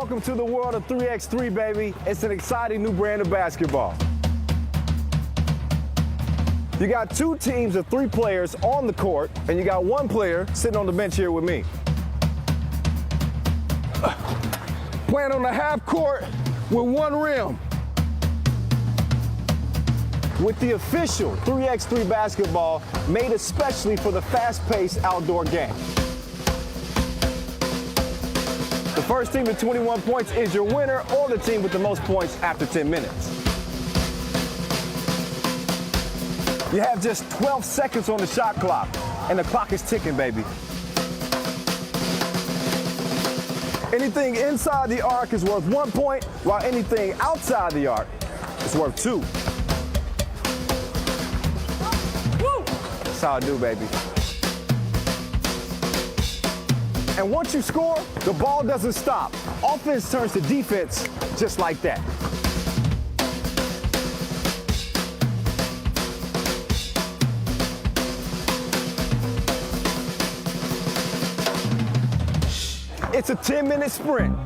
Welcome to the world of 3x3, baby. It's an exciting new brand of basketball. You got two teams of 3 players on the court, and you got 1 player sitting on the bench here with me. Playing on the half court with 1 rim. With the official 3x3 basketball made especially for the fast-paced outdoor game. The first team with 21 points is your winner, or the team with the most points after 10 minutes. You have just 12 seconds on the shot clock, and the clock is ticking, baby. Anything inside the arc is worth 1 point, while anything outside the arc is worth 2. Woo! That's how I do, baby. And once you score, the ball doesn't stop. Offense turns to defense just like that. It's a 10-minute sprint.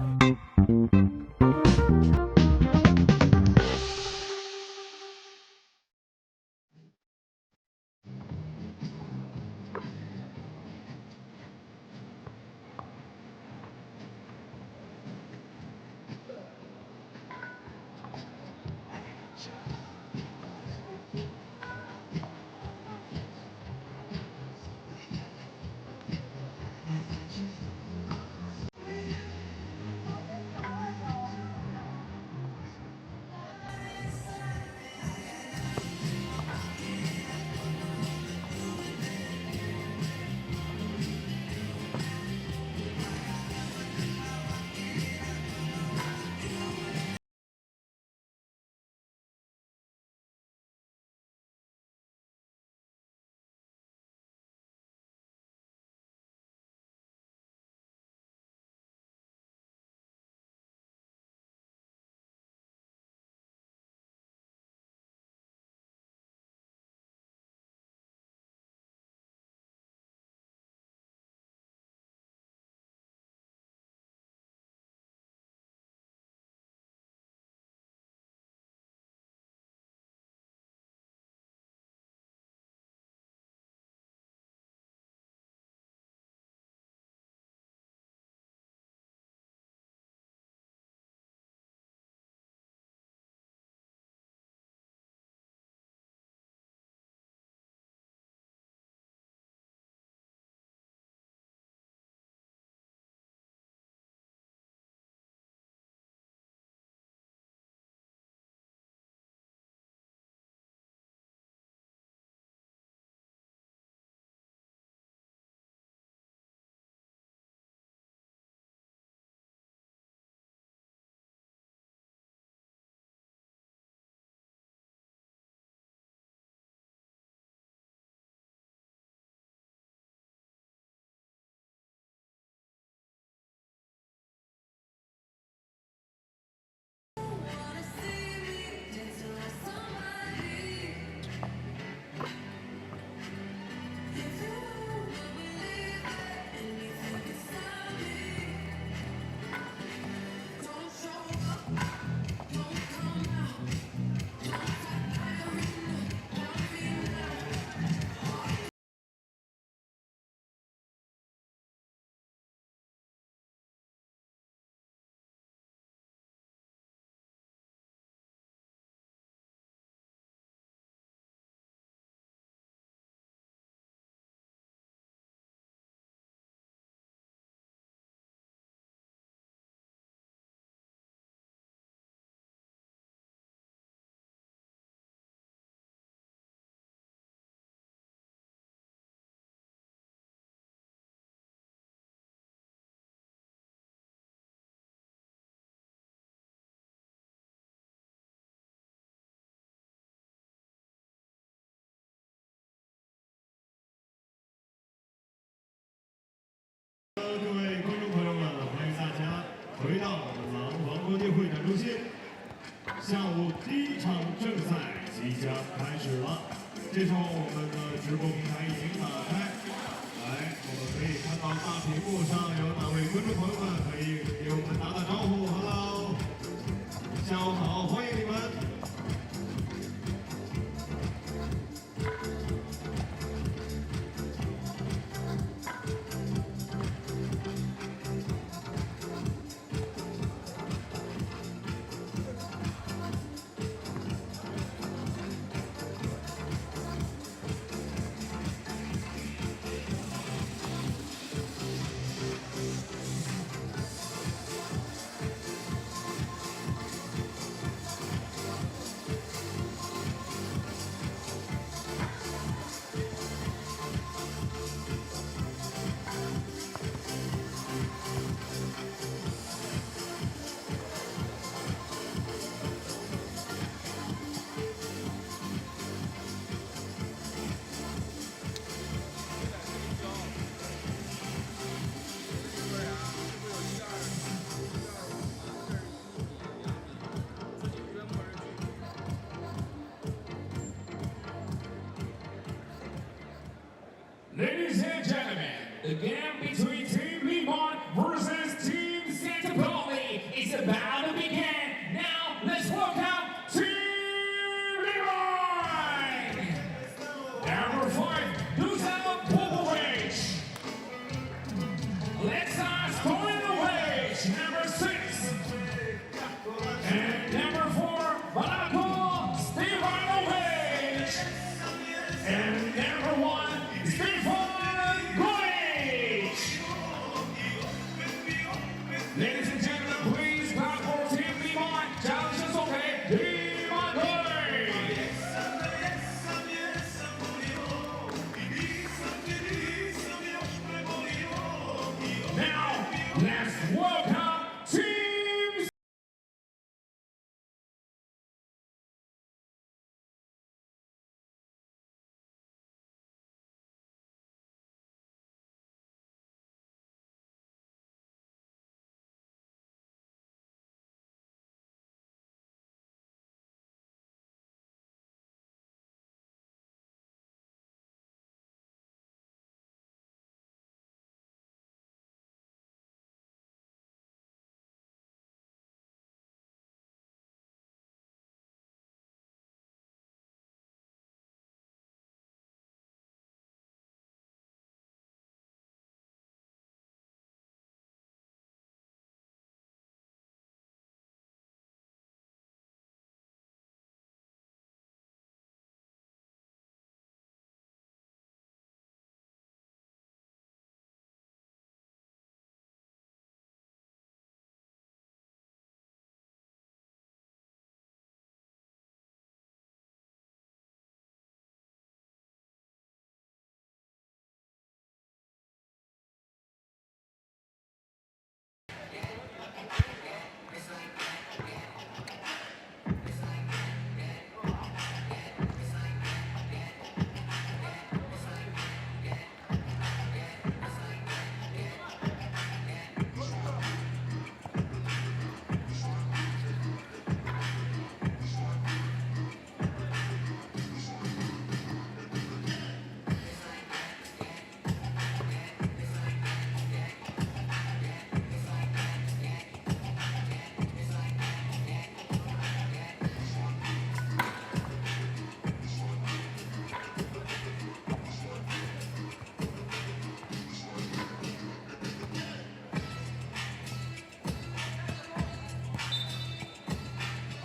各位观众朋友们，欢迎大家回到廊坊国际会展中心。下午第1场正赛即将开始了，这时候我们的直播平台已经打开，来，我们可以看到大屏幕上有哪位观众朋友们可以给我们打打招呼。下午好，欢迎你们。Ladies and gentlemen, the game between Team Liman versus Team Pauli is about to begin. Now, let's welcome Team Liman! Number 5, Dusseldorf. Alexa scoring the wage, number 6. And number 4, Monaco, Stefan Wage. And number 1, Ladies and gentlemen, please clap for Team Liman. Challenge is okay. Liman Boy. Now, let's welcome Team.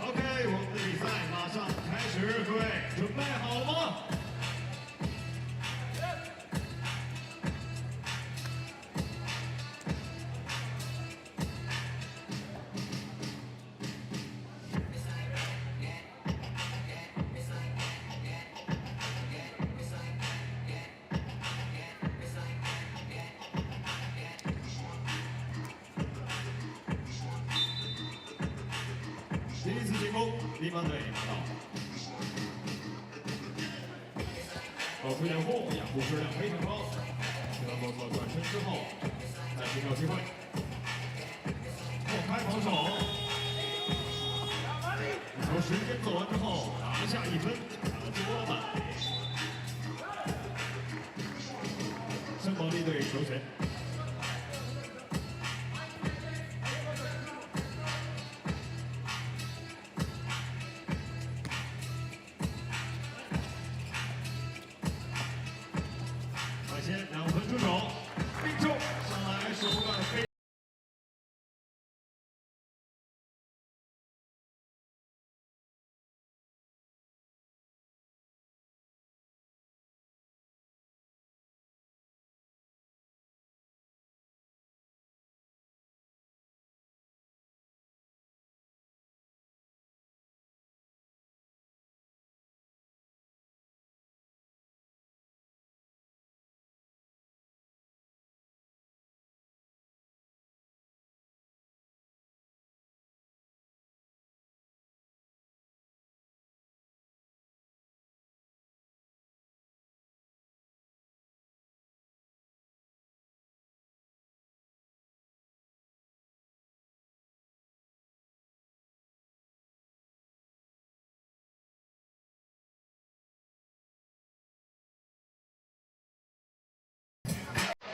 OK，我们的比赛马上开始，各位准备好了吗？第一次进攻，Liman队拿到。后推两步，仰步式两飞腾高，这个做转身之后，再寻找机会，后开防守，球时间做完之后，拿下1分，拿多了。圣保利队球权。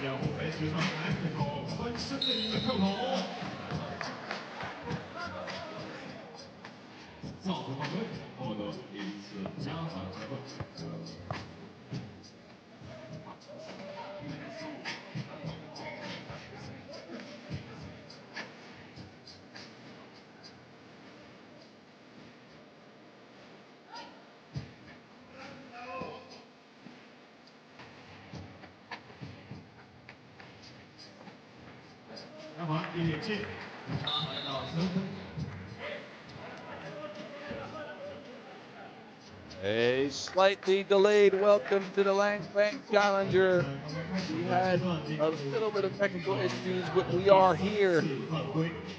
两副在球场来一口翻身的一个跳投，造成犯规，获得一次加罚机会。杨华1.7，他来到3分。A slightly delayed welcome to the Langfang Challenger. We had a little bit of technical issues, but we are here.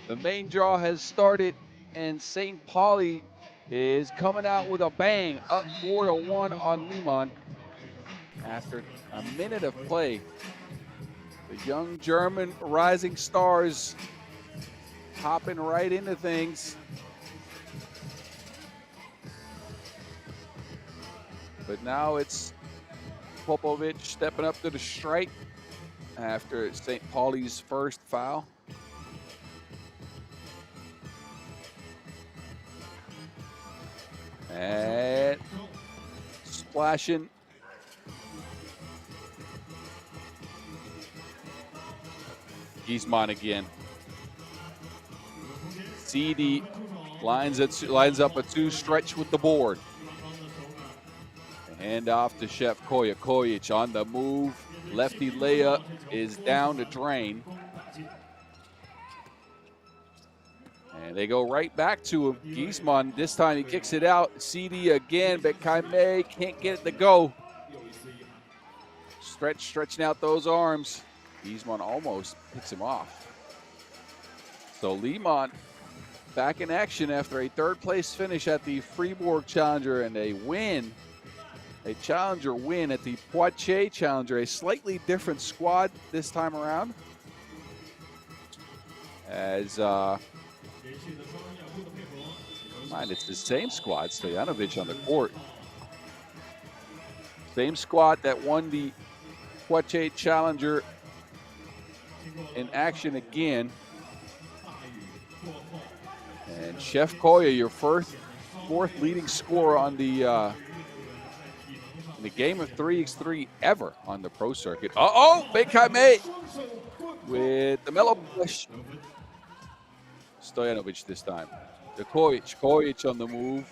The main draw has started, and St. Pauli is coming out with a bang, up 4-1 on Liman. After a minute of play, the young German rising stars hopping right into things. But now it's Popovic stepping up to the strike after St. Pauli's first foul. And splashing. Giesmann again. CD lines up a two stretch with the board. Hand off to Chef Koya. Kojic on the move. Lefty layup is down the drain. And they go right back to him. Giesmann, this time he kicks it out. CD again, but Kaime can't get it to go. Stretching out those arms. Giesmann almost picks him off. So Liman back in action after a third-place finish at the Fribourg Challenger and a win. A Challenger win at the Poitiers Challenger, a slightly different squad this time around. As, mind, it's the same squad, Stojanovic on the court. Same squad that won the Poitiers Challenger in action again. And Chef Koya, your fourth leading scorer on the game of 3x3 ever on the pro circuit. Big Kaime with the mellow push. Stojanovic this time. The Kojic on the move.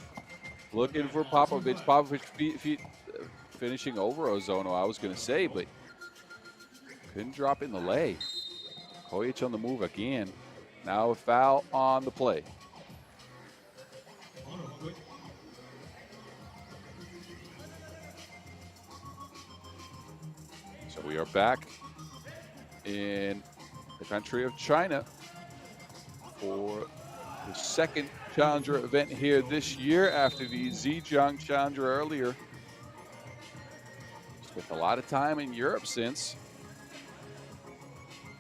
Looking for Popovic. Popovic finishing over Ozono, I was going to say, but couldn't drop in the lay. Kojic on the move again. Now a foul on the play. So we are back in the country of China for the second Challenger event here this year after the Zhejiang Challenger earlier. Spent a lot of time in Europe since.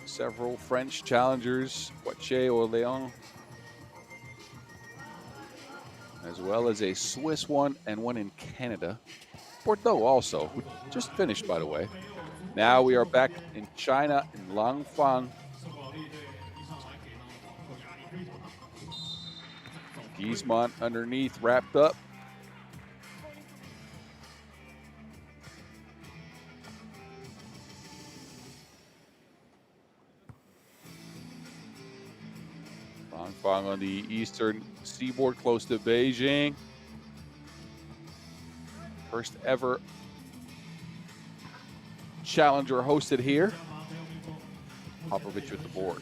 Several French Challengers, Poitiers, Orléans, as well as a Swiss one and one in Canada. Bordeaux also, who just finished, by the way. Now we are back in China, in Langfang. Giesmann underneath, wrapped up. Langfang on the eastern seaboard, close to Beijing. First ever Challenger hosted here. Popovic with the board.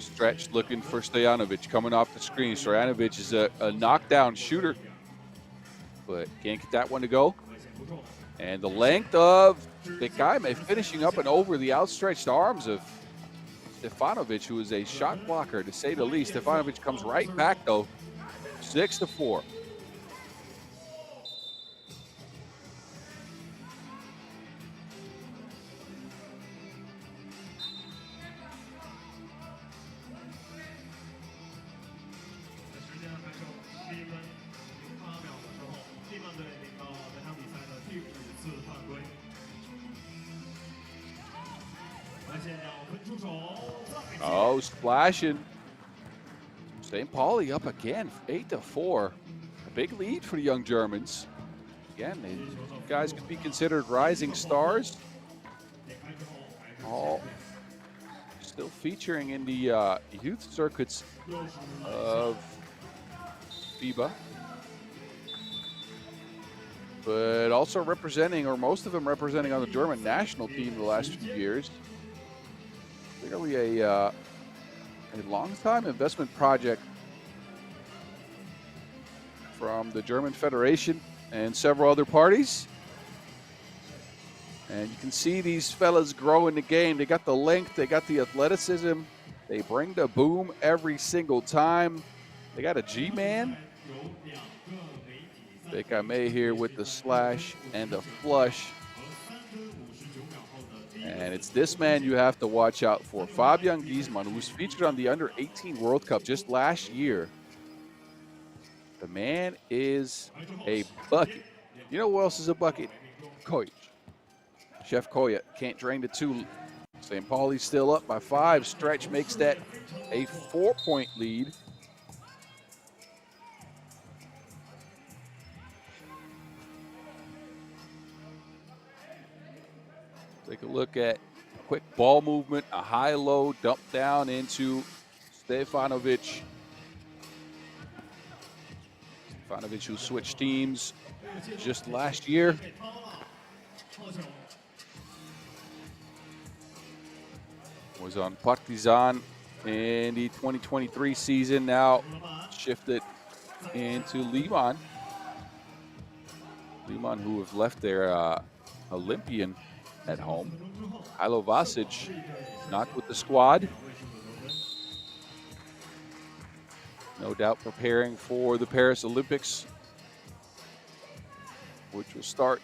Stretch looking for Stojanovic coming off the screen. Stojanovic is a knockdown shooter, but can't get that one to go. And the length of Bekaime finishing up and over the outstretched arms of Stefanovic, who is a shot blocker to say the least. Stefanovic comes right back though, 6-4. splash, and St. Pauli up again, 8-4. A big lead for the young Germans. Again, these guys could be considered rising stars. All still featuring in the youth circuits of FIBA, but also representing, or most of them representing on the German national team the last few years. Clearly a long-time investment project from the German Federation and several other parties. And you can see these fellas grow in the game. They got the length, they got the athleticism, they bring the boom every single time. They got a G-man. Bekame here with the slash and the flush. And it's this man you have to watch out for. Fabian Giesmann, who was featured on the Under-18 World Cup just last year. The man is a bucket. You know who else is a bucket? Koya. Chef Koya can't drain the 2. St. Pauli's still up by 5. Stretch makes that a 4-point lead. Take a look at quick ball movement, a high-low dump down into Stefanovic. Stefanovic, who switched teams just last year. Was on Partizan in the 2023 season, now shifted into Liman. Liman, who have left their Olympian at home. Ilo Vasic not with the squad. No doubt preparing for the Paris Olympics, which will start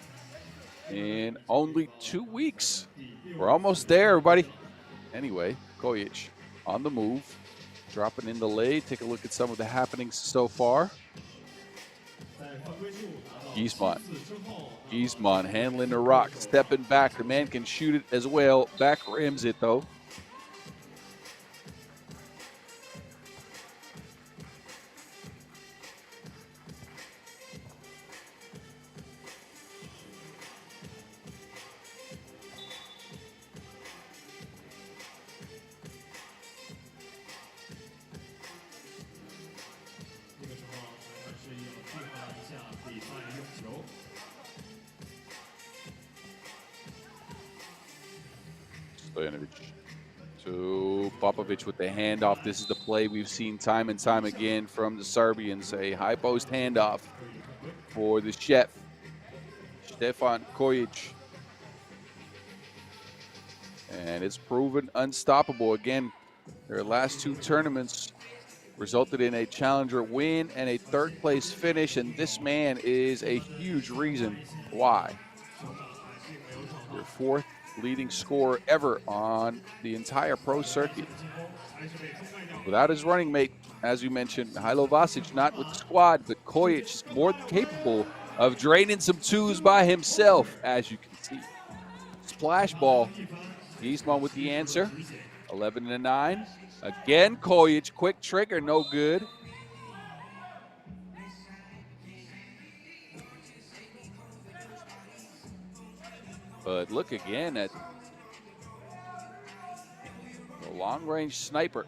in only 2 weeks. We're almost there, everybody. Anyway, Kojic on the move, dropping in the lane. Take a look at some of the happenings so far. Giesmann handling the rock, stepping back. The man can shoot it as well. Back rims it though. To Popovic with the handoff. This is the play we've seen time and time again from the Serbians. A high post handoff for the chef, Stefan Kojic. And it's proven unstoppable. Again, their last 2 tournaments resulted in a challenger win and a 3rd place finish. And this man is a huge reason why. Their 4th leading scorer ever on the entire pro circuit. Without his running mate, as you mentioned, Mihajlo Vasic not with the squad, but Kojic is more than capable of draining some 2s by himself, as you can see. Splash ball. Giesmann with the answer. 11-9. Again, Kojic, quick trigger, no good. But look again at the long-range sniper.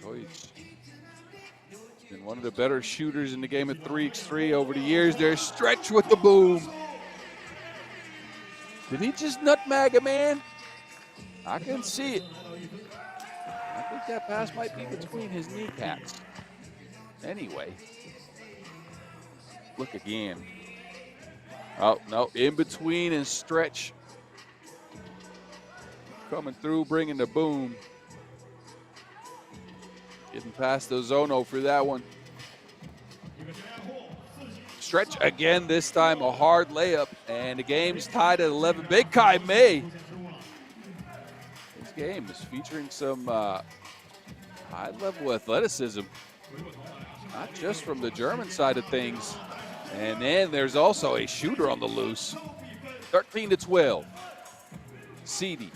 Kojic been one of the better shooters in the game of 3x3 over the years. There's Stretch with the boom. Did he just nutmeg a man? I can see it. I think that pass might be between his kneecaps. Anyway. Look again. Oh, no, in between and Stretch. Coming through, bringing the boom. Getting past Ozono for that one. Stretch again, this time a hard layup, and the game's tied at 11. Big Kai Mei. This game is featuring some high-level athleticism, not just from the German side of things. And then there's also a shooter on the loose. 13-12. seedy.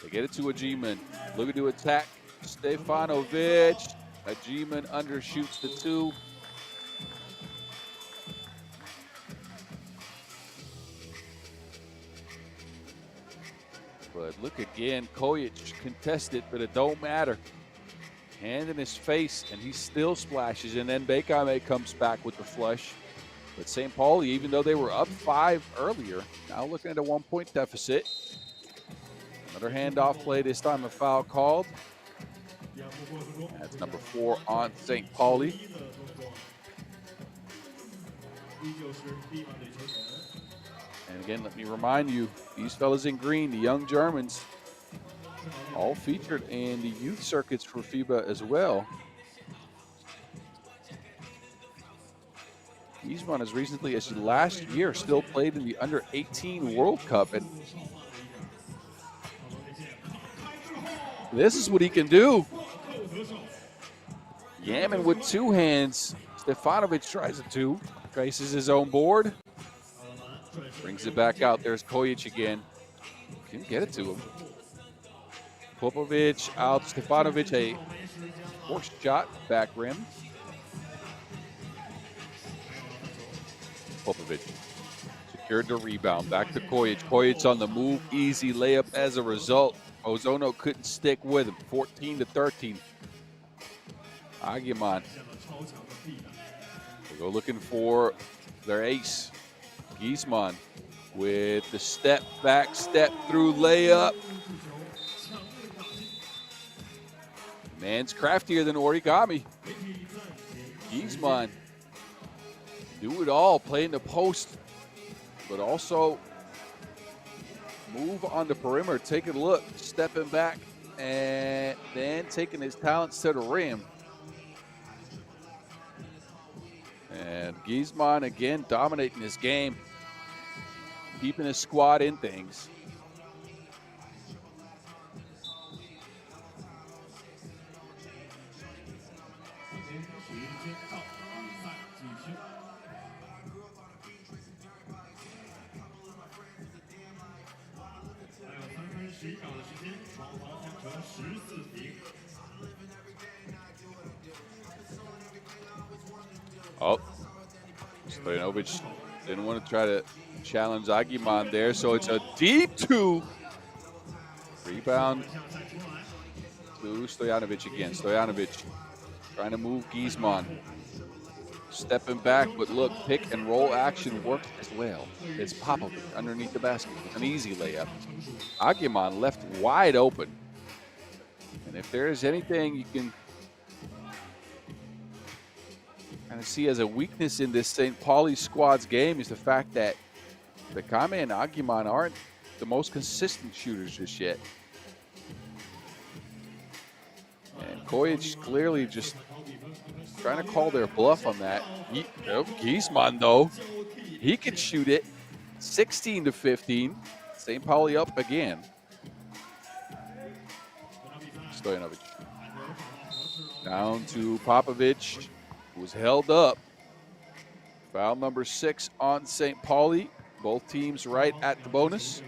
They get it to Ajiman. Looking to attack Stefanovic. Ajiman undershoots the 2. But look again, Kojic contested, but it don't matter. Hand in his face, and he still splashes. And then Beijing comes back with the flush. But St. Pauli, even though they were up 5 earlier, now looking at a 1-point deficit. Another handoff play, this time a foul called. That's number 4 on St. Pauli. And again, let me remind you, these fellas in green, the young Germans, all featured in the youth circuits for FIBA as well. Giesmann as recently as last year still played in the under-18 World Cup. And this is what he can do. Yaman with 2 hands. Stefanovic tries a 2. Traces his own board. Brings it back out. There's Kojic again. Can get it to him. Popovic out. Stefanovic, a forced shot, back rim. Popovic secured the rebound. Back to Kojic. Kojic on the move. Easy layup as a result. Ozono couldn't stick with him. 14-13. Agiman. They go looking for their ace. Giesmann with the step back, step through layup. Man's craftier than origami. Giesmann do it all, play in the post, but also move on the perimeter, take a look, stepping back, and then taking his talents to the rim. And Giesmann again dominating this game, keeping his squad in things. Oh, Stojanovic didn't want to try to challenge Agiman there, so it's a deep 2. Rebound to Stojanovic again. Stojanovic trying to move Giesmann. Stepping back, but look, pick and roll action works as well. It's Popovic underneath the basket. An easy layup. Agiman left wide open. And if there is anything you can kind of see as a weakness in this St. Pauli squad's game, is the fact that Bekame and Agiman aren't the most consistent shooters just yet. And Kojic clearly just trying to call their bluff on that. Giesmann, though, he can shoot it. 16-15. St. Pauli up again. Stojanovic. Down to Popovic, who was held up. Foul number 6 on St. Pauli. Both teams right at the bonus.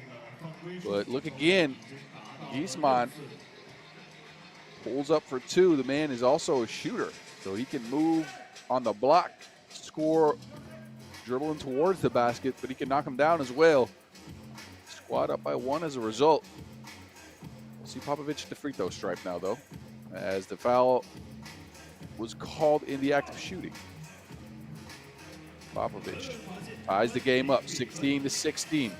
But look again, Giesmann pulls up for 2. The man is also a shooter, so he can move on the block, score, dribbling towards the basket, but he can knock him down as well. Squad up by 1 as a result. We'll see Popovic at the free throw stripe now, though, as the foul was called in the act of shooting. Popovic ties the game up, 16-16.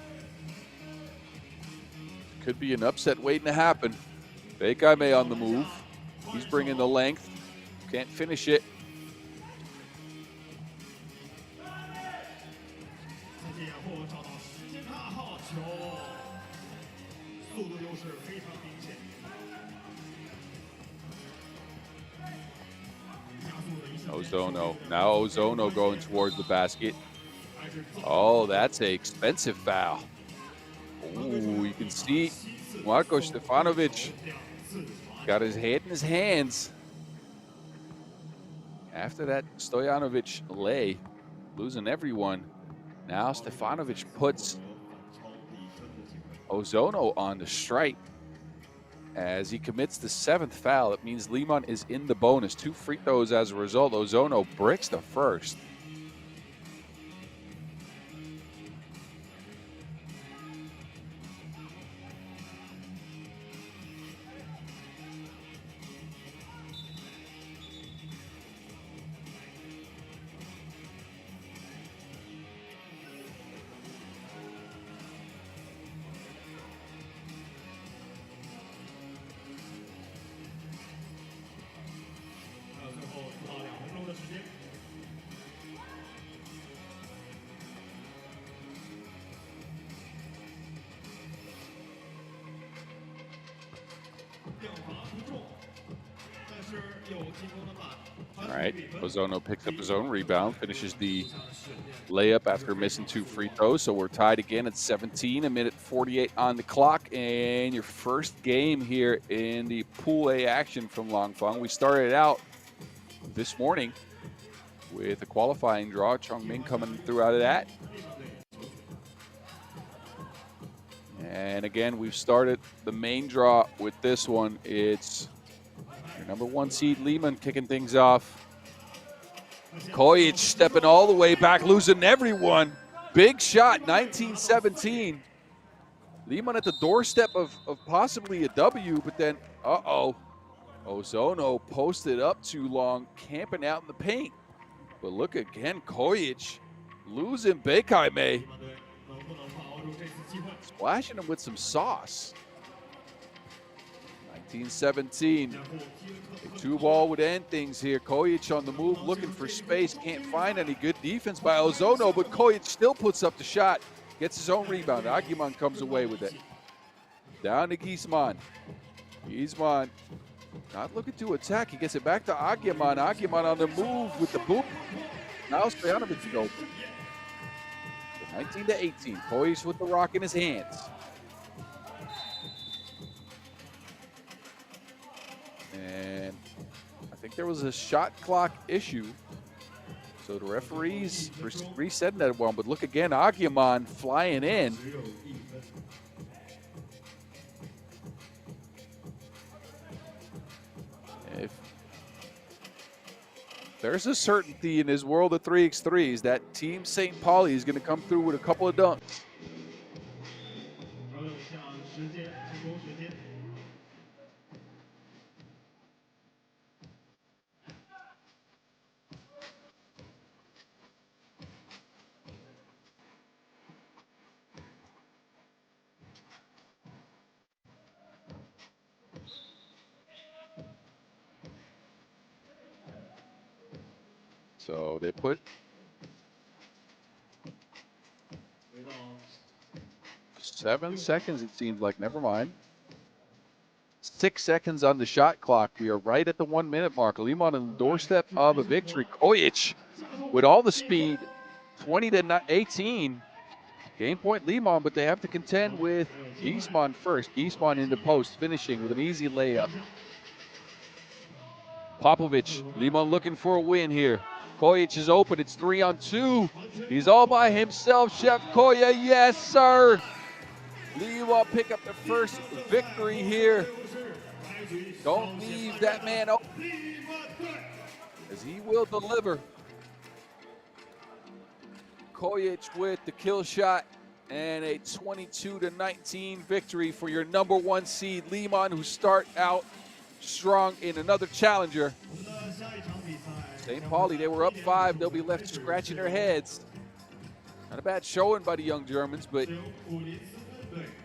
Could be an upset waiting to happen. Bekame on the move. He's bringing the length. Can't finish it. Ozono. Now Ozono going towards the basket. Oh, that's an expensive foul. Ooh, you can see Marko Stefanovic got his head in his hands. After that Stojanovic lay, losing everyone. Now Stefanovic puts Ozono on the strike. As he commits the 7th foul, it means Liman is in the bonus. 2 free throws as a result. Ozono bricks the first. All right, Ozono picks up his own rebound, finishes the layup after missing 2 free throws. So we're tied again at 17, 1:48 on the clock, and your first game here in the Pool A action from Langfang. We started out this morning with a qualifying draw. Chongming coming through out of that. And again, we've started the main draw with this one. It's your number 1 seed, Liman, kicking things off. Kojic stepping all the way back, losing everyone. Big shot, 19-17. Liman at the doorstep of possibly a W, but then, Ozono posted up too long, camping out in the paint. But look again, Kojic losing Beijing. Splashing him with some sauce. 19-17. A 2-ball would end things here. Kojic on the move, looking for space. Can't find any. Good defense by Ozono, but Kojic still puts up the shot. Gets his own rebound. Agiman comes away with it. Down to Giesman. Giesman not looking to attack. He gets it back to Agiman. Agiman on the move with the boot. Now Stojanovic goes. 19-18. Kojic with the rock in his hands. And I think there was a shot clock issue. So the referees resetting that one. But look again, Agiman flying in. If there's a certainty in his world of 3x3s that Team St. Pauli is going to come through with a couple of dunks. So they put 7 seconds, it seems like. Never mind. 6 seconds on the shot clock. We are right at the 1 minute mark. Liman on the doorstep of a victory. Kojic with all the speed, 20-18. Game point Liman, but they have to contend with Giesman first. Giesman in the post, finishing with an easy layup. Popovic, Liman looking for a win here. Kojic is open, it's 3-on-2. He's all by himself, Chef Koya, yes sir. Liman pick up the first victory here. Don't leave that man open, as he will deliver. Kojic with the kill shot and a 22-19 victory for your number 1 seed, Liman, who start out strong in another challenger. St. Pauli, they were up 5. They'll be left scratching their heads. Not a bad showing by the young Germans, but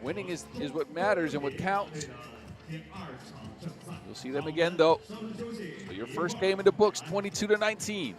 winning is what matters and what counts. You'll see them again, though. So your first game in the books, 22-19.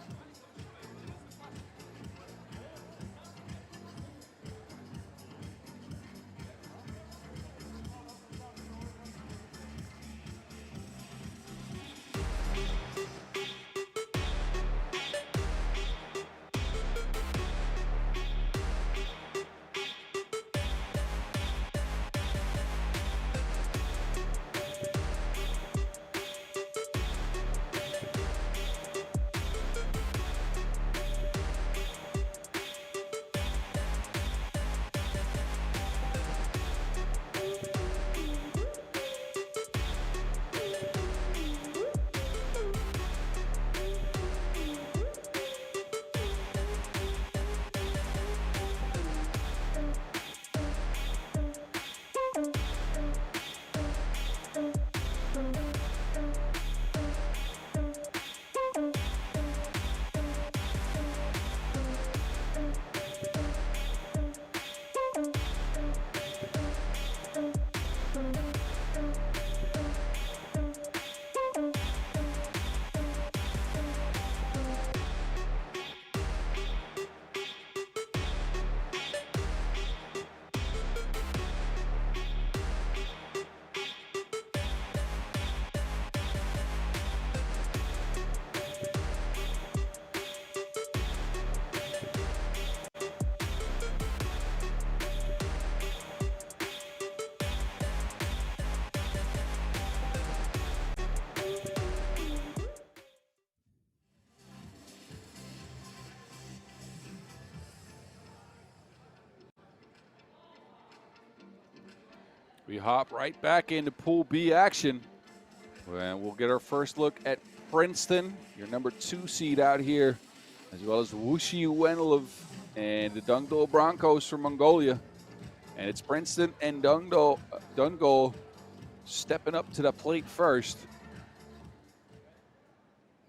We hop right back into Pool B action. And we'll get our first look at Princeton, your number 2 seed out here, as well as Wuxi, WenLv, and the Dundgol Broncos from Mongolia. And it's Princeton and Dundgol stepping up to the plate first.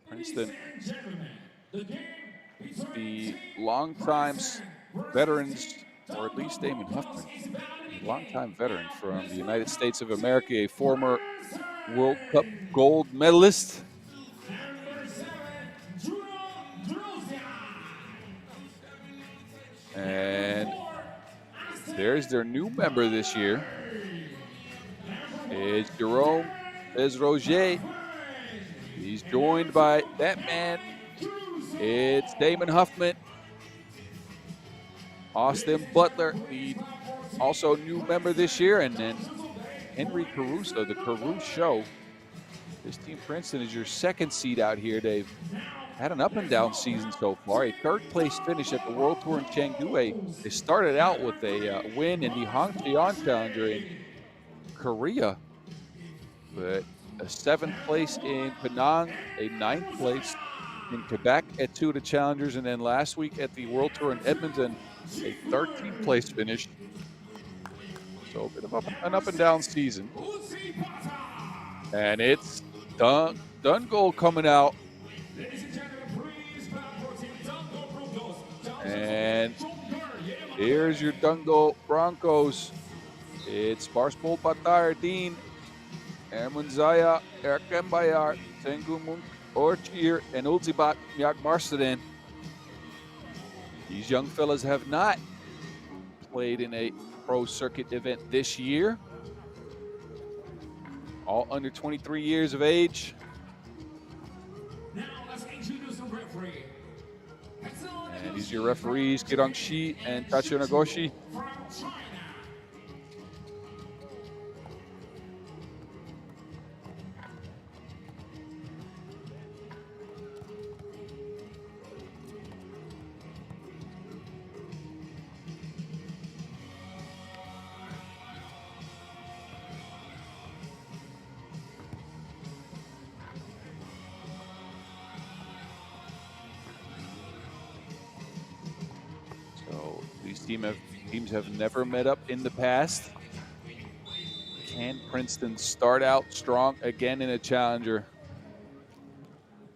Princeton, the longtime veterans, or at least Damon Huffman, a longtime veteran from the United States of America, a former World Cup gold medalist. And there's their new member this year. It's Jerome Desroger. He's joined by that man. It's Damon Huffman. Austin Butler, the also new member this year, and then Henry Caruso, the Caruso Show. This team Princeton is your 2nd seed out here. They've had an up and down season so far. A 3rd place finish at the World Tour in Chengdu. They started out with a win in the Hongqian Challenger in Korea, but a 7th place in Penang, a 9th place in Quebec at 2 of the Challengers, and then last week at the World Tour in Edmonton, a 13th place finish. So a bit of an up and down season. And it's Dundgol coming out. And here's your Dundgol Broncos. It's Barspol Batar Dean, Ermunzaya, Erkembayar, Sengumun, Orchir, and Ulzibat Myak Marsden. These young fellas have not played in a pro circuit event this year. All under 23 years of age. Now let's introduce the referee. And these are your referees, Kirang Shi and Tachi Nagoshi. From China. Teams have never met up in the past. Can Princeton start out strong again in a challenger?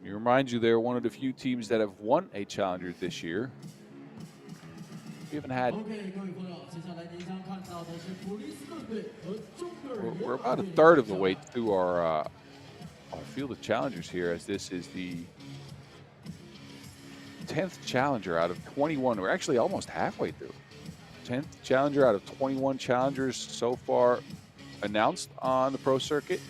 Let me remind you, they're one of the few teams that have won a challenger this year. We haven't had. We're about a third of the way through our field of challengers here, as this is the 10th challenger out of 21. We're actually almost halfway through. 10th challenger out of 21 challengers so far announced on the pro circuit.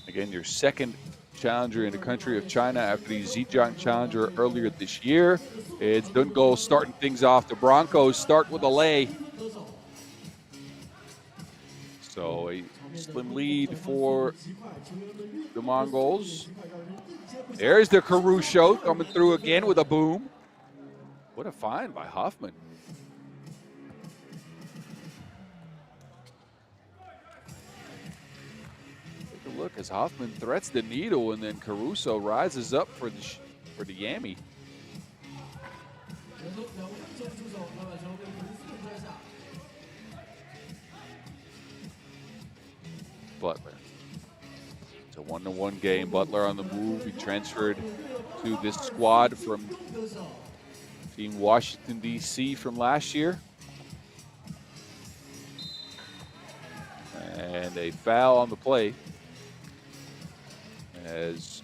Again, your 2nd challenger in the country of China after the Zhejiang Challenger earlier this year. It's Dundgol starting things off. The Broncos start with a lay. So a slim lead for the Mongols. There's the Caruso coming through again with a boom. What a find by Huffman. Take a look as Huffman threats the needle, and then Caruso rises up for the Yammy. Butler. It's a 1-1 game. Butler on the move. He transferred to this squad from Team Washington, D.C. from last year. And a foul on the play as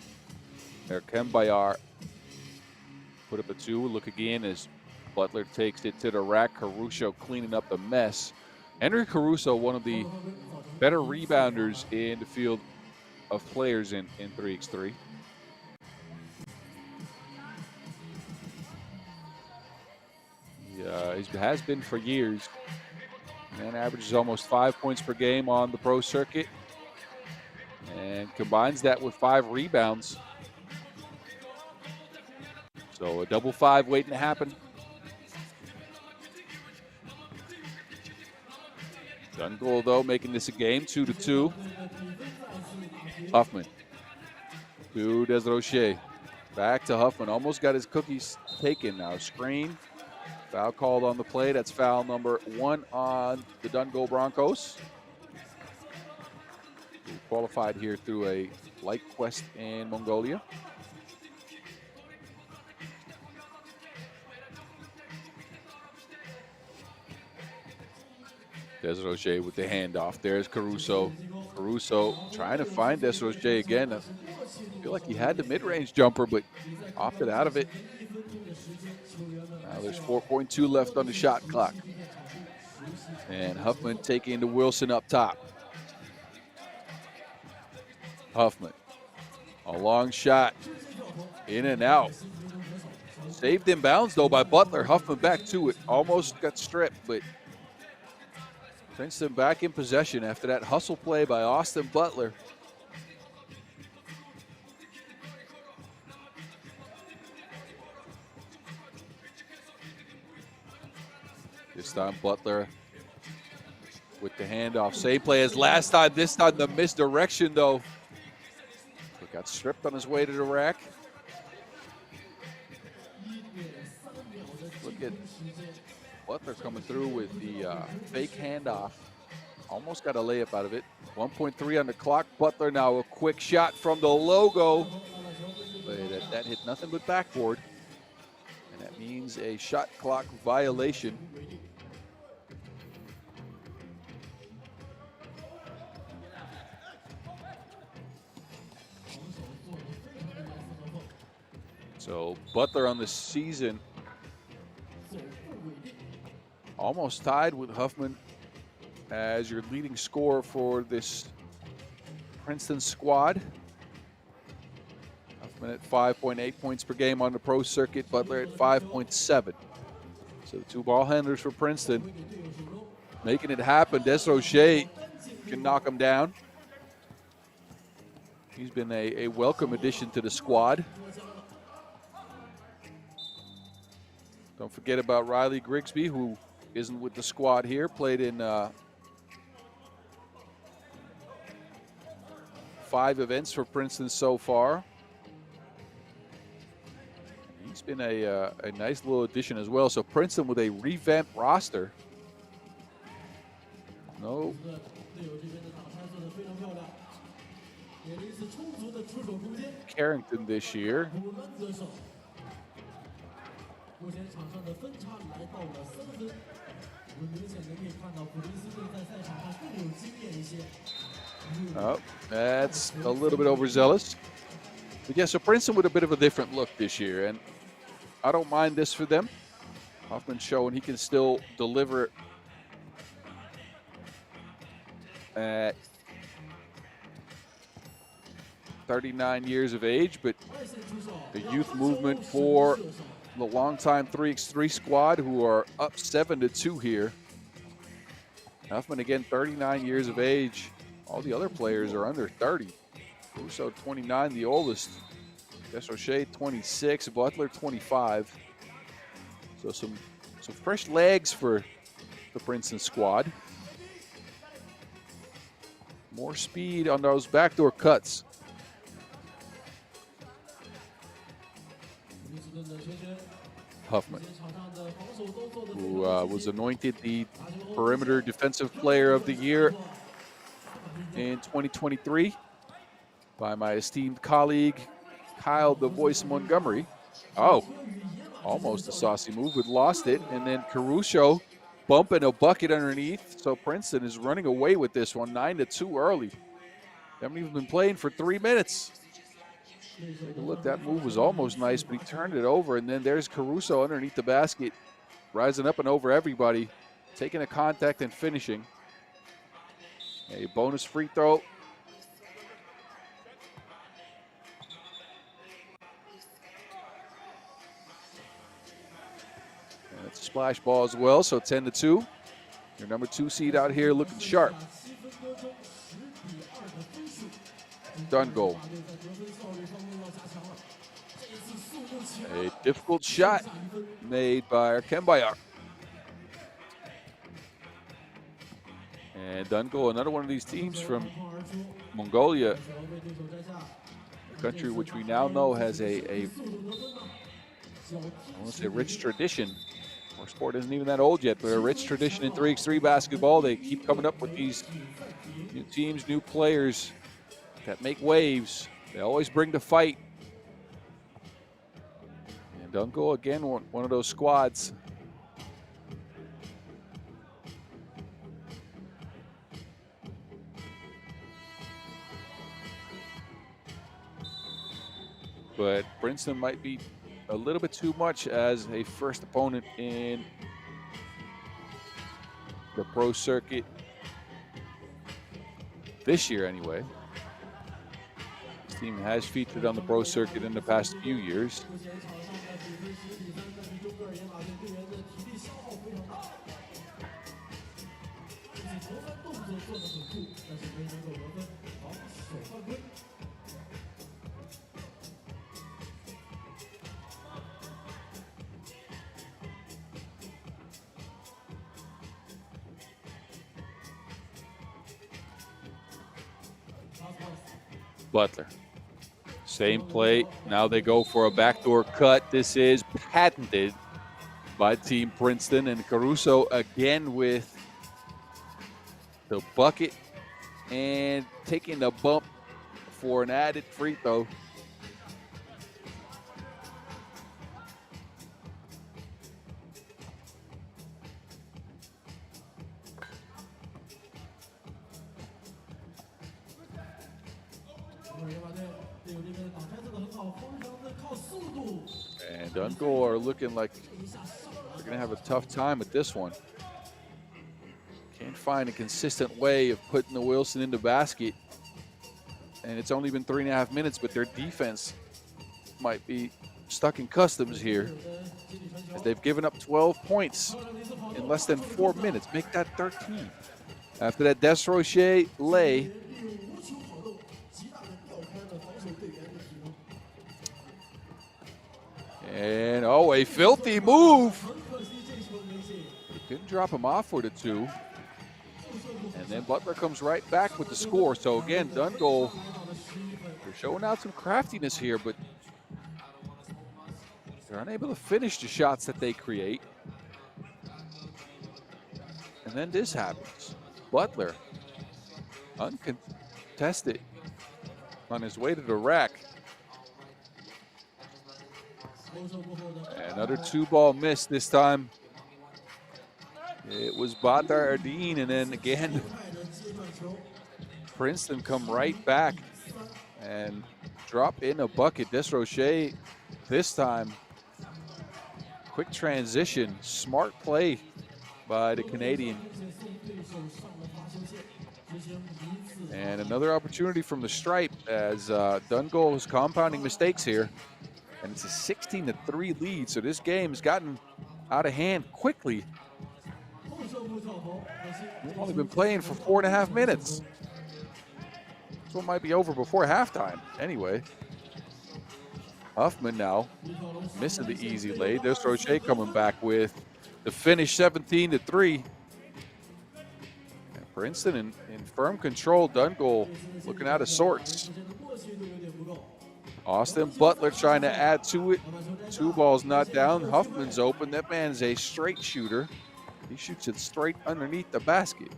Erkembayar put up a 2. Look again as Butler takes it to the rack. Caruso cleaning up the mess. Henry Caruso, one of the better rebounders in the field of players in 3x3. He has been for years. And averages almost 5 points per game on the pro circuit. And combines that with 5 rebounds. So a double 5 waiting to happen. Dundgol, though, making this a game, 2-2. Huffman to Desrocher. Back to Huffman. Almost got his cookies taken now. Screen. Foul called on the play. That's foul number 1 on the Dundgol Broncos. We qualified here through a light quest in Mongolia. Desrocher with the handoff. There's Caruso. Caruso trying to find Desrocher again. I feel like he had the mid-range jumper, but opted out of it. Now there's 4.2 left on the shot clock. And Huffman taking to Wilson up top. Huffman. A long shot. In and out. Saved in bounds, though, by Butler. Huffman back to it. Almost got stripped, but Princeton back in possession after that hustle play by Austin Butler. This time Butler with the handoff. Same play as last time. This time the misdirection, though. He got stripped on his way to the rack. Look at Butler coming through with the fake handoff. Almost got a layup out of it. 1.3 on the clock. Butler now a quick shot from the logo. But that hit nothing but backboard. And that means a shot clock violation. So Butler on the season almost tied with Huffman as your leading scorer for this Princeton squad. Huffman at 5.8 points per game on the pro circuit, Butler at 5.7. So the two ball handlers for Princeton making it happen. Desrocher can knock him down. He's been a welcome addition to the squad. Don't forget about Riley Grigsby, who isn't with the squad here, played in 5 events for Princeton so far. He's been a nice little addition as well. So Princeton with a revamped roster. No. Carrington this year. Oh, that's a little bit overzealous. But yeah, so Princeton with a bit of a different look this year, and I don't mind this for them. Huffman showing he can still deliver at 39 years of age, but the youth movement for the longtime 3x3 squad, who are up 7-2 here. Huffman again, 39 years of age. All the other players are under 30. Russo 29, the oldest. Desrocher 26, Butler 25. So some fresh legs for the Princeton squad. More speed on those backdoor cuts. Huffman, who was anointed the Perimeter Defensive Player of the Year in 2023 by my esteemed colleague, Kyle "The Voice" Montgomery. Oh, almost a saucy move, but lost it. And then Caruso bumping a bucket underneath. So Princeton is running away with this one, 9-2 early. They haven't even been playing for 3 minutes. Take a look, that move was almost nice, but he turned it over, and then there's Caruso underneath the basket, rising up and over everybody, taking a contact and finishing. A bonus free throw. And it's a splash ball as well, so 10-2. Your number 2 seed out here looking sharp. Dundgol. A difficult shot made by Kembayar. And Dundgol, another one of these teams from Mongolia, a country which we now know has I want to say rich tradition. Our sport isn't even that old yet, but a rich tradition in 3x3 basketball. They keep coming up with these new teams, new players that make waves. They always bring the fight. And Dundgol, again, one of those squads. But Princeton might be a little bit too much as a first opponent in the pro circuit this year anyway. This team has featured on the pro circuit in the past few years. Butler. Same play. Now they go for a backdoor cut. This is patented by Team Princeton. And Caruso again with the bucket and taking the bump for an added free throw. And Dundgol are looking like they're going to have a tough time with this one. Can't find a consistent way of putting the Wilson in the basket. And it's only been 3.5 minutes, but their defense might be stuck in customs here, as they've given up 12 points in less than 4 minutes. Make that 13. After that Desrocher lay, and oh, a filthy move. Couldn't drop him off for the two. And then Butler comes right back with the score. So again, Dundgol, they're showing out some craftiness here, but they're unable to finish the shots that they create. And then this happens. Butler, uncontested, on his way to the rack. Another 2-ball miss this time. It was Badar Ardeen, and then again, Princeton come right back and drop in a bucket. Desrocher this time. Quick transition, smart play by the Canadian. And another opportunity from the stripe as Dundgol is compounding mistakes here. And it's a 16-3 lead, so this game has gotten out of hand quickly. We've only been playing for 4.5 minutes. This one might be over before halftime. Anyway, Huffman now missing the easy lay. There's Roche coming back with the finish, 17-3. And Princeton in firm control. Dundgol looking out of sorts. Austin Butler trying to add to it. 2 balls not down. Huffman's open. That man's a straight shooter. He shoots it straight underneath the basket.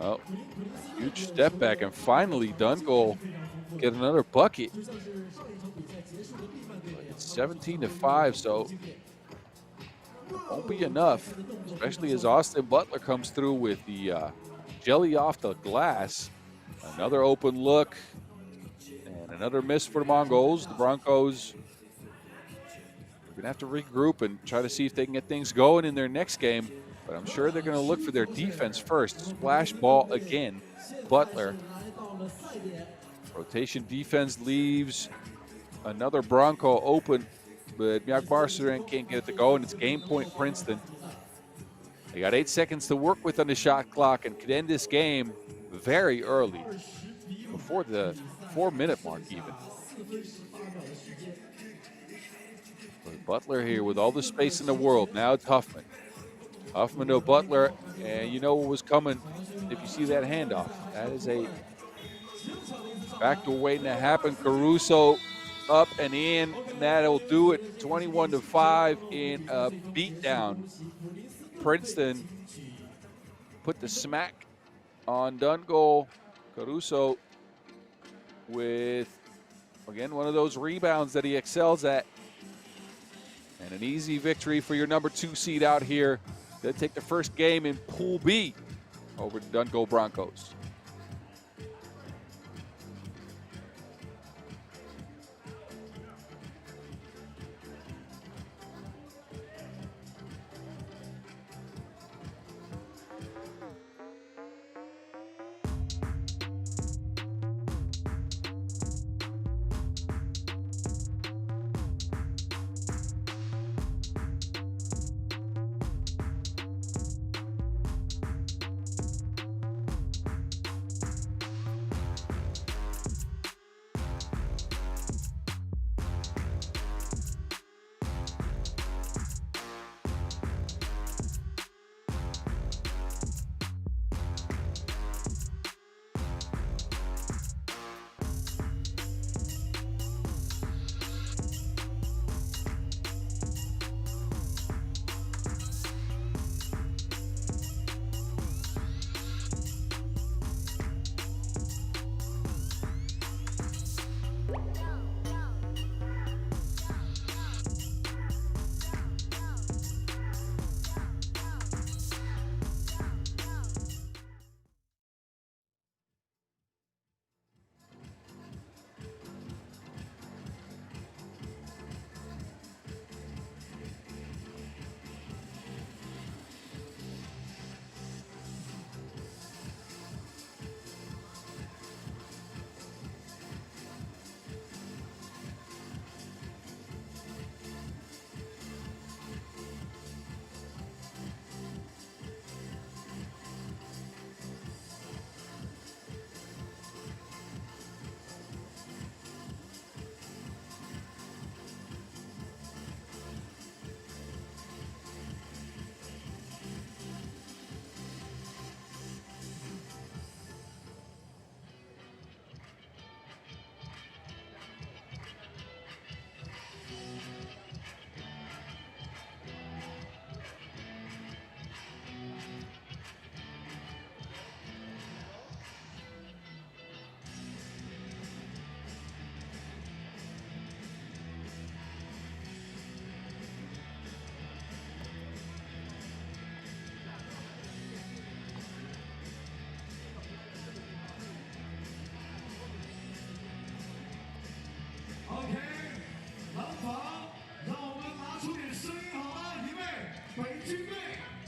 Oh, huge step back, and finally Dundgol get another bucket. It's 17-5, so won't be enough, especially as Austin Butler comes through with the jelly off the glass. Another open look, and another miss for the Mongols. The Broncos are going to have to regroup and try to see if they can get things going in their next game. But I'm sure they're going to look for their defense first. Splash ball again. Butler. Rotation defense leaves another Bronco open but Mjölnir can't get it to go, and it's game point Princeton. They got 8 seconds to work with on the shot clock and could end this game very early, before the 4-minute mark even. But Butler here with all the space in the world. Now it's Huffman. Huffman to Butler, and you know what was coming if you see that handoff. That is a backdoor waiting to happen. Caruso up and in, and that'll do it. 21-5 in a beatdown. Princeton put the smack on Dundgol. Caruso with, again, one of those rebounds that he excels at. And an easy victory for your number 2 seed out here. They'll take the first game in Pool B over the Dundgol Broncos. OK， 廊坊，让我们拿出点声音好吗？因为北京队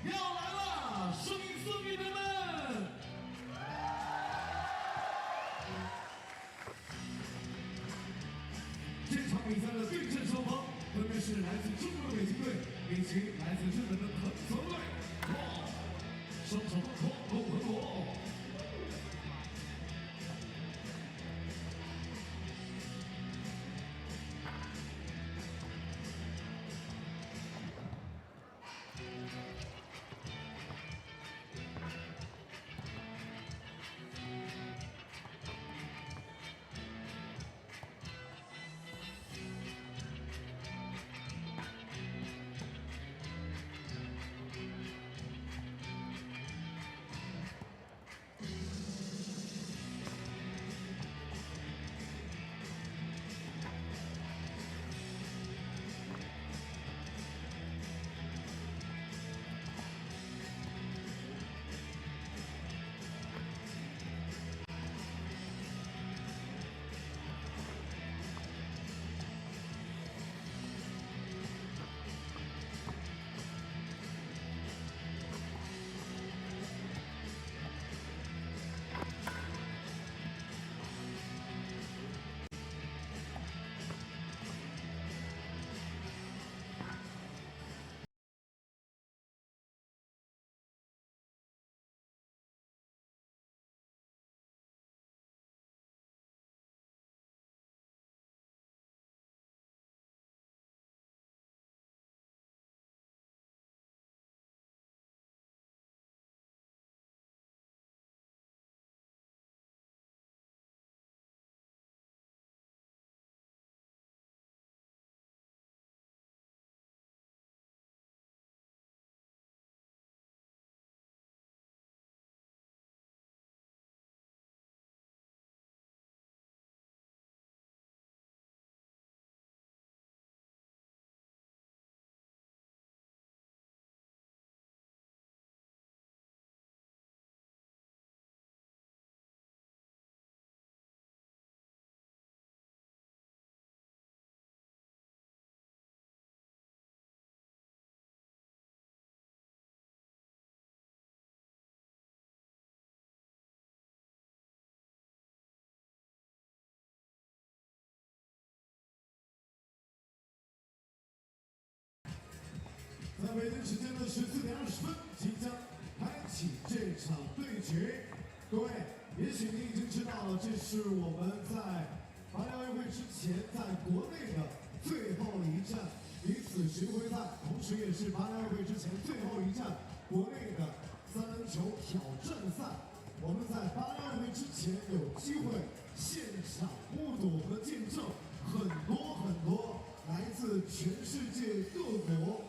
要来了，声音送给他们。这场比赛的对阵双方分别是来自中国的北京队以及来自日本的藤泽队。哇，双手同共和国。北京时间的14:20，即将开启这场对决。各位，也许你已经知道了，这是我们在巴黎奥运会之前在国内的最后一站彼此巡回赛，同时也是巴黎奥运会之前最后一站国内的3人球挑战赛。我们在巴黎奥运会之前有机会现场目睹和见证很多来自全世界各国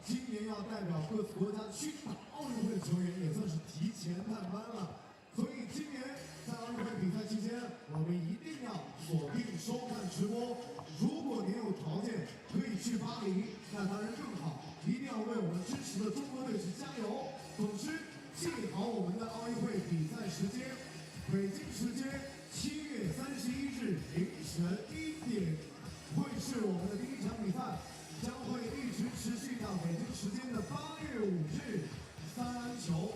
今年要代表各自国家去打奥运会的球员，也算是提前探班了。所以今年在奥运会比赛期间，我们一定要锁定收看直播。如果您有条件可以去巴黎，那当然更好，一定要为我们支持的中国队去加油。总之，记好我们的奥运会比赛时间，北京时间7月31日凌晨1点，会是我们的第一场比赛，将会一直持续到北京时间的8月5日3人球。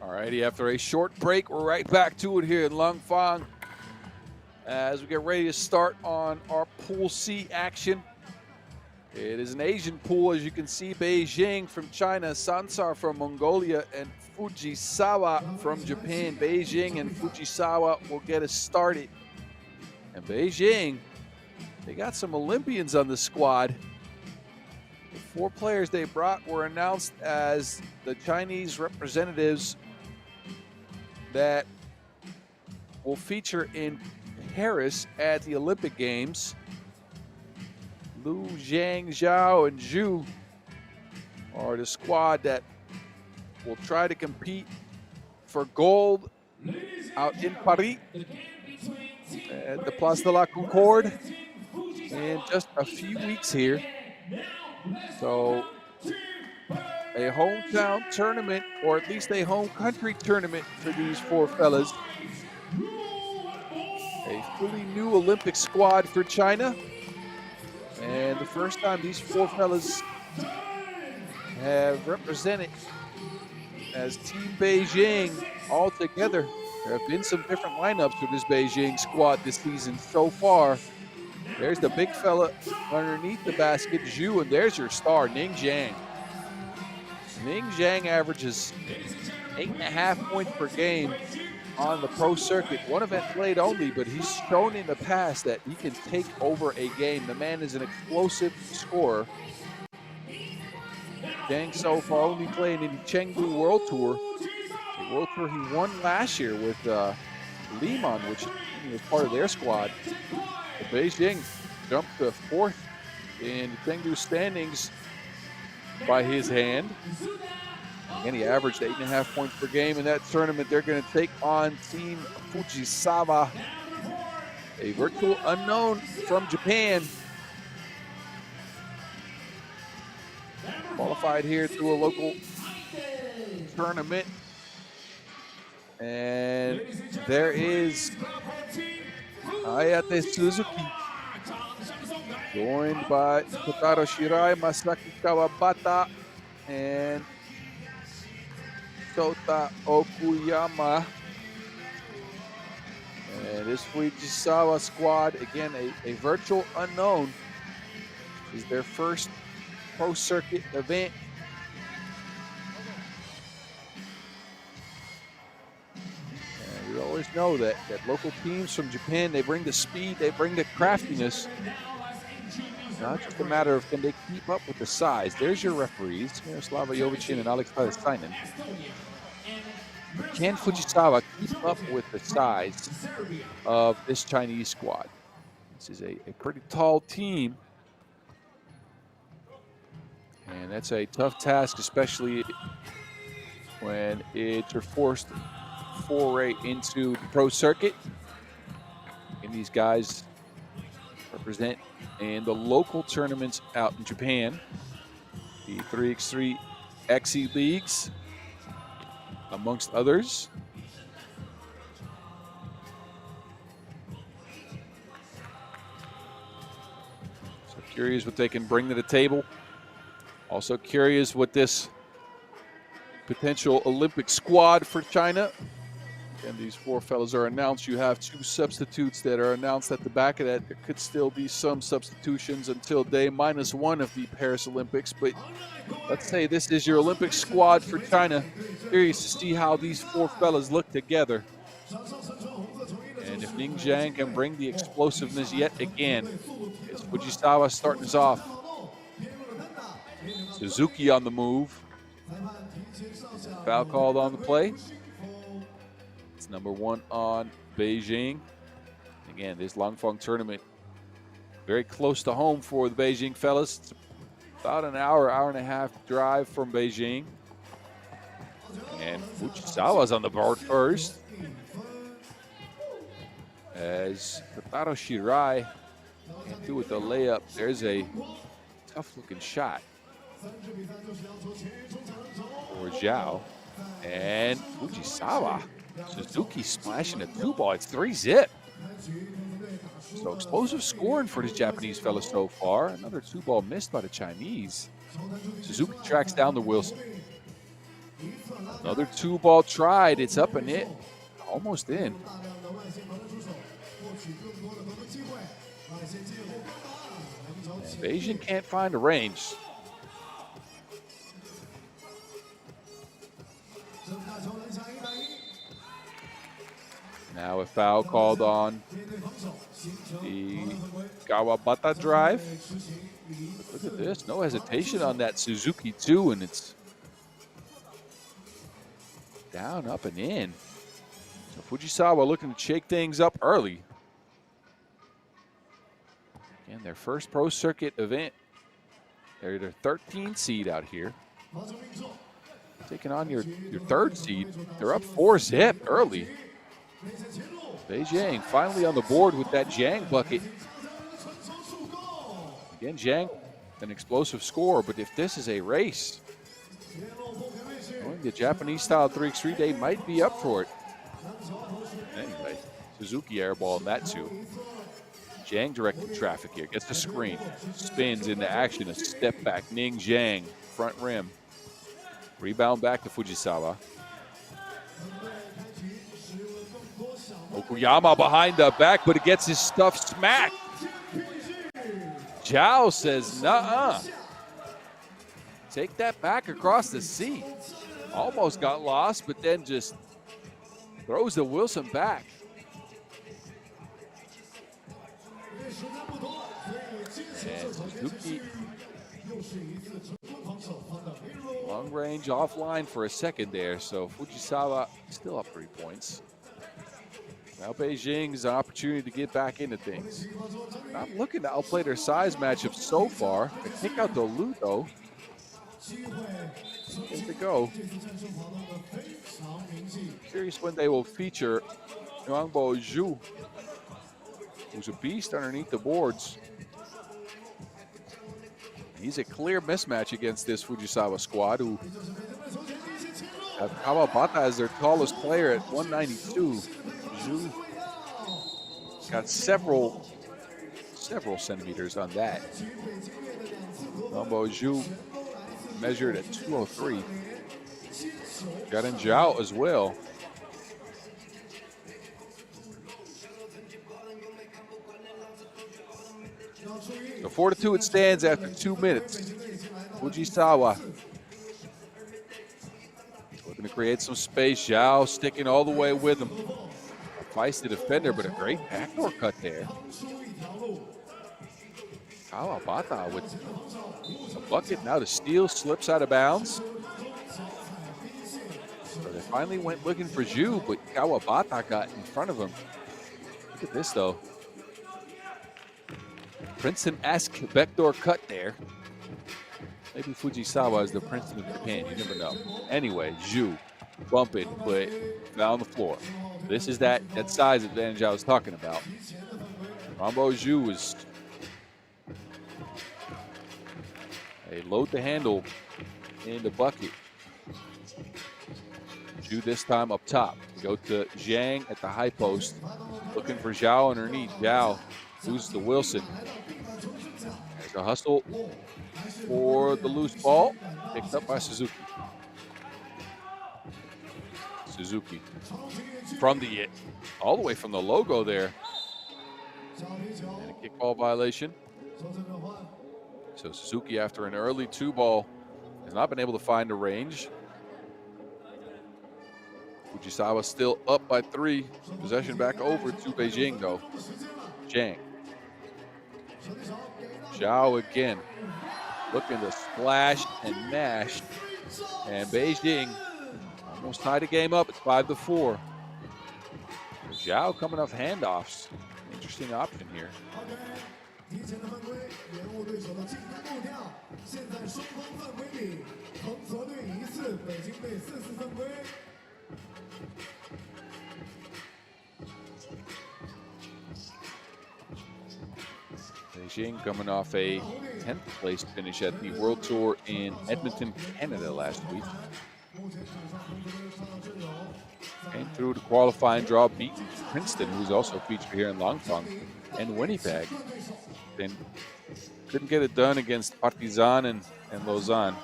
Alrighty, after a short break, we're right back to it here in Langfang as we get ready to start on our Pool C action. It is an Asian pool, as you can see. Beijing from China, Sansar from Mongolia, and Fujisawa from Japan. Beijing and Fujisawa will get us started. And Beijing, they got some Olympians on the squad. The 4 players they brought were announced as the Chinese representatives that will feature in Paris at the Olympic Games. Lu, Zhang, Zhao, and Zhu are the squad that will try to compete for gold out in Paris at the Place de la Concorde in just a few weeks here. So a hometown tournament, or at least a home country tournament for these 4 fellas. A fully new Olympic squad for China. And the first time these 4 fellas have represented as Team Beijing all together. There have been some different lineups for this Beijing squad this season so far. There's the big fella underneath the basket, Zhu, and there's your star, Ning Zhang. Ning Zhang averages 8.5 points per game on the pro circuit. One event played only, but he's shown in the past that he can take over a game. The man is an explosive scorer. Zhang so far only playing in the Chengdu World Tour. The World Tour he won last year with Liman, which was part of their squad. But Beijing jumped to 4th in Chengdu standings by his hand. Again, he averaged 8.5 points per game in that tournament. They're going to take on Team Fujisawa, a virtual unknown from Japan. Qualified here through a local tournament. And there is Ayate Suzuki, joined by Kotaro Shirai, Masaki Kawabata, and Sota Okuyama. And this Fujisawa squad, again, a virtual unknown. This is their first pro circuit event. And we always know that local teams from Japan, they bring the speed, they bring the craftiness. It's not just a matter of can they keep up with the size. There's your referees, Miroslava Jovicin and Alex Palestinen. Can Fujisawa keep up with the size of this Chinese squad? This is a pretty tall team. And that's a tough task, especially when it's your forced foray into the pro circuit. And these guys represent in the local tournaments out in Japan, the 3x3 XE leagues, amongst others. So curious what they can bring to the table. Also curious what this potential Olympic squad for China. And these four fellas are announced. You have two substitutes that are announced at the back of that. There could still be some substitutions until day -1 of the Paris Olympics. But let's say this is your Olympic squad for China. Curious to see how these four fellas look together. And if Ning Zhang can bring the explosiveness yet again, it's Fujisawa starting us off. Suzuki on the move. Foul called on the play. It's #1 on Beijing. Again, this Langfang tournament very close to home for the Beijing fellas. It's about an hour and a half drive from Beijing. And Fujisawa's on the board first. As Kotaro Shirai can't do with the layup. There's a tough-looking shot for Zhao. And Fujisawa. Suzuki splashing a 2-ball. It's 3-zip. So explosive scoring for this Japanese fella so far. Another 2-ball missed by the Chinese. Suzuki tracks down the Wilson. Another 2-ball tried. It's up and in. Almost in. And Beijing can't find a range. Now a foul called on the Kawabata drive. Look at this, no hesitation on that Suzuki too, and it's down, up, and in. So Fujisawa looking to shake things up early. Again, their first pro circuit event. They're their 13th seed out here. Taking on your third seed. They're up 4-zip early. Beijing finally on the board with that Zhang bucket. Again, Zhang, an explosive score, but if this is a race, the Japanese-style 3x3 day might be up for it. Anyway, Suzuki airball on that too. Zhang directing traffic here, gets the screen, spins into action, a step back. Ning Zhang, front rim. Rebound back to Fujisawa. Okuyama behind the back, but it gets his stuff smacked. Zhao says, nuh-uh. Take that back across the seat. Almost got lost, but then just throws the Wilson back. And Suzuki, long range offline for a second there, so Fujisawa still up 3 points. Now Beijing's an opportunity to get back into things. Not looking to outplay their size matchup so far. They kick out the loot though. Good to go. Curious when they will feature Yangbo Zhu, who's a beast underneath the boards. He's a clear mismatch against this Fujisawa squad, who have Kawabata as their tallest player at 192. Zhu got several centimeters on that. Yangbo Zhu measured at 203. Got in Zhao as well. So 4-2 it stands after 2 minutes. Fujisawa looking to create some space. Zhao sticking all the way with him. A feisty defender, but a great backdoor cut there. Kawabata with a bucket. Now the steal slips out of bounds. So the finally went looking for Zhu, but Kawabata got in front of him. Look at this, though. Princeton-esque backdoor cut there. Maybe Fujisawa is the Princeton of Japan. You never know. Anyway, Zhu bumping, but fell on the floor. This is that size advantage I was talking about. Rambo Zhu was a load the handle in the bucket. Zhu this time up top. We go to Zhang at the high post, looking for Zhao underneath. Zhao loses to Wilson. There's a hustle for the loose ball, picked up by Suzuki. Suzuki from the all the way from the logo there. And a kickball violation. So Suzuki, after an early 2-ball, has not been able to find a range. Fujisawa still up by 3. Possession back over to Beijing, though. Zhang. Zhao again. Looking to splash and mash. And Beijing almost tied the game up. It's 5-4. Zhao coming off handoffs. Interesting option here. Beijing coming off a 10th place finish at the World Tour in Edmonton, Canada last week. Came through the qualifying draw, beat Princeton, who's also featured here in Langfang, and Winnipeg. Then couldn't get it done against Partizan and Lausanne.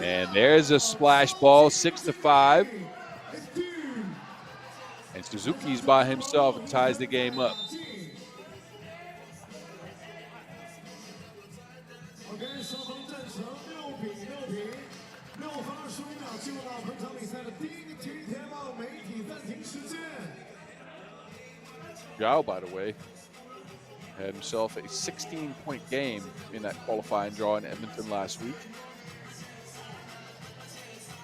And there's a splash ball, 6-5. And Suzuki's by himself and ties the game up. Zhao, by the way, had himself a 16-point game in that qualifying draw in Edmonton last week.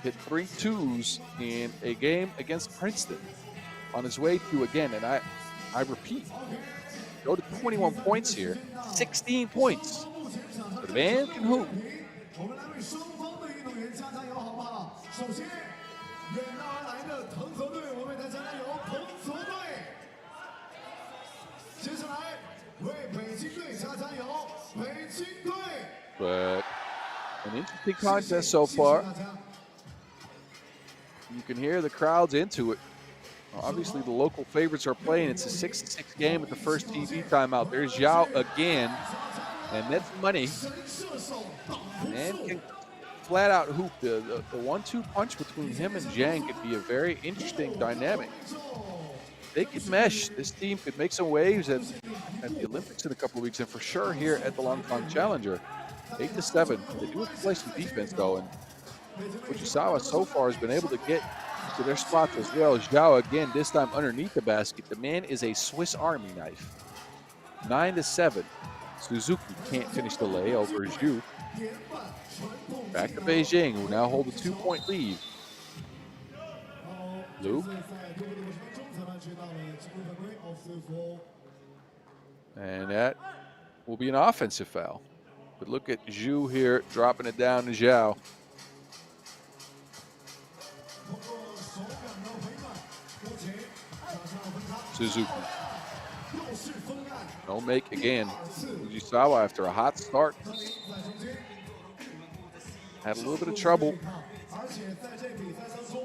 Hit 3 twos in a game against Princeton on his way to, again, and I repeat, go to 21 points here, 16 points. So the man can hoop. But an interesting contest so far. You can hear the crowds into it. Obviously, the local favorites are playing. It's a 6-6 game at the first TV timeout. There's Zhao again, and that's money. And can flat out hoop. The 1-2 punch between him and Zhang could be a very interesting dynamic. They could mesh. This team could make some waves at the Olympics in a couple of weeks, and for sure here at the Langfang Challenger. 8-7. They do have to play some defense, though, and Fujisawa so far has been able to get to their spots as well. Zhao again, this time underneath the basket. The man is a Swiss Army knife. 9-7. Suzuki can't finish the lay over Zhu. Back to Beijing, who now hold a 2-point lead. Luke. And that will be an offensive foul. But look at Zhu here, dropping it down to Zhao. Suzuki. No make again. Fujisawa, after a hot start, had a little bit of trouble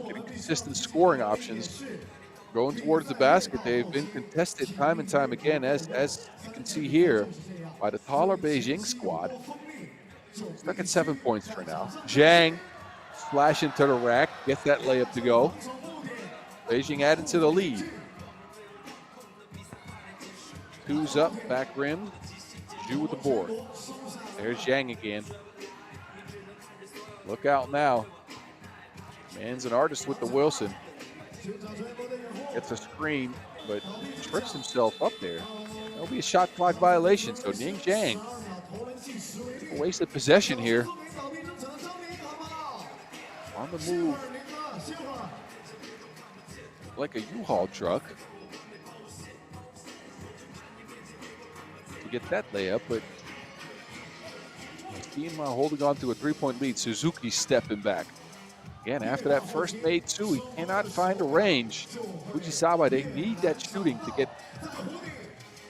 getting consistent scoring options. Going towards the basket, they've been contested time and time again, as you can see here, by the taller Beijing squad. Stuck at 7 points for now. Zhang flash into the rack, gets that layup to go. Beijing added to the lead. 2's up, back rim. Zhu with the board. There's Zhang again. Look out now. Man's an artist with the Wilson. Gets a screen, but trips himself up there. That'll be a shot clock violation. So Ning Zhang, wasted possession here. on the move like a U-Haul truck to get that layup, but his team holding on to a 3-point lead. Suzuki stepping back. Again, after that first made two, he cannot find a range. Fujisawa, they need that shooting to get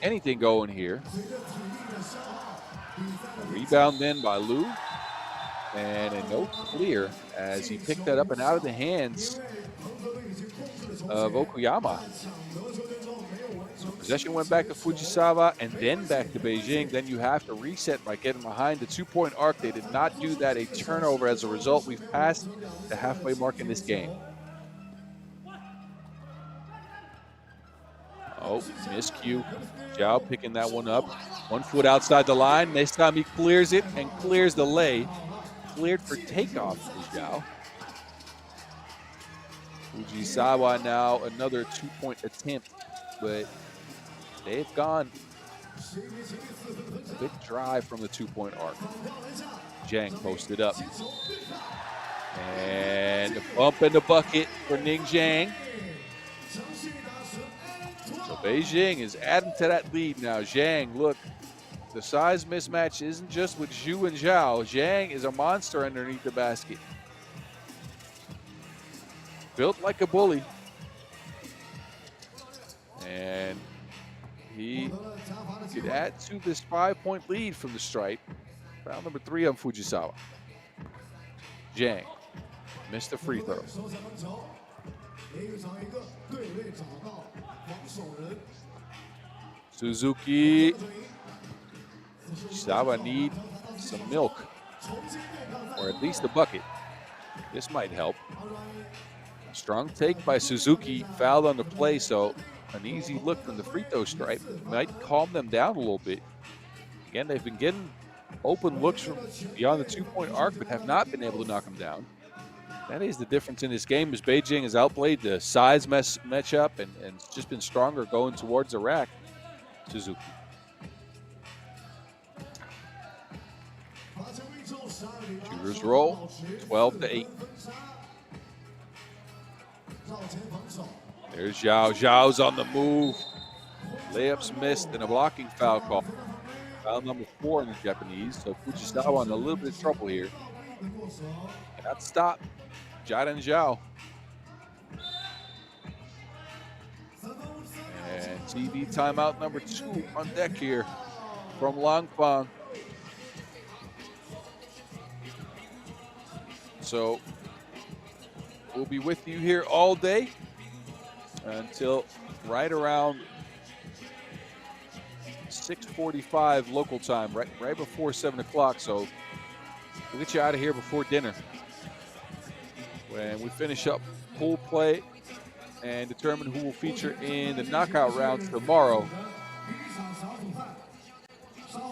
anything going here. Rebound then by Liu. And a no clear as he picked that up and out of the hands of Okuyama. So possession went back to Fujisawa and then back to Beijing. Then you have to reset by getting behind the 2-point arc. They did not do that. A turnover. As a result, we've passed the halfway mark in this game. Oh, miscue. Zhao picking that one up. 1 foot outside the line. This time he clears it and clears the lay. Cleared for takeoff for Zhao. Fujisawa now another 2-point attempt, but they've gone a bit dry from the 2-point arc. Zhang posted up. And a bump in the bucket for Ning Zhang. So Beijing is adding to that lead now. Zhang, look, the size mismatch isn't just with Zhu and Zhao. Zhang is a monster underneath the basket. Built like a bully. And he could add to this 5-point lead from the stripe. Foul number 3 on Fujisawa. Zhang missed the free throw. Suzuki. Fujisawa need some milk, or at least a bucket. This might help. Strong take by Suzuki, fouled on the play, so an easy look from the free throw stripe might calm them down a little bit. Again, they've been getting open looks from beyond the 2-point arc, but have not been able to knock them down. That is the difference in this game, as Beijing has outplayed the size matchup and just been stronger going towards the rack. Suzuki. Shooters roll, 12-8. There's Zhao. Zhao's on the move. Layups missed and a blocking foul call. Foul number 4 in the Japanese. So Fujisawa in a little bit of trouble here. Cannot stop Jiren Zhao. And TV timeout number 2 on deck here from Langfang. So we'll be with you here all day until right around 6:45 local time, right before 7 o'clock. So we'll get you out of here before dinner when we finish up pool play and determine who will feature in the knockout rounds tomorrow.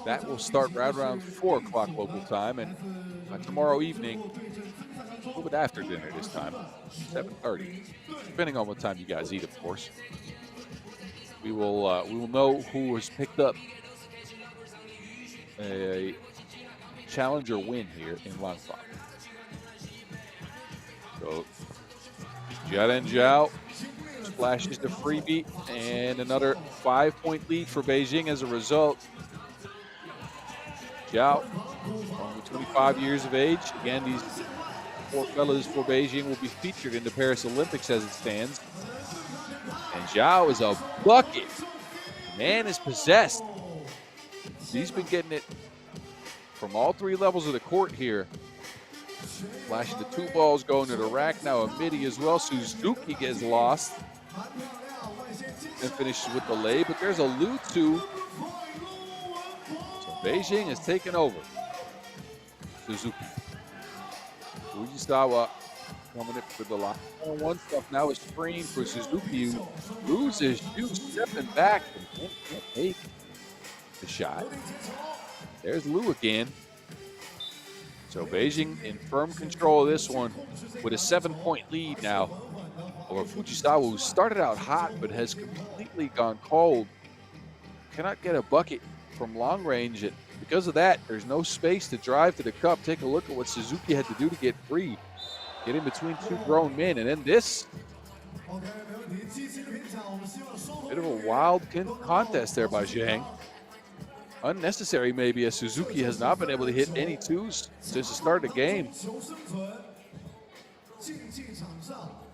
That will start right around 4 o'clock local time, and tomorrow evening, a little bit after dinner this time, 7:30, depending on what time you guys eat, of course. We will know who has picked up a challenger win here in Langfang. So Jiren Zhao splashes the freebie, and another 5-point lead for Beijing as a result. Zhao, only 25 years of age. Again, these 4 fellas for Beijing will be featured in the Paris Olympics as it stands. And Zhao is a bucket. Man is possessed. He's been getting it from all 3 levels of the court here. Flashing the 2 balls, going to the rack. Now a midi as well. Suzuki gets lost and finishes with the lay, but there's a Liu 2. So Beijing has taken over. Suzuki. Fujisawa coming in for the line. One stuff now is screen for Suzuki, who loses Liu, stepping back and can't take the shot. There's Liu again. So Beijing in firm control of this one with a 7-point lead now over Fujisawa, who started out hot but has completely gone cold. Cannot get a bucket from long range, and because of that, there's no space to drive to the cup. Take a look at what Suzuki had to do to get free. get in between two grown men. And then this, bit of a wild contest there by Zhang. Unnecessary maybe, as Suzuki has not been able to hit any twos since the start of the game.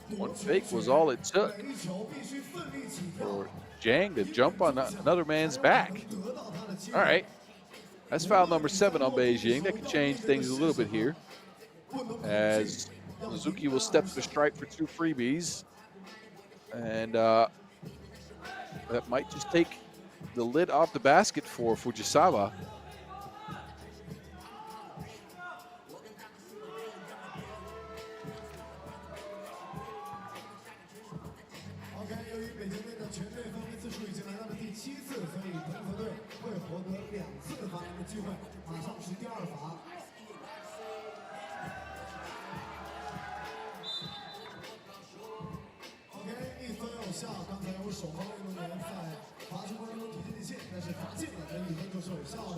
One fake was all it took for Zhang to jump on another man's back. All right, that's foul number 7 on Beijing. That could change things a little bit here, as Suzuki will step to the stripe for 2 freebies. And that might just take the lid off the basket for Fujisawa.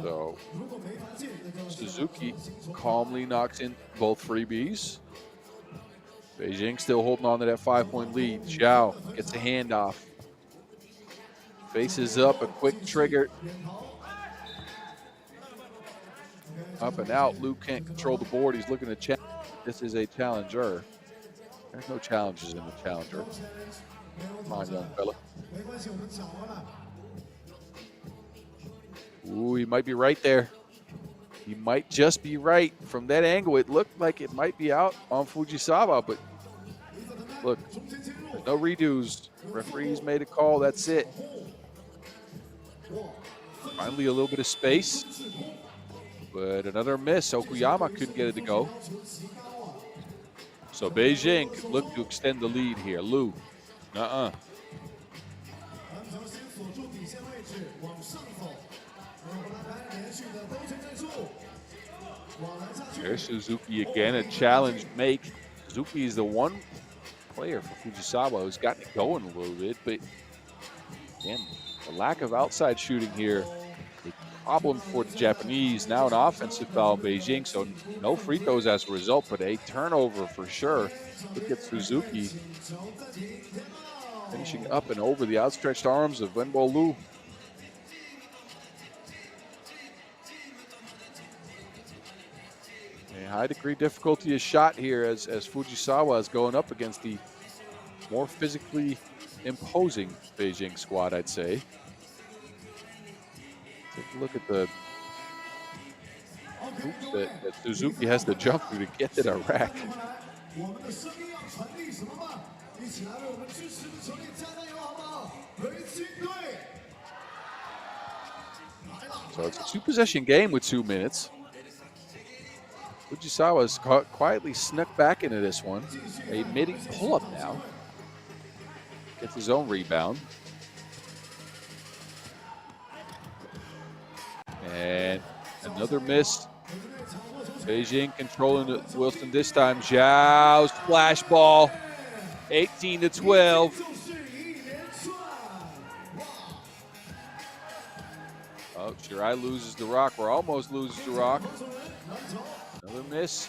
So Suzuki calmly knocks in both freebies. Beijing still holding on to that 5-point lead. Zhao gets a handoff. Faces up, a quick trigger. Up and out. Lu can't control the board. He's looking to check. This is a challenger. There's no challenges in the challenger. Come on, young fella. Ooh, he might be right there. He might just be right. From that angle, it looked like it might be out on Fujisawa, but look, there's no redos. Referees made a call, that's it. Finally, a little bit of space, but another miss. Okuyama couldn't get it to go. So Beijing could look to extend the lead here. Lu, There's Suzuki again, a challenge make. Suzuki is the one player for Fujisawa who's gotten it going a little bit, but again, the lack of outside shooting here, a problem for the Japanese. Now an offensive foul in Beijing, so no free throws as a result, but a turnover for sure. Look at Suzuki finishing up and over the outstretched arms of Wenbo Lu. A high degree difficulty is shot here as Fujisawa is going up against the more physically imposing Beijing squad, I'd say. Take a look at the hoops that Suzuki has to jump through to get to the rack. So it's a 2-possession game with 2 minutes. Fujisawa has quietly snuck back into this one. A midi pull-up now. Gets his own rebound. And another miss. Beijing controlling it. Wilson this time. Zhao splash ball. 18-12. Oh, Shirai loses the rock, or almost loses the rock. Another miss.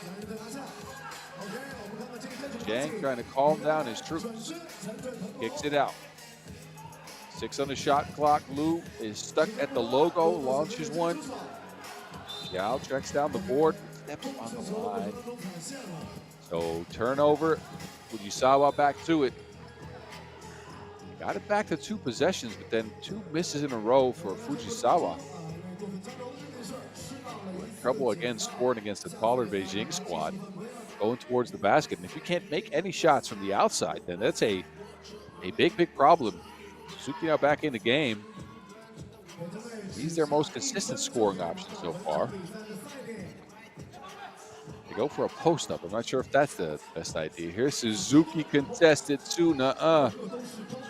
Zhang trying to calm down his troops. Kicks it out. 6 on the shot clock. Lu is stuck at the logo, launches one. Zhao tracks down the board, steps on the line. So turnover. Fujisawa back to it. Got it back to 2 possessions, but then 2 misses in a row for Fujisawa. Trouble again scoring against the taller Beijing squad, going towards the basket. And if you can't make any shots from the outside, then that's a big problem. Suzuki now back in the game. He's their most consistent scoring option so far. They go for a post-up. I'm not sure if that's the best idea. Here's Suzuki contested 2.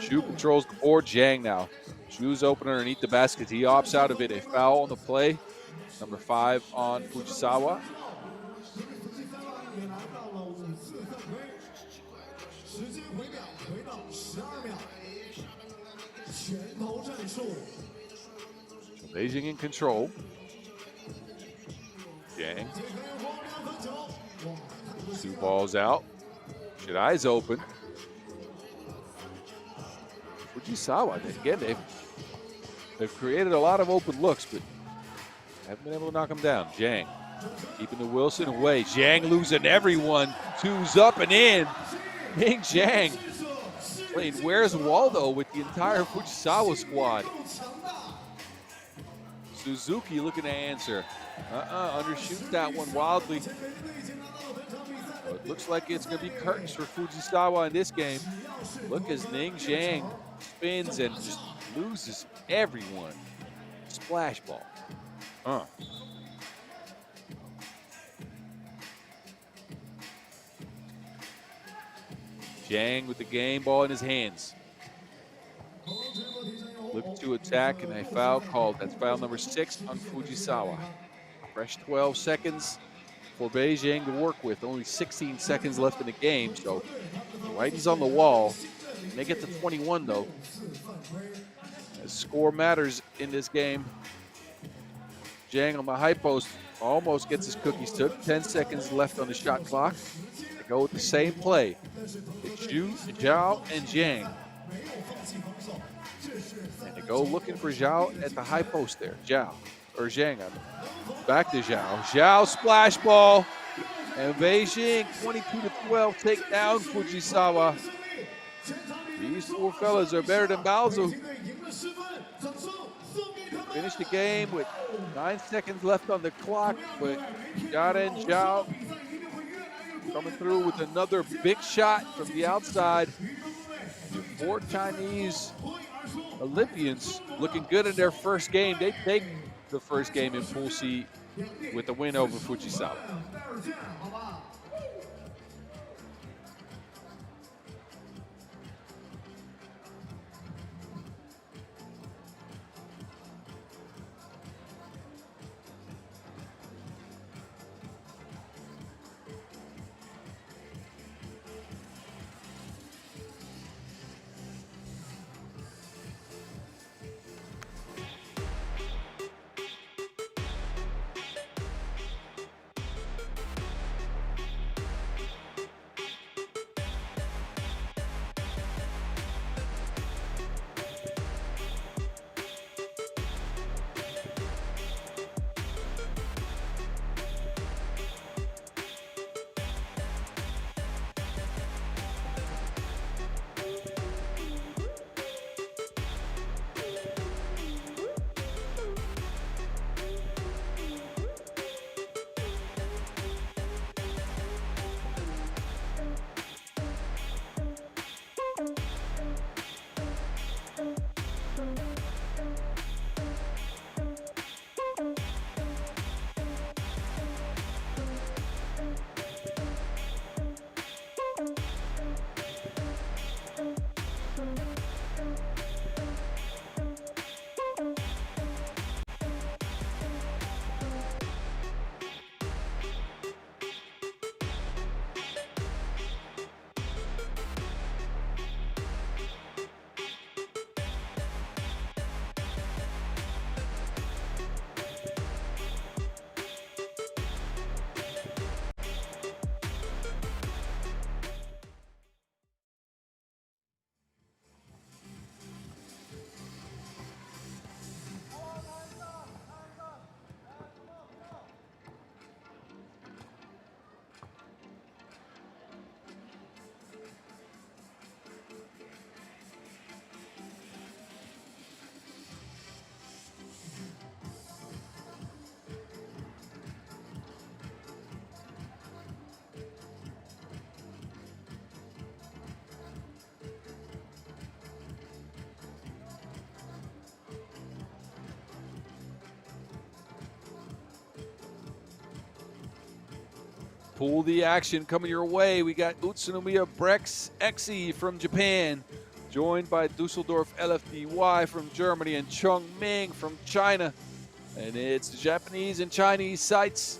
Shu controls the board. Zhang now. Shu's open underneath the basket. He opts out of it. A foul on the play. Number 5 on Fujisawa. Beijing in control. Zhang. 2 balls out. Shirai's open. Fujisawa, again, they've created a lot of open looks, but haven't been able to knock them down. Zhang keeping the Wilson away. Zhang losing everyone. Two's up and in. Ning Zhang playing Where's Waldo with the entire Fujisawa squad. Suzuki looking to answer. Undershoots that one wildly. It looks like it's going to be curtains for Fujisawa in this game. Look as Ning Zhang spins and just loses everyone. Splash ball. Zhang with the game ball in his hands. Looking to attack, and a foul called. That's foul number 6 on Fujisawa. Fresh 12 seconds for Beijing to work with. Only 16 seconds left in the game, so the writing's on the wall. They get to 21, though. The score matters in this game. Zhang on the high post almost gets his cookies took. 10 seconds left on the shot clock. They go with the same play. It's Zhu, Zhao, and Zhang. And they go looking for Zhao at the high post there. Zhang. Back to Zhao. Zhao splash ball. And Beijing 22-12 take down Fujisawa. These four fellas are better than Baozu. Finish the game with 9 seconds left on the clock, but Yara and Zhao coming through with another big shot from the outside. The 4 Chinese Olympians looking good in their first game. They take the first game in Pool C with a win over Fujisawa. Pool the action coming your way. We got Utsunomiya BREX XE from Japan, joined by Dusseldorf LFDY from Germany and Chongming from China. And it's the Japanese and Chinese sites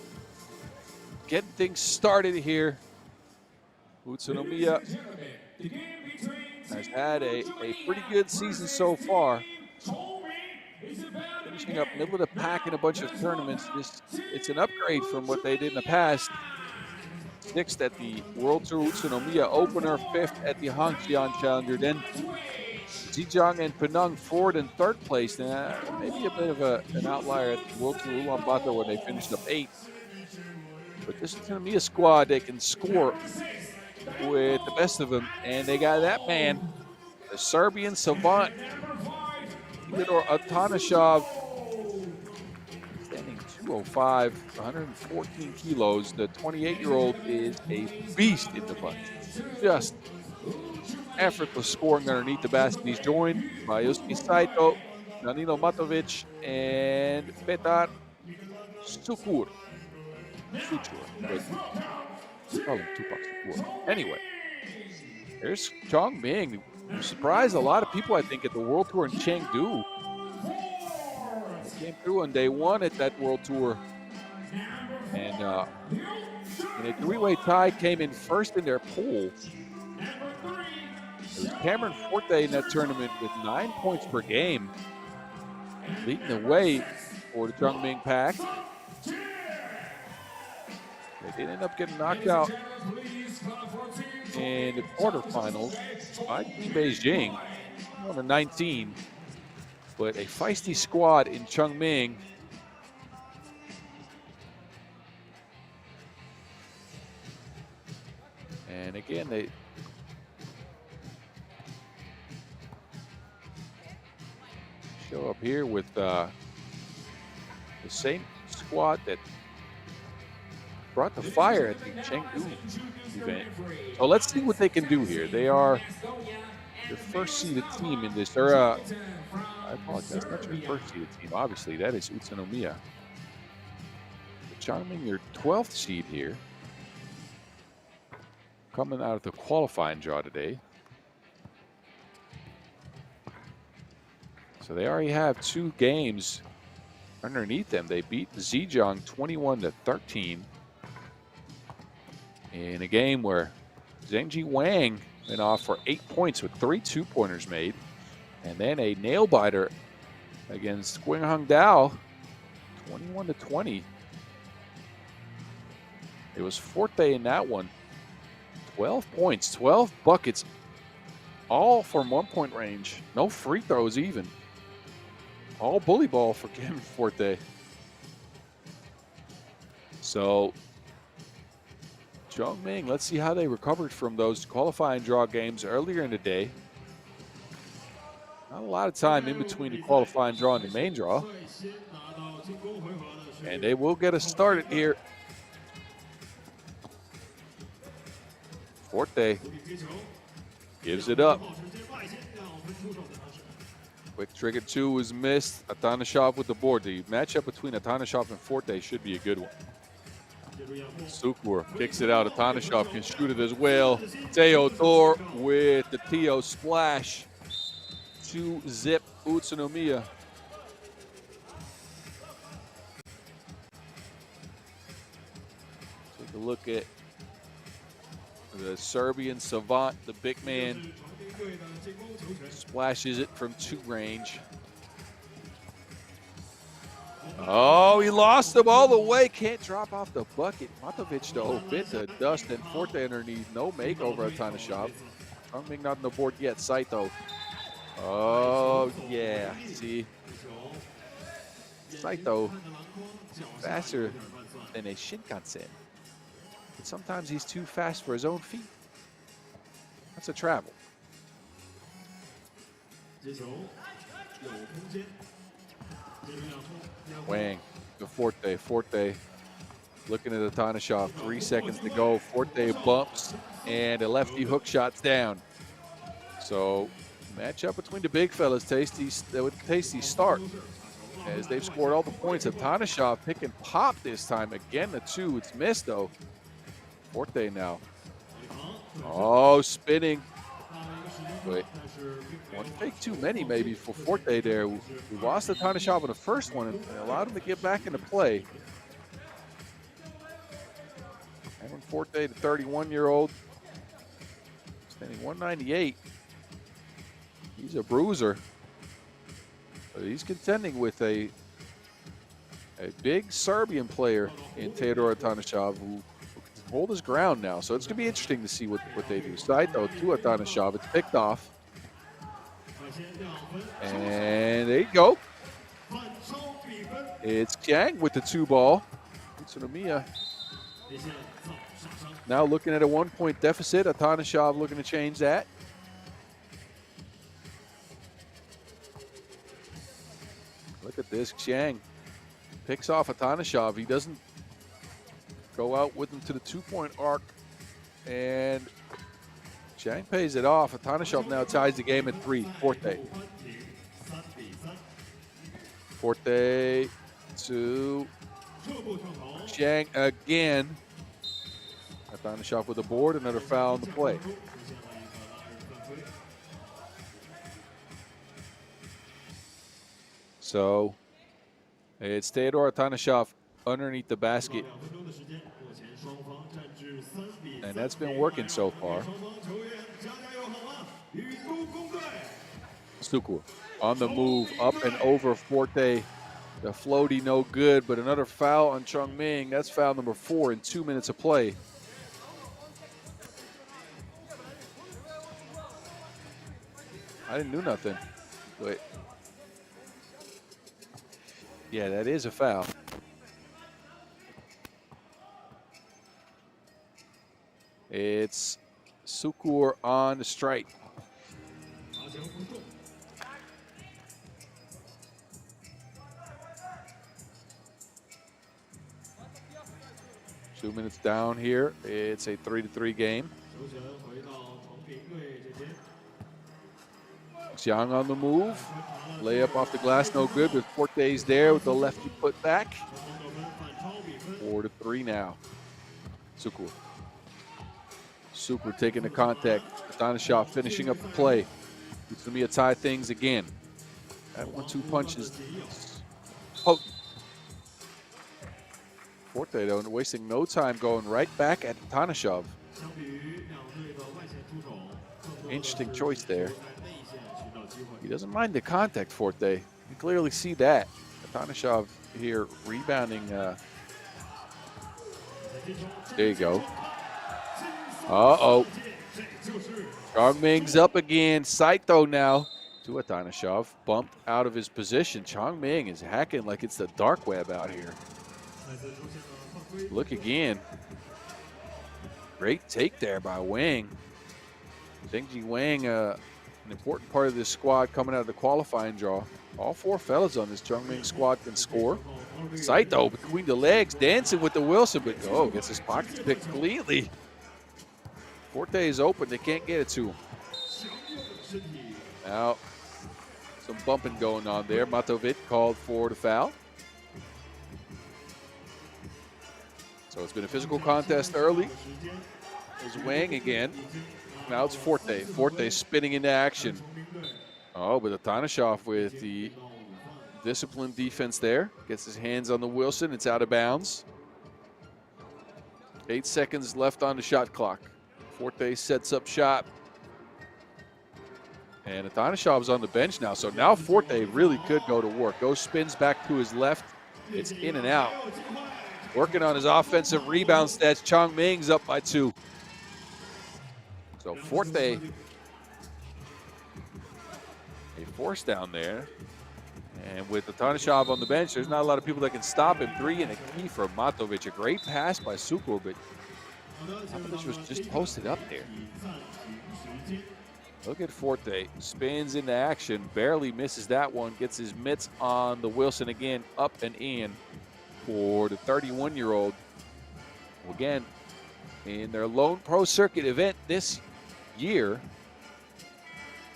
getting things started here. Utsunomiya has had a pretty good season so far. Finishing up middle of the pack in a bunch of tournaments. It's an upgrade from what they did in the past. 6th at the World Tour Utsunomiya opener, 5th at the Langfang Challenger. Then Zhejiang and Penang 4th and 3rd place. Maybe a bit of an outlier at the World Tour Ulaanbaatar when they finished up 8th. But this Utsunomiya squad, they can score with the best of them. And they got that man, the Serbian savant, Theodor Atanasov, standing 205, 114 kilos. The 28-year-old is a beast in the bunch. Just effortless scoring underneath the basket. He's joined by Yosuke Saito, Danilo Matovic, and Petar Sukur. Anyway, there's Chongming. Surprised a lot of people, I think, at the World Tour in Chengdu. Came through on day 1 at that World Tour. And in a 3-way tie, came in 1st in their pool. It was Cameron Forte in that tournament with 9 points per game, leading the way for the Chongming pack. They did end up getting knocked out in the quarterfinals by Team Beijing, number 19. But a feisty squad in Chongming. And again, they show up here with the same squad that brought the fire at the Chengdu event. So let's see what they can do here. They are the first seeded team in this. I apologize, not your first seeded team. Obviously, that is Utsunomiya. Chongming, your 12th seed here, coming out of the qualifying draw today. So they already have 2 games underneath them. They beat Zhejiang 21-13 in a game where Zhengji Wang went off for 8 points with 3 2-pointers made. And then a nail-biter against Guinghang Dao, 21-20. It was Forte in that one. 12 points, 12 buckets, all from 1-point range. No free throws even. All bully ball for Cameron Forte. So, Chongming, let's see how they recovered from those qualifying draw games earlier in the day. Not a lot of time in between the qualifying draw and the main draw. And they will get us started here. Forte gives it up. Quick trigger 2 was missed. Atanasov with the board. The matchup between Atanasov and Forte should be a good one. Sukur kicks it out. Atanasov can shoot it as well. Theodor with the TO splash to zip Utsunomiya. Take a look at the Serbian savant, the big man. Splashes it from 2 range. Oh, he lost him all the way. Can't drop off the bucket. Matovic, though, bit the dust and Forte underneath. No makeover Atanasov. Chongming not on the board yet. Saito. Oh, yeah. See? Saito faster than a Shinkansen. But sometimes he's too fast for his own feet. That's a travel. Wang to Forte. Forte looking at Atanasov. 3 seconds to go. Forte bumps and a lefty hook shot's down. So matchup between the big fellas, tasty start as they've scored all the points. Atanasov pick and pop this time. Again, the 2. It's missed though. Forte now. Oh, spinning. Wait, one take too many maybe for Forte there. We lost Atanasov in the first one and allowed him to get back into play. Cameron Forte, the 31-year-old, standing 198. He's a bruiser. But he's contending with a big Serbian player in Theodor Atanasov who hold his ground now. So it's going to be interesting to see what they do. Saito to Atanashov. It's picked off. And there you go. It's Chiang with the 2-ball. Utsunomiya now looking at a 1-point deficit. Atanashov looking to change that. Look at this. Chiang picks off Atanashov. He doesn't go out with him to the 2-point arc. And Chiang pays it off. Atanashov now ties the game at 3. Forte. Forte to Chiang again. Atanashov with a board. Another foul on the play. So it's Theodor Atanashov underneath the basket. And that's been working so far. Sukur on the move, up and over Forte. The floaty no good, but another foul on Chongming. That's foul number 4 in 2 minutes of play. I didn't do nothing. Wait. Yeah, that is a foul. It's Sukur on the strike. Two minutes down here. It's a 3-3 game. Xiang on the move. Layup off the glass, no good, but Forte's there with the lefty put back. 4-3 now. Sukur. Sukur taking the contact. Atanashov finishing up the play. Utsunomiya tie things again. That 1-2 punch is potent. Forte, though, wasting no time, going right back at Atanashov. Interesting choice there. He doesn't mind the contact, Forte. You clearly see that. Atanashov here rebounding. There you go. Uh-oh. Chongming's up again. Saito now to Atanashov. Bumped out of his position. Chongming is hacking like it's the dark web out here. Look again. Great take there by Wang. Zhengji Wang, an important part of this squad coming out of the qualifying draw. All 4 fellas on this Chongming squad can score. Saito between the legs, dancing with the Wilson, but gets his pockets picked cleanly. Forte is open, they can't get it to him. Now, some bumping going on there. Matovic called for the foul. So it's been a physical contest early. There's Wang again. Now it's Forte. Forte spinning into action. Oh, but Atanashov with the disciplined defense there. Gets his hands on the Wilson. It's out of bounds. 8 seconds left on the shot clock. Forte sets up shot. And Atanashov's on the bench now. So now Forte really could go to work. Goes, spins back to his left. It's in and out. Working on his offensive rebound stats. Chongming's up by 2. So Forte, a force down there. And with Atanashov on the bench, there's not a lot of people that can stop him. 3 and a key for Matovic. A great pass by Sukur, but Matovic was just posted up there. Look at Forte. Spins into action. Barely misses that one. Gets his mitts on the Wilson again. Up and in for the 31-year-old. Again, in their lone pro circuit event this year,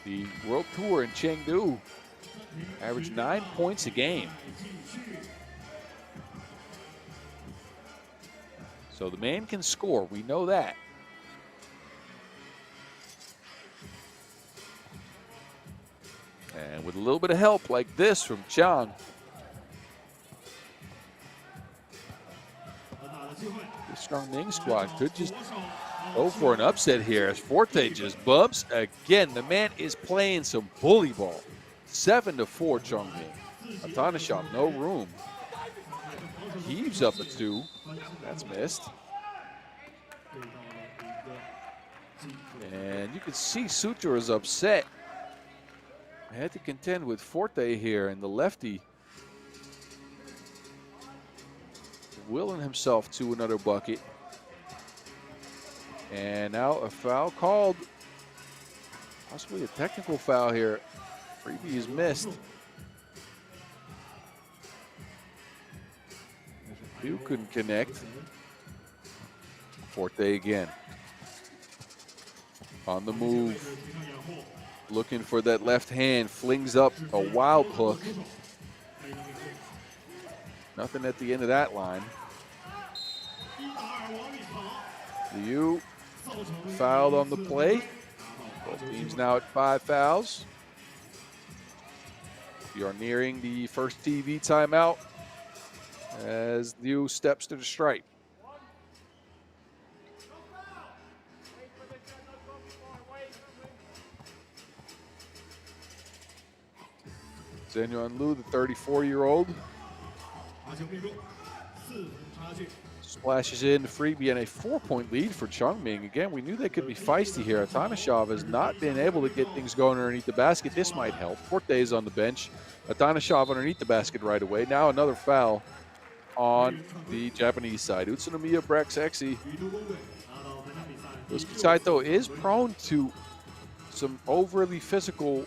the World Tour in Chengdu averaged 9 points a game. So the man can score. We know that. And with a little bit of help like this from Chang, this Chongming squad could just go for an upset here as Forte just bumps again. The man is playing some bully ball. 7-4 Chongming. Atanashov, no room. Heaves up a 2. That's missed. And you can see Sutra is upset. Had to contend with Forte here, and the lefty willing himself to another bucket. And now a foul called. Possibly a technical foul here. Freebie is missed. You couldn't connect. Forte again. On the move. Looking for that left hand. Flings up a wild hook. Nothing at the end of that line. Liu fouled on the play. Both teams now at 5 fouls. We are nearing the first TV timeout as Liu steps to the stripe. Zhenyuan Liu, the 34-year-old, splashes in Freebie and a 4-point lead for Chongming. Again, we knew they could be feisty here. Atanashov has not been able to get things going underneath the basket. This might help. Forte is on the bench. Atanashov underneath the basket right away. Now another foul on the Japanese side. Utsunomiya, BREX, Exi. Saito is prone to some overly physical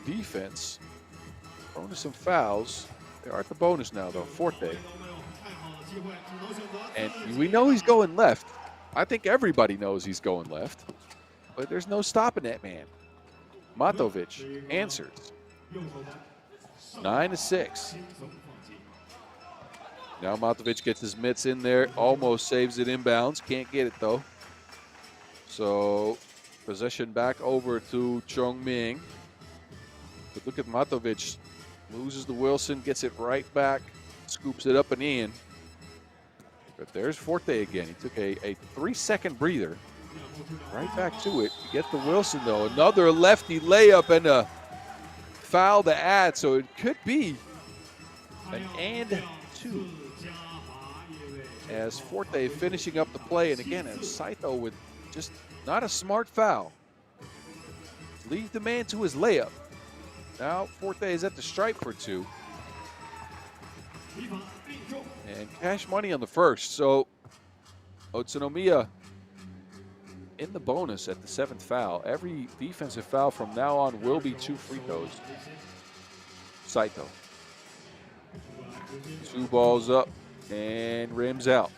defense. Prone to some fouls. They are at the bonus now, though. Forte. And we know he's going left. I think everybody knows he's going left. But there's no stopping that man. Matovic answers. 9-6. Now Matovic gets his mitts in there. Almost saves it inbounds. Can't get it, though. So, possession back over to Chongming. But look at Matovic. Loses the Wilson, gets it right back, scoops it up and in. But there's Forte again. He took a 3-second breather. Right back to it. You get the Wilson, though. Another lefty layup and a foul to add. So it could be an and 2. As Forte finishing up the play. And again, Saito with just not a smart foul. Leave the man to his layup. Now Forte is at the stripe for 2. And cash money on the first. So Utsunomiya in the bonus at the 7th foul. Every defensive foul from now on will be 2 free throws. Saito. 2 balls up and rims out.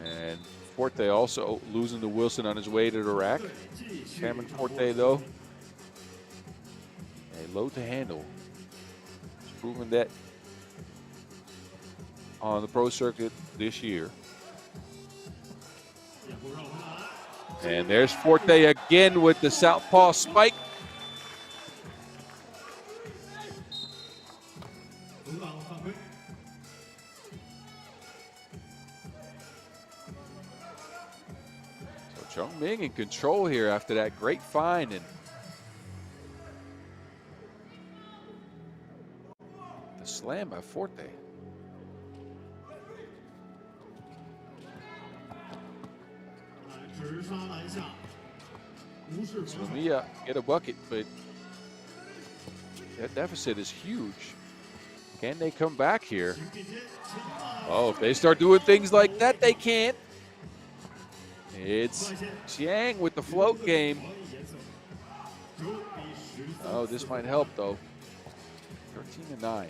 And Forte also losing to Wilson on his way to the rack. Cameron Forte, though, a load to handle. He's proven that on the pro circuit this year. And there's Forte again with the southpaw spike. Chongming in control here after that great find, and the slam by Forte. Utsunomiya get a bucket, but that deficit is huge. Can they come back here? Oh, if they start doing things like that, they can't. It's Chiang with the float game. Oh, this might help, though. 13-9.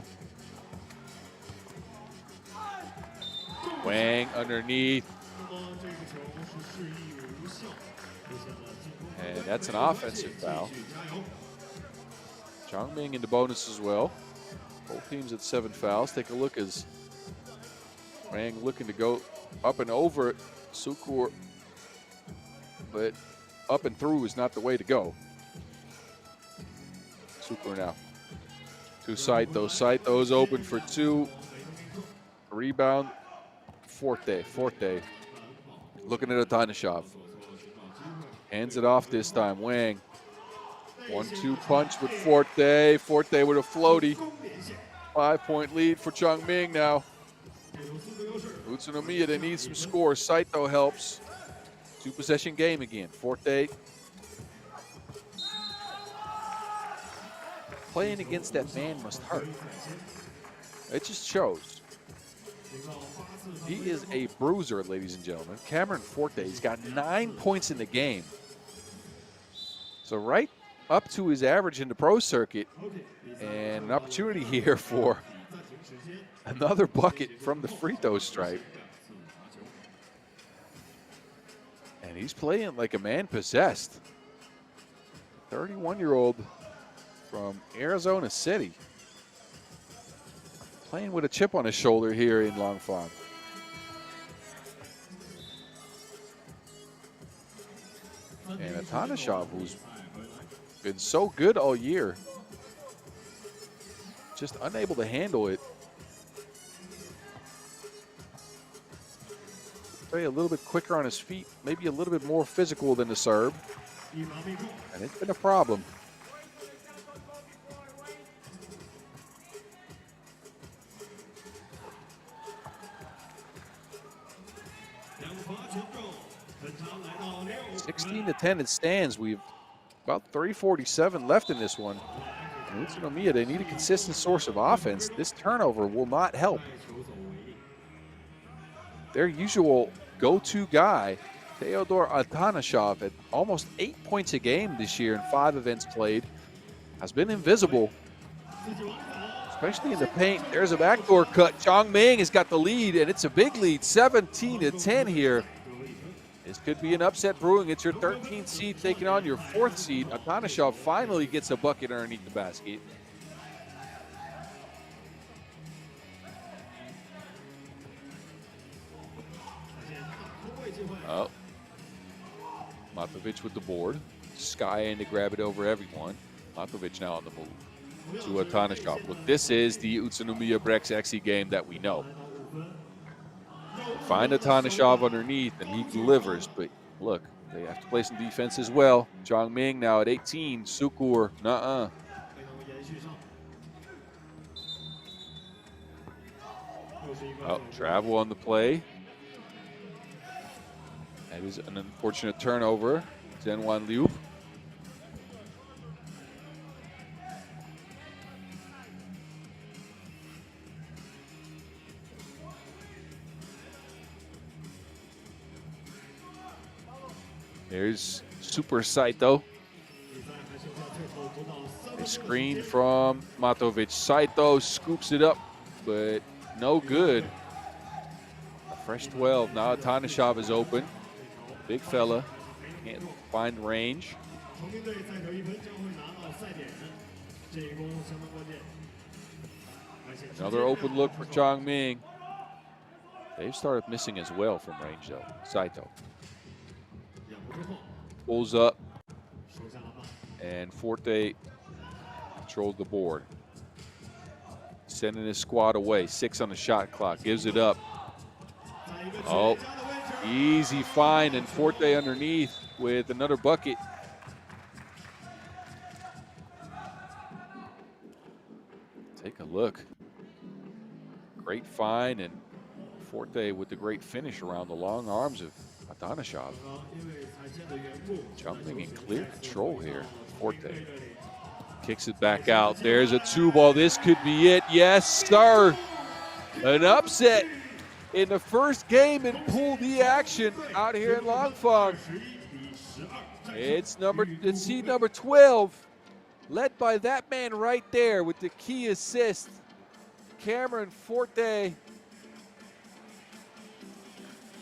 Wang underneath. And that's an offensive foul. Chongming into bonus as well. Both teams at 7 fouls. Take a look as Wang looking to go up and over Sukur. But up and through is not the way to go. Sukur now. To Saito. Saito's open for 2. Rebound. Forte. Looking at Atanashov. Hands it off this time. Wang. 1-2 punch with Forte. Forte with a floaty. 5-point lead for Chongming now. Utsunomiya, they need some scores. Saito helps. 2-possession game again. Forte playing against that man must hurt. It just shows. He is a bruiser, ladies and gentlemen. Cameron Forte's got 9 points in the game. So right up to his average in the pro circuit, and an opportunity here for another bucket from the free throw stripe. And he's playing like a man possessed. 31-year-old from Arizona City, playing with a chip on his shoulder here in Langfang. And Atanashov, who's been so good all year, just unable to handle it. Play a little bit quicker on his feet, maybe a little bit more physical than the Serb, and it's been a problem. (16-10) it stands. We've about 3:47 left in this one. And Utsunomiya, they need a consistent source of offense. This turnover will not help. Their usual go-to guy, Theodor Atanashov, at almost 8 points a game this year in 5 events played, has been invisible, especially in the paint. There's a backdoor cut. Chongming has got the lead, and it's a big lead, 17-10 here. This could be an upset brewing. It's your 13th seed taking on your 4th seed. Atanashov finally gets a bucket underneath the basket. Oh, Matovic with the board. Sky in to grab it over everyone. Matovic now on the move to Atanashov. Look, this is the Utsunomiya BREX XE game that we know. Find Atanashov underneath, and he delivers. But look, they have to play some defense as well. Chongming now at 18. Sukur, nuh-uh. Oh, travel on the play. That is an unfortunate turnover. Zhenwan Liu. There's Super Saito. A screen from Matovic. Saito scoops it up, but no good. A fresh 12. Now Atanashov is open. Big fella. Can't find range. Another open look for Chongming. They've started missing as well from range, though. Saito pulls up, and Forte controls the board. Sending his squad away. 6 on the shot clock. Gives it up. Oh, easy find, and Forte underneath with another bucket. Take a look. Great find, and Forte with the great finish around the long arms of Atanashov. Chongming in clear control here. Forte kicks it back out. There's a 2-ball. This could be it. Yes, sir. An upset in the first game in Pool D action out here in Langfang. It's seed number 12, led by that man right there with the key assist, Cameron Forte.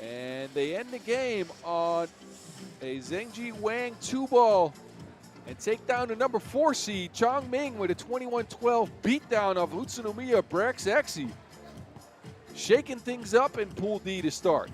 And they end the game on a Zhengji Wang 2-ball and take down the number 4 seed, Chongming, with a 21-12 beatdown of Utsunomiya BREX XE. Shaking things up in Pool D to start.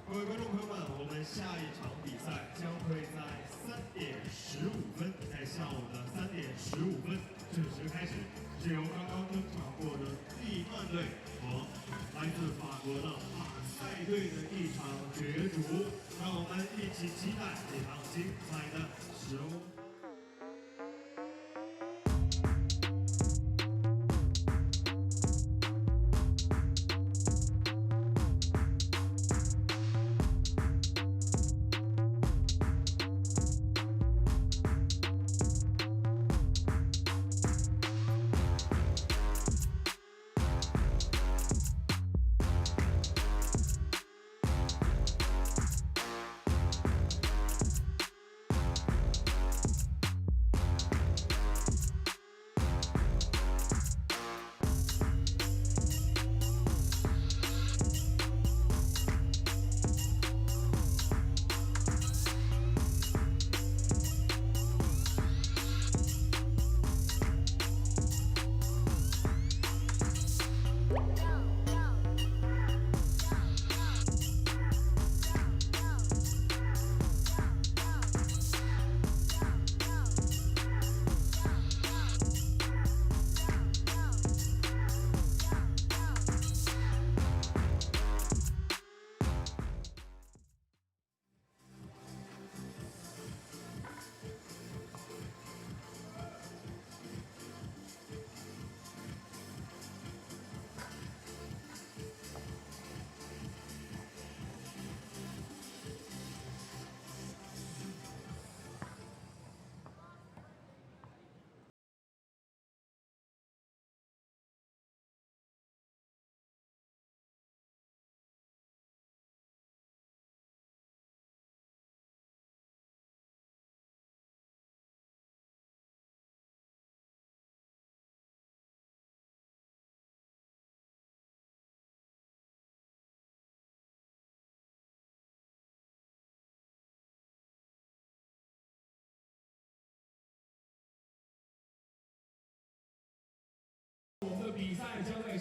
各位观众朋友们，我们下一场比赛将会在3点15分，在下午的3点15分正式开始，是由刚刚登场过的利曼队和来自法国的马赛队的一场角逐，让我们一起期待这场精彩的15。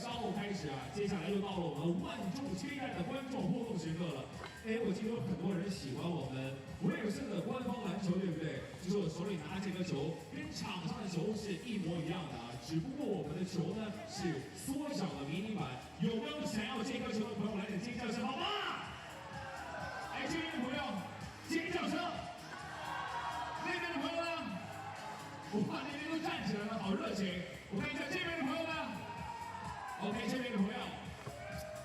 稍后开始啊，接下来又到了我们万众期待的观众互动时刻了。哎，我记得有很多人喜欢我们威尔森的官方篮球，对不对？就是我手里拿这个球，跟场上的球是一模一样的啊，只不过我们的球呢是缩小了迷你版。有没有想要这颗球的朋友来点尖叫声，好吗？哎，这边的朋友，尖叫声。那边的朋友呢？哇，那边都站起来了，好热情！我看一下这边的朋友呢。OK， 这边的朋友，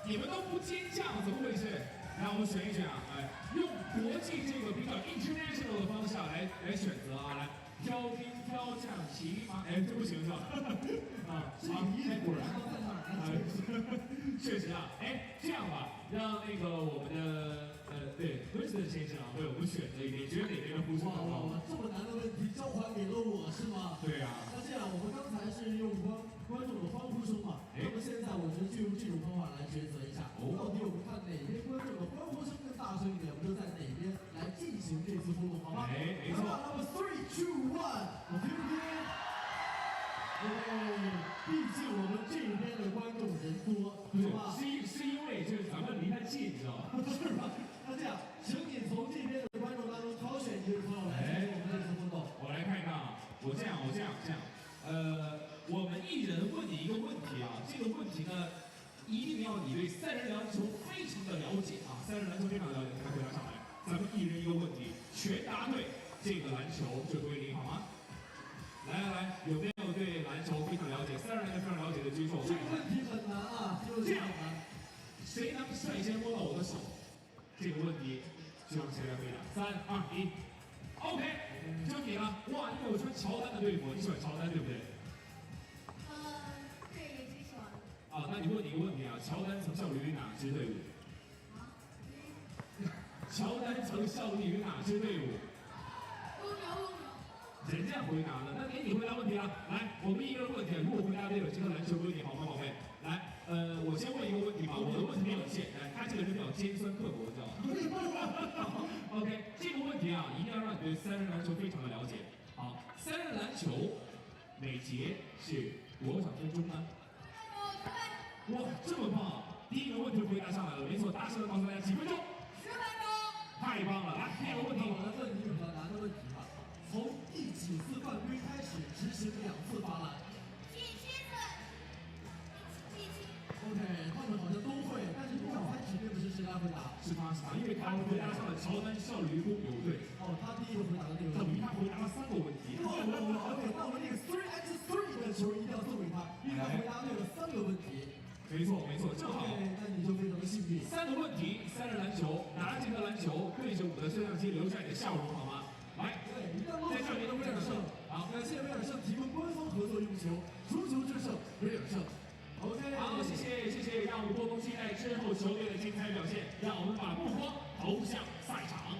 你们都不尖叫，怎么回事？让我们选一选啊，哎，用国际这个比较 international 的方向来选择啊，来飘兵飘将骑马，哎，这不行是吧？啊，好，哎，果然在哪儿呢？确实啊，哎，这样吧，让那个我们的对 Princeton 先生啊，为我们选择一边，觉得哪边的呼声更好？哇，这么难的问题交还给了我是吗？对啊。那这样，我们刚才是用观众的欢呼声嘛，那么现在我觉得就用这种方法来抉择一下，到底我们看哪边观众的欢呼声更大声一点，我们就在哪边来进行这次互动，好吗？哎，没错。那么3、2、1，我听不听？因为毕竟我们这边的观众人多，是吧？是因为就是咱们离他近，你知道吗？是吧？那这样，请你从这边的观众当中挑选一位朋友来进行我们这次互动。我来看一看啊，我这样，我们一人问你一个问题啊，这个问题呢，一定要你对三人篮球非常的了解啊，三人篮球非常了解才回答上来。咱们一人一个问题，全答对，这个篮球就归你，好吗？来，有没有对篮球非常了解、三人篮球非常了解的举手？这个问题很难啊，这样，谁能率先摸到我的手？这个问题就让谁来回答。3、2、1 ，OK， 就你了。哇，你有穿乔丹的队服，你喜欢乔丹对不对？对，也挺喜欢的。啊，那你问你一个问题啊，乔丹曾效力于哪支队伍？啊？乔丹曾效力于哪支队伍？公牛。人家回答了，那给你回答问题了。来，我们一个人问题，如果回答对了，这个篮球归你，好吗，宝贝？来，我先问一个问题吧，我的问题比较简单，他这个人比较尖酸刻薄，知道吗？OK， 这个问题啊，一定要让你对三人篮球非常的了解。好，三人篮球每节是多少分钟呢？哇，这么棒！第一个问题回答上来了，没错，大声的告诉大家几分钟？10分钟。太棒了！来，第二个问题，我来问你比较难的问题吧。从第几次犯规开始执行2次罚篮？第7次。OK， 他们好像都会，但是不想猜指定的是谁来回答？是他，因为他回答上了乔丹效力于公牛队。哦，他第一个回答的那个，等于他回答了3个问题。OK， 那我们这个 3x3 的球一定要送给他，因为他回答对了3个问题。没错，正好。那你就非常的幸运。3个问题，三人篮球，拿着这个篮球对着我的摄像机留下你的笑容，好吗？来，在这里的威尔胜，好，感谢威尔胜提供官方合作用球，足球之胜，威尔胜。OK， 好，谢谢，让我们多多期待之后球队的精彩表现，让我们把目光投向赛场。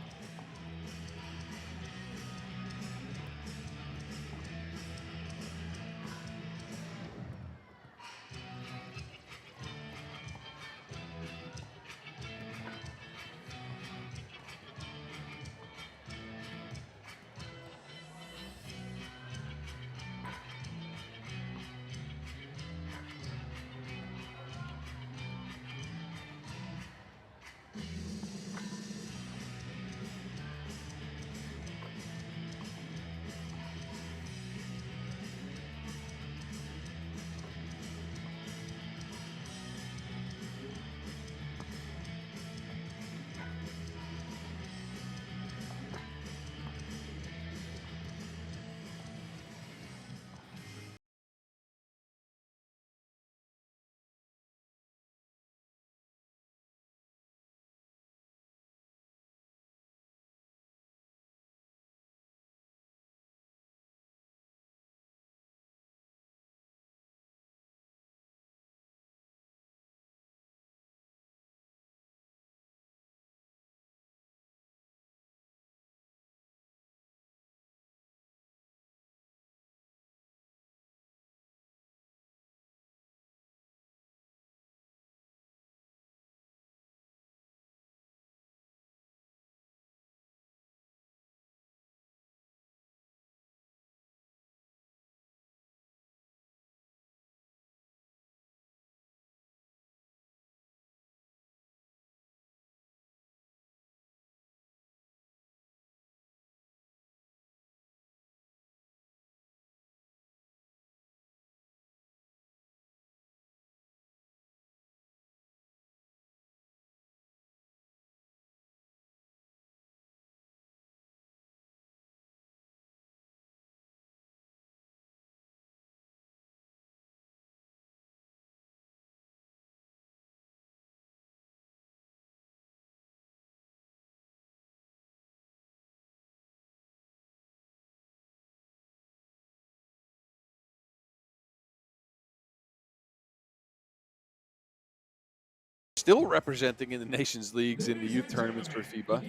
still representing in the Nations Leagues in the youth tournaments for FIBA.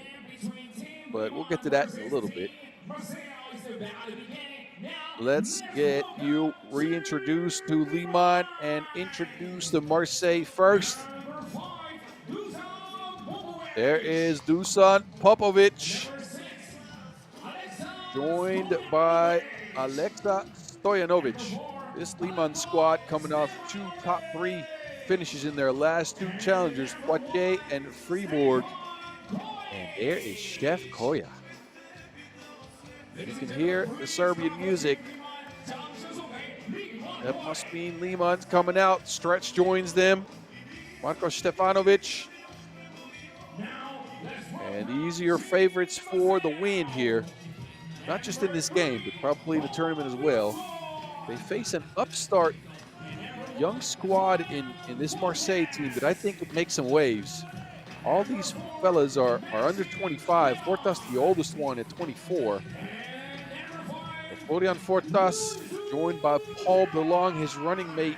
But we'll get to that in a little bit. Let's get you reintroduced to Liman and introduce the Marseille first. There is Dusan Popovic, joined by Alexa Stojanovic. This Liman squad coming off 2 top 3 finishes in their last 2 challengers, Poitiers and Fribourg. And there is Chef Koya. You can hear the Serbian music. That must mean Liman's coming out. Stretch joins them. Marko Stefanovic. And these are your favorites for the win here. Not just in this game, but probably the tournament as well. They face an upstart young squad in this Marseille team that I think would make some waves. All these fellas are under 25. Fortas, the oldest one, at 24. Florian Fortas, joined by Paul Belong, his running mate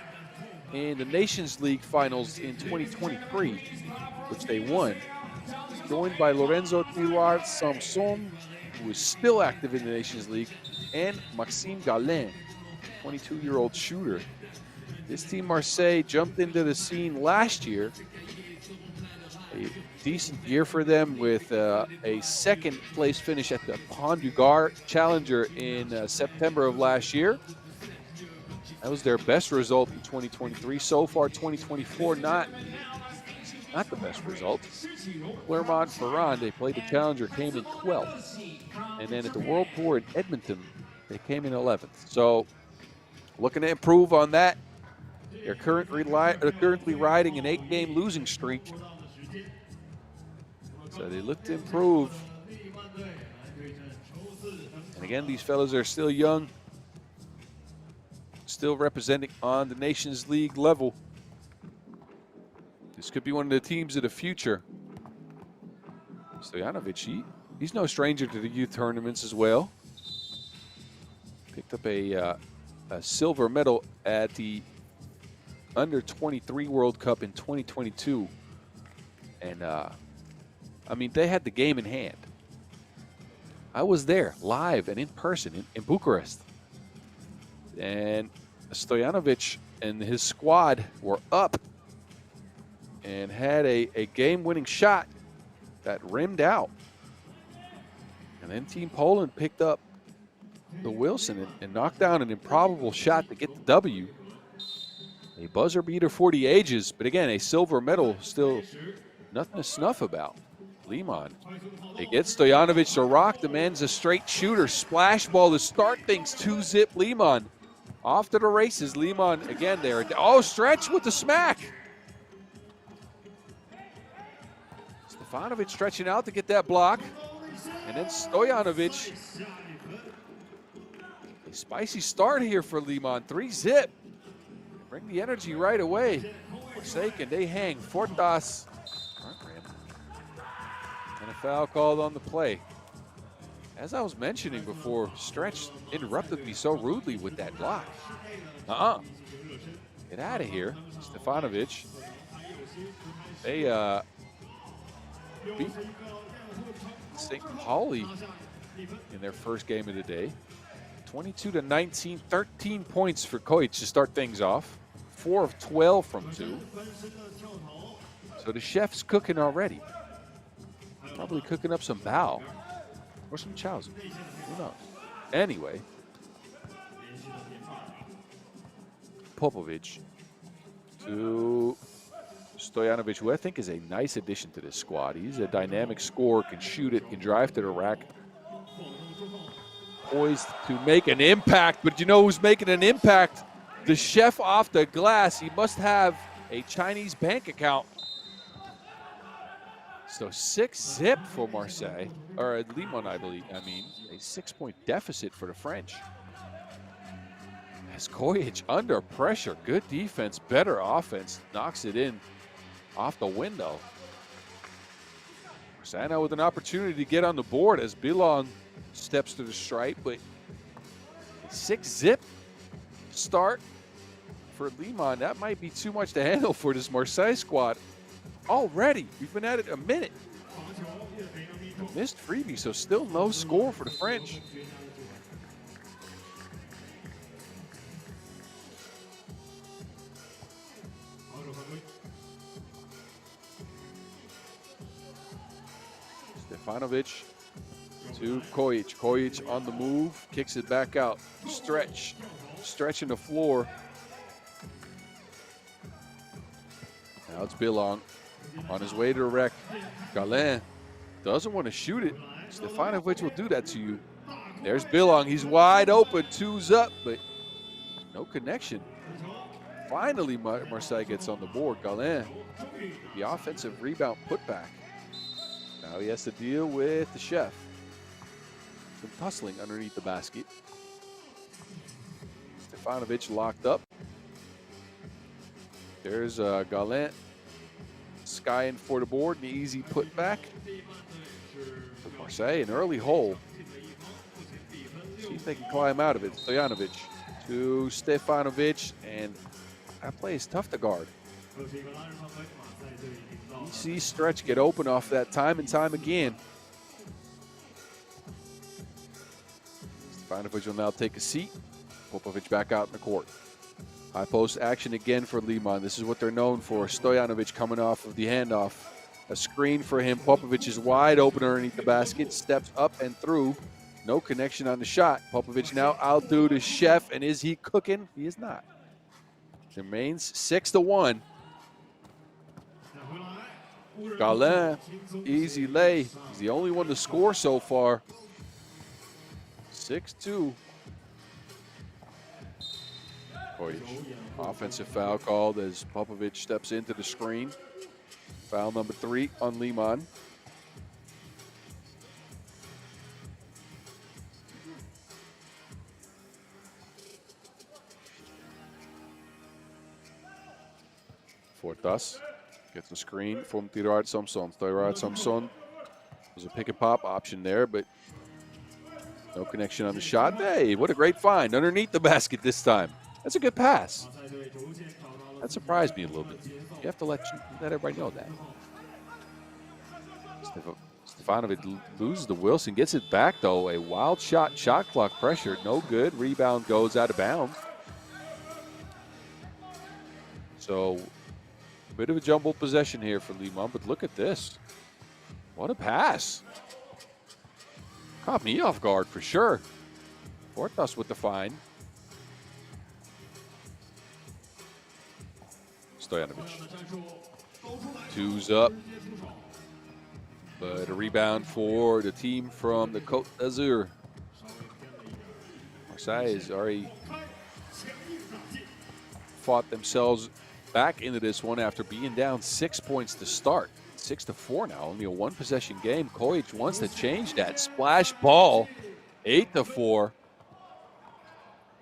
in the Nations League finals in 2023, which they won. Joined by Lorenzo Tiroir Samson, who is still active in the Nations League, and Maxime Galin, 22-year-old shooter. This team, Marseille, jumped into the scene last year. A decent year for them with a second place finish at the Dundgol Challenger in September of last year. That was their best result in 2023. So far, 2024, not the best result. Clermont-Ferrand, they played the Challenger, came in 12th. And then at the World Tour in Edmonton, they came in 11th. So looking to improve on that. They're currently riding an 8-game losing streak. So they look to improve. And again, these fellas are still young, still representing on the Nations League level. This could be one of the teams of the future. Stojanovic, he's no stranger to the youth tournaments as well. Picked up a silver medal at the Under-23 World Cup in 2022. And I mean, they had the game in hand. I was there live and in person in Bucharest. And Stojanovic and his squad were up and had a game-winning shot that rimmed out. And then Team Poland picked up the Wilson and knocked down an improbable shot to get the W. A buzzer beater for the ages, but again, a silver medal still nothing to snuff about. Liman, they get Stojanovic to rock. The man's a straight shooter. Splash ball to start things. 2-zip Liman. Off to the races. Liman again there. Oh, Stretch with the smack. Stefanovic stretching out to get that block. And then Stojanovic. A spicy start here for Liman. 3-zip. Bring the energy right away. Forsaken, they hang. Fortas. And a foul called on the play. As I was mentioning before, Stretch interrupted me so rudely with that block. Get out of here, Stefanovic. They beat St. Pauli in their first game of the day. 22-19, 13 points for Koic to start things off. 4 of 12 from 2. So the chef's cooking already. Probably cooking up some bao or some chowsum. Who knows? Anyway, Popovic to Stojanovic, who I think is a nice addition to this squad. He's a dynamic scorer, can shoot it, can drive to the rack. Poised to make an impact, but you know who's making an impact? The chef off the glass. He must have a Chinese bank account. So 6-zip for Marseille, or Liman, I believe. I mean, a 6-point deficit for the French. As Kojic under pressure, good defense, better offense, knocks it in off the window. Marseille with an opportunity to get on the board as Bilong steps to the stripe, but a 6-zip start for Liman. That might be too much to handle for this Marseille squad. already. We've been at it a minute. Missed freebie, so still no score for the French. Stefanovic to Kojic. Kojic on the move, kicks it back out. Stretch, stretching the floor. Now it's Bilong on his way to the wreck. Galin doesn't want to shoot it. Stefanovic will do that to you. There's Bilong. He's wide open. Two's up, but no connection. Finally, Marseille gets on the board. Galin, the offensive rebound putback. Now he has to deal with the chef. Some tussling underneath the basket. Stefanovic locked up. There's Galin skying for the board. An easy putback. For Marseille, an early hole. See if they can climb out of it. Stojanovic to Stefanovic, and that play is tough to guard. You see Stretch get open off that time and time again. Stefanovic will now take a seat. Popovic back out in the court. High post action again for Liman. This is what they're known for. Stojanovic coming off of the handoff. A screen for him. Popovic is wide open underneath the basket. Steps up and through. No connection on the shot. Popovic now outdo the chef. And is he cooking? He is not. It remains 6-1. Galin, easy lay. He's the only one to score so far. 6-2. Offensive foul called as Popovic steps into the screen. Foul number 3 on Liman. Fortas gets the screen from Tirard Samson. Tirard Samson was a pick and pop option there, but no connection on the shot. Hey, what a great find underneath the basket this time. That's a good pass. That surprised me a little bit. You have to let everybody know that. Stefanovic loses to Wilson, gets it back though. A wild shot, shot clock pressure, no good. Rebound goes out of bounds. So, a bit of a jumbled possession here for Liman, but look at this. What a pass. Caught me off guard for sure. Fortas with the find. Stojanovic. Two's up. But a rebound for the team from the Côte d'Azur. Marseille has already fought themselves back into this one after being down 6 points to start. 6-4 now, only a one possession game. Kojic wants to change that. Splash ball, 8-4.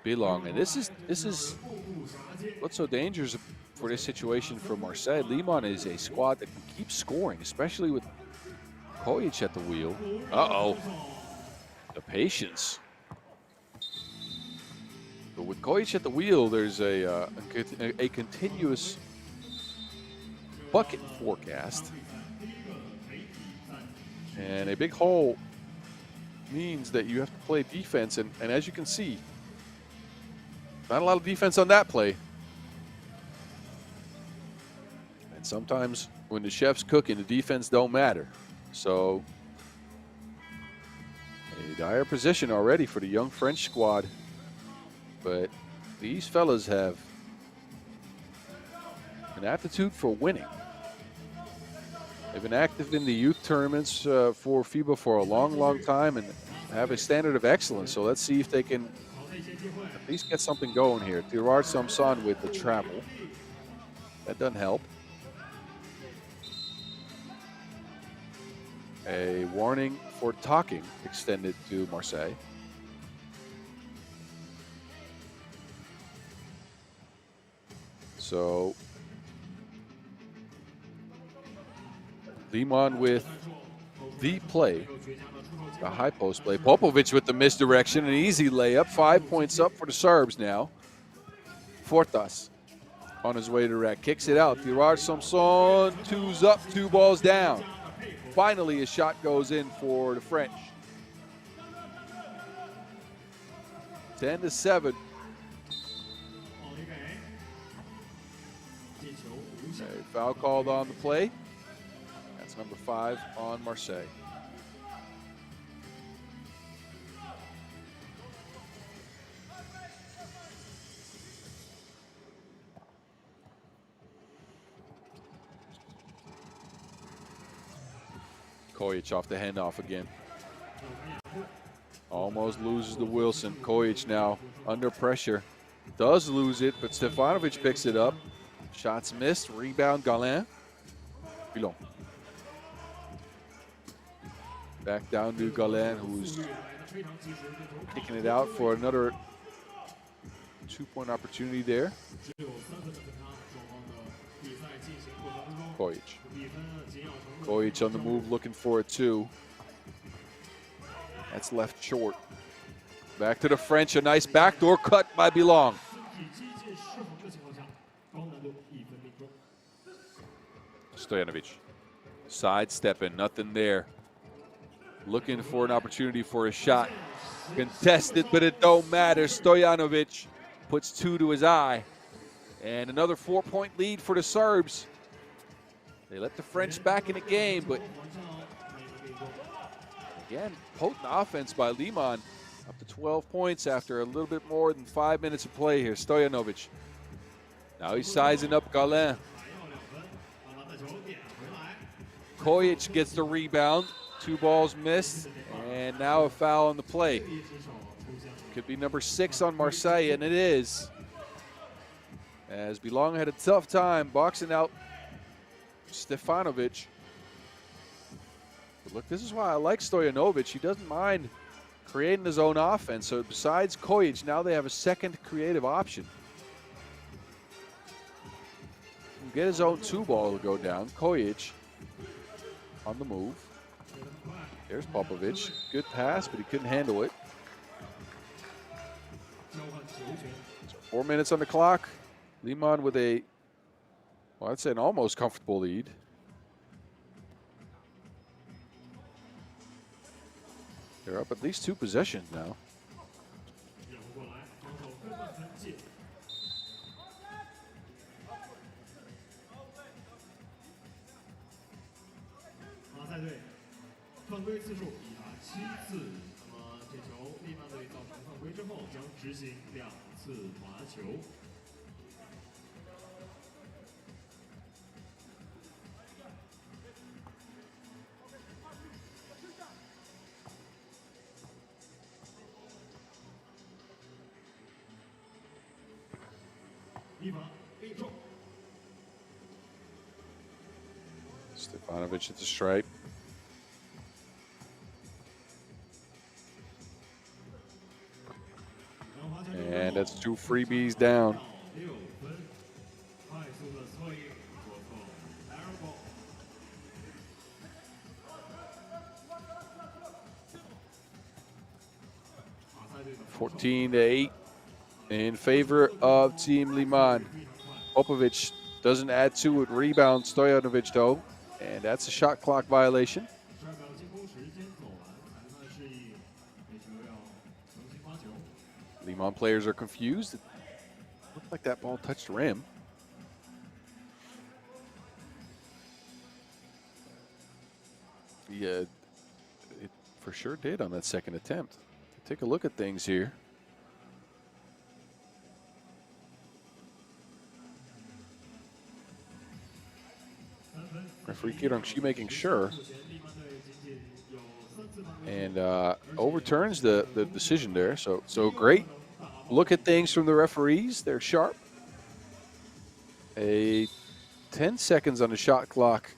Bilong, and this is what's so dangerous for this situation for Marseille. Liman is a squad that can keep scoring, especially with Kojic at the wheel. Uh-oh, the patience. But with Kojic at the wheel, there's a continuous bucket forecast. And a big hole means that you have to play defense. And as you can see, not a lot of defense on that play. And sometimes when the chef's cooking, the defense don't matter. So a dire position already for the young French squad. But these fellas have an aptitude for winning. They've been active in the youth tournaments for FIBA for a long, long time and have a standard of excellence. So let's see if they can at least get something going here. Tirard Samson with the travel. That doesn't help. A warning for talking extended to Marseille. So Liman with the play, the high post play. Popovic with the misdirection, an easy layup. 5 points up for the Serbs now. Fortas on his way to rack. Kicks it out. Girard Samson, 2's up, 2 balls down. Finally, a shot goes in for the French. 10-7. Okay, foul called on the play. That's number 5 on Marseille. Kojic off the handoff again. Almost loses the Wilson. Kojic now under pressure. Does lose it, but Stefanovic picks it up. Shots missed. Rebound, Galin. Pilon. Back down to Galin, who's kicking it out for another 2-point opportunity there. Kojic. Kojic on the move, looking for a 2. That's left short. Back to the French, a nice backdoor cut by Bilong. Stojanovic, sidestepping, nothing there. Looking for an opportunity for a shot. Contested, but it don't matter. Stojanovic puts 2 to his eye. And another 4-point lead for the Serbs. They let the French back in the game, but again, potent offense by Liman. Up to 12 points after a little bit more than 5 minutes of play here. Stojanovic. Now he's sizing up Galin. Kojic gets the rebound. 2 balls missed, and now a foul on the play. Could be number 6 on Marseille, and it is. As Bilong had a tough time boxing out Stefanovic. But look, this is why I like Stojanovic. He doesn't mind creating his own offense. So besides Kojic, now they have a second creative option. Get his own 2 ball to go down. Kojic on the move. There's Popovic. Good pass, but he couldn't handle it. So 4 minutes on the clock. Liman with a, well, I'd say an almost comfortable lead. They're up at least 2 possessions now. Stefanovic at the stripe. And that's 2 freebies down. (14-8) in favor of Team Liman. Popovic doesn't add to it. Rebound Stojanovic though, and that's a shot clock violation. Liman players are confused. It looked like that ball touched the rim. Yeah, it for sure did on that second attempt. Take a look at things here. Referee Kirong Shi making sure and overturns the decision there. So great look at things from the referees. They're sharp. 10 seconds on the shot clock.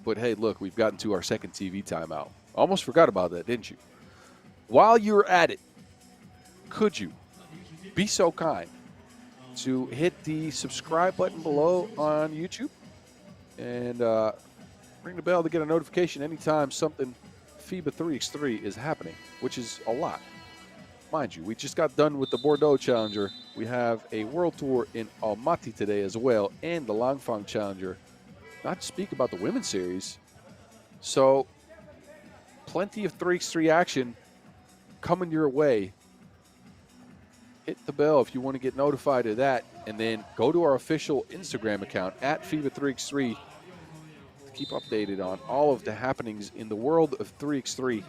But hey, look, we've gotten to our second TV timeout. Almost forgot about that, didn't you? While you're at it, could you be so kind to hit the subscribe button below on YouTube and ring the bell to get a notification anytime something FIBA 3x3 is happening, which is a lot. mind you, we just got done with the Bordeaux Challenger. We have a World Tour in Almaty today as well, and the Langfang Challenger. Not to speak about the Women's Series. So, plenty of 3x3 action coming your way. Hit the bell if you want to get notified of that, and then go to our official Instagram account at FIBA 3x3 to keep updated on all of the happenings in the world of 3x3.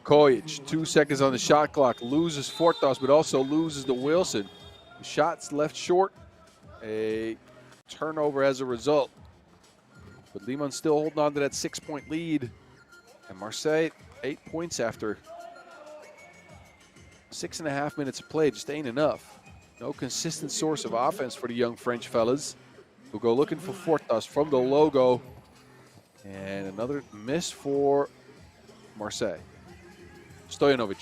Kojic, 2 seconds on the shot clock, loses Fortas, but also loses to Wilson. The shot's left short, a turnover as a result. But Liman still holding on to that 6-point lead. And Marseille, 8 points after 6.5 minutes of play, just ain't enough. No consistent source of offense for the young French fellas, who go looking for Fortas from the logo. And another miss for Marseille. Stojanovic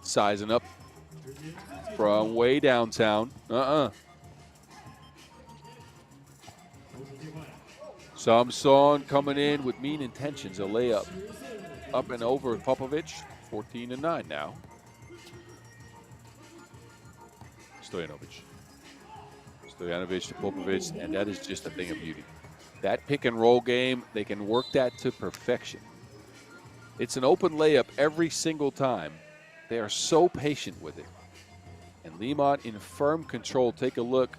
sizing up from way downtown. Samson coming in with mean intentions. A layup up and over Popovic. 14-9 now. Stojanovic to Popovic, and that is just a thing of beauty. That pick and roll game, they can work that to perfection. It's an open layup every single time. They are so patient with it. And Liman in firm control. Take a look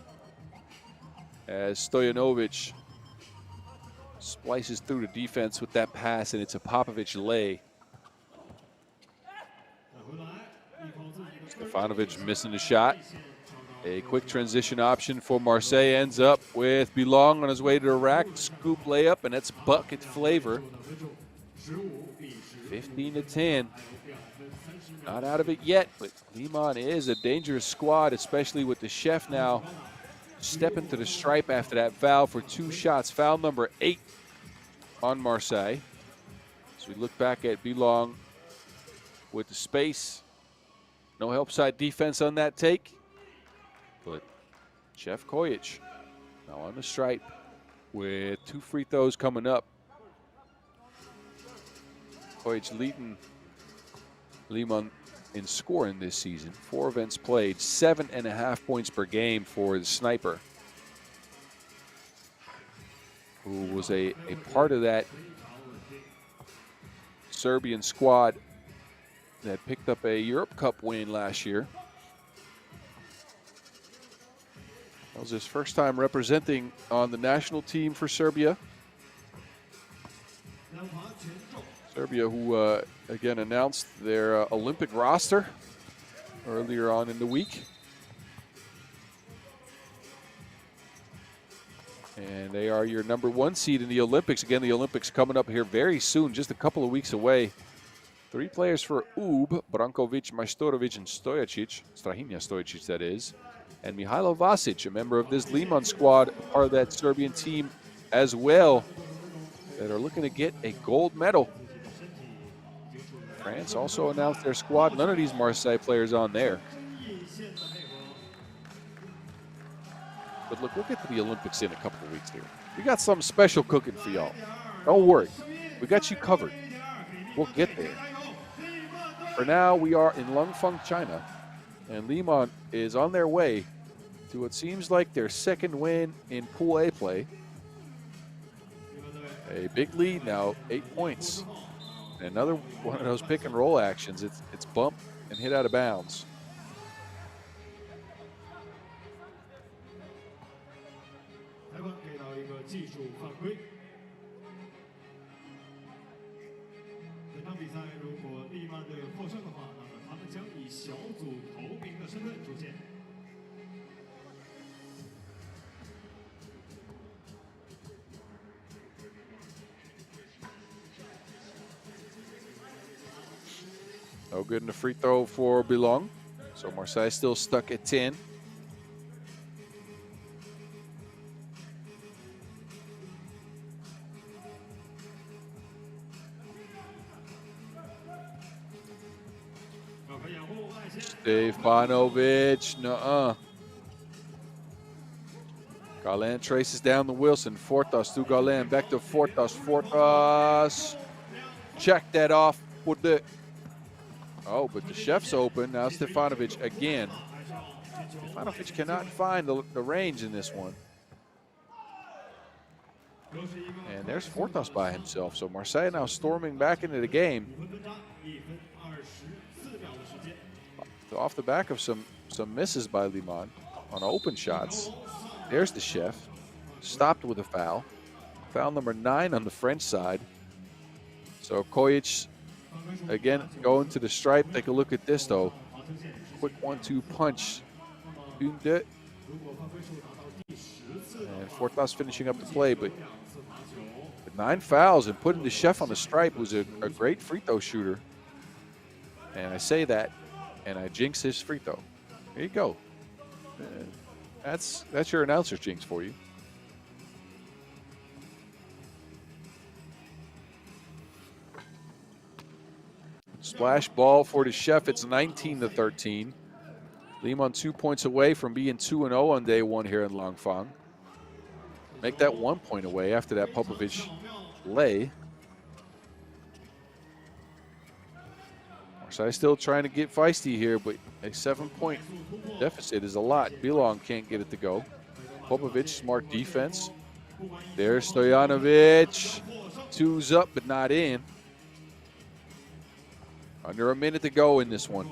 as Stojanovic splices through the defense with that pass, and it's a Popovic lay. Stefanovic missing the shot. A quick transition option for Marseille ends up with Belong on his way to the rack. Scoop layup, and that's bucket flavor. 15-10. Not out of it yet, but Liman is a dangerous squad, especially with the chef now stepping to the stripe after that foul for 2 shots. Foul number 8 on Marseille. As we look back at Belong with the space. No help side defense on that take. But Chef Kojic now on the stripe with 2 free throws coming up. Kojic leading Liman in scoring this season. 4 events played, 7.5 points per game for the sniper, who was a part of that Serbian squad that picked up a Europe Cup win last year. That was his first time representing on the national team for Serbia. Serbia, who again announced their Olympic roster earlier on in the week. And they are your number 1 seed in the Olympics. Again, the Olympics coming up here very soon, just a couple of weeks away. 3 players for UB, Brankovic, Majstorovic, and Stojacic. Strahinja Stojacic, that is. And Mihailo Vasic, a member of this Liman squad, part of that Serbian team as well, that are looking to get a gold medal. France also announced their squad. None of these Marseille players on there. But look, we'll get to the Olympics in a couple of weeks here. We got something special cooking for y'all. Don't worry. We got you covered. We'll get there. For now, we are in Langfang, China. And Liman is on their way to what seems like their 2nd win in Pool A play. A big lead now, 8 points. Another one of those pick and roll actions. It's bumped and hit out of bounds. No good in the free throw for Belong. So Marseille still stuck at 10. Stefanovic, nuh-uh. Galen traces down the Wilson. Fortas to Galen. Back to Fortas. Fortas. Check that off. Put it. Oh, but the chef's open. Now Stefanovic again. Stefanovic cannot find the range in this one. And there's Fortas by himself. So Marseille now storming back into the game. So off the back of some misses by Liman on open shots. There's the chef. Stopped with a foul. Foul number 9 on the French side. So Kojic again going to the stripe. Take a look at this though. Quick 1-2 punch. And Fortas finishing up the play, but 9 fouls and putting the chef on the stripe was a great free throw shooter. And I say that, and I jinx his free throw. There you go. That's your announcer's jinx for you. Splash ball for the chef. It's 19-13. Liman 2 points away from being 2-0 on day 1 here in Langfang. Make that 1 point away after that Popovic lay. Marseille still trying to get feisty here, but a 7-point deficit is a lot. Bilong can't get it to go. Popovic, smart defense. There's Stojanovic. 2's up, but not in. Under a minute to go in this one.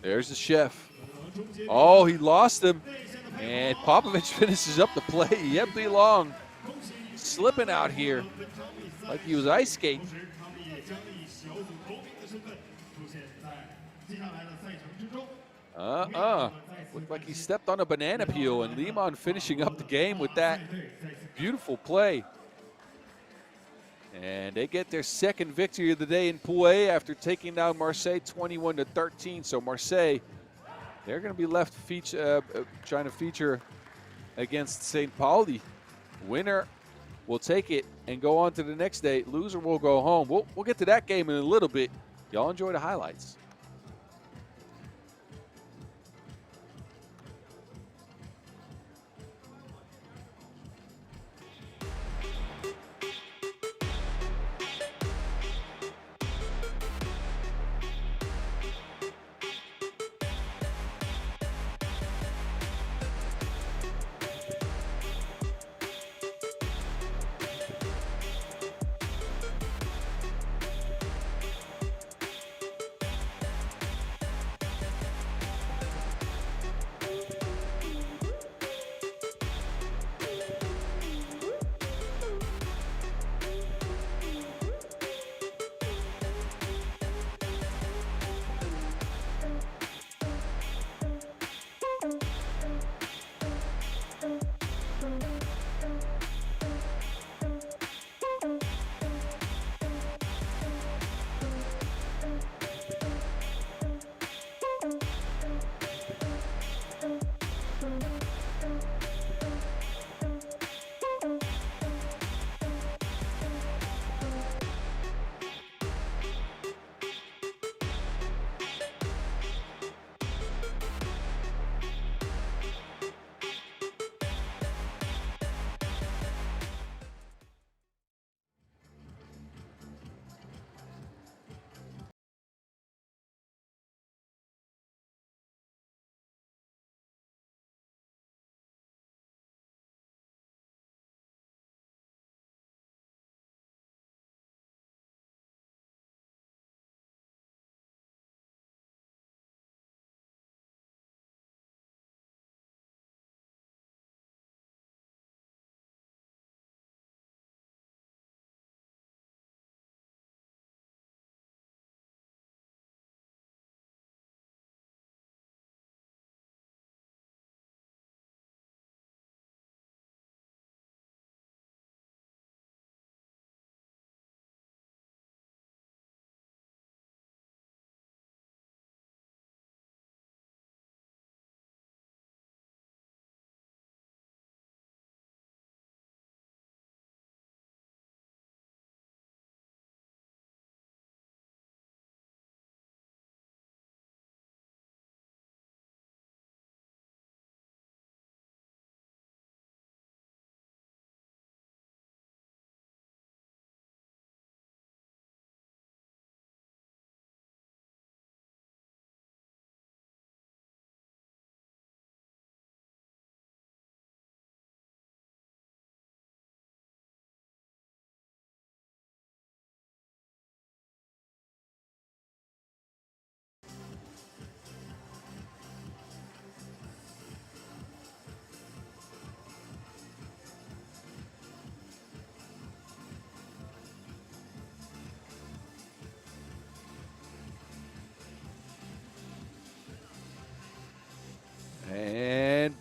There's the chef. Oh, he lost him. And Popovic finishes up the play. Yep, Bilong slipping out here like he was ice skating. Looked like he stepped on a banana peel, and Liman finishing up the game with that beautiful play. And they get their second victory of the day in Pool A after taking down Marseille 21-13. So Marseille, they're going to be left trying to feature against St. Pauli. Winner will take it and go on to the next day. Loser will go home. We'll get to that game in a little bit. Y'all enjoy the highlights.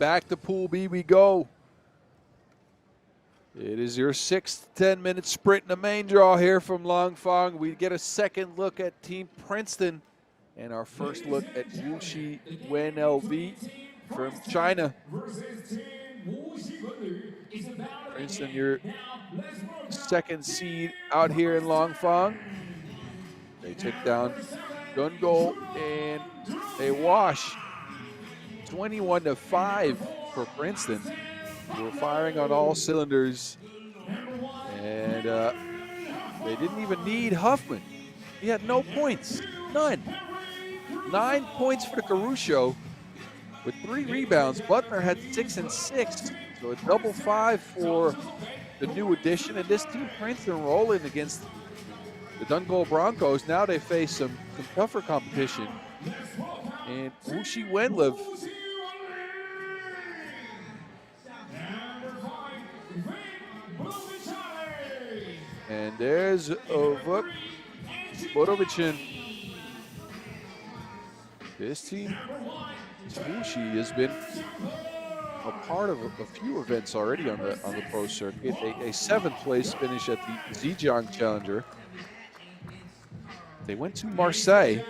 back to Pool B we go. It is your 6th 10-minute sprint in the main draw here from Langfang. We get a second look at Team Princeton and our first look at Wuxi WenLv from China. Princeton, your second seed out here in Langfang. They took down Dundgol and they wash 21-5 for Princeton. They were firing on all cylinders, and they didn't even need Huffman. He had no points, none. 9 points for the Caruso with 3 rebounds. Butler had 6 and 6, so a double 5 for the new addition. And this team, Princeton, rolling against the Dundgol Broncos. Now they face some tougher competition. And Wuxi WenLv. And there's Bodovicin. This team, Wuxi, has been a part of a few events already on the pro circuit. A 7th place finish at the Shanghai Challenger. They went to Marseille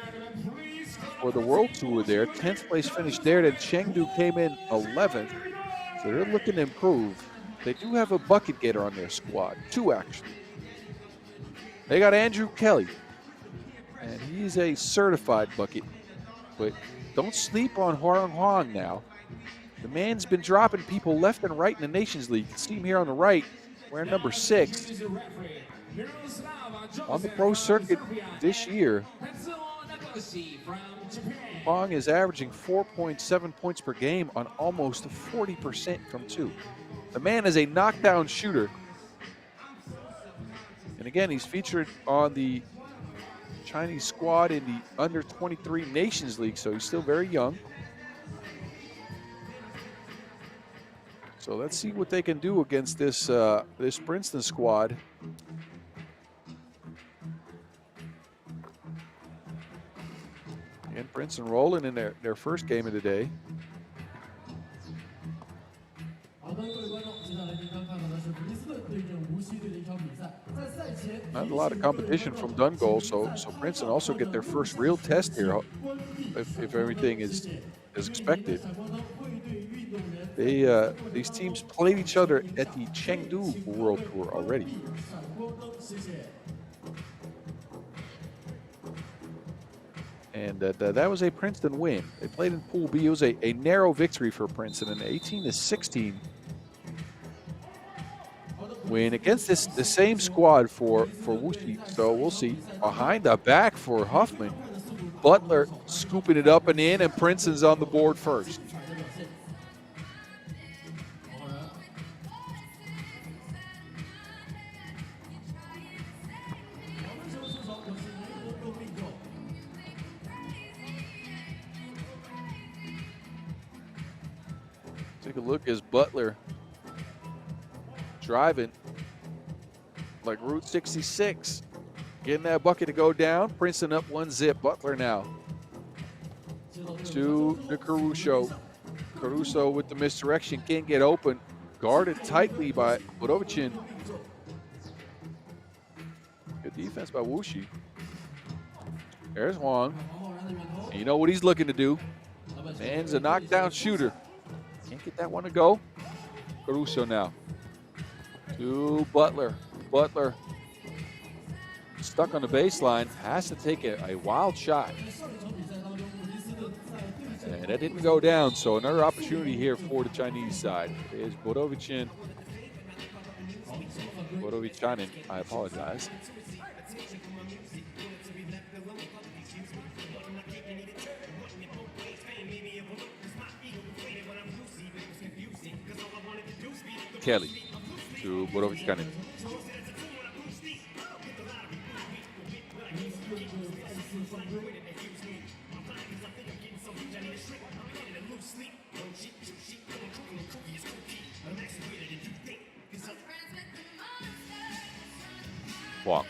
for the World Tour there. 10th place finish there. Then Chengdu came in 11th. So they're looking to improve. They do have a bucket getter on their squad. 2 actually. They got Andrew Kelly. And he's a certified bucket. But don't sleep on Huang now. The man's been dropping people left and right in the Nations League. You can see him here on the right, wearing number 6. On the pro circuit this year, Huang is averaging 4.7 points per game on almost 40% from 2. The man is a knockdown shooter. And again, he's featured on the Chinese squad in the under-23 Nations League, so he's still very young. So let's see what they can do against this this Princeton squad. And Princeton rolling in their first game of the day. Not a lot of competition from Dundgol, so Princeton also get their first real test here if everything is as expected. These teams played each other at the Chengdu World Tour already. And that was a Princeton win. They played in Pool B. It was a narrow victory for Princeton, an 18-16 win against the same squad for Wuxi. So we'll see. Behind the back for Huffman. Butler scooping it up and in, and Princeton's on the board first. Take a look as Butler driving like Route 66. Getting that bucket to go down. Princeton up 1-0. Butler now to the Caruso. Caruso with the misdirection. Can't get open. Guarded tightly by Bodovicin. Good defense by Wuxi. There's Huang. And you know what he's looking to do. Man's a knockdown shooter. Can't get that one to go. Caruso now to Butler. Butler stuck on the baseline, has to take a wild shot. And that didn't go down, so another opportunity here for the Chinese side. There's Bodovicin. Bodovicin, I apologize. Kelly to Bodovicin. Huang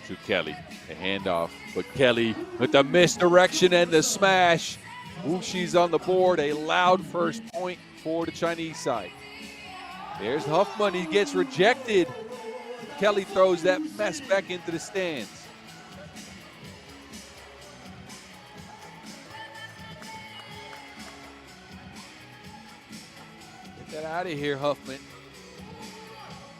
to Kelly, the handoff, but Kelly with the misdirection and the smash. Wuxi's on the board, a loud first point for the Chinese side. There's Huffman, he gets rejected. Kelly throws that mess back into the stands. Get that out of here, Huffman.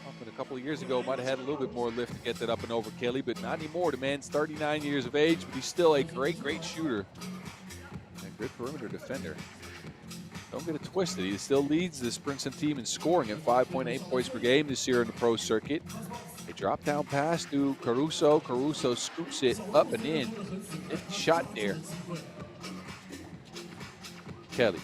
Huffman a couple of years ago might have had a little bit more lift to get that up and over Kelly, but not anymore. The man's 39 years of age, but he's still a great, great shooter. And a good perimeter defender. Don't get it twisted. He still leads this Princeton team in scoring at 5.8 points per game this year in the pro circuit. A drop down pass to Caruso. Caruso scoops it up and in. It's shot there. Kelly.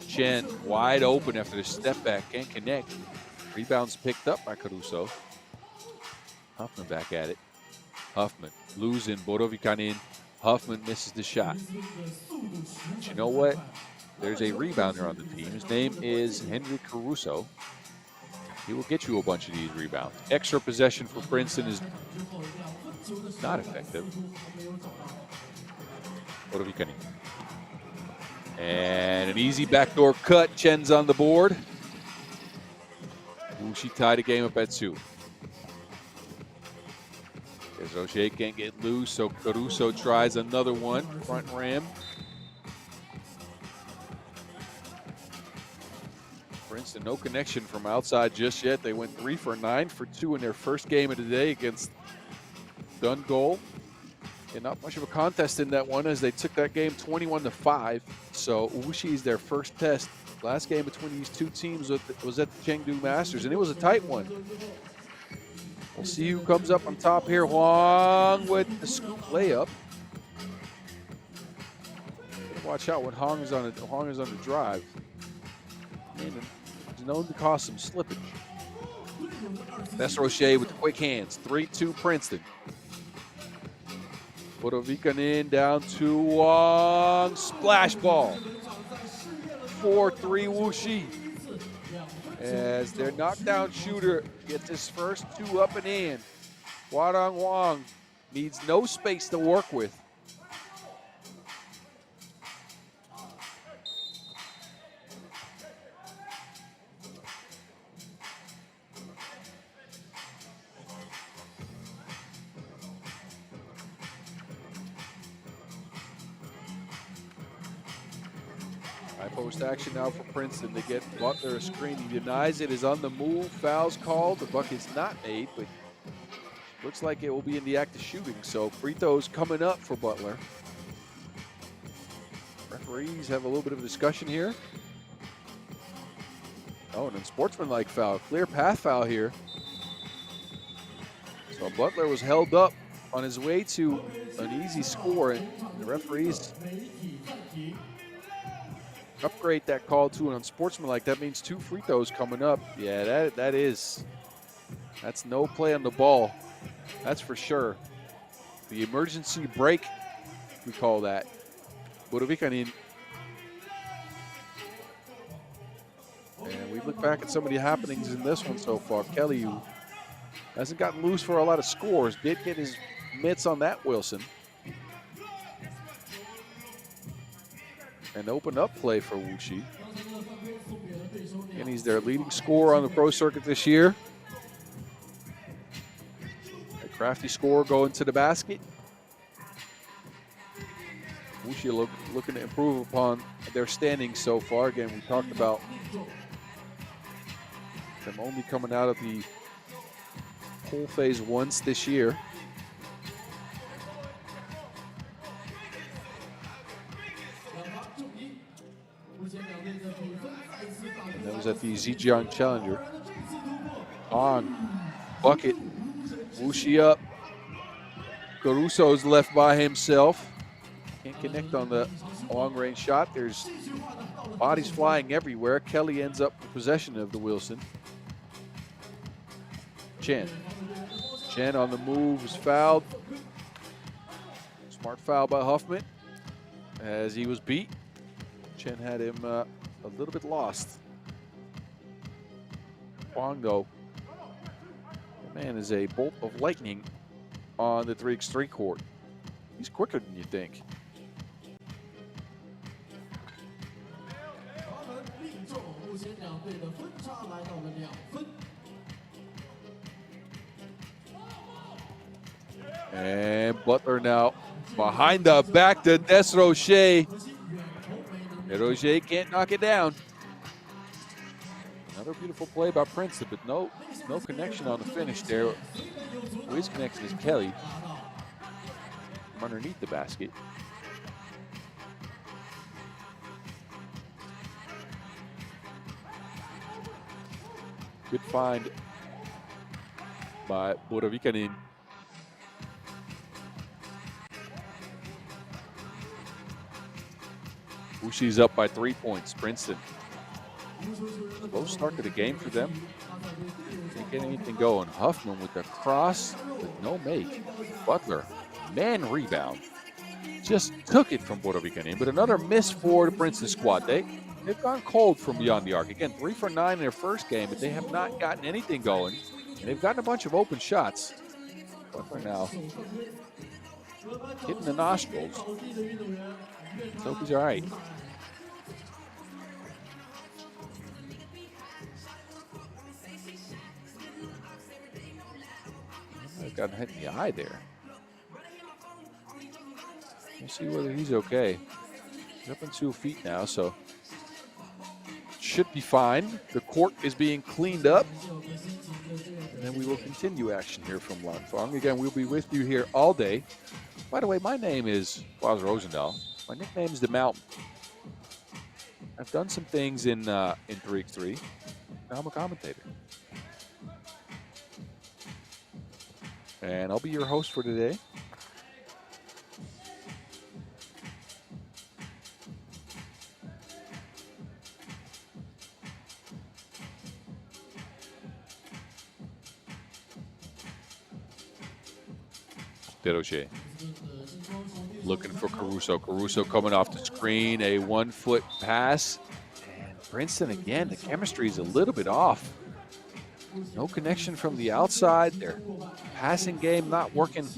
Chen wide open after the step back. Can't connect. Rebounds picked up by Caruso. Huffman back at it. Huffman losing. Borovikan in. Huffman misses the shot. But you know what? There's a rebounder on the team. His name is Henry Caruso. He will get you a bunch of these rebounds. Extra possession for Princeton is not effective. Borovikan. And an easy backdoor cut. Chen's on the board. Wuxi tied the game up at 2. As O'Shea can't get loose, so Caruso tries another one. Front rim. Princeton, no connection from outside just yet. They went 3 for 9 for 2 in their first game of the day against Dundgol. And not much of a contest in that one as they took that game 21-5. So Wuxi is their first test. Last game between these two teams was at the Shanghai Masters, and it was a tight one. We'll see who comes up on top here. Huang with the scoop layup. Watch out when Huang is on the drive. And it's known to cause some slippage. That's Roche with the quick hands. 3-2 Princeton. Borovikan in, down to Huang. Splash ball. 4-3 Wuxi. As their knockdown shooter gets his first 2 up and in. Wadong Huang needs no space to work with. Post action now for Princeton. They get Butler a screen. He denies it, is on the move. Foul's called. The bucket's not made, but looks like it will be in the act of shooting. So free throws coming up for Butler. Referees have a little bit of a discussion here. Oh, and then sportsmanlike foul. Clear path foul here. So Butler was held up on his way to an easy score, and the referees upgrade that call to an unsportsmanlike. That means 2 free throws coming up. Yeah, that's no play on the ball. That's for sure. The emergency break, we call that. Borovikan. And we look back at some of the happenings in this one so far. Kelly, who hasn't gotten loose for a lot of scores, did get his mitts on that Wilson. An open up play for Wuxi. And he's their leading scorer on the pro circuit this year. A crafty score going to the basket. Wuxi looking to improve upon their standings so far. Again, we talked about them only coming out of the pool phase once this year. And that was at the Shanghai Challenger. On bucket, Wuxi up. Caruso's left by himself. Can't connect on the long-range shot. There's bodies flying everywhere. Kelly ends up with possession of the Wilson. Chen on the move is fouled. Smart foul by Huffman as he was beat. Chen had him a little bit lost. Huang, though, the man is a bolt of lightning on the 3x3 court. He's quicker than you think. 队的分差来到了2分。 And Butler now behind the back to Desrocher. Desrocher can't knock it down. Another beautiful play by Princeton, but no connection on the finish there. Who is connecting is Kelly from underneath the basket. Good find by Borovikanin. Wuxi's up by 3 points. Princeton. Low start to the game for them. Can't get anything going. Huffman with the cross, but no make. Butler, man rebound. Just took it from Borovikanin, but another miss for the Princeton squad. They've gone cold from beyond the arc. Again, 3 for 9 in their first game, but they have not gotten anything going. And they've gotten a bunch of open shots. Butler now hitting the nostrils. Let's hope he's all right. I've got hit in the eye there. We'll see whether he's okay. He's up on 2 feet now, so should be fine. The court is being cleaned up. And then we will continue action here from Langfang. Again, we'll be with you here all day. By the way, my name is Bas Rosendahl. My nickname is The Mountain. I've done some things in 3x3. Now I'm a commentator. And I'll be your host for today. Desrocher. Looking for Caruso. Caruso coming off the screen. A 1-foot pass. And Princeton again, the chemistry is a little bit off. No connection from the outside. Their passing game not working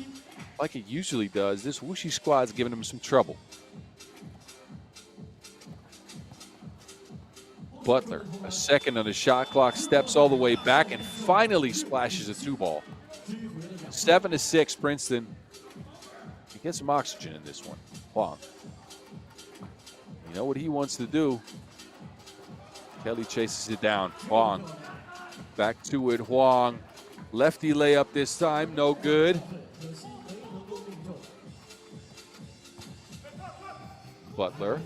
like it usually does. This Wuxi squad's giving them some trouble. Butler, a second on the shot clock, steps all the way back and finally splashes a 2-ball. 7-6 Princeton. He gets some oxygen in this one. Huang. You know what he wants to do. Kelly chases it down. Huang. Back to it, Huang. Lefty layup this time, no good. Butler.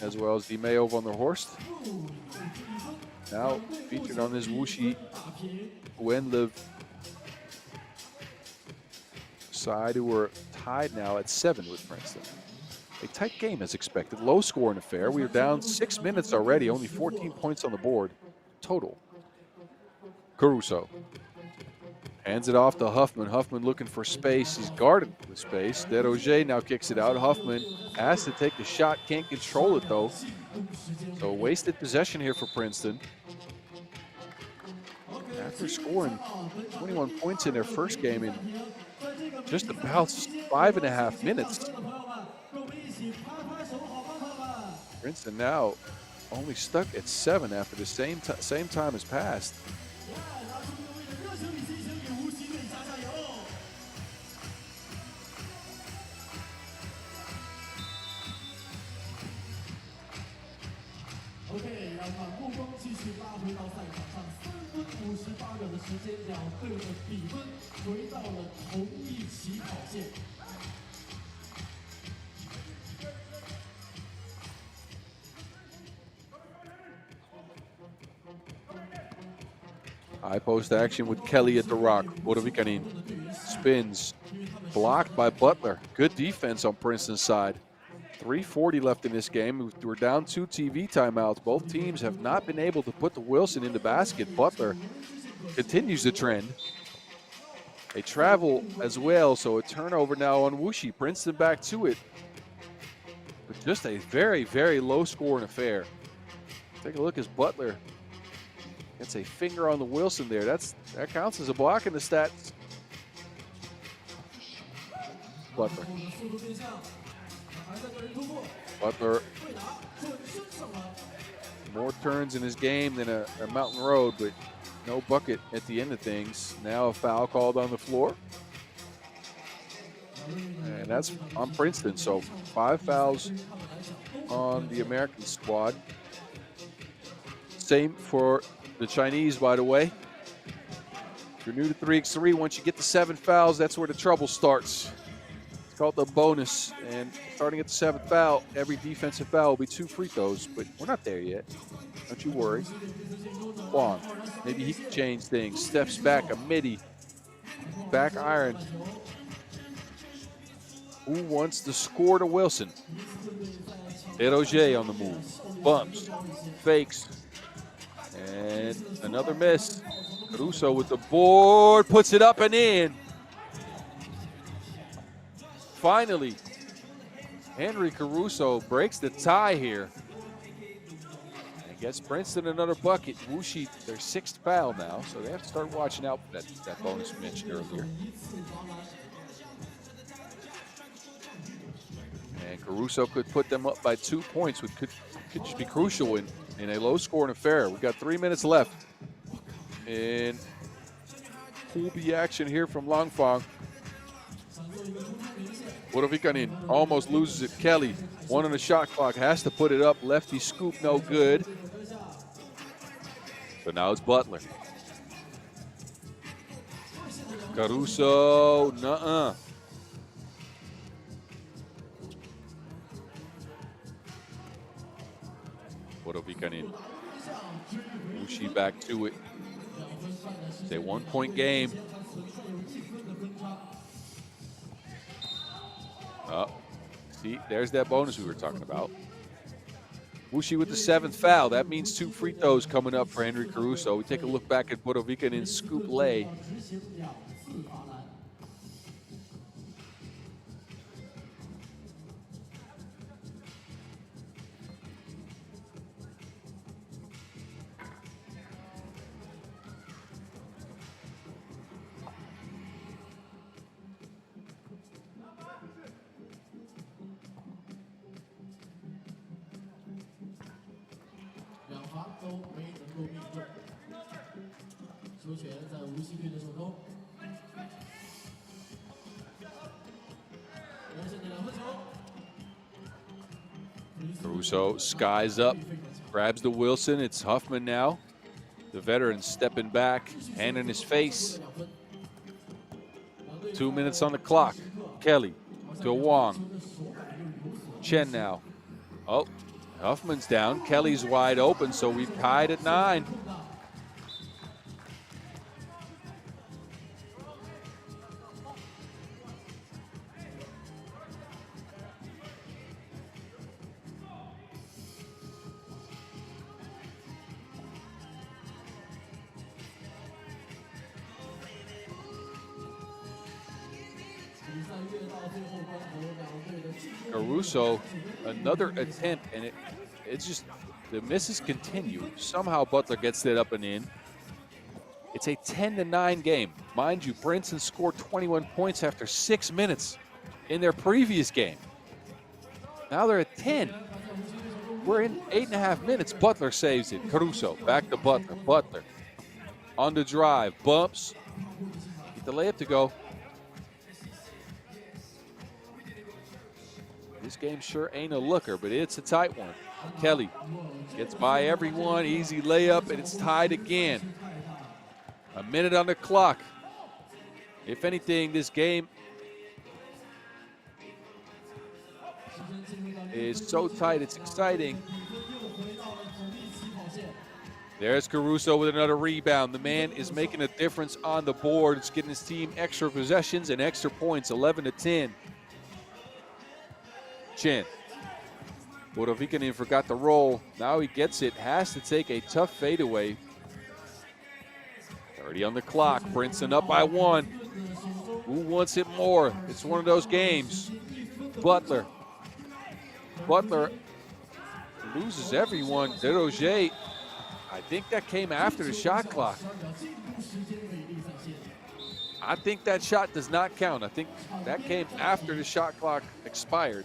As well as DiMeo on the Horst. Now featured on this Wuxi WenLv side, who are tied now at 7 with Princeton. A tight game as expected, low scoring affair. We are down 6 minutes already, only 14 points on the board total. Caruso hands it off to Huffman. Huffman looking for space. He's guarded with space. Desrocher now kicks it out. Huffman has to take the shot, can't control it though. So wasted possession here for Princeton. After scoring 21 points in their first game in just about 5.5 minutes. Princeton now only stuck at 7 after the same time has passed. 满目光继续拉回到赛场上，3分58秒的时间，两队的比分回到了同一起跑线。 High post action with Kelly at the rock. Bodovikanin spins, blocked by Butler. Good defense on Princeton's side. 3:40 left in this game. We're down 2 TV timeouts. Both teams have not been able to put the Wilson in the basket. Butler continues the trend. They travel as well, so a turnover now on Wuxi. Princeton back to it. But just a very, very low-scoring affair. Take a look as Butler gets a finger on the Wilson there. That counts as a block in the stats. Butler. Butler. More turns in his game than a Mountain Road, but no bucket at the end of things. Now a foul called on the floor. And that's on Princeton, so 5 fouls on the American squad. Same for the Chinese, by the way. If you're new to 3x3, once you get to 7 fouls, that's where the trouble starts. It's called the bonus, and starting at the 7th foul, every defensive foul will be 2 free throws, but we're not there yet. Don't you worry. Juan, maybe he can change things. Steps back, a midi, back iron. Who wants to score to Wilson? Eroge on the move, bumps, fakes, and another miss. Caruso with the board, puts it up and in. Finally, Henry Caruso breaks the tie here. And gets Princeton another bucket. Wuxi, their 6th foul now, so they have to start watching out for that bonus we mentioned earlier. And Caruso could put them up by 2 points, which could just be crucial in a low-scoring affair. We've got 3 minutes left in Pool B action here from Langfang. Bodovikanin almost loses it. Kelly, 1 on the shot clock, has to put it up. Lefty scoop, no good. So now it's Butler. Caruso, nuh-uh. Bodovikanin. Wuxi back to it. It's a 1-point game. See, there's that bonus we were talking about. Wuxi with the 7th foul. That means 2 free throws coming up for Henry Caruso. We take a look back at Bodovikanin's scoop lay. Caruso skies up, grabs the Wilson. It's Huffman now. The veteran stepping back, hand in his face. 2 minutes on the clock. Kelly to Wong. Chen now. Oh, Huffman's down. Kelly's wide open, so we've tied at 9. Caruso, another attempt, and it's just the misses continue. Somehow Butler gets it up and in. It's a 10-9 game. Mind you, Princeton scored 21 points after 6 minutes in their previous game. Now they're at 10. We're in 8.5 minutes. Butler saves it. Caruso back to Butler. Butler on the drive, bumps. Get the layup to go. This game sure ain't a looker, but it's a tight one. Kelly gets by everyone, easy layup, and it's tied again. A minute on the clock. If anything, this game is so tight, it's exciting. There's Caruso with another rebound. The man is making a difference on the board. It's getting his team extra possessions and extra points, 11-10. Chen. Bodovikinen forgot the roll. Now he gets it. Has to take a tough fadeaway. 30 on the clock. Princeton up by 1. Who wants it more? It's one of those games. Butler. Butler loses everyone. Deroger. I think that came after the shot clock. I think that shot does not count. I think that came after the shot clock expired.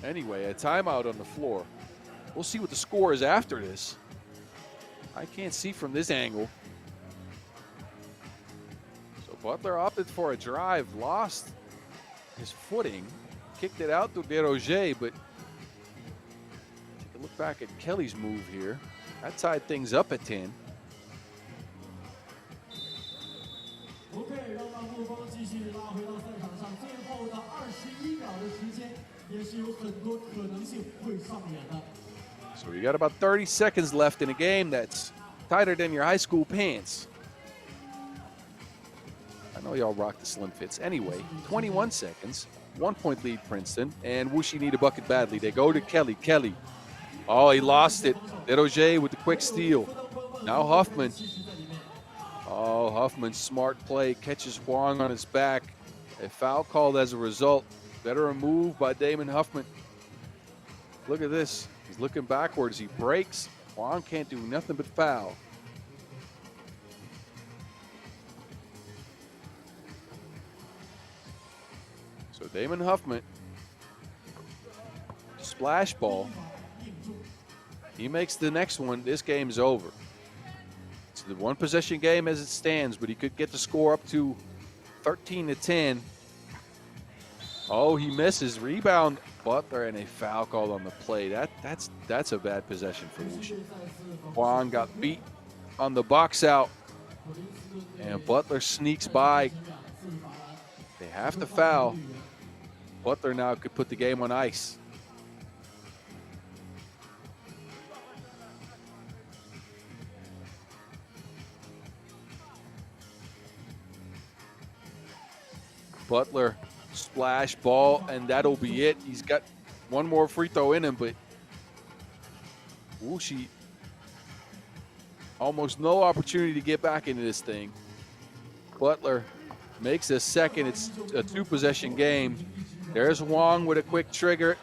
Anyway, a timeout on the floor. We'll see what the score is after this. I can't see from this angle. So Butler opted for a drive, lost his footing, kicked it out to Deroger, but take a look back at Kelly's move here. That tied things up at 10. So we got about 30 seconds left in a game that's tighter than your high school pants. I know y'all rock the slim fits. Anyway, 21 seconds, 1 point lead Princeton, and Wuxi need a bucket badly. They go to Kelly. Kelly. Oh, he lost it. Deroger with the quick steal. Now Huffman. Oh, Huffman's smart play. Catches Huang on his back. A foul called as a result. Better a move by Damon Huffman. Look at this. He's looking backwards. He breaks. Huang can't do nothing but foul. So Damon Huffman. Splash ball. He makes the next one. This game's over. It's the one possession game as it stands, but he could get the score up to 13-10. Oh, he misses. Rebound, Butler, and a foul called on the play. That's a bad possession for Wuxi. Huang got beat on the box out, and Butler sneaks by. They have to foul. Butler now could put the game on ice. Butler splash ball, and that'll be it. He's got one more free throw in him, but Wuxi almost no opportunity to get back into this thing. Butler makes a second. It's a two-possession game. There's Huang with a quick trigger.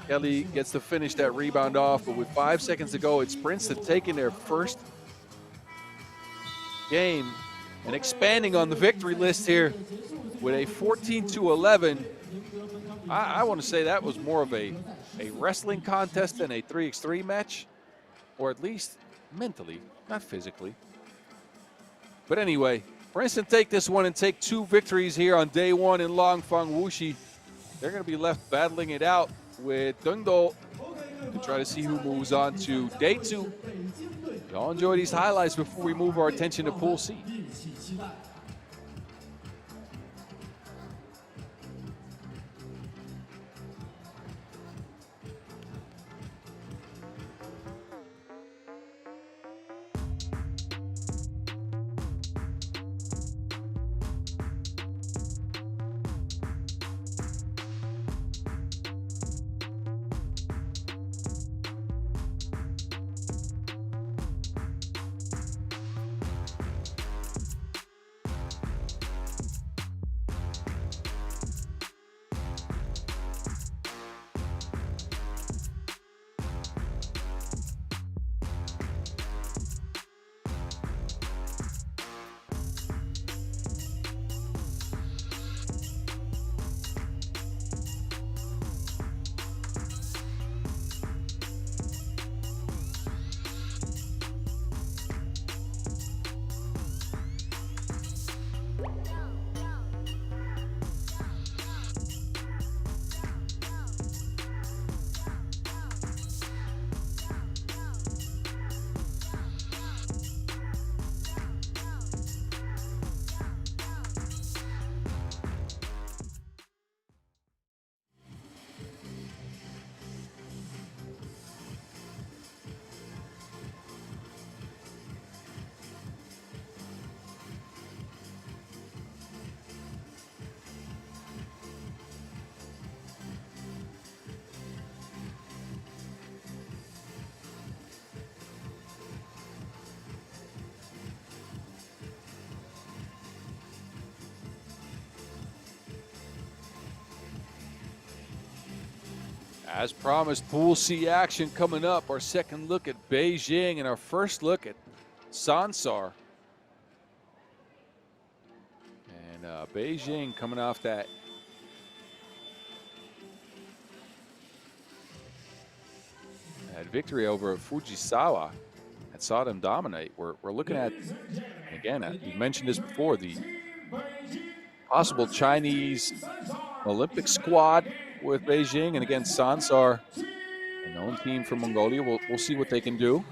Kelly gets to finish that rebound off, but with 5 seconds to go, it's Princeton taking their first game and expanding on the victory list here with a 14-11. I want to say that was more of a wrestling contest than a 3x3 match, or at least mentally, not physically. But anyway, Princeton take this one and take 2 victories here on day 1 in Langfang. Wuxi, they're going to be left battling it out with Dundgol to try to see who moves on to day 2. Y'all enjoy these highlights before we move our attention to Pool C. As promised, Pool C action coming up. Our second look at Beijing and our first look at Sansar. And Beijing coming off that victory over Fujisawa and saw them dominate. We're looking at, again, we mentioned this before, the possible Chinese Olympic squad with Beijing, and again, Sansar, a known team from Mongolia. We'll see what they can do.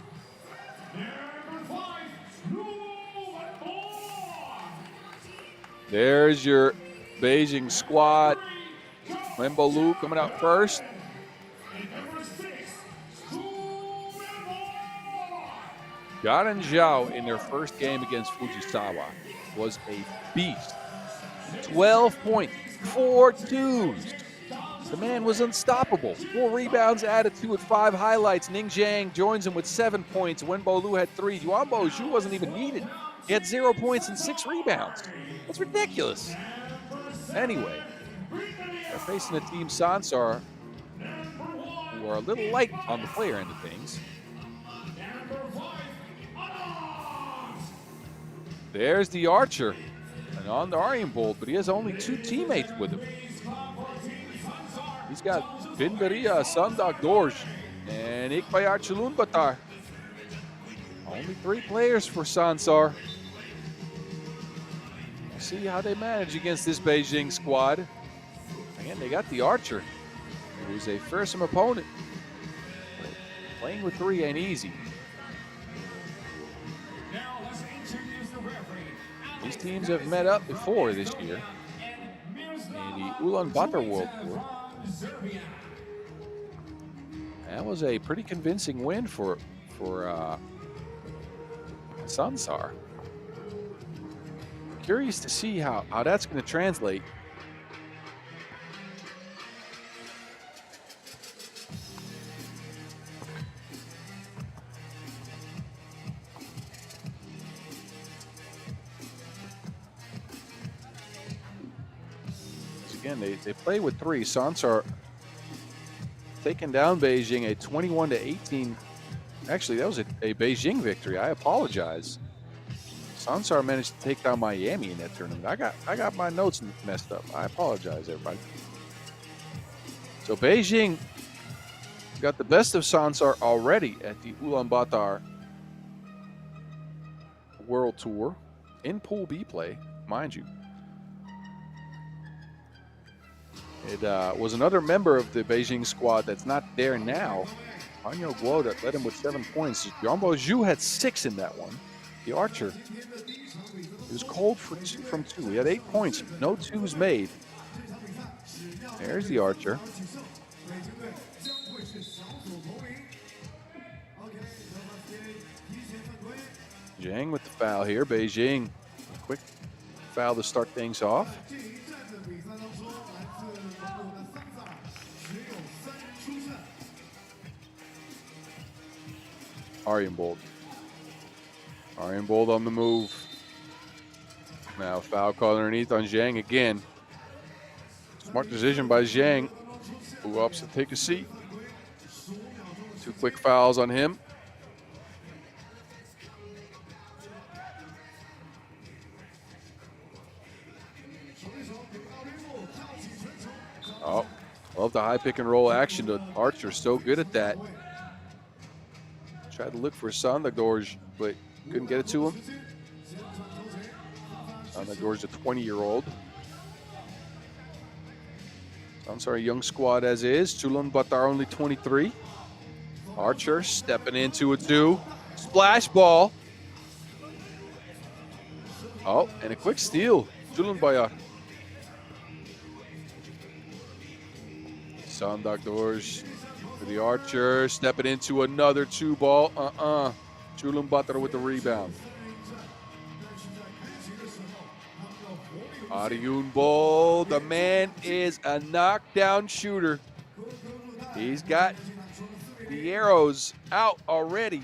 There's your Beijing squad. WenLv coming out first. Garan Zhao in their first game against Fujisawa was a beast. 12 points, 4 twos. The man was unstoppable. 4 rebounds added to it, 5 highlights. Ning Zhang joins him with 7 points. WenLv had 3. Yuanbo Zhu wasn't even needed. He had 0 points and 6 rebounds. That's ridiculous. Anyway, they're facing a team, Sansar, who are a little light on the player end of things. There's the Archer, and on the Aryan Bolt, but he has only 2 teammates with him. He's got Binberia, Sandak Dorj, and Ikbayar Chulunbatar. Only 3 players for Sansar. We'll see how they manage against this Beijing squad. Again, they got the Archer, who's a fearsome opponent. Playing with 3 ain't easy. These teams have met up before this year in the Ulaanbaatar World Tour. That was a pretty convincing win for Sansar. Curious to see how that's going to translate. Again, they play with 3. Sansar taking down Beijing a 21-18. Actually, that was a Beijing victory. I apologize. Sansar managed to take down Miami in that tournament. I got my notes messed up. I apologize, everybody. So Beijing got the best of Sansar already at the Ulaanbaatar World Tour in Pool B play, mind you. It was another member of the Beijing squad that's not there now, Hanyo Guo, that led him with 7 points. Yuanbo Zhu had 6 in that one. The Archer, he was cold from 2. He had 8 points, no 2s made. There's the Archer. Zhang with the foul here. Beijing, quick foul to start things off. Aryan Bolt. Aryan Bolt on the move. Now foul call underneath on Zhang again. Smart decision by Zhang, who opts to take a seat. 2 quick fouls on him. Oh, love the high pick and roll action. The Archer so good at that. Tried to look for Sandagorj, but couldn't get it to him. Sandagorj, a 20-year-old. Sansar, a young squad as is. Chulunbatar only 23. Archer stepping into a 2. Splash ball. Oh, and a quick steal. Chulunbayar. Sandagorj. For the Archer, stepping into another 2 ball. Chulunbatar with the rebound. Aryan Bolt, the man is a knockdown shooter. He's got the arrows out already.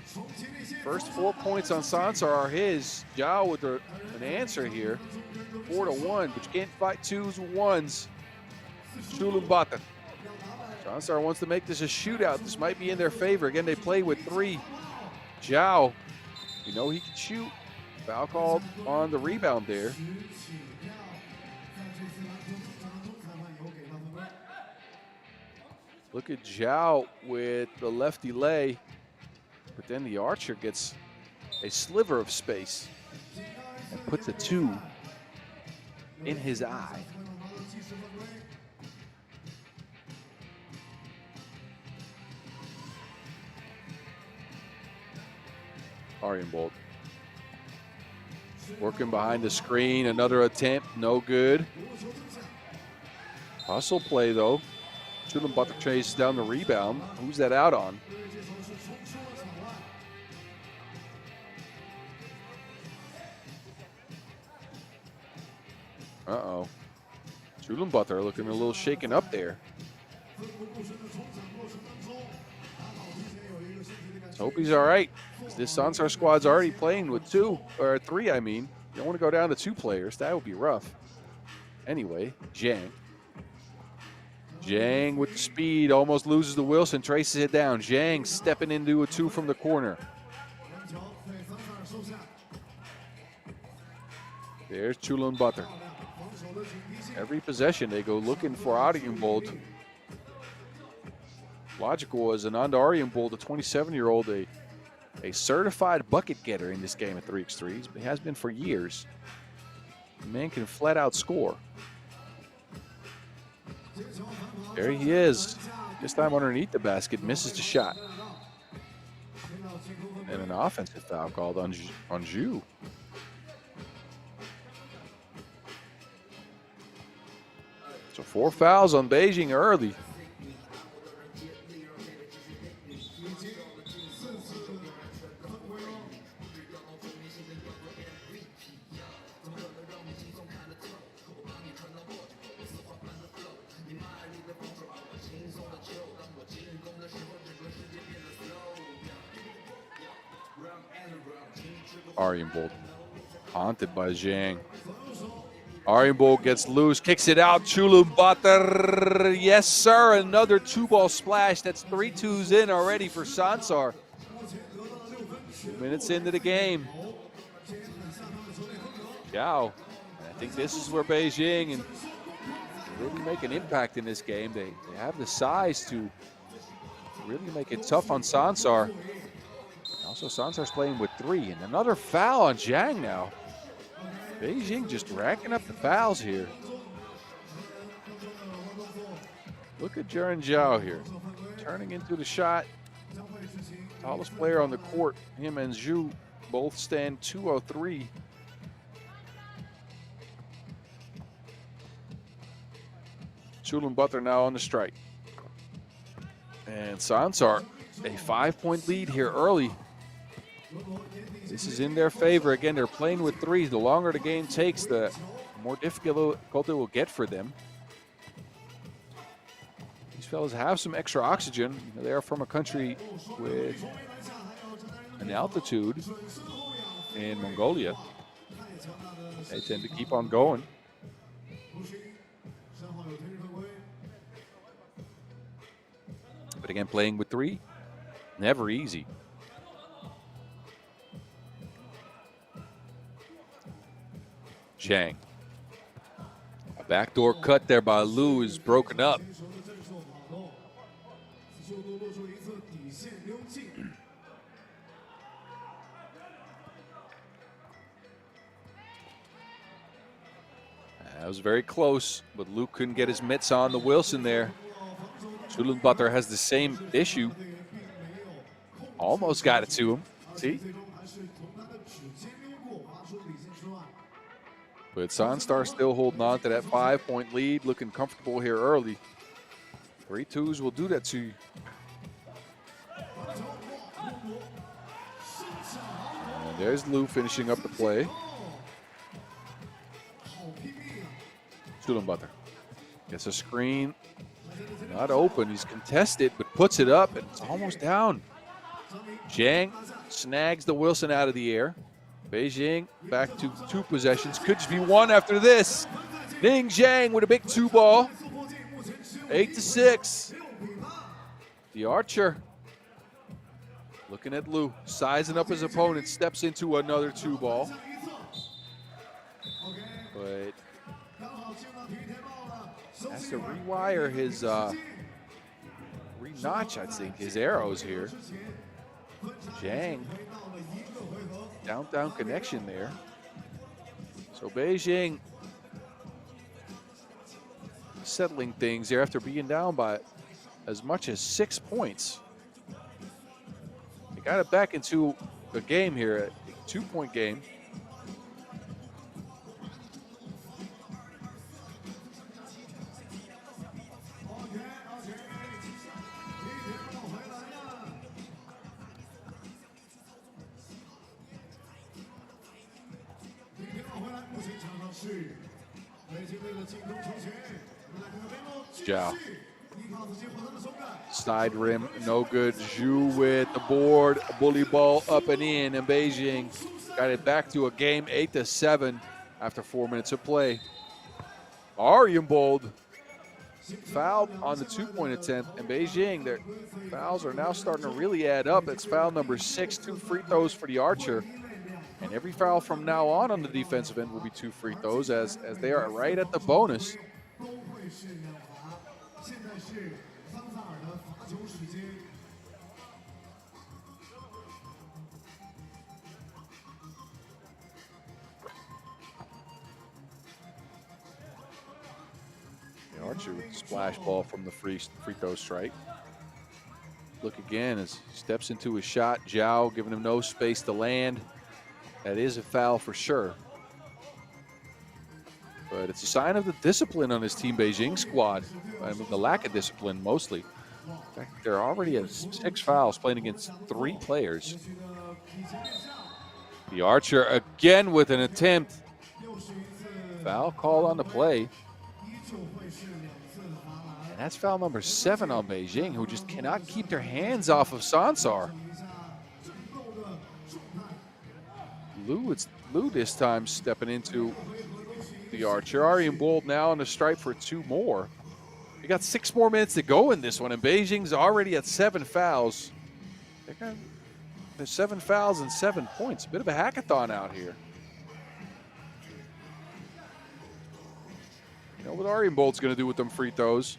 First 4 points on Sansar are his. Zhao with an answer here. 4-1, but you can't fight 2s with 1s. Chulunbatar. Sansar wants to make this a shootout. This might be in their favor. Again, they play with 3. Zhao, you know he can shoot. Foul called on the rebound there. Look at Zhao with the lefty lay, but then the archer gets a sliver of space and puts a 2 in his eye. Bolt working behind the screen, another attempt, no good. Hustle play though. Butter chases down the rebound. Who's that out on? Uh-oh. Butter looking a little shaken up there. Let's hope he's all right. This Sansar squad's already playing with 2, or 3, I mean. You don't want to go down to 2 players. That would be rough. Anyway, Zhang with the speed, almost loses the Wilson, traces it down. Zhang stepping into a 2 from the corner. There's Butter. Every possession they go looking for Bolt. Logical as Ananda Bolt, a 27-year-old, a certified bucket getter in this game at 3x3. He has been for years. The man can flat out score. There he is. This time underneath the basket, misses the shot. And an offensive foul called on Zhu. So 4 fouls on Beijing early. Bolt haunted by Zhang. Bolt gets loose, kicks it out. Butter, yes sir, another 2-ball splash. That's 3 2s in already for Sansar. 2 minutes into the game. Zhao, I think this is where Beijing and really make an impact in this game. They have the size to really make it tough on Sansar. Also, Sansar's playing with 3, and another foul on Zhang now. Beijing just racking up the fouls here. Look at Jaren Zhao here, turning into the shot. Tallest player on the court. Him and Zhu both stand 203. Butter now on the strike. And Sansar, a 5-point lead here early. This is in their favor. Again, they're playing with 3. The longer the game takes, the more difficult it will get for them. These fellas have some extra oxygen. They are from a country with an altitude in Mongolia. They tend to keep on going. But again, playing with 3, never easy. Zhang. A backdoor cut there by Liu is broken up. That was very close, but Liu couldn't get his mitts on the Wilson there. Butter has the same issue. Almost got it to him. See? But Sansar still holding on to that 5-point lead, looking comfortable here early. 3 2s will do that to you. And there's Liu finishing up the play. Butter gets a screen. Not open, he's contested, but puts it up, and it's almost down. Zhang snags the Wilson out of the air. Beijing back to 2 possessions. Could just be 1 after this. Ning Zhang with a big 2-ball. 8-6. The archer, looking at Liu, sizing up his opponent, steps into another 2-ball. But has to rewire his, re-notch, I think, his arrows here. Zhang, down connection there. So Beijing settling things here after being down by as much as 6 points. They got it back into a game here, a 2-point game. Zhao. Side rim, no good. Zhu with the board, bully ball up and in, and Beijing got it back to a game 8-7 after 4 minutes of play. Aryambold fouled on the 2-point attempt, and Beijing, their fouls are now starting to really add up. It's foul number 6, 2 free throws for the archer. And every foul from now on the defensive end will be 2 free throws as they are right at the bonus. The archer with the splash ball from the free throw strike. Look again as he steps into his shot. Zhao giving him no space to land. That is a foul for sure. But it's a sign of the discipline on his Team Beijing squad. I mean, the lack of discipline mostly. In fact, they're already at 6 fouls playing against 3 players. The archer again with an attempt. Foul call on the play. And that's foul number 7 on Beijing, who just cannot keep their hands off of Sansar. Liu this time stepping into the archer. Aryambold now on the stripe for 2 more. We got 6 more minutes to go in this one, and Beijing's already at 7 fouls. There's 7 fouls and 7 points. A bit of a hackathon out here. You know what Aryambold's going to do with them free throws.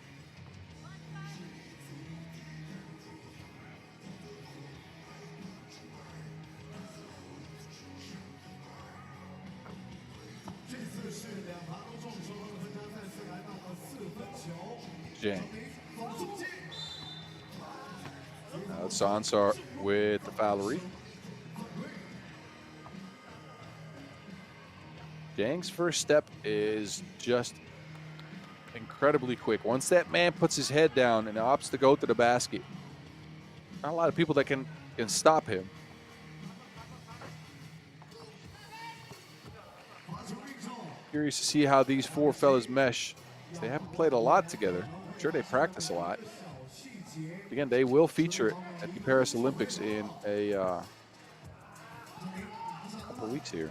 Zhang. Now it's Sansar with the foulery. Zhang's first step is just incredibly quick. Once that man puts his head down and opts to go to the basket, not a lot of people that can stop him. Curious to see how these 4 fellas mesh. They haven't played a lot together. I'm sure they practice a lot. Again, they will feature at the Paris Olympics in a couple of weeks here.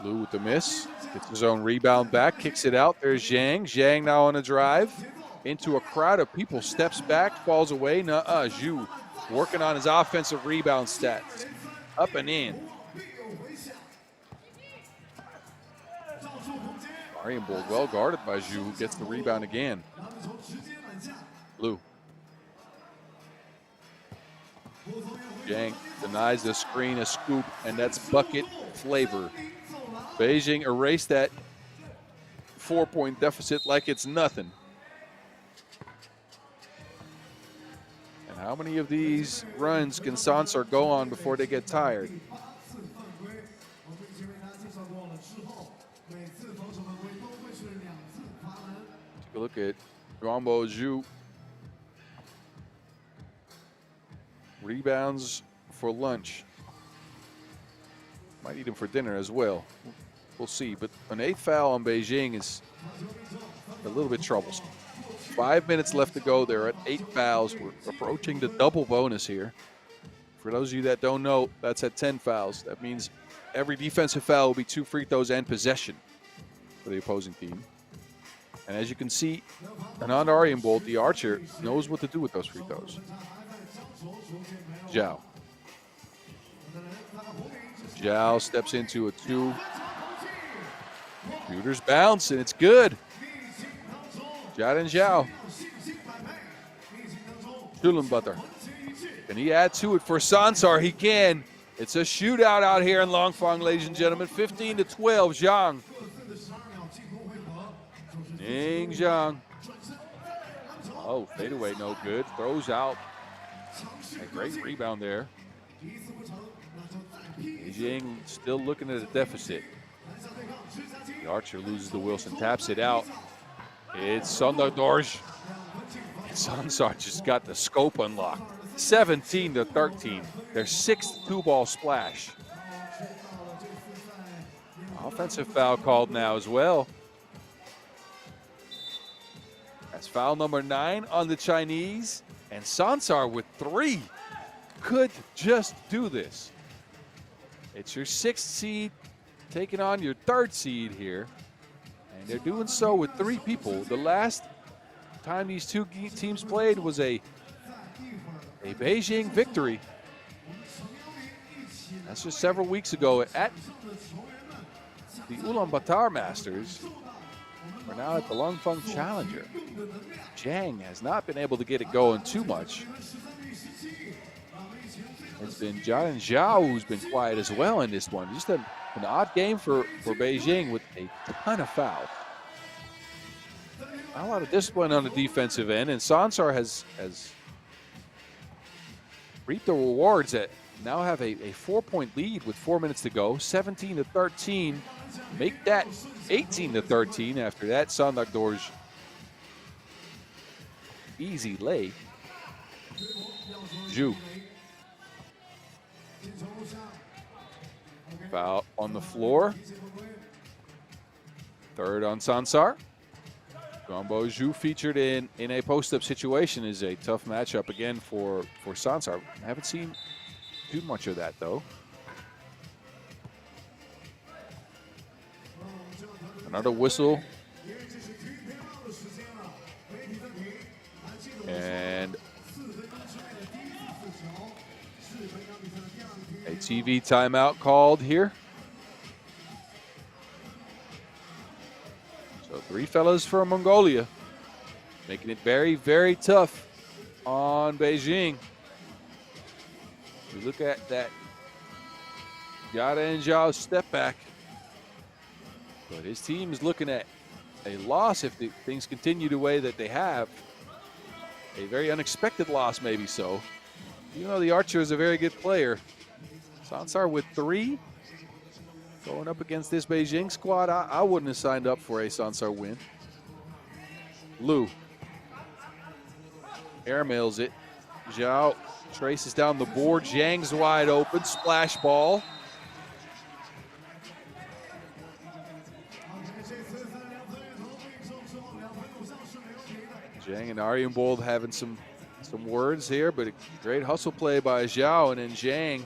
Liu with the miss. Gets his own rebound back, kicks it out. There's Zhang. Zhang now on a drive. Into a crowd of people, steps back, falls away. Nuh-uh, Zhu working on his offensive rebound stats. Up and in. Aryambold well guarded by Zhu, who gets the rebound again. Liu. Zhang denies the screen, a scoop, and that's bucket flavor. Beijing erased that 4-point deficit like it's nothing. And how many of these runs can Sansar go on before they get tired? Take a look at Guangbo Zhu. Rebounds for lunch. Might eat him for dinner as well. We'll see. But an 8th foul on Beijing is a little bit troublesome. 5 minutes left to go. They're at 8 fouls. We're approaching the double bonus here. For those of you that don't know, that's at 10 fouls. That means every defensive foul will be 2 free throws and possession. for the opposing team. And as you can see, Anand Aryambold, the archer, knows what to do with those free throws. Zhao. Zhao steps into a 2. Shooter's bounce, and it's good. Jiadan Zhao. Schulenbutter. Can he add to it for Sansar? He can. It's a shootout out here in Langfang, ladies and gentlemen. 15-12, Zhang. Ning Zhang. Oh, fadeaway, no good. Throws out. A great rebound there. Beijing still looking at a deficit. The archer loses to Wilson, taps it out. It's Sonderdorj. Sansar just got the scope unlocked. 17-13. Their 6th 2-ball splash. Offensive foul called now as well. That's foul number 9 on the Chinese. And Sansar with 3 could just do this. It's your 6th seed taking on your 3rd seed here. And they're doing so with 3 people. The last time these 2 teams played was a Beijing victory. That's just several weeks ago at the Ulaanbaatar Masters. We're now at the Langfang Challenger. Zhang has not been able to get it going too much. It's been Jiadan Zhao who's been quiet as well in this one. Just an odd game for Beijing with a ton of fouls. Not a lot of discipline on the defensive end, and Sansar has reaped the rewards that now have a 4-point lead with 4 minutes to go. 17-13. Make that 18-13 after that Sonderdorj easy lay. Zhu. Foul on the floor. 3rd on Sansar. Gombo Zhu featured in a post-up situation is a tough matchup again for Sansar. I haven't seen too much of that though. Another whistle. And a TV timeout called here. So 3 fellas from Mongolia, making it very, very tough on Beijing. We look at that Jiadan Zhao step back. But his team is looking at a loss if things continue the way that they have. A very unexpected loss, maybe so. Even though the archer is a very good player. Sansar with 3. Going up against this Beijing squad, I wouldn't have signed up for a Sansar win. Lu. Airmails it. Zhao traces down the board. Zhang's wide open. Splash ball. Zhang and Aryambold having some words here, but a great hustle play by Zhao, and then Zhang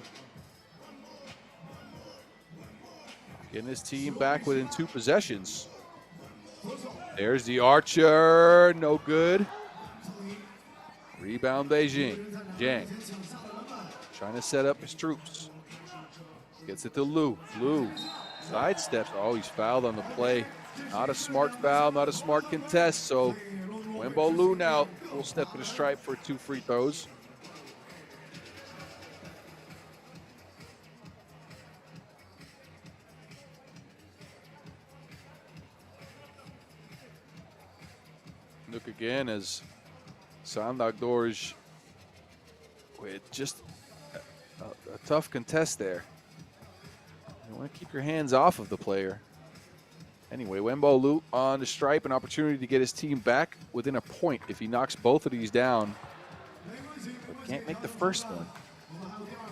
getting his team back within 2 possessions. There's the archer, no good. Rebound Beijing. Zhang trying to set up his troops. Gets it to Lu. Lu sidesteps. Oh, he's fouled on the play. Not a smart foul, not a smart contest, so Wenbo Lu now will step to the stripe for 2 free throws. Look again as Sonderdorj with just a tough contest there. You want to keep your hands off of the player. Anyway, Wenbo Lu on the stripe, an opportunity to get his team back within a point if he knocks both of these down. But can't make the first one.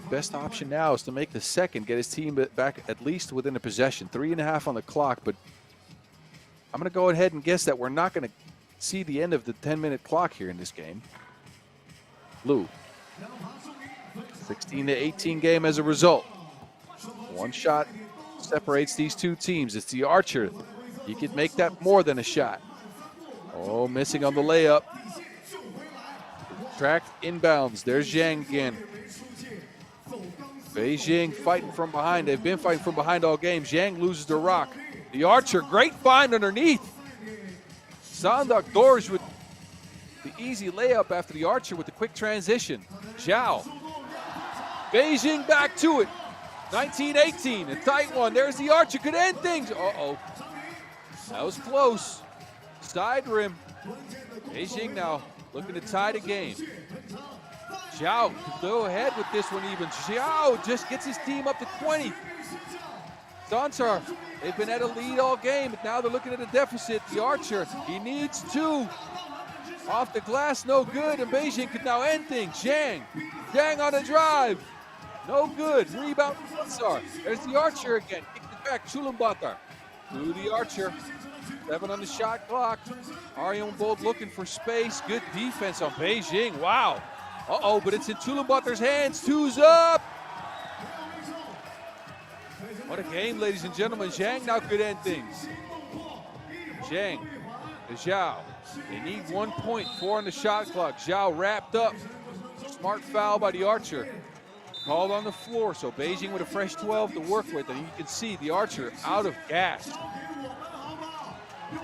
Best option now is to make the second, get his team back at least within a possession. 3.5 on the clock, but I'm going to go ahead and guess that we're not going to see the end of the 10-minute clock here in this game. Lu. 16-18 game as a result. One shot separates these 2 teams. It's the archer, He could make that more than a shot. Oh, missing on the layup. Tracked inbounds. There's Zhang again. Beijing fighting from behind. They've been fighting from behind all game. Zhang loses the rock. The archer, great find underneath. Sansar Dorj with the easy layup after the archer with the quick transition. Zhao. Beijing back to it. 19-18, a tight one. There's the archer, could end things. Uh-oh. That was close. Side rim. Beijing now looking to tie the game. Zhao could go ahead with this one even. Zhao just gets his team up to 20. Sansar, they've been at a lead all game, but now they're looking at a deficit. The archer, he needs 2. Off the glass, no good, and Beijing could now end things. Zhang on the drive. No good, rebound Sansar. There's the archer again, kicked it back, Chulumbatar. To the archer, 7 on the shot clock. Aryan Bolt looking for space, good defense on Beijing, wow. Uh-oh, but it's in Chulumbatar's hands, 2's up. What a game, ladies and gentlemen. Zhang now could end things. Zhang to Zhao. They need 1 point, 4 on the shot clock. Zhao wrapped up. Smart foul by the archer. Called on the floor, so Beijing with a fresh 12 to work with, and you can see the archer out of gas.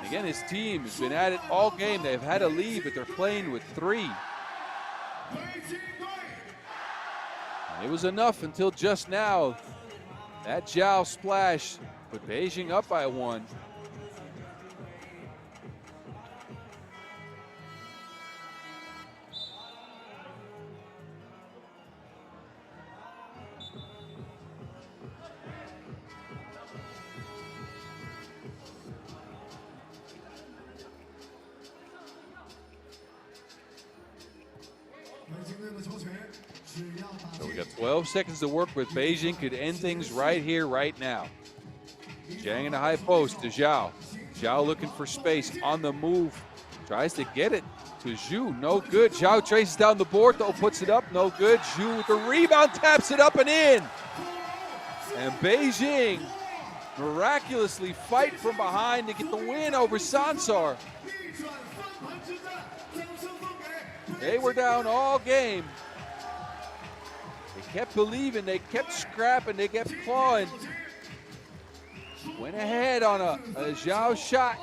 Again, his team has been at it all game. They've had a lead, but they're playing with 3. It was enough until just now. That Zhao splash put Beijing up by 1. So we got 12 seconds to work with. Beijing could end things right here, right now. Zhang in the high post to Zhao. Zhao looking for space on the move. Tries to get it to Zhu, no good. Zhao traces down the board though, puts it up, no good. Zhu with the rebound, taps it up and in. And Beijing miraculously fight from behind to get the win over Sansar. They were down all game. They kept believing, they kept scrapping, they kept clawing. Went ahead on a Zhao shot.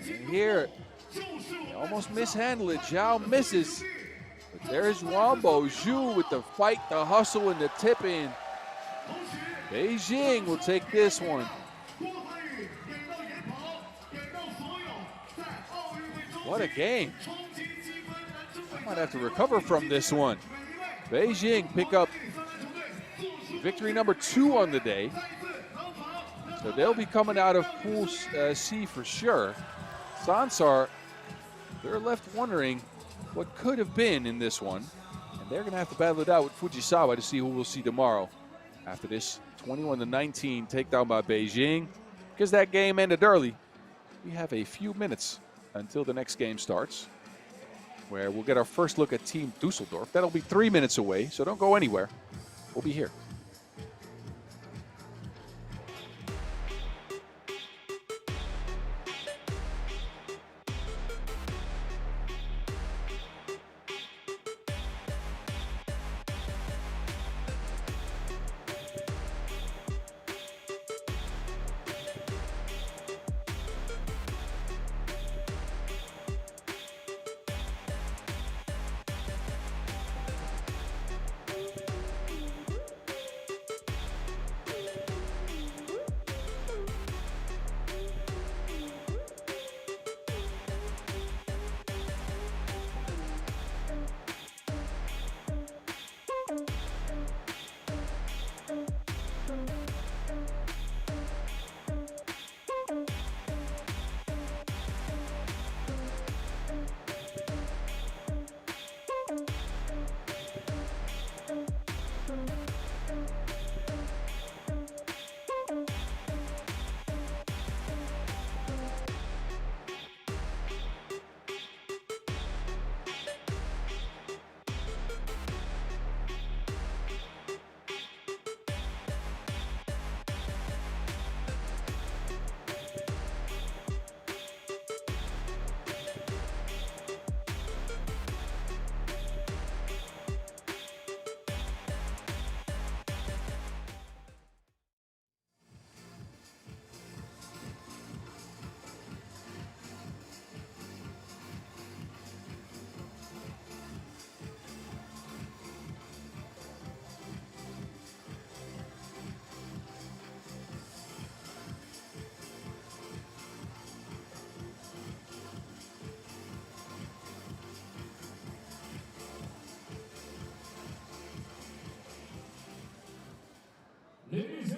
And here, they almost mishandled it. Zhao misses. But there's Wambo. Zhu with the fight, the hustle, and the tip in. Beijing will take this one. What a game. I might have to recover from this one. Beijing pick up victory number 2 on the day. So they'll be coming out of Pool C for sure. Sansar, they're left wondering what could have been in this one. And they're going to have to battle it out with Fujisawa to see who we'll see tomorrow after this 21-19 takedown by Beijing. Because that game ended early, we have a few minutes until the next game starts, where we'll get our first look at Team Dusseldorf. That'll be 3 minutes away, so don't go anywhere. We'll be here.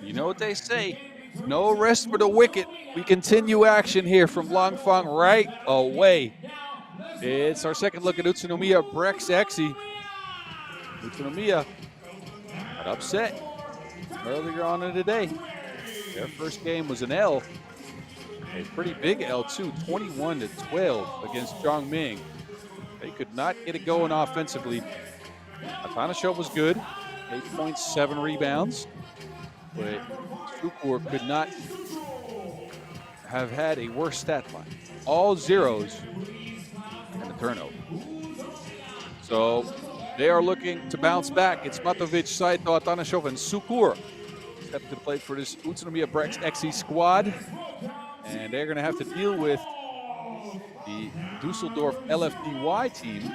You know what they say, no rest for the wicked. We continue action here from Langfang right away. It's our second look at Utsunomiya BREX Exi. Utsunomiya got upset earlier on in the day. Their first game was an L, a pretty big L too, 21-12 against Chongming. They could not get it going offensively. Atanashov was good, 8 points, 7 rebounds, but Sukur could not have had a worse stat line. All zeros and a turnover. So they are looking to bounce back. It's Matovic, Saito, Atanashov, and Sukur step to the plate for this Utsunomiya BREX Exi squad. And they're going to have to deal with the Dusseldorf LFDY team.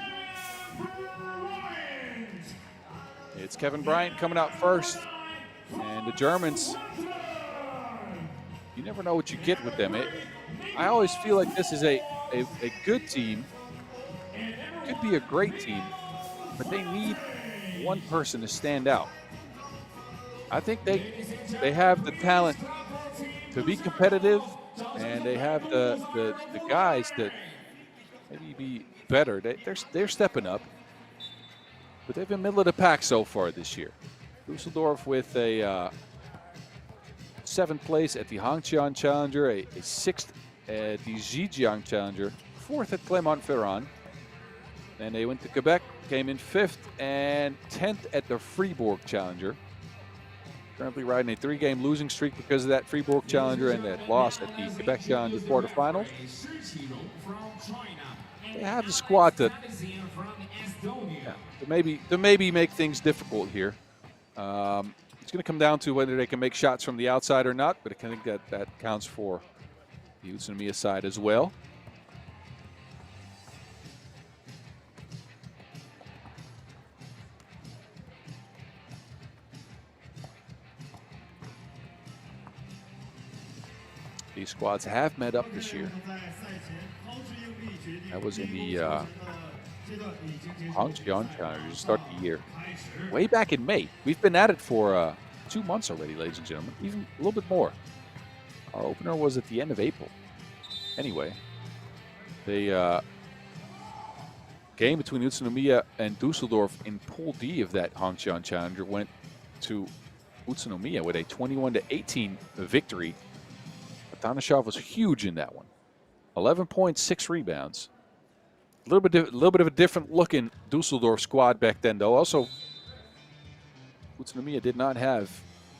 It's Kevin Bryant coming out first. And the Germans, you never know what you get with them. I always feel like this is a good team. Could be a great team, but they need one person to stand out. I think they have the talent to be competitive, and they have the guys that maybe be better. They're stepping up, but they've been middle of the pack so far this year. Dusseldorf with a 7th place at the Hangqiang Challenger, a 6th at the Zhejiang Challenger, 4th at Clermont-Ferrand. Then they went to Quebec, came in 5th and 10th at the Fribourg Challenger. Currently riding a 3-game losing streak because of that Fribourg Challenger and that loss at the Quebec Challenger quarterfinals. They have the squad to maybe make things difficult here. It's going to come down to whether they can make shots from the outside or not, but I think that counts for the Utsunomiya side as well. These squads have met up this year. That was in the Hangqiang Challenger to start the year. Way back in May. We've been at it for 2 months already, ladies and gentlemen. Even a little bit more. Our opener was at the end of April. Anyway, the game between Utsunomiya and Dusseldorf in Pool D of that Hangqiang Challenger went to Utsunomiya with a 21-18 victory. Atanashov was huge in that one. 11 points, 6 rebounds. A little bit of a different looking Dusseldorf squad back then, though. Also, Utsunomiya did not have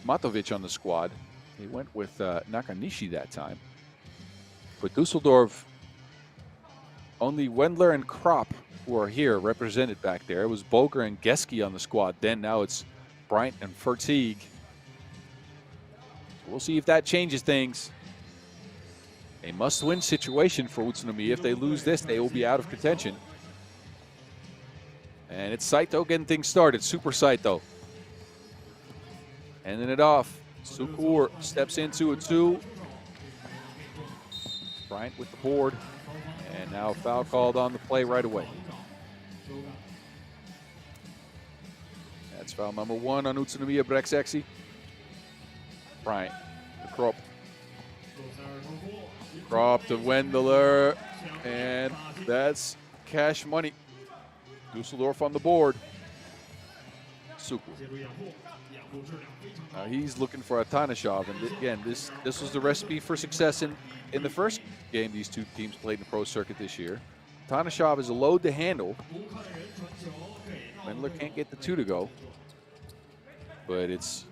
Matovic on the squad. They went with Nakanishi that time. But Dusseldorf, only Wendler and Kropp who are here represented back there. It was Boger and Geske on the squad then. Now it's Bryant and Fertig. So we'll see if that changes things. A must-win situation for Utsunomiya. If they lose this, they will be out of contention. And it's Saito getting things started. Super Saito. Ending it off. Sukur steps into a 2. Bryant with the board. And now foul called on the play right away. That's foul number 1 on Utsunomiya BREX Exi. Bryant, the Kropp. Kropp to Wendler, and that's cash money. Dusseldorf on the board. Sukur. Now he's looking for Atanashov, and again, this was the recipe for success in the first game these two teams played in the pro circuit this year. Atanashov is a load to handle. Wendler can't get the 2 to go, but it's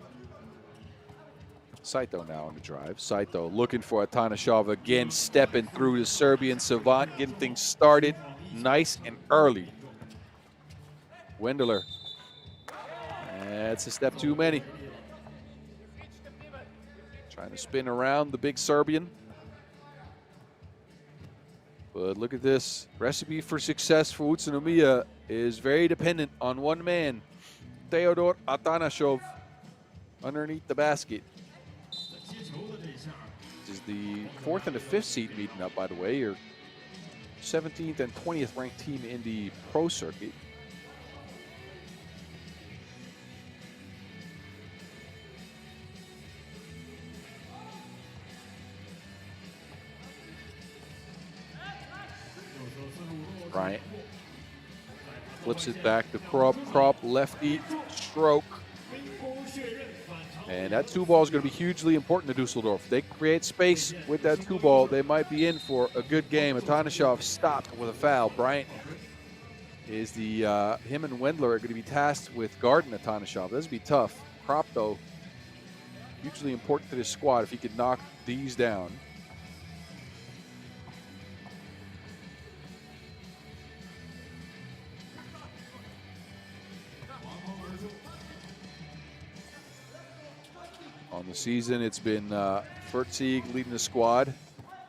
Saito now on the drive. Saito looking for Atanashov again, stepping through the Serbian savant, getting things started nice and early. Wendler. That's a step too many. Trying to spin around the big Serbian. But look at this. Recipe for success for Utsunomiya is very dependent on one man, Theodor Atanashov, underneath the basket. This is the 4th and the 5th seed meeting up, by the way, your 17th and 20th ranked team in the pro circuit. Bryant flips it back to Krop, lefty stroke. And that 2-ball is going to be hugely important to Dusseldorf. If they create space with that 2-ball, they might be in for a good game. Atanashov stopped with a foul. Bryant is him and Wendler are going to be tasked with guarding Atanashov. This would be tough. Krop, though, hugely important to this squad if he could knock these down. On the season, it's been Fertzig leading the squad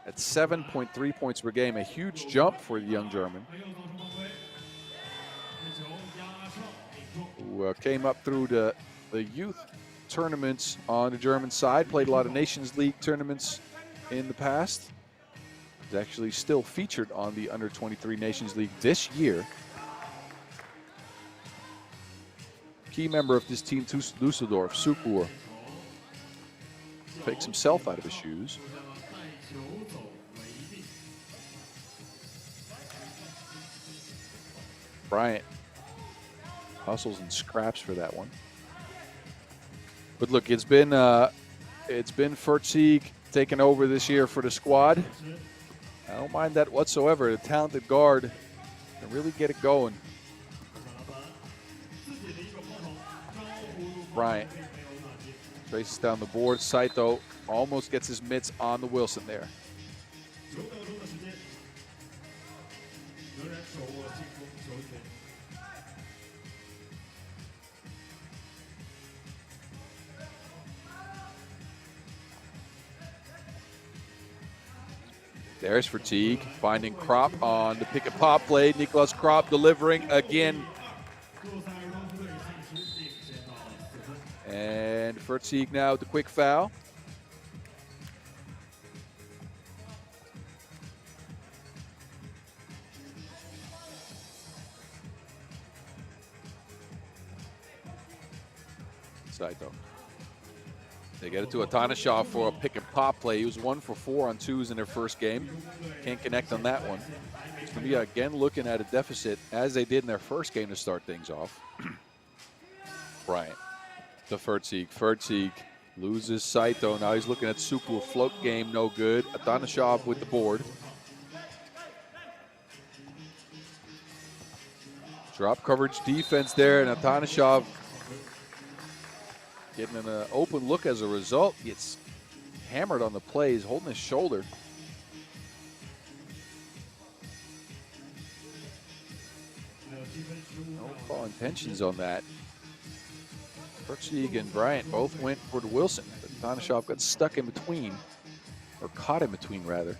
at 7.3 points per game, a huge jump for the young German, who came up through the youth tournaments on the German side, played a lot of Nations League tournaments in the past. He's actually still featured on the Under-23 Nations League this year. Key member of this team, Dusseldorf, Sukur, takes himself out of his shoes. Bryant hustles and scraps for that one. But look, it's been Fertzig taking over this year for the squad. I don't mind that whatsoever. The talented guard can really get it going. Bryant traces down the board. Saito almost gets his mitts on the Wilson there. There's Fertzig finding Krop on the pick and pop play. Nicholas Krop delivering again. And Fertzig now with the quick foul. Saito. They get it to Atanashov for a pick and pop play. He was 1 for 4 on twos in their first game. Can't connect on that one. Utsunomiya again looking at a deficit as they did in their first game to start things off. Bryant to Fertzig. Fertzig loses Saito. Now he's looking at Suku. Float game, no good. Atanashov with the board. Drop coverage defense there, and Atanashov getting an open look as a result. Gets hammered on the play. He's holding his shoulder. No foul intentions on that. Fertzig and Bryant both went for the Wilson, but Atanashov got stuck in between, or caught in between rather.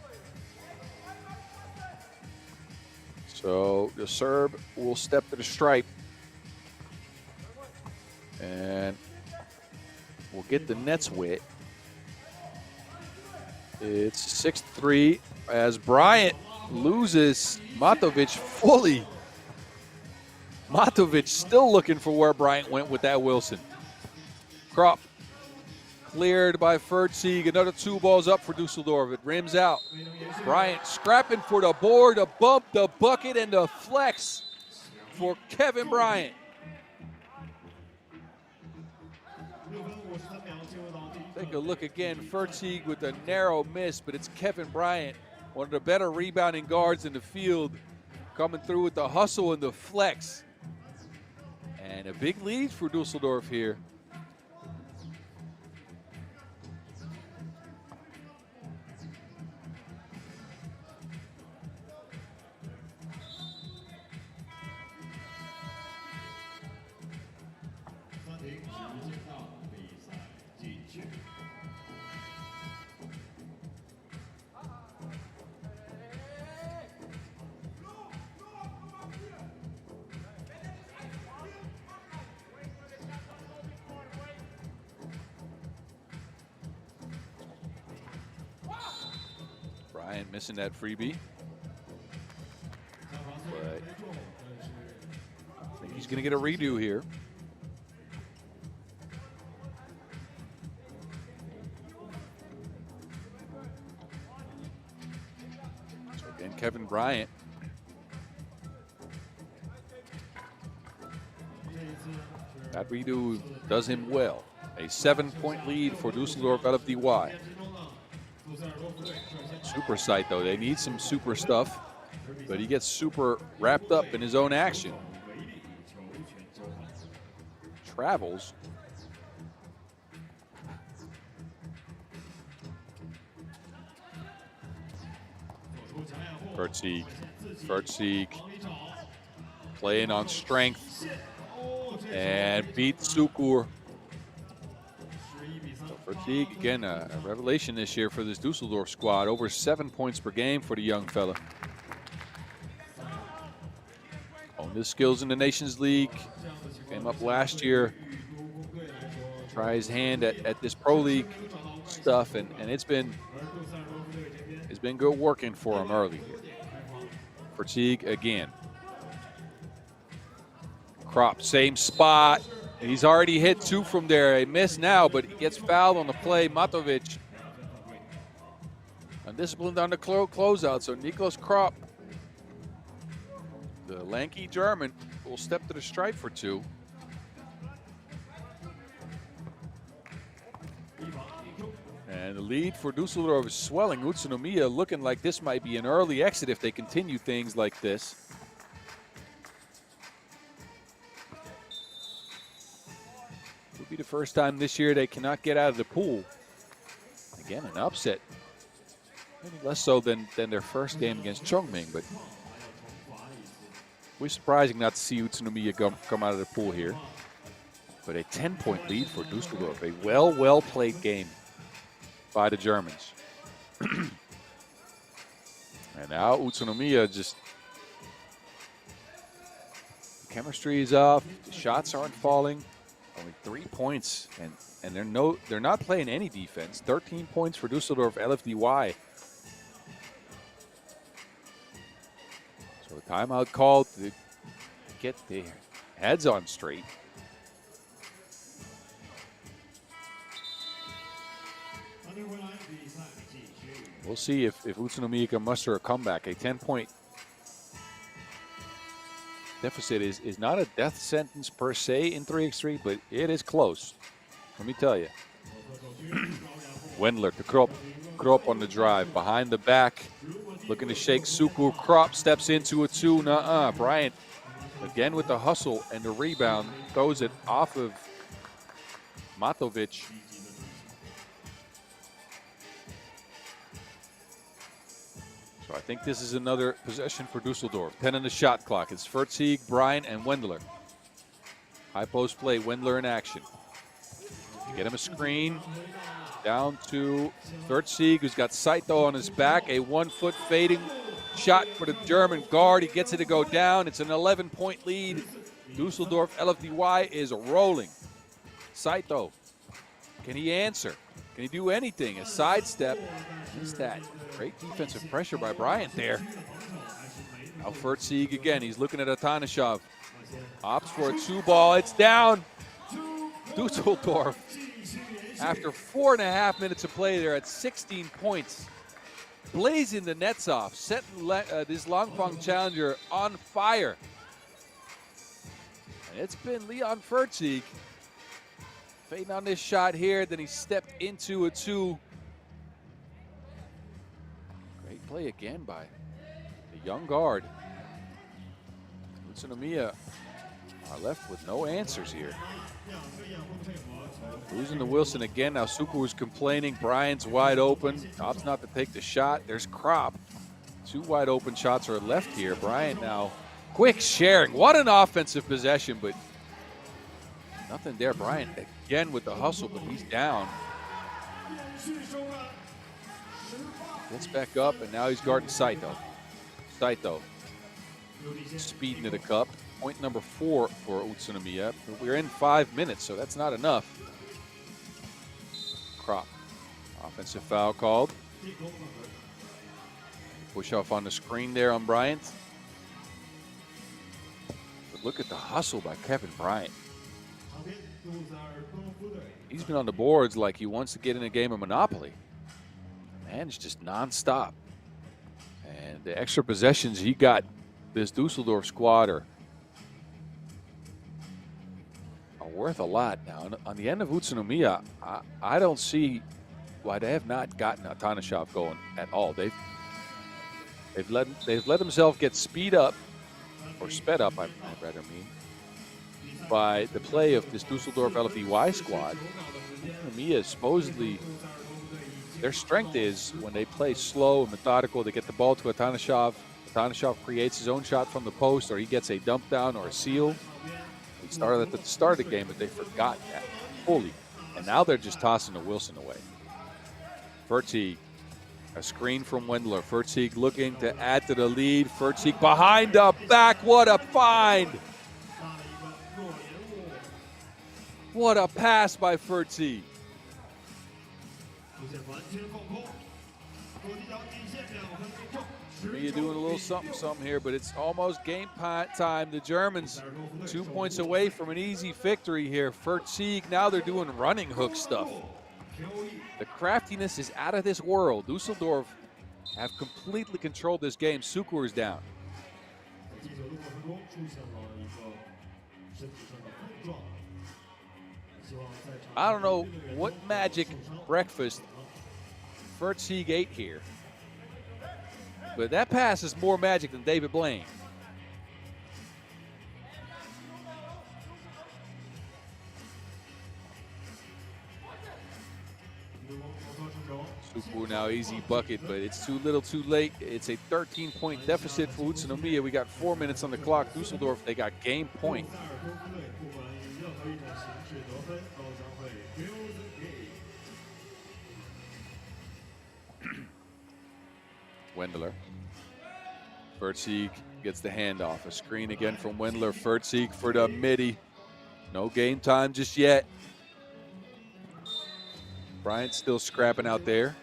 So the Serb will step to the stripe and we'll get the nets wet. It's 6-3 as Bryant loses Matovic fully. Matovic still looking for where Bryant went with that Wilson. Krop cleared by Fertzig. Another 2 balls up for Dusseldorf. It rims out. Bryant scrapping for the board, the bump, the bucket, and the flex for Kevin Bryant. Take a look again. Fertzig with a narrow miss, but it's Kevin Bryant, one of the better rebounding guards in the field, coming through with the hustle and the flex. And a big lead for Dusseldorf here. Bryant missing that freebie. But I think he's going to get a redo here. So again, Kevin Bryant That redo does him well. A 7-point lead for Dusseldorf LFDY. Super sight though, they need some super stuff, but he gets super wrapped up in his own action. Travels. Vertziek playing on strength and beats Sukur. Vertziek, again, a revelation this year for this Dusseldorf squad. Over 7 points per game for the young fella. Honed his skills in the Nations League. Came up last year. Try his hand at this Pro League stuff, and it's been good working for him early here. Vertziek again. Krop, same spot. He's already hit 2 from there. A miss now, but he gets fouled on the play. Matovic undisciplined on the closeout. So Niklas Krop, the lanky German, will step to the stripe for 2. And the lead for Dusseldorf is swelling. Utsunomiya looking like this might be an early exit if they continue things like this. It'll be the first time this year they cannot get out of the pool. Again, an upset. Maybe less so than their first game against Chongming, but we're surprising not to see Utsunomiya come out of the pool here. But a 10-point lead for Dusseldorf. A well played game by the Germans. And now Utsunomiya just, the chemistry is off, the shots aren't falling. Only 3 points, and they're not playing any defense. 13 points for Dusseldorf LFDY. So a timeout called to get their heads on straight. We'll see if Utsunomiya can muster a comeback. A 10-point deficit is not a death sentence per se in 3x3, but it is close. Let me tell you. WenLv to Krop on the drive. Behind the back. Looking to shake Sukur. Krop steps into a 2. Bryant again with the hustle and the rebound. Throws it off of Matovic. So I think this is another possession for Dusseldorf. 10 on the shot clock. It's Vertziek, Bryant, and WenLv. High post play, WenLv in action. Get him a screen. Down to Vertziek, who's got Saito on his back. A 1-foot fading shot for the German guard. He gets it to go down. It's an 11-point lead. Dusseldorf LFDY is rolling. Saito, can he answer? Can he do anything? A sidestep. Missed that. Great defensive pressure by Bryant there. Now Vertziek again. He's looking at Atanashov. Opts for a 2-ball. It's down. Dusseldorf, after 4.5 minutes of play, they're at 16 points. Blazing the nets off. Setting this Langfang Challenger on fire. And it's been Leon Vertziek fading on this shot here. Then he stepped into a 2. Great play again by the young guard. Utsunomiya are left with no answers here. Losing to Wilson again. Now Sukur was complaining. Bryant's wide open. Opts not to take the shot. There's Krop. 2 wide open shots are left here. Bryant now quick sharing. What an offensive possession, but nothing there. Bryant again with the hustle, but he's down. Gets back up, and now he's guarding Saito. Saito speeding to the cup. Point number 4 for Utsunomiya. We're in 5 minutes, so that's not enough. Krop. Offensive foul called. Push off on the screen there on Bryant. But look at the hustle by Kevin Bryant. He's been on the boards like he wants to get in a game of Monopoly. Man, it's just nonstop. And the extra possessions he got this Dusseldorf squad are a worth a lot now. On the end of Utsunomiya, I don't see why they have not gotten Atanashov going at all. They've let themselves get speed up, or sped up, I'd rather mean, by the play of this Dusseldorf LFDY squad. Utsunomiya supposedly, their strength is when they play slow and methodical, they get the ball to Atanashov. Atanashov creates his own shot from the post, or he gets a dump down or a seal. They started at the start of the game, but they forgot that fully. And now they're just tossing the Wilson away. Verteeg, a screen from Wendler. Verteeg looking to add to the lead. Verteeg behind the back. What a find! What a pass by Verteeg. You're doing a little something here, but it's almost game time. The Germans 2 points away from an easy victory here. Verteeg, now they're doing running hook stuff. The craftiness is out of this world. Dusseldorf have completely controlled this game. Sukur is down. I don't know what magic breakfast Verteeg ate here, but that pass is more magic than David Blaine. Sukur now easy bucket, but it's too little too late. It's a 13-point deficit for Utsunomiya. We got 4 minutes on the clock. Dusseldorf, they got game point. Wendler. Verteeg gets the handoff. A screen again from Wendler. Verteeg for the midi. No game time just yet. Bryant still scrapping out there.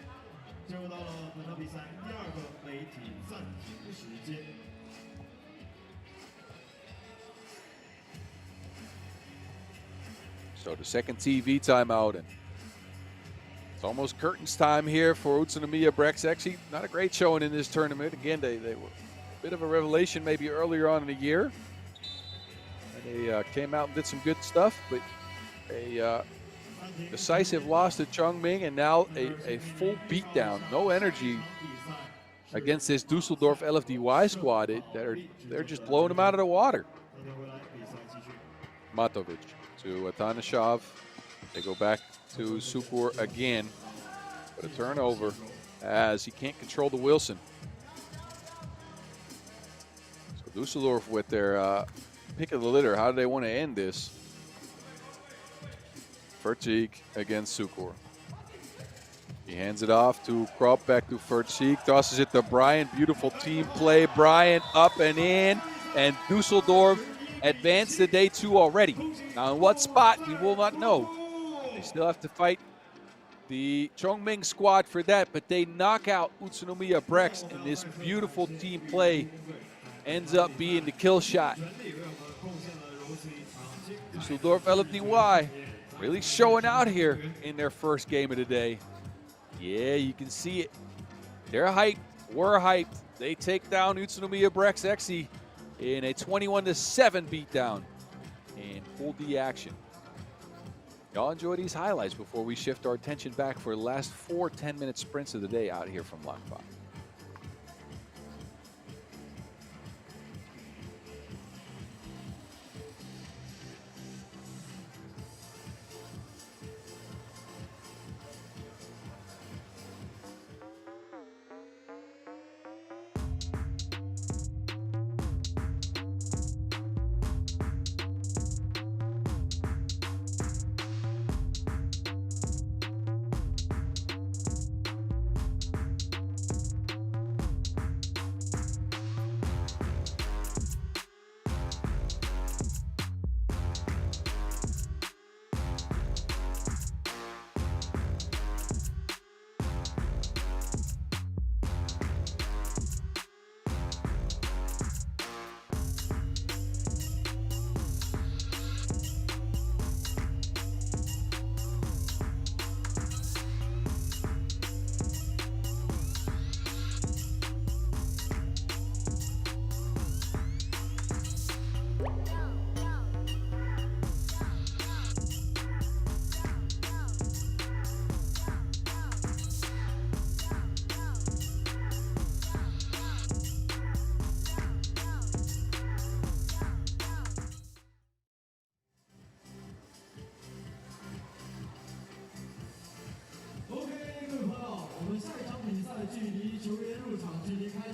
So the second TV timeout, and it's almost curtains time here for Utsunomiya BREX. Actually, not a great showing in this tournament. Again, they were a bit of a revelation maybe earlier on in the year. And they came out and did some good stuff, but a decisive loss to Chongming, and now a full beatdown. No energy against this Dusseldorf LFDY squad. They're just blowing them out of the water. Matovic to Atanashov. They go back to Sukur again. But a turnover as he can't control the Wilson. So Dusseldorf with their pick of the litter. How do they want to end this? Verteeg against Sukur. He hands it off to Kropp, back to Verteeg, tosses it to Bryant. Beautiful team play. Bryant up and in, and Dusseldorf advanced to day 2 already. Now in what spot, we will not know. They still have to fight the Chongming squad for that, but they knock out Utsunomiya BREX, and this beautiful team play ends up being the kill shot. Dusseldorf LFDY really showing out here in their first game of the day. Yeah, you can see it. They're hyped. We're hyped. They take down Utsunomiya BREX XE in a 21-7 beatdown in full D action. Y'all enjoy these highlights before we shift our attention back for the last 4 10-minute sprints of the day out here from Langfang.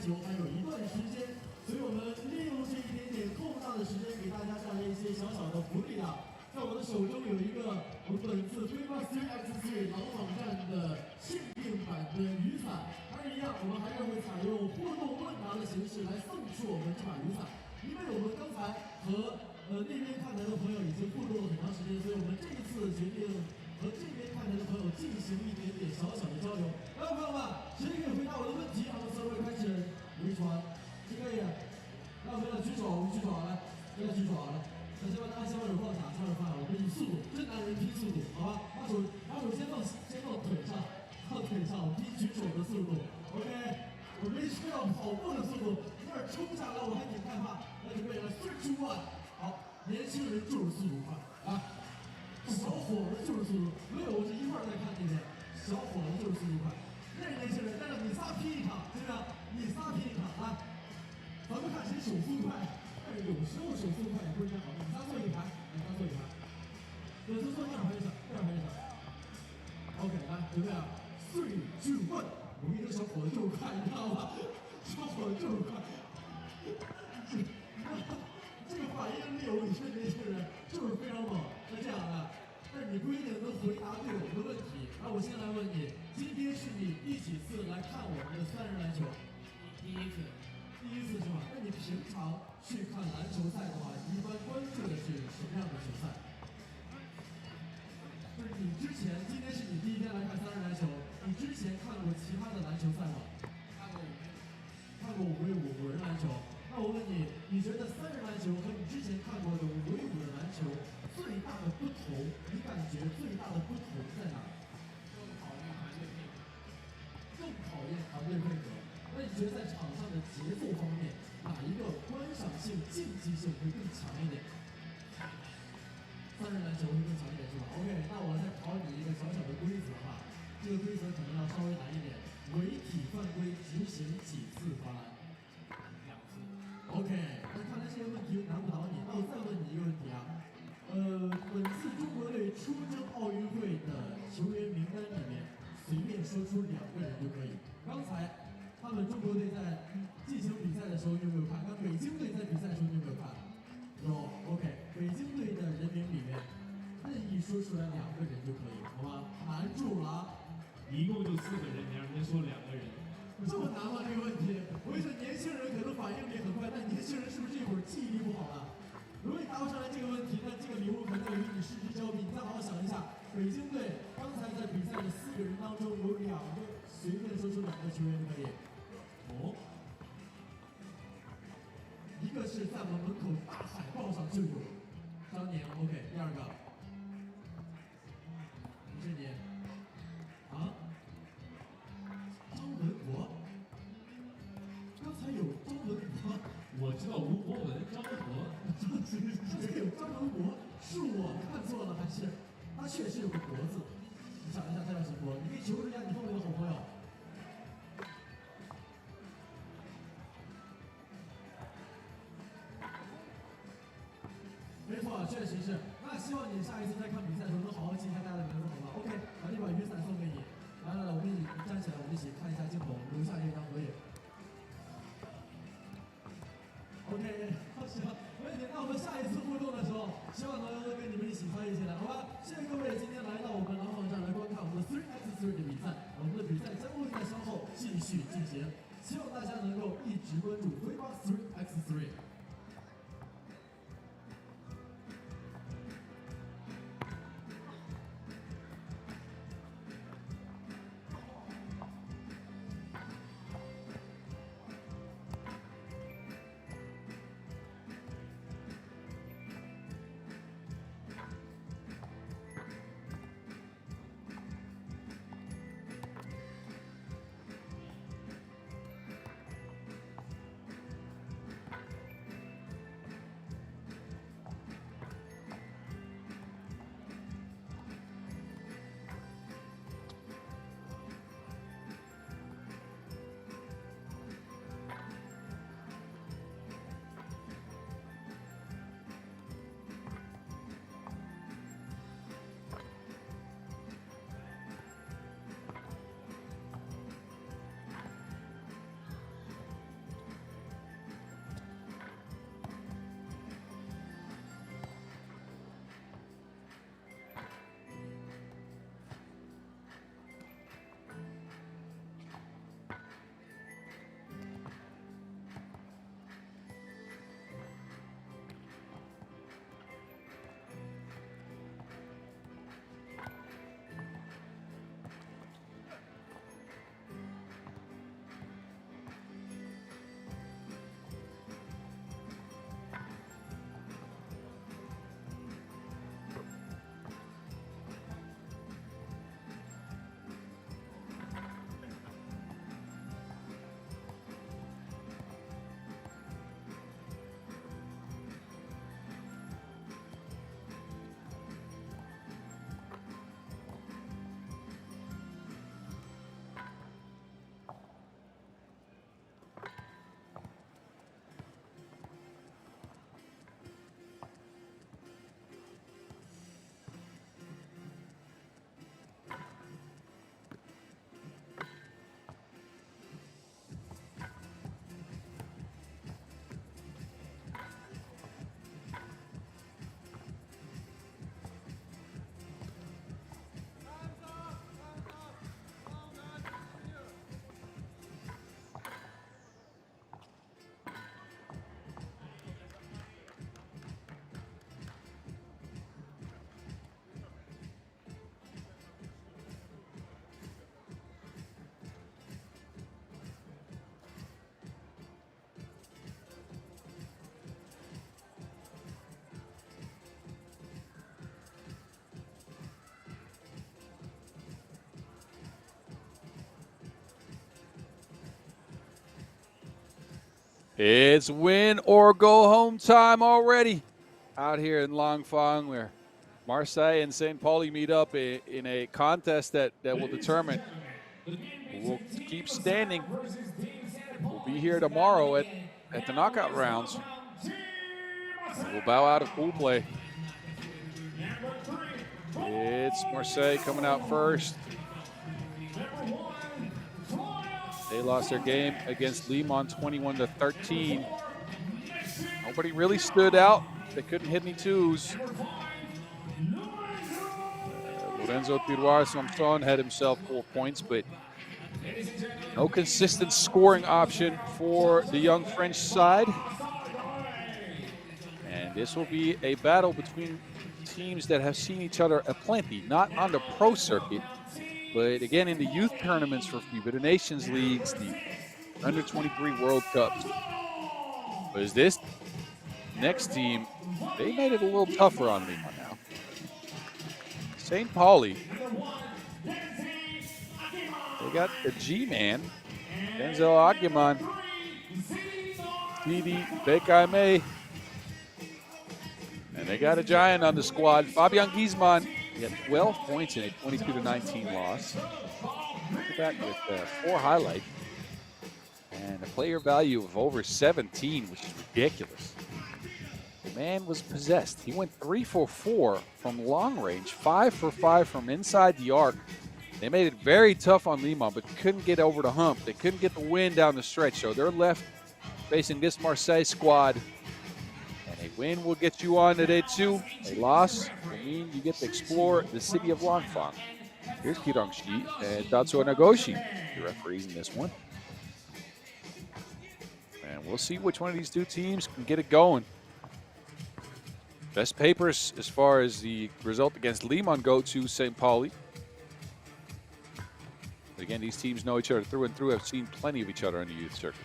球还有一段时间，所以我们利用这一点点空档的时间，给大家带来一些小小的福利啊。在我的手中有一个我们本次FIBA 3x3 langfang站的限定版的雨伞，当然一样，我们还是会采用互动问答的形式来送出我们这把雨伞。因为我们刚才和那边看台的朋友已经互动了很长时间，所以我们这一次决定和这边看台的朋友进行一点点小小的交流。来，朋友们，谁可以回答我的问题？我们所有人开始围传，谁可以？来，朋友举手，举手来，大家举手来。那先把大家先把手放下，我们以速度，真男人拼速度，好吧？把手先放腿上，放腿上，我拼举手的速度 ，OK。我们需要跑步的速度，有点冲下来，我还挺害怕。那准备了3、2、1，好，年轻人就是速度快啊，小伙子就是速度。没有，我是一会儿再看那边，小伙子就是速度快。那年轻人，但是你仨拼一场，行不行？你仨拼一场来，咱们看谁手速快。但是有时候手速快也不是太好，你仨坐一排，你仨坐一排，有时坐2排就行，2排就行。OK， 来，准备啊，3、2、1。我跟你说，小伙子就是快，你知道吗？小伙子就是快，这个反应力，我跟你说，年轻人就是非常猛。那这样的，但是你不一定能回答对我们的问题。那我先来问你，今天是你第几次来看我们的3人篮球？第一次。第一次是吧？那你平常去看篮球赛的话，一般关注的是什么样的球赛？就是你之前，今天是你第一天来看3人篮球，你之前看过其他的篮球赛吗？看过5v5人篮球。那我问你，你觉得3人篮球和你之前看过的5v5的篮球最大的不同，你感觉最大的不同在哪？更考验团队配合。更考验团队配合。那你觉得在场上的节奏方面，哪一个观赏性、竞技性会更强一点？3人篮球会更强一点是吧 ？OK， 那我再考你一个小小的规则哈，这个规则可能要稍微难一点。违体犯规执行几次罚篮？2次。OK， 那看来这些问题难不倒你。那我再问你一个问题啊，本次中国队出征奥运会的球员名单里面，随便说出2个人就可以。刚才他们中国队在进行比赛的时候，你有没有看？那北京队在比赛的时候，你有没有看？有 ，OK。北京队的人名里面，任意说出来2个人就可以，好吗？难住了啊！一共就4个人，你让人家说2个人，这么难吗？这个问题？我跟你说，年轻人可能反应力很快，但年轻人是不是这会儿记忆力不好了？如果你答不上来这个问题，那这个礼物可能与你失之交臂。你再好好想一下，北京队刚才在比赛的4个人当中，有2个随便说出2个球员可以。哦，一个是在我们门口大海报上就有张宁 ，OK。第2个，不是你啊？张文国，刚才有张文国，我知道吴博文、张博，这个有张文国，是我看错了还是他确实有个国字？你想一下他叫什么国？你可以求助一下你后面的好朋友。没错，确实是。那希望你下一次再看比赛的时候能好好记一下大家的名字，好吧 ？OK， 把这把雨伞送给你。来，我们一起站起来，我们一起看一下镜头，留下这张合影。OK， 好，行，没问题。那我们下一次互动的时候，希望能跟你们一起参与进来，好吧？谢谢各位今天来到我们廊坊站来观看我们的 3x3 的比赛。我们的比赛将会在稍后继续进行，希望大家能够一直关注 FIBA 3x3。It's win or go home time already out here in Langfang, where Marseille and St. Pauli meet up in a contest that will determine who will keep standing. We'll be here tomorrow at the knockout rounds. We'll bow out of pool play. It's Marseille coming out first. They lost their game against Liman 21-13. Nobody really stood out. They couldn't hit any twos. Lorenzo Tiroir Samson had himself 4 points, but no consistent scoring option for the young French side. And this will be a battle between teams that have seen each other aplenty, not on the pro circuit, but again in the youth tournaments for FIBA, the Nations Leagues, the Under-23 World Cups. But this next team, they made it a little tougher on Liman now. St. Pauli, they got the G-man, Denzel Aguiman, Didi Bekaime, and they got a giant on the squad, Fabian Giesmann. He had 12 points in a 22-19 loss. Look at that with 4 highlights and a player value of over 17, which is ridiculous. The man was possessed. He went 3 for 4 from long range, 5 for 5 from inside the arc. They made it very tough on Liman, but couldn't get over the hump. They couldn't get the win down the stretch, so they're left facing this Marseille squad. And a win will get you on to day 2. A loss will mean you get to explore the city of Langfang. Here's Kirang Shi and Tatsuo Nagoshi, the referees in this one. And we'll see which one of these 2 teams can get it going. Best papers as far as the result against Liman go to St. Pauli. But again, these teams know each other through and through, have seen plenty of each other on the youth circuit.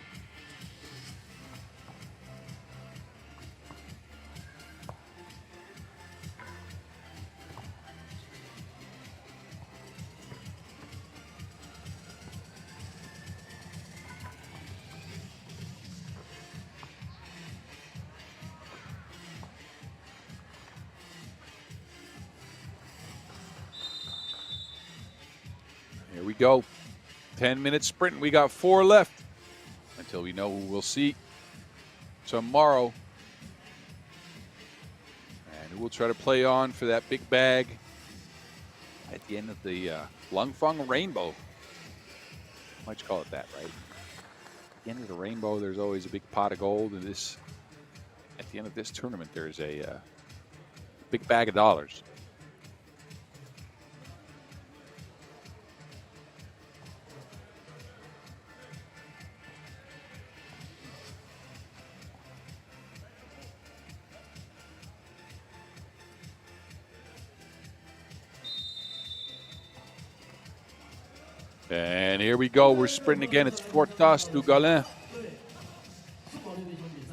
Here we go. 10-minute sprint. We got 4 left until we know who we'll see tomorrow. And who will try to play on for that big bag at the end of the Langfang Rainbow. Why'd you call it that, right? At the end of the rainbow, there's always a big pot of gold. And this, at the end of this tournament, there's a big bag of dollars. And here we go. We're sprinting again. It's Fortas Dundgol.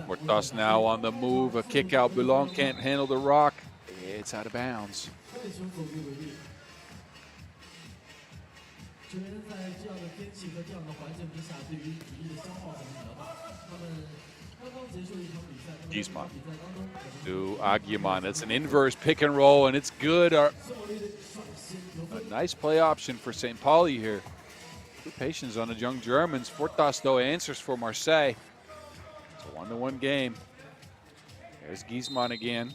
Fortas now on the move. A kick out. Boulogne can't handle the rock. It's out of bounds. Giesmann to Aguiman. It's an inverse pick and roll, and it's good. A nice play option for St. Pauli here. Good patience on the young Germans. Fortas, though, answers for Marseille. It's a 1-1 game. There's Giesmann again.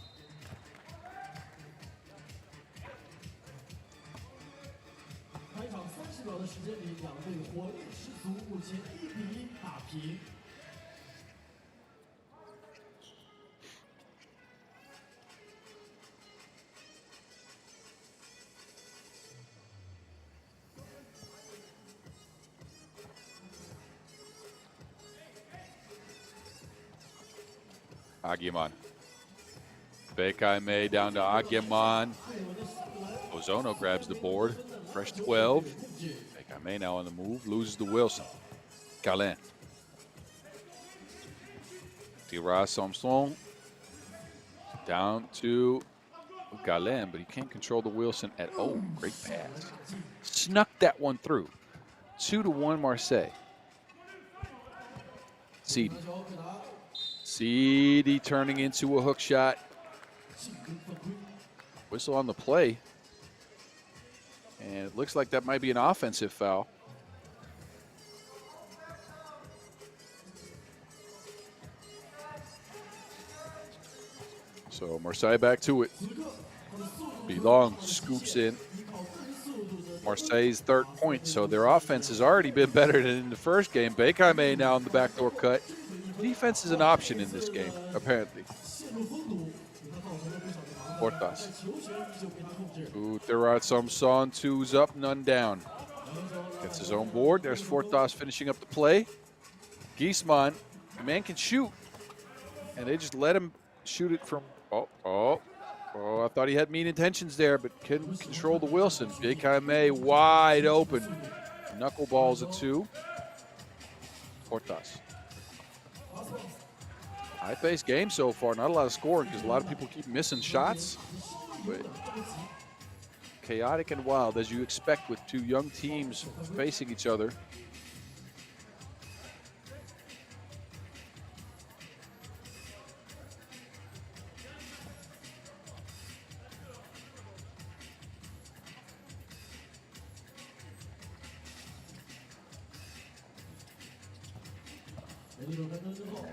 Aguiman. Bekaime down to Aguiman. Ozono grabs the board. Fresh 12. Bekaime now on the move. Loses to Wilson. Galin. Tiras Samson. Down to Galin, but he can't control the Wilson at all. Great pass. Snuck that one through. 2-1 Marseille. Seedy. Seedy turning into a hook shot. Whistle on the play. And it looks like that might be an offensive foul. So Marseille back to it. Belong scoops in Marseille's third point. So their offense has already been better than in the first game. Beijing now on the backdoor cut. Defense is an option in this game, apparently. Portas. Samson, 2's up, none down. Gets his own board. There's Fortas finishing up the play. Giesman, the man can shoot. And they just let him shoot it from, I thought he had mean intentions there, but couldn't control the Wilson. Beijing wide open. Knuckleballs at 2. Portas. High-paced game so far. Not a lot of scoring because a lot of people keep missing shots. But chaotic and wild, as you expect with two young teams facing each other.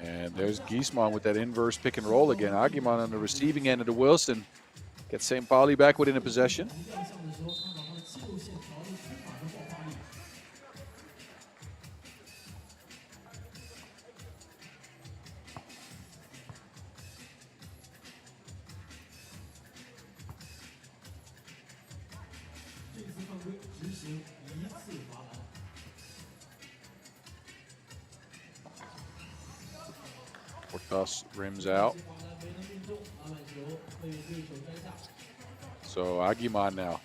And there's Giesman with that inverse pick and roll again. Agiman on the receiving end of the Wilson. Gets St. Pauli back within a possession. Portas rims out. So Agiman now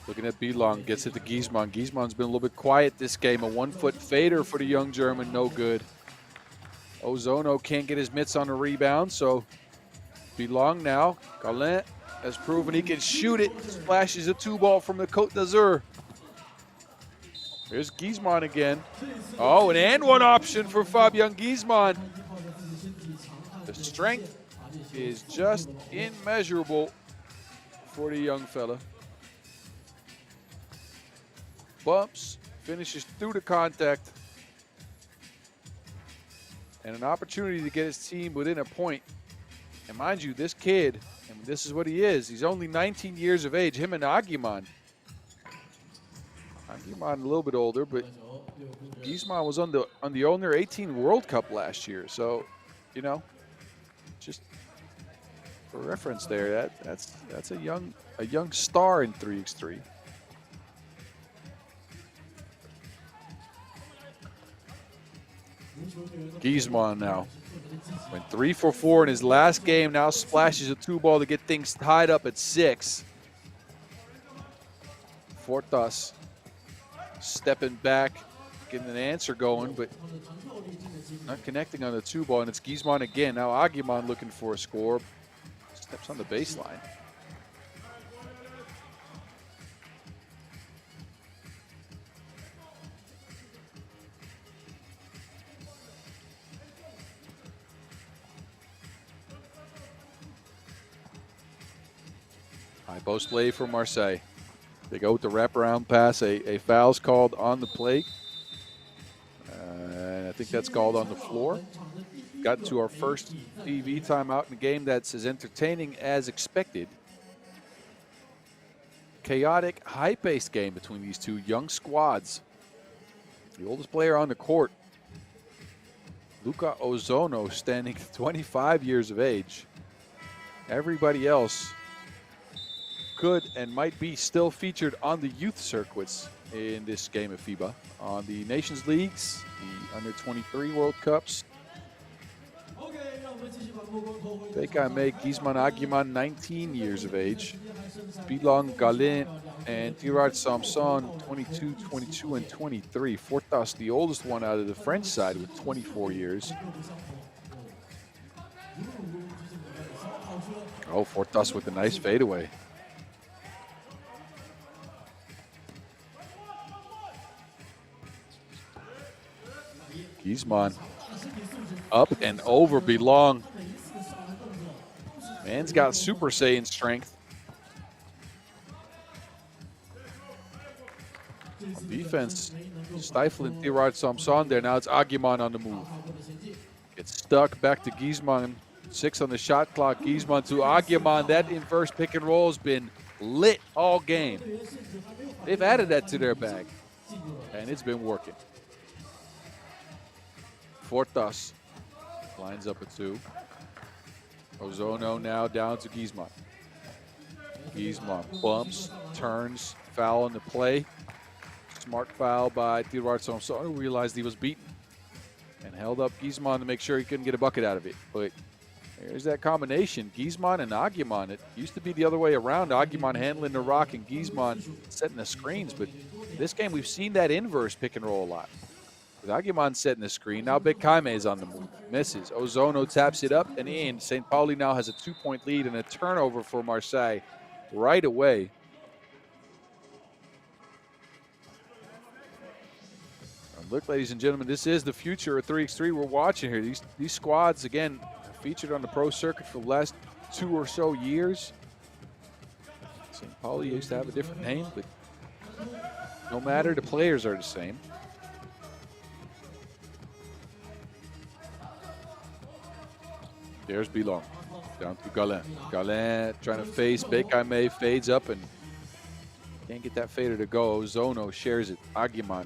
looking at Belong, gets it to Giesman. Giesman's been a little bit quiet this game. A 1-foot fader for the young German, no good. Ozono can't get his mitts on the rebound, so Belong now. Galin has proven he can shoot it. Splashes a 2-ball from the Côte d'Azur. Here's Giesman again. Oh, an and one option for Fabian Giesman. The strength is just immeasurable for the young fella. Bumps, finishes through the contact. And an opportunity to get his team within a point. And mind you, this kid, and this is what he is, he's only 19 years of age, him and Agiman. Agiman a little bit older, but Giesman was on the Under 18 World Cup last year. So, you know, just for reference there, that's a young star in 3x3. Giesman now went 3 for 4 in his last game. Now splashes a 2-ball to get things tied up at 6. Fortas stepping back, getting an answer going, but not connecting on the 2-ball, and it's Giesman again. Now Agiman looking for a score. Steps on the baseline. High post play for Marseille. They go with the wraparound pass. A foul's called on the play. And I think that's called on the floor. Got to our first TV timeout in a game that's as entertaining as expected. Chaotic, high-paced game between these two young squads. The oldest player on the court, Luca Ozono, standing 25 years of age. Everybody else could and might be still featured on the youth circuits in this game of FIBA. On the Nations Leagues, the Under-23 World Cups. Beijing, Giesman, Agiman, 19 years of age. Belong, Galin, and Tirard Samson, 22, 22, and 23. Fortas, the oldest one out of the French side with 24 years. Oh, Fortas with a nice fadeaway. Giesman up and over belong. Man's got Super Saiyan strength. Defense stifling Tirad Samson there. Now it's Agiman on the move. Gets stuck back to Giesman. 6 on the shot clock. Giesman to Agiman. That inverse pick and roll has been lit all game. They've added that to their bag, and it's been working. Fortas lines up a 2. Ozono now down to Giesman. Giesman bumps, turns, foul on the play. Smart foul by Tirad Samson, who realized he was beaten and held up Giesman to make sure he couldn't get a bucket out of it. But there's that combination, Giesman and Agiman. It used to be the other way around, Agiman handling the rock and Giesman setting the screens. But this game, we've seen that inverse pick and roll a lot. With Agiman setting the screen, now Big Kaime is on the move. Misses. Ozono taps it up and in. St. Pauli now has a 2-point lead and a turnover for Marseille right away. Look, ladies and gentlemen, this is the future of 3x3 we're watching here. These squads, again, featured on the pro circuit for the last 2 or so years. St. Pauli used to have a different name, but no matter, the players are the same. There's Bilong, down to Galin. Galin trying to face Bekaime, fades up and can't get that fader to go. Zono shares it. Agiman.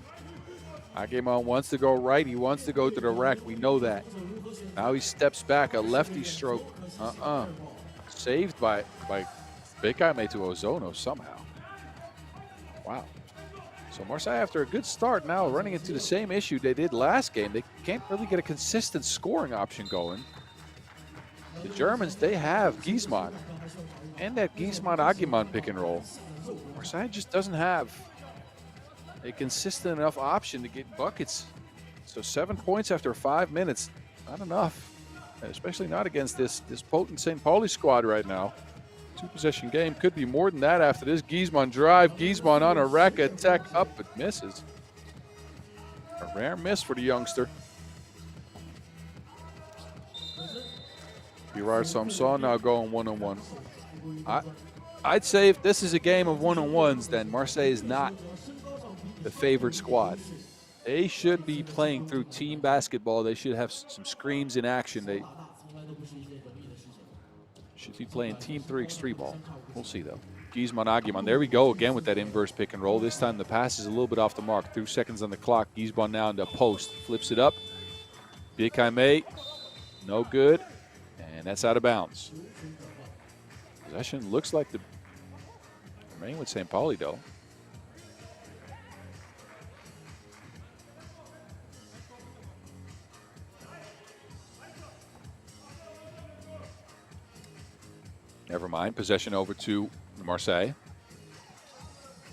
Agiman wants to go right. He wants to go to the rack. We know that. Now he steps back. A lefty stroke. Saved by Bekaime to Ozono somehow. Wow. So Marseille, after a good start, now running into the same issue they did last game. They can't really get a consistent scoring option going. The Germans, they have Giesman and that Giesman-Agiman pick and roll. Marseille just doesn't have a consistent enough option to get buckets. So 7 points after 5 minutes, not enough, especially not against this potent St. Pauli squad right now. 2-possession game, could be more than that after this. Giesman drive, Giesman on a rack attack up, but misses. A rare miss for the youngster. Tirad Samson now going one-on-one. I'd say if this is a game of one-on-ones, then Marseille is not the favored squad. They should be playing through team basketball. They should have some screens in action. They should be playing team 3x3 ball. We'll see, though. Giesman, Agiman. There we go again with that inverse pick and roll. This time the pass is a little bit off the mark. 2 seconds on the clock. Giesman now in the post. Flips it up. Bekaime, no good. And that's out of bounds. Possession looks like the remaining with St. Pauli, though. Never mind. Possession over to Marseille.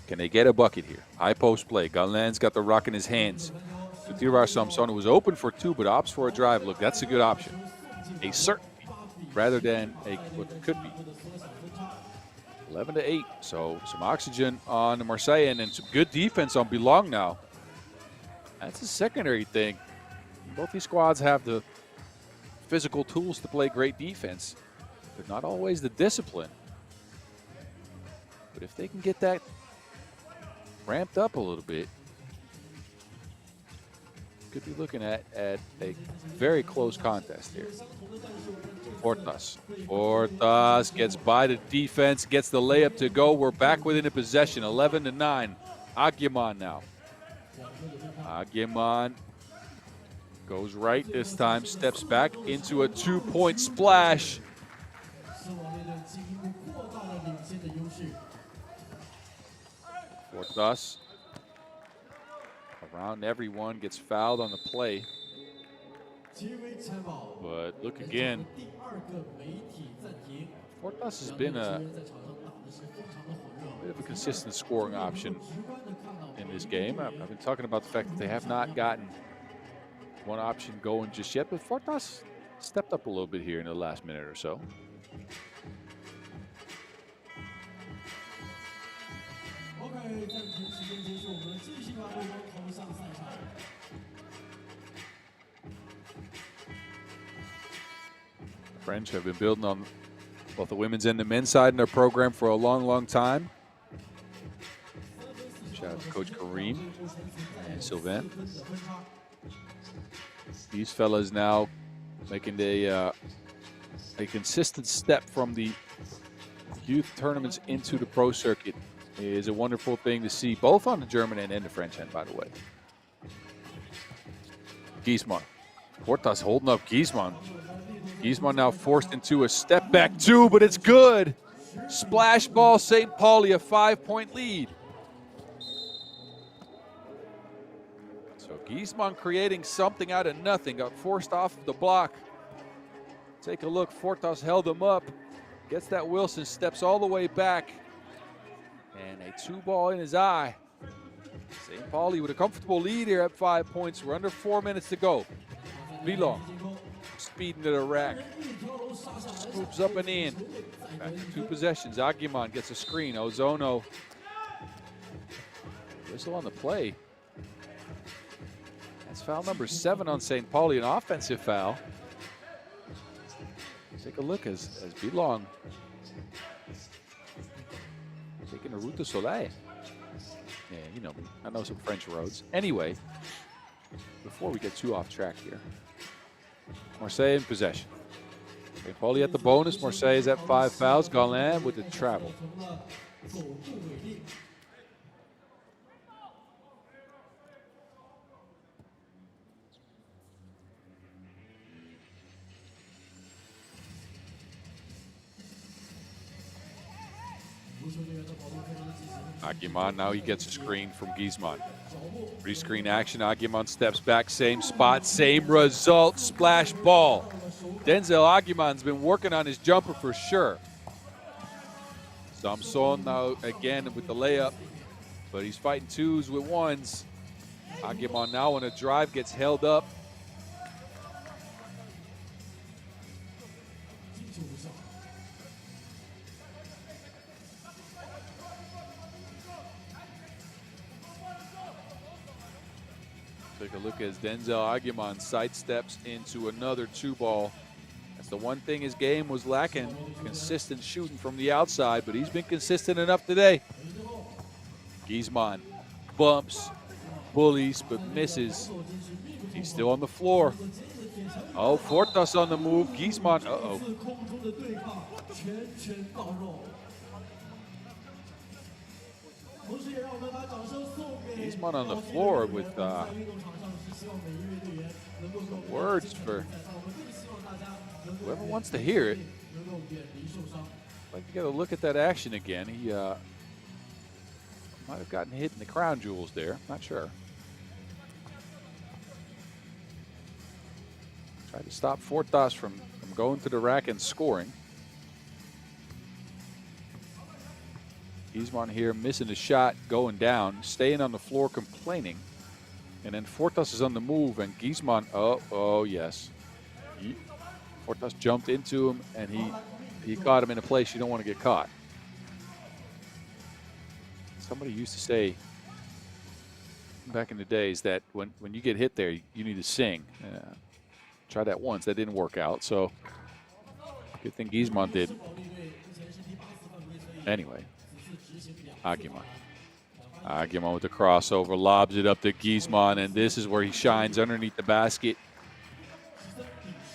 Can they get a bucket here? High post play. Galen's got the rock in his hands. Tirad Samson, who was open for 2 but opts for a drive. Look, that's a good option. A certainty rather than what could be. 11-8. So some oxygen on Marseille and some good defense on Bilong now. That's a secondary thing. Both these squads have the physical tools to play great defense, but not always the discipline. But if they can get that ramped up a little bit, could be looking at a very close contest here. Fortas gets by the defense, gets the layup to go. We're back within a possession, 11-9. Agiman now. Agiman goes right this time, steps back into a 2-point splash. Fortas around everyone, gets fouled on the play. But look again. Fortas has been a bit of a consistent scoring option in this game. I've been talking about the fact that they have not gotten one option going just yet, but Fortas stepped up a little bit here in the last minute or so. French have been building on both the women's and the men's side in their program for a long, long time. Shout out to Coach Kareem and Sylvain. These fellas now making a consistent step from the youth tournaments into the pro circuit is a wonderful thing to see, both on the German end and the French end, by the way. Giesmann. Portas holding up Giesmann. Giesmann now forced into a step back two, but it's good. Splash ball, St. Pauli, a 5-point lead. So Giesmann creating something out of nothing, got forced off the block. Take a look, Fortas held him up, gets that Wilson, steps all the way back, and a 2-ball in his eye. St. Pauli with a comfortable lead here at 5 points. We're under 4 minutes to go. Villon speeding to the rack. Scoops up and in. Back to 2 possessions. Aguiman gets a screen. Ozono. Whistle on the play. That's foul number 7 on St. Pauli, an offensive foul. Take a look as Villon taking the Route du Soleil. Yeah, you know me. I know some French roads. Anyway, before we get too off track here, Marseille in possession. St. Pauli at the bonus. Marseille is at 5 fouls. Galin with the travel. Aguiman, now he gets a screen from Giesmann. Re-screen action, Aguiman steps back, same spot, same result, splash ball. Denzel Aguiman's been working on his jumper for sure. Samson now again with the layup, but he's fighting 2s with 1s. Aguiman now on a drive, gets held up. Take a look as Denzel Aguiman sidesteps into another 2-ball. That's the one thing his game was lacking, consistent shooting from the outside, but he's been consistent enough today. Giesmann bumps, bullies, but misses. He's still on the floor. Oh, Fortas on the move. Giesmann, uh-oh. Giesmann on the floor with words for whoever wants to hear it. I'd like to get a look at that action again. He might have gotten hit in the crown jewels there. Not sure. Tried to stop Fortas from going to the rack and scoring. Giesmann here missing the shot, going down, staying on the floor, complaining. And then Fortas is on the move, and Giesmann, oh yes. Fortas jumped into him, and he caught him in a place you don't want to get caught. Somebody used to say back in the days that when you get hit there, you need to sing. Tried that once, that didn't work out, so good thing Giesmann did. Anyway. Aguiman with the crossover, lobs it up to Giesmann, and this is where he shines underneath the basket.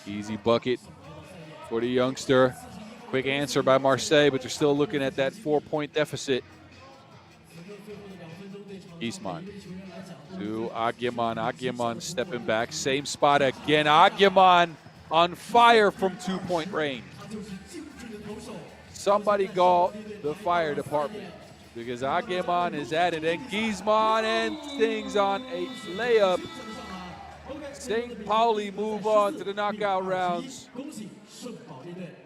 Easy bucket for the youngster. Quick answer by Marseille, but they're still looking at that 4-point deficit. Giesmann to Aguiman. Aguiman stepping back, same spot again. Aguiman on fire from 2-point range. Somebody call the fire department, because Aguiman is at it, and Giesmann and things on a layup. St. Pauli move on to the knockout rounds.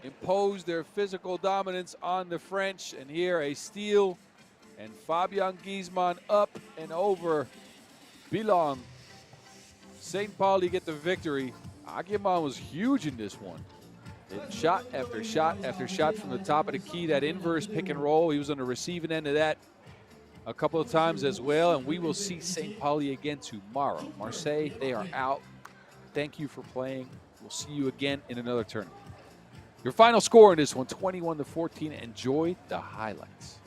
Impose their physical dominance on the French, and here a steal, and Fabian Giesmann up and over Villon. St. Pauli get the victory. Aguiman was huge in this one. Shot after shot after shot from the top of the key, that inverse pick and roll. He was on the receiving end of that a couple of times as well, and we will see St. Pauli again tomorrow. Marseille, they are out. Thank you for playing. We'll see you again in another tournament. Your final score in this one, 21-14. Enjoy the highlights.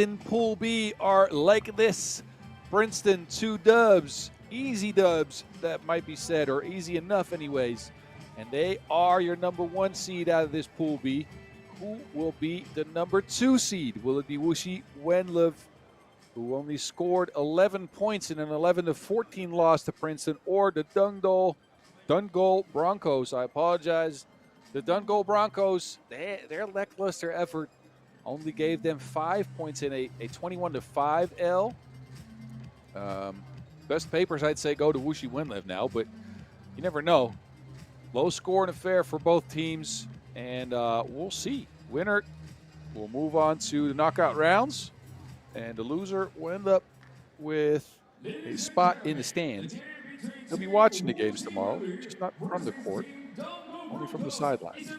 in Pool B are like this. Princeton, 2 dubs, easy dubs, that might be said, or easy enough anyways. And they are your number 1 seed out of this Pool B. Who will be the number 2 seed? Will it be Wuxi, WenLv, who only scored 11 points in an 11-14 loss to Princeton, or the Dundgol Broncos? I apologize. The Dundgol Broncos, their lackluster effort only gave them 5 points in a 21-5 L. Best papers, I'd say, go to Wuxi WenLv now, but you never know. Low scoring affair for both teams, and we'll see. Winner will move on to the knockout rounds, and the loser will end up with a spot in the stands. He'll be watching the games tomorrow, just not from the court, only from the sidelines.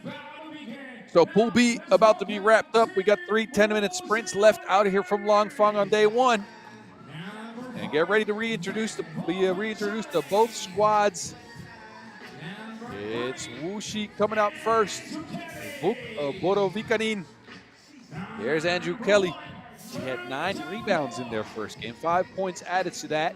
So Pool B about to be wrapped up. We got 3 10-minute sprints left out of here from Langfang on day 1. And get ready to reintroduce to both squads. It's Wuxi coming out first. Borovikanin. There's Andrew Kelly. He had 9 rebounds in their first game. 5 points added to that.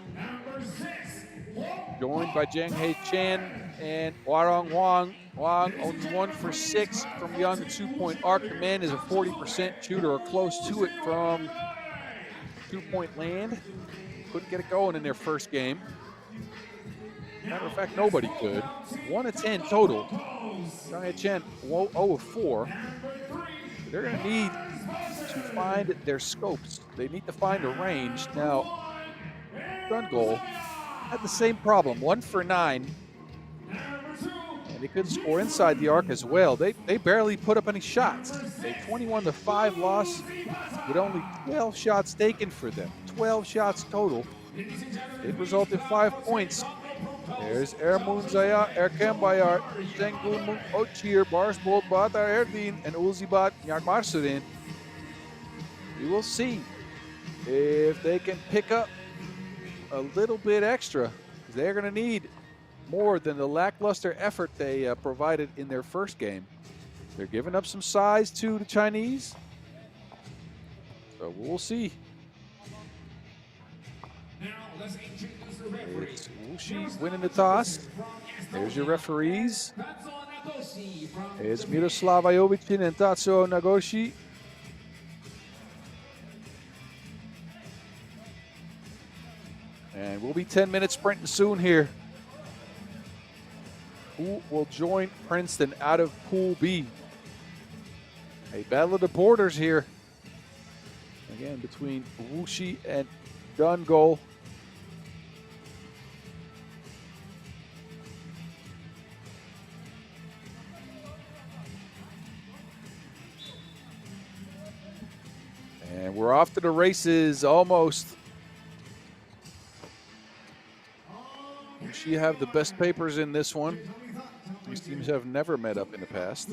Joined by Zheng Chen and Warong Wang. Wang only 1 for 6 from beyond the 2-point arc. The man is a 40% shooter or close to it from 2-point land. Couldn't get it going in their first game. Matter of fact, nobody could. 1 of 10 total. Zheng Chen 0 of 4. They're going to need to find their scopes. They need to find a range. Now, Dundgol had the same problem, 1 for 9. And they couldn't score inside the arc as well. They barely put up any shots. A 21-5 loss with only 12 shots taken for them. 12 shots total. It resulted in 5 points. There's Ermun Zaya, Erkem Bayar, Zengun Ochir, Barsbold, Batar Erdin, and Ulzibat Yakmarsurin. We will see if they can pick up a little bit extra. They're going to need more than the lackluster effort they provided in their first game. They're giving up some size to the Chinese. So we'll see. It's Wuxi winning the toss. There's your referees. It's Miroslav Ajovicin and Tatsuo Nagoshi. And we'll be 10 minutes sprinting soon here. Who will join Princeton out of Pool B? A battle of the borders here. Again, between Wuxi and Dundgol. And we're off to the races almost. She have the best papers in this one. These teams have never met up in the past.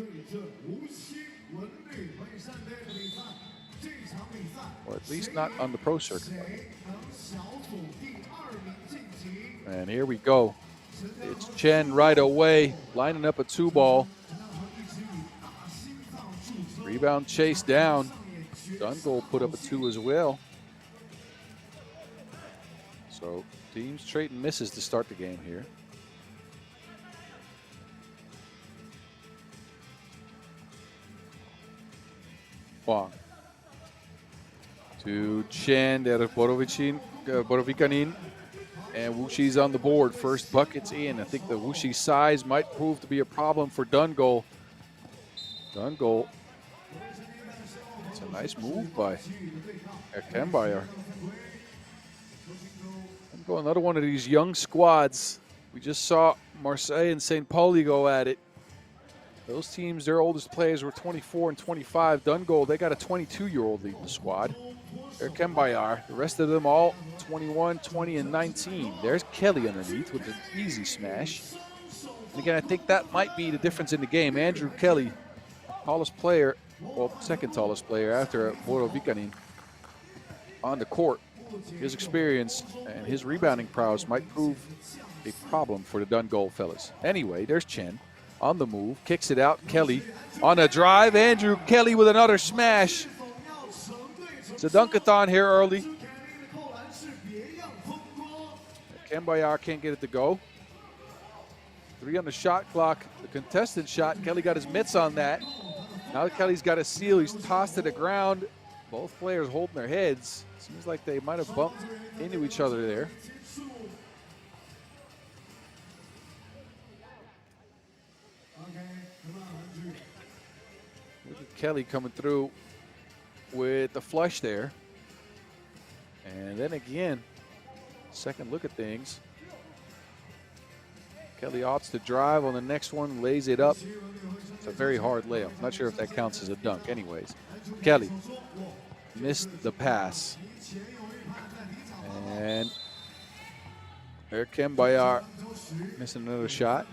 Or at least not on the pro circuit. And here we go. It's Chen right away, lining up a 2-ball. Rebound chase down. Dundgol put up a 2 as well. So teams trading misses to start the game here. Wang. To Chen, there is Borovikanin. And Wuxi's on the board. First bucket's in. I think the Wuxi size might prove to be a problem for Dundgol. Dundgol. It's a nice move by Erkenbayer. Dundgol, another one of these young squads. We just saw Marseille and St. Pauli go at it. Those teams, their oldest players were 24 and 25. Dundgol, they got a 22-year-old leading the squad. Erkenbayer, the rest of them all 21, 20, and 19. There's Kelly underneath with an easy smash. And again, I think that might be the difference in the game. Andrew Kelly, tallest player, well, second tallest player after Borovikanin on the court. His experience and his rebounding prowess might prove a problem for the Dundgol fellas. Anyway, there's Chen on the move, kicks it out. Kelly on a drive. Andrew Kelly with another smash. It's a dunkathon here early. Kembayar can't get it to go. 3 on the shot clock. The contested shot, Kelly got his mitts on that. Now that Kelly's got a seal, he's tossed to the ground. Both players holding their heads. Seems like they might have bumped into each other there. Look at Kelly coming through with the flush there. And then again, second look at things. Kelly opts to drive on the next one, lays it up. It's a very hard layup. Not sure if that counts as a dunk. Anyways, Kelly missed the pass. And there Kembayar missing another shot.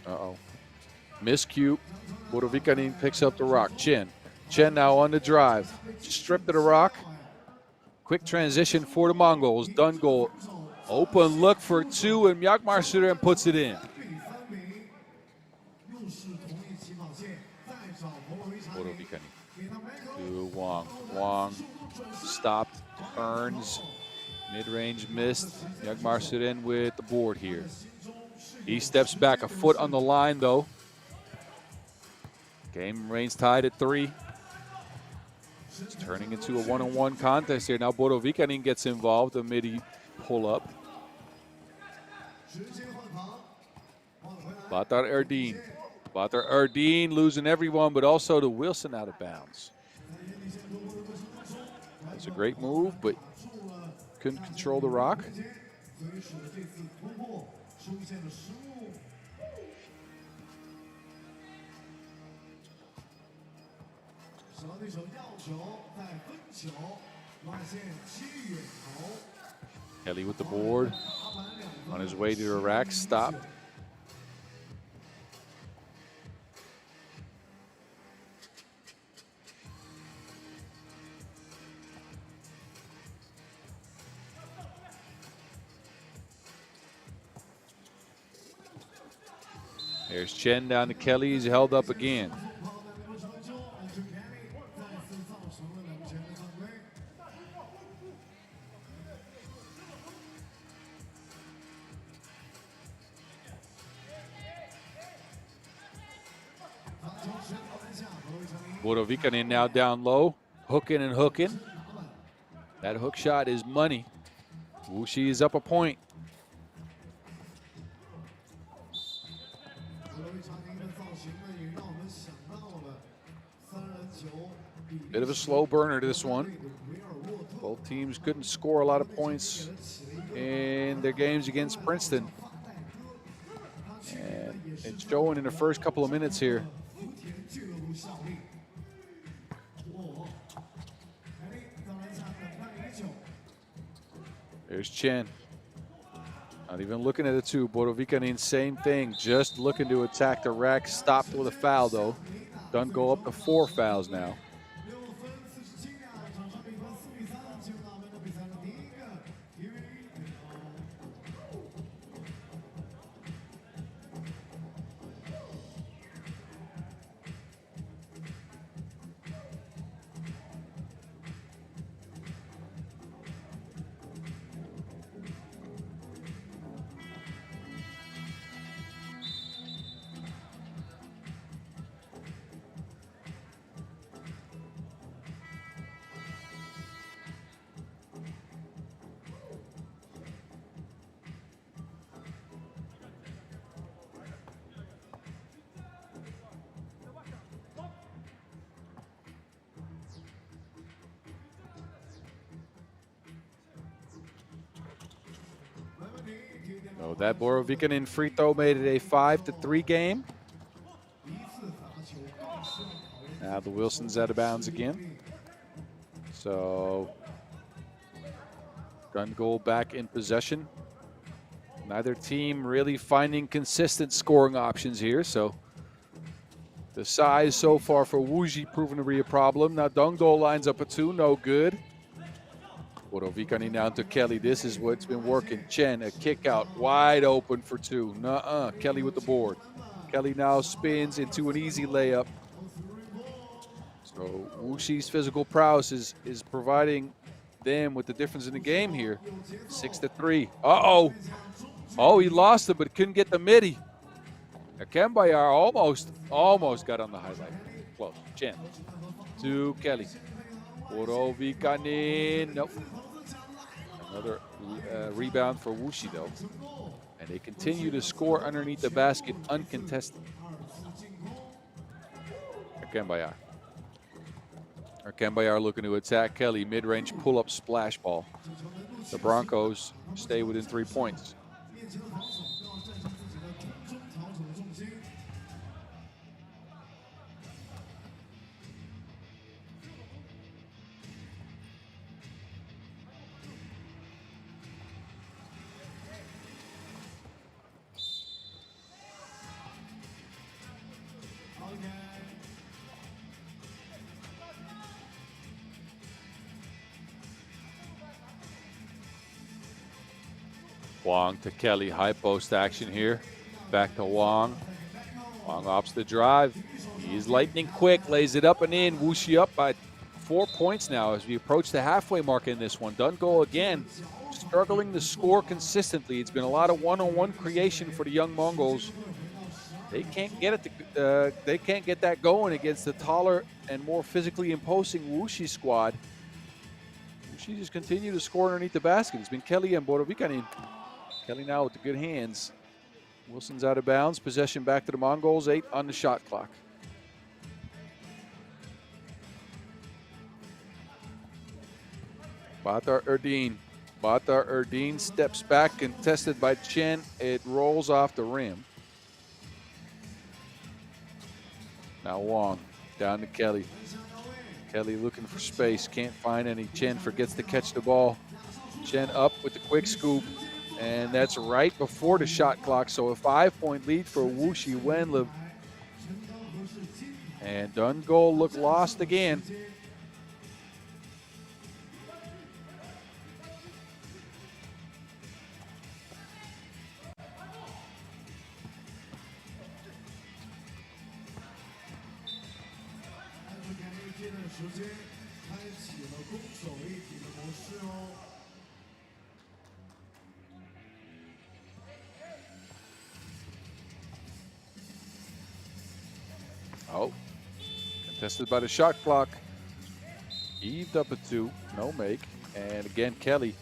Uh-oh. Miscue. Budovikanin picks up the rock. Chen now on the drive. Stripped of the rock. Quick transition for the Mongols. Dundgol. Open look for 2, and Mjagmarsuren puts it in. Budovikanin to Wong. Wong stopped. Earns. Mid-range missed. Mjagmarsuren with the board here. He steps back a foot on the line, though. Game remains tied at 3. It's turning into a one-on-one contest here. Now Budovikanin gets involved, a midi pull-up. Batar Erdin. Batar Erdin losing everyone, but also to Wilson out of bounds. That's a great move, but couldn't control the rock. Kelly with the board. On his way to the rack, stop. There's Chen down to Kelly. He's held up again. Budovikanin now down low, hooking and hooking. That hook shot is money. Wuxi is up a point. Bit of a slow burner to this one. Both teams couldn't score a lot of points in their games against Princeton. And it's showing in the first couple of minutes here. There's Chen. Not even looking at the 2. Budovikanin, same thing. Just looking to attack the rack. Stopped with a foul, though. Dundgol up to 4 fouls now. So that Budovikanin free throw made it a 5-3 game. Now the Wilson's out of bounds again. So Dundgol back in possession. Neither team really finding consistent scoring options here, so The size so far for Wuxi proven to be a problem. Now Dundgol lines up a 2, no good. Bodovikani now to Kelly. This is what's been working. Chen, a kick out, wide open for 2. Nuh-uh, Kelly with the board. Kelly now spins into an easy layup. So Wuxi's physical prowess is providing them with the difference in the game here. 6-3. Uh-oh. Oh, he lost it, but couldn't get the midi. Kembayar almost got on the highlight. Close. Chen to Kelly. Borovikanin. Nope. Another rebound for Wuxi, though. And they continue to score underneath the basket uncontested. Kembayar. Kembayar looking to attack Kelly. Mid-range pull-up splash ball. The Broncos stay within 3 points. Wang to Kelly, high post action here. Back to Wang. Wang opts the drive. He's lightning quick, lays it up and in. Wuxi up by 4 points now as we approach the halfway mark in this one. Dundgol again struggling to score consistently. It's been a lot of one-on-one creation for the young Mongols. They can't get it. They can't get that going against the taller and more physically imposing Wuxi squad. Wuxi just continue to score underneath the basket. It's been Kelly and Borovikanin. Kelly now with the good hands. Wilson's out of bounds. Possession back to the Mongols. 8 on the shot clock. Batar Erdeen. Batar Erdeen steps back, contested by Chen. It rolls off the rim. Now Wang down to Kelly. Kelly looking for space. Can't find any. Chen forgets to catch the ball. Chen up with the quick scoop. And that's right before the shot clock. So a 5-point lead for Wuxi WenLv. And Dundgol look lost again. Oh, contested by the shot clock. Heaved up a 2, no make. And again, Kelly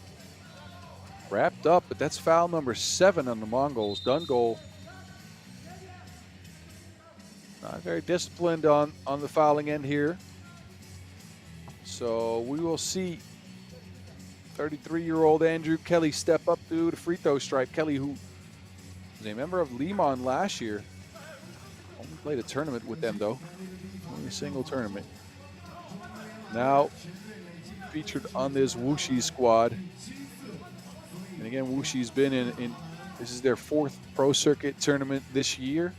wrapped up, but that's foul number 7 on the Mongols. Dundgol not very disciplined on the fouling end here. So we will see 33-year-old Andrew Kelly step up to the free throw stripe. Kelly, who was a member of Liman last year. Only played a tournament with them, though. Only a single tournament. Now featured on this Wuxi squad. And again, Wuxi's been in this is their 4th pro circuit tournament this year.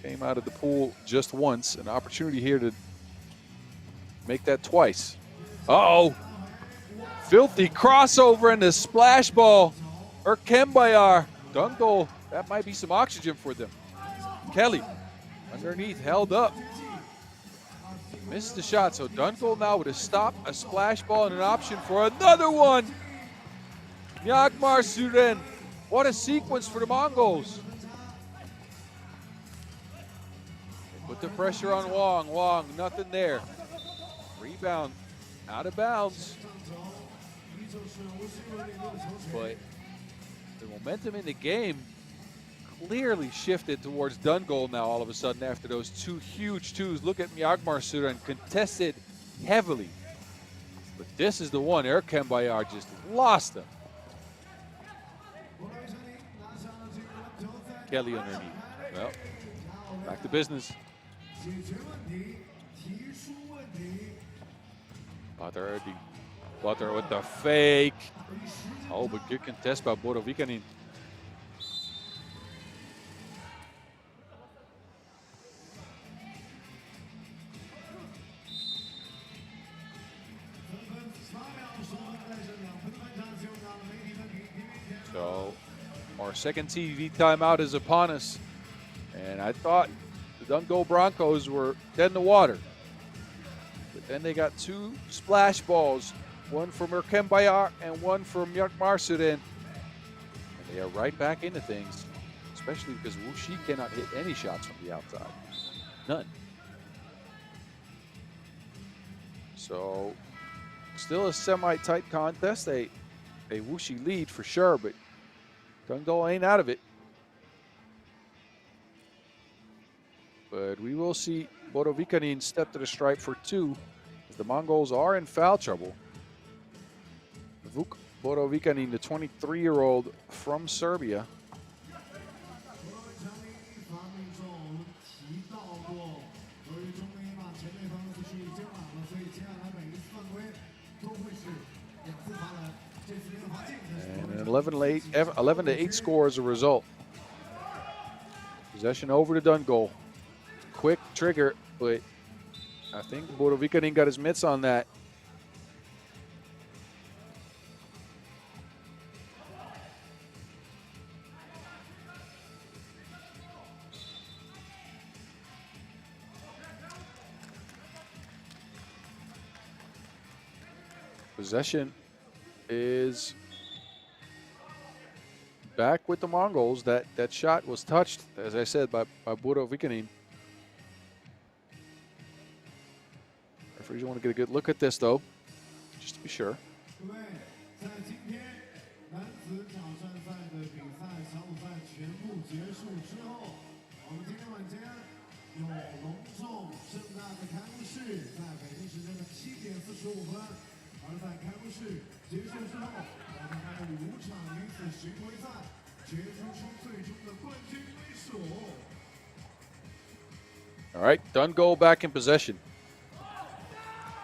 Came out of the pool just once. An opportunity here to make that twice. Uh-oh. Filthy crossover and the splash ball. Kembayar. Dundgol, that might be some oxygen for them. Kelly, underneath, held up. Missed the shot, so Dundgol now with a stop, a splash ball, and an option for another one. Nyagmar Suren. What a sequence for the Mongols. They put the pressure on Wang. Wang, nothing there. Rebound, out of bounds. But the momentum in the game clearly shifted towards Dundgol now all of a sudden after those 2 huge twos. Look at Nyagmar Suren, contested heavily. But this is the one, Kembayar just lost them. Kelly underneath. Well, back to business. Butter with the fake. Oh, but good contest by Borovikanin. second TV timeout is upon us. And I thought the Dundgol Broncos were dead in the water. But then they got two splash balls, one from Erkembayar and one from Marsuden. And they are right back into things, especially because Wuxi cannot hit any shots from the outside. None. So still a semi-tight contest. A Wuxi lead for sure, but Dundgol ain't out of it. But we will see Bodo Vikanin step to the stripe for two, as the Mongols are in foul trouble. Vuk Bodo Vikanin, the 23-year-old from Serbia. And an 11 to 8 score as a result. Possession over to Dundgol. Quick trigger, but I think Bodo Vikanin got his mitts on that. Possession is back with the Mongols. That shot was touched, as I said, by Bodo Vikanin. Referees want to get a good look at this, though, just to be sure. All right, Dundgol back in possession.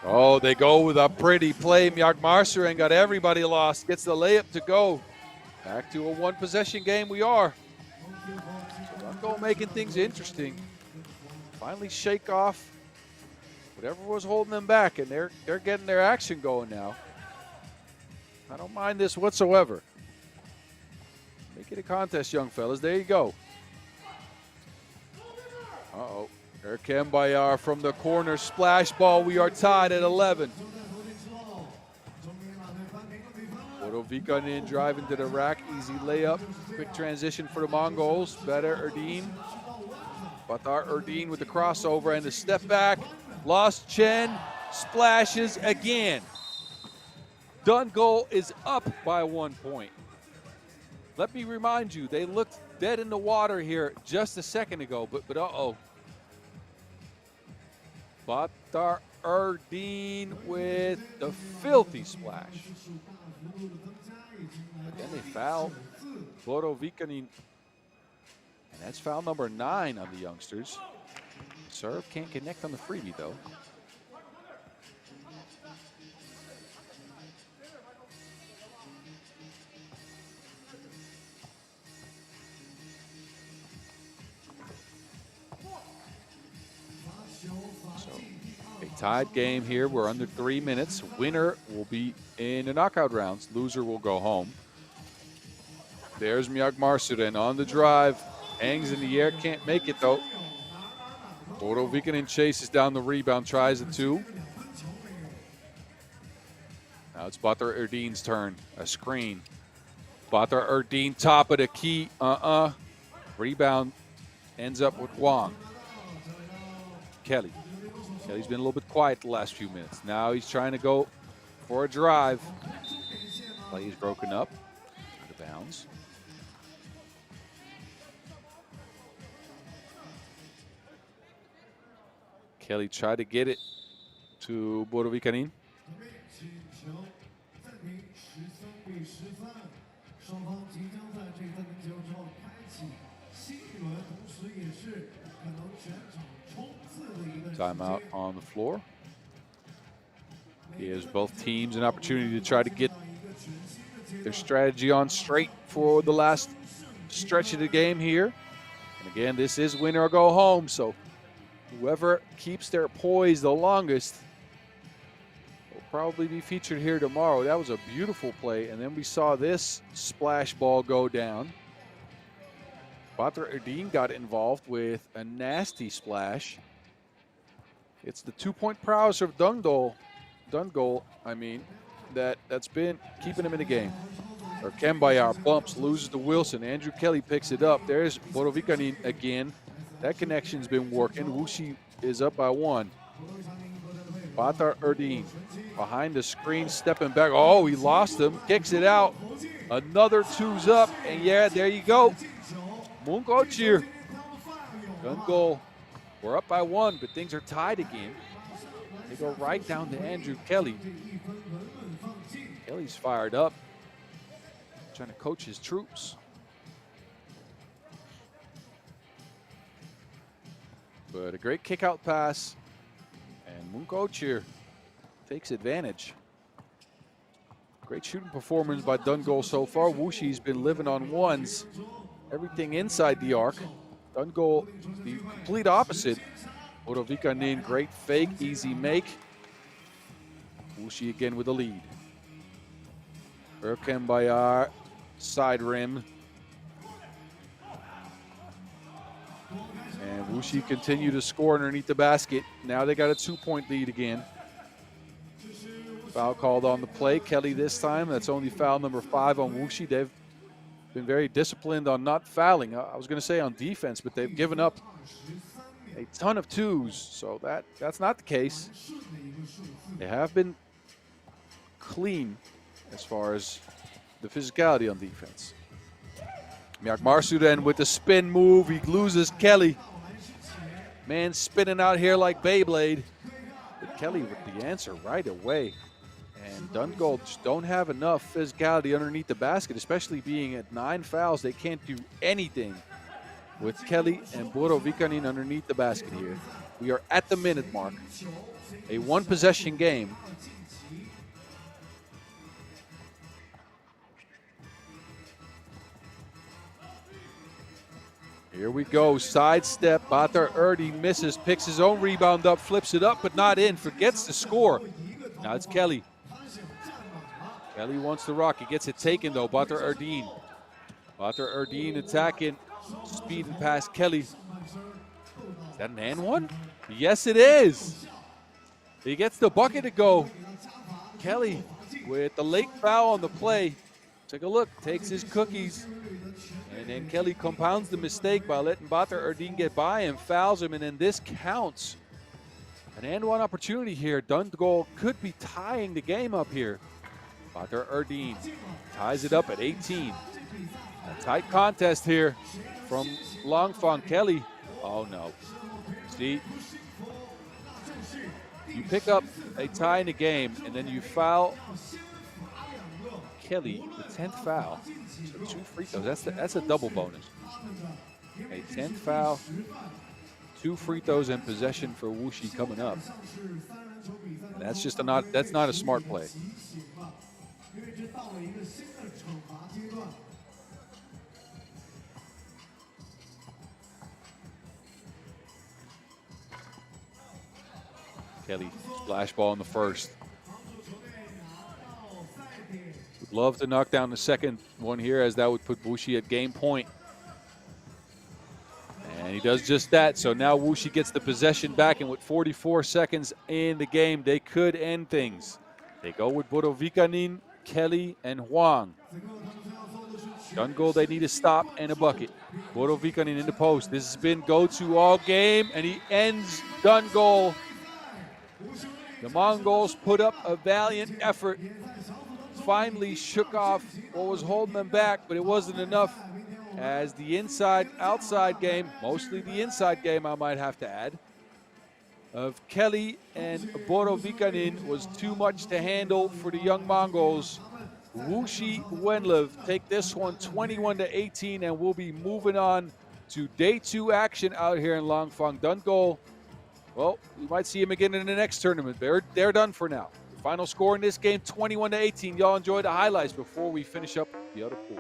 Oh, they go with a pretty play. Marsuden got everybody lost. Gets the layup to go. Back to a one-possession game we are. Dundgol making things interesting. Finally shake off whatever was holding them back, and they're getting their action going now. I don't mind this whatsoever. Make it a contest, young fellas. There you go. Uh-oh. Erkembayar from the corner, splash ball. We are tied at 11. Bodo Vikanin driving to the rack, easy layup. Quick transition for the Mongols. Better Erdin. Batar Erdin with the crossover and the step back. Lost Chen, splashes again. Dundgol is up by 1 point. Let me remind you, they looked dead in the water here just a second ago, but uh-oh. Batar Erdin with the filthy splash. But then they foul Bodo Vikanin. And that's foul number 9 on the youngsters. Serve can't connect on the freebie, though. Tied game here. We're under 3 minutes. Winner will be in the knockout rounds. Loser will go home. There's Marsuden on the drive. Hangs in the air. Can't make it, though. Bodo Vikanin chases down the rebound. Tries a 2. Now it's Batar Erdin's turn. A screen. Batar Erdin, top of the key. Rebound ends up with Wang. Kelly's been a little bit quiet the last few minutes. Now he's trying to go for a drive. Play is broken up. Out of bounds. Kelly tried to get it to Bodo Vikanin. Timeout on the floor. Gives both teams an opportunity to try to get their strategy on straight for the last stretch of the game here. And again, this is win or go home, so whoever keeps their poise the longest will probably be featured here tomorrow. That was a beautiful play, and then we saw this splash ball go down. Badr Erdin got involved with a nasty splash. It's the 2-point prowess of Dundgol, I mean, that's been keeping him in the game. Or Kembayar bumps, loses to Wilson. Andrew Kelly picks it up. There's Borovikanin again. That connection's been working. Wuxi is up by 1. Badr Erdin behind the screen, stepping back. Oh, he lost him. Kicks it out. Another 2's up. And yeah, there you go. Mungochir. Dundgol. We're up by 1, but things are tied again. They go right down to Andrew Kelly. Kelly's fired up, trying to coach his troops. But a great kick-out pass, and Mungochir takes advantage. Great shooting performance by Dundgol so far. Wuxi's been living on 1s. Everything inside the arc. Dundgol, the complete opposite. Borovikanin, great fake, easy make. Wuxi again with the lead. Kembayar, side rim. And Wuxi continue to score underneath the basket. Now they got a 2-point lead again. Foul called on the play. Kelly this time. That's only foul number 5 on Wuxi. They've been very disciplined on not fouling. I was going to say on defense, but they've given up a ton of 2s, so that's not the case. They have been clean as far as the physicality on defense. Miak Marsu then with the spin move. He loses Kelly. Man spinning out here like Beyblade. But Kelly with the answer right away. And Dundgol just don't have enough physicality underneath the basket, especially being at 9 fouls. They can't do anything with Kelly and Borovikanin underneath the basket here. We are at the minute mark. A 1-possession game. Here we go, sidestep. Badr Erdin misses, picks his own rebound up, flips it up, but not in, forgets to score. Now it's Kelly. Kelly wants the rock. He gets it taken though. Badr Erdin. Badr Erdin attacking. Speeding past Kelly. Is that an and one? Yes, it is. He gets the bucket to go. Kelly with the late foul on the play. Take a look. Takes his cookies. And then Kelly compounds the mistake by letting Badr Erdin get by and fouls him. And then this counts. An and one opportunity here. Dundgol could be tying the game up here. Badr Erdin ties it up at 18. A tight contest here from Langfang. Kelly. Oh no. See? You pick up a tie in the game and then you foul Kelly, the 10th foul. So 2 free throws. That's a double bonus. A 10th foul, 2 free throws and possession for Wuxi coming up. That's just that's not a smart play. Kelly, splash ball in the first. Would love to knock down the second one here, as that would put Wuxi at game point. And he does just that. So now Wuxi gets the possession back, and with 44 seconds in the game, they could end things. They go with Borovikanin, Kelly, and Huang. Dundgol, they need a stop and a bucket. Borovikanin in the post. This has been go-to all game, and he ends Dundgol. The Mongols put up a valiant effort, finally shook off what was holding them back, but it wasn't enough, as the inside-outside game, mostly the inside game I might have to add, of Kelly and Borovikanin was too much to handle for the young Mongols. Wuxi WenLv take this one 21-18, and we'll be moving on to day 2 action out here in Langfang. Dundgol, well, we might see him again in the next tournament. They're done for now. The final score in this game, 21-18. Y'all enjoy the highlights before we finish up the other pool.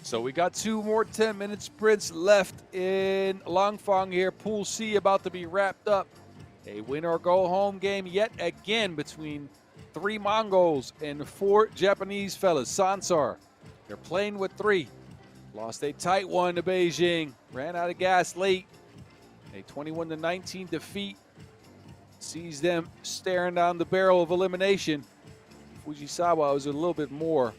So we got 2 more 10-minute sprints left in Langfang here. Pool C about to be wrapped up. A win or go home game yet again between 3 Mongols and 4 Japanese fellas. Sansar, they're playing with 3. Lost a tight one to Beijing. Ran out of gas late. A 21-19 defeat sees them staring down the barrel of elimination. Fujisawa was a little bit more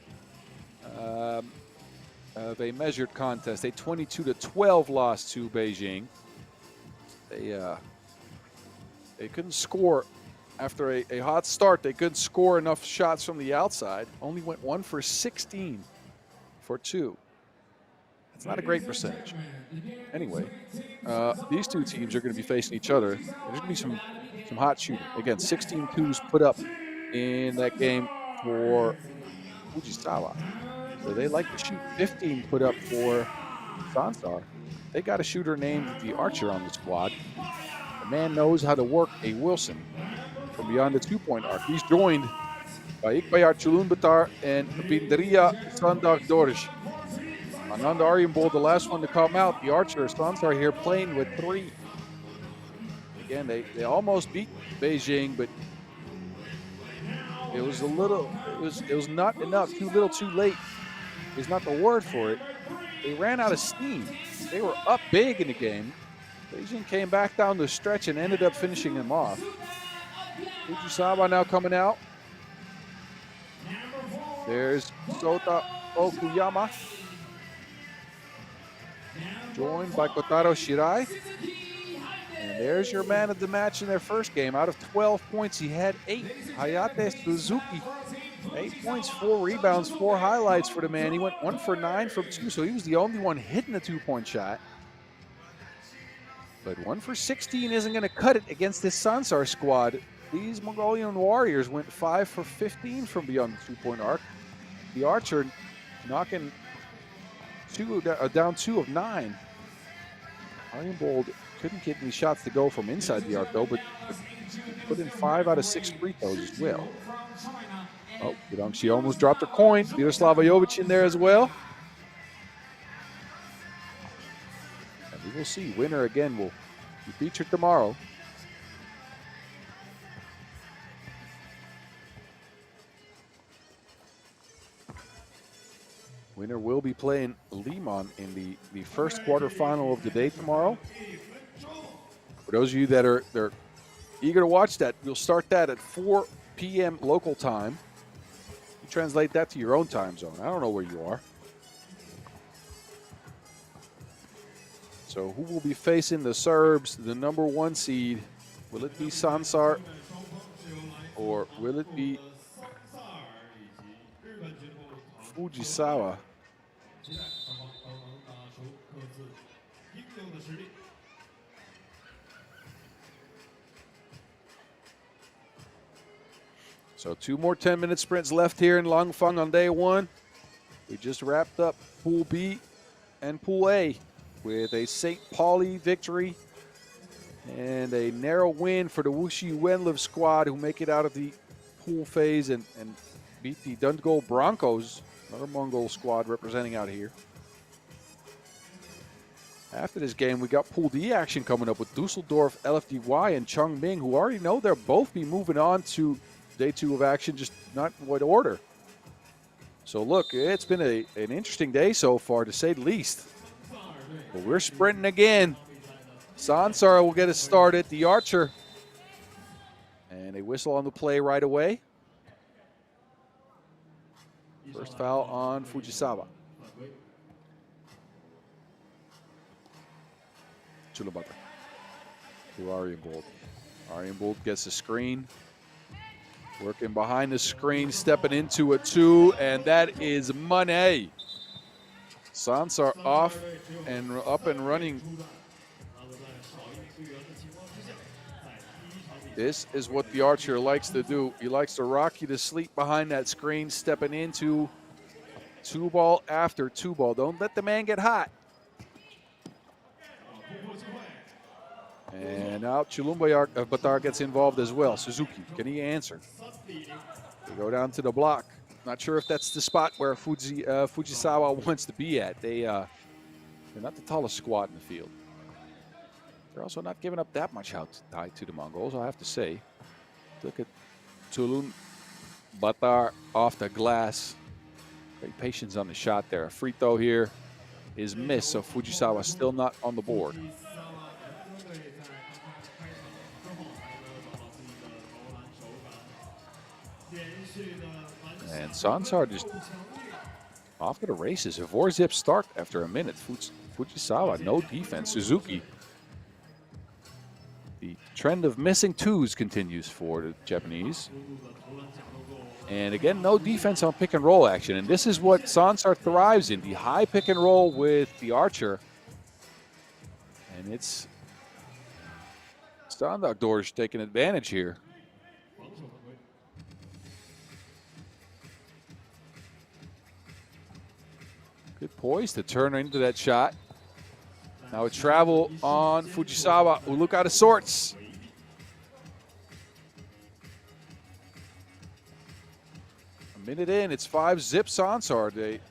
of a measured contest. A 22-12 loss to Beijing. They couldn't score after a hot start. They couldn't score enough shots from the outside. Only went 1 for 16 for 2. That's not a great percentage. Anyway, these 2 teams are going to be facing each other. There's going to be some hot shooting. Again, 16 twos put up in that game for Fujisawa. So they like to shoot. 15 put up for Sansar. They got a shooter named the Archer on the squad. The man knows how to work a Wilson from beyond the 2-point arc. He's joined by Ikbayar Chulunbatar and Binderia Sandak Dorish. Ananda Aryambol, the last one to come out. The Archer, Sansar here playing with 3. Again, they almost beat Beijing, but it was not enough. Too little, too late is not the word for it. They ran out of steam. They were up big in the game. Beijing came back down the stretch and ended up finishing them off. Fujisawa now coming out. There's Sota Okuyama, joined by Kotaro Shirai. And there's your man of the match in their first game. Out of 12 points, he had 8. Hayate Suzuki, 8 points, 4 rebounds, 4 highlights for the man. He went 1 for 9 from 2, so he was the only one hitting a 2-point shot. But 1 for 16 isn't going to cut it against this Sansar squad. These Mongolian Warriors went 5 for 15 from beyond the 2-point arc. The Archer knocking down 2 of 9. Aryambol couldn't get any shots to go from inside the arc, though, but put in 5 out of 6 free throws as well. Oh, She almost dropped her coin. Miroslava Jovic in there as well. And we will see. Winner again will be featured tomorrow. Winner will be playing Liman in the first quarterfinal of the day tomorrow. For those of you that are eager to watch that, we'll start that at 4 p.m. local time. You translate that to your own time zone. I don't know where you are. So who will be facing the Serbs, the number 1 seed? Will it be Sansar or will it be Fujisawa? So 2 more 10-minute sprints left here in Langfang on day 1. We just wrapped up Pool B and Pool A with a St. Pauli victory and a narrow win for the Wuxi WenLv squad, who make it out of the pool phase and beat the Dundgol Broncos, another Mongol squad representing out here. After this game, we got Pool D action coming up with Dusseldorf, LFDY, and Chongming, who already know they'll both be moving on to day 2 of action, just not in what order. So look, it's been an interesting day so far, to say the least. But we're sprinting again. Sansar will get us started. The Archer. And a whistle on the play right away. First foul on Fujisawa. Chulabata to Aryambol. Aryambol gets a screen. Working behind the screen, stepping into a 2, and that is money. Sansar off and up and running. This is what the Archer likes to do. He likes to rock you to sleep behind that screen, stepping into 2-ball after 2-ball. Don't let the man get hot. And now Chulumbatar gets involved as well. Suzuki, can he answer? They go down to the block. Not sure if that's the spot where Fujisawa wants to be at. They're not the tallest squad in the field. They're also not giving up that much height to the Mongols, I have to say. Look at Tulun Batar off the glass. Great patience on the shot there. A free throw here is missed, so Fujisawa still not on the board. And Sansar just off to the races. A 4-zip start after a minute. Fujisawa, no defense. Suzuki. The trend of missing twos continues for the Japanese. And again, no defense on pick and roll action. And this is what Sansar thrives in, the high pick and roll with the archer. And it's Dundgol taking advantage here. Good poise to turn into that shot. Now a travel on Fujisawa, who look out of sorts. A minute in, it's 5-zip Sansar. They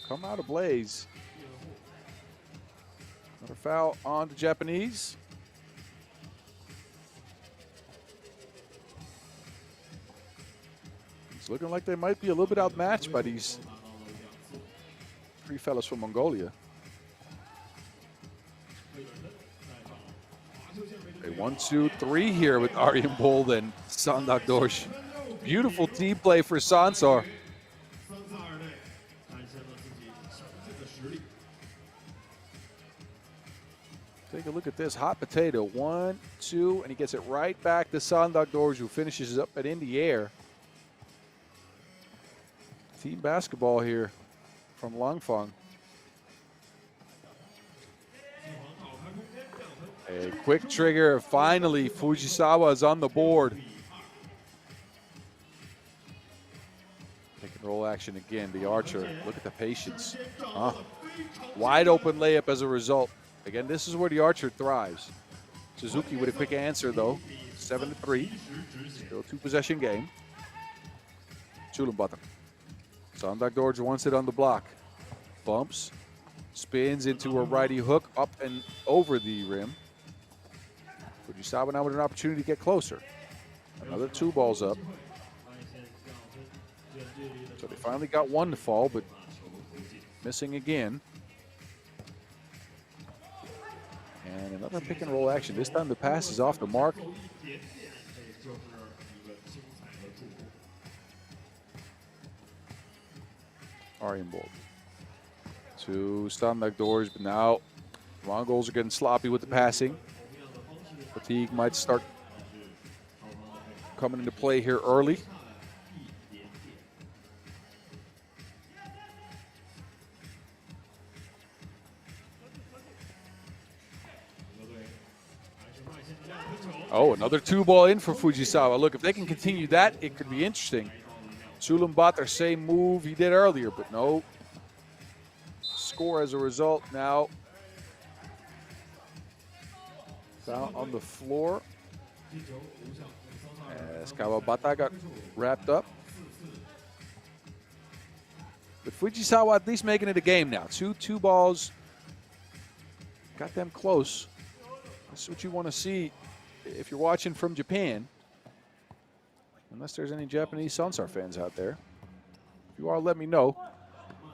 come out ablaze. Another foul on the Japanese. It's looking like they might be a little bit outmatched by these three fellas from Mongolia. A 1, 2, 3 here with Aryan Bold and Dundgol. Beautiful team play for Sansar. Take a look at this hot potato. 1, 2, and he gets it right back to Dundgol, who finishes up it in the air. Team basketball here from Langfang. A quick trigger. Finally, Fujisawa is on the board. Pick and roll action again. The archer. Look at the patience. Wide open layup as a result. Again, this is where the archer thrives. Suzuki with a quick answer, though. 7-3. Still a 2-possession game. Chulenbatter. Dundgol wants it on the block. Bumps. Spins into a righty hook up and over the rim. Fujisawa now with an opportunity to get closer. Another 2 balls up. So they finally got one to fall, but missing again. And another pick and roll action. This time the pass is off the mark. Aryan Bold. To Dundgol, but now Mongols are getting sloppy with the passing. Fatigue might start coming into play here early. Oh, another 2-ball in for Fujisawa. Look, if they can continue that, it could be interesting. Chulenbatter, same move he did earlier, but no score as a result. Now foul on the floor as Kawabata got wrapped up. But Fujisawa at least making it a game now. Two balls. Got them close. That's what you want to see if you're watching from Japan. Unless there's any Japanese Sansar fans out there. If you are, let me know.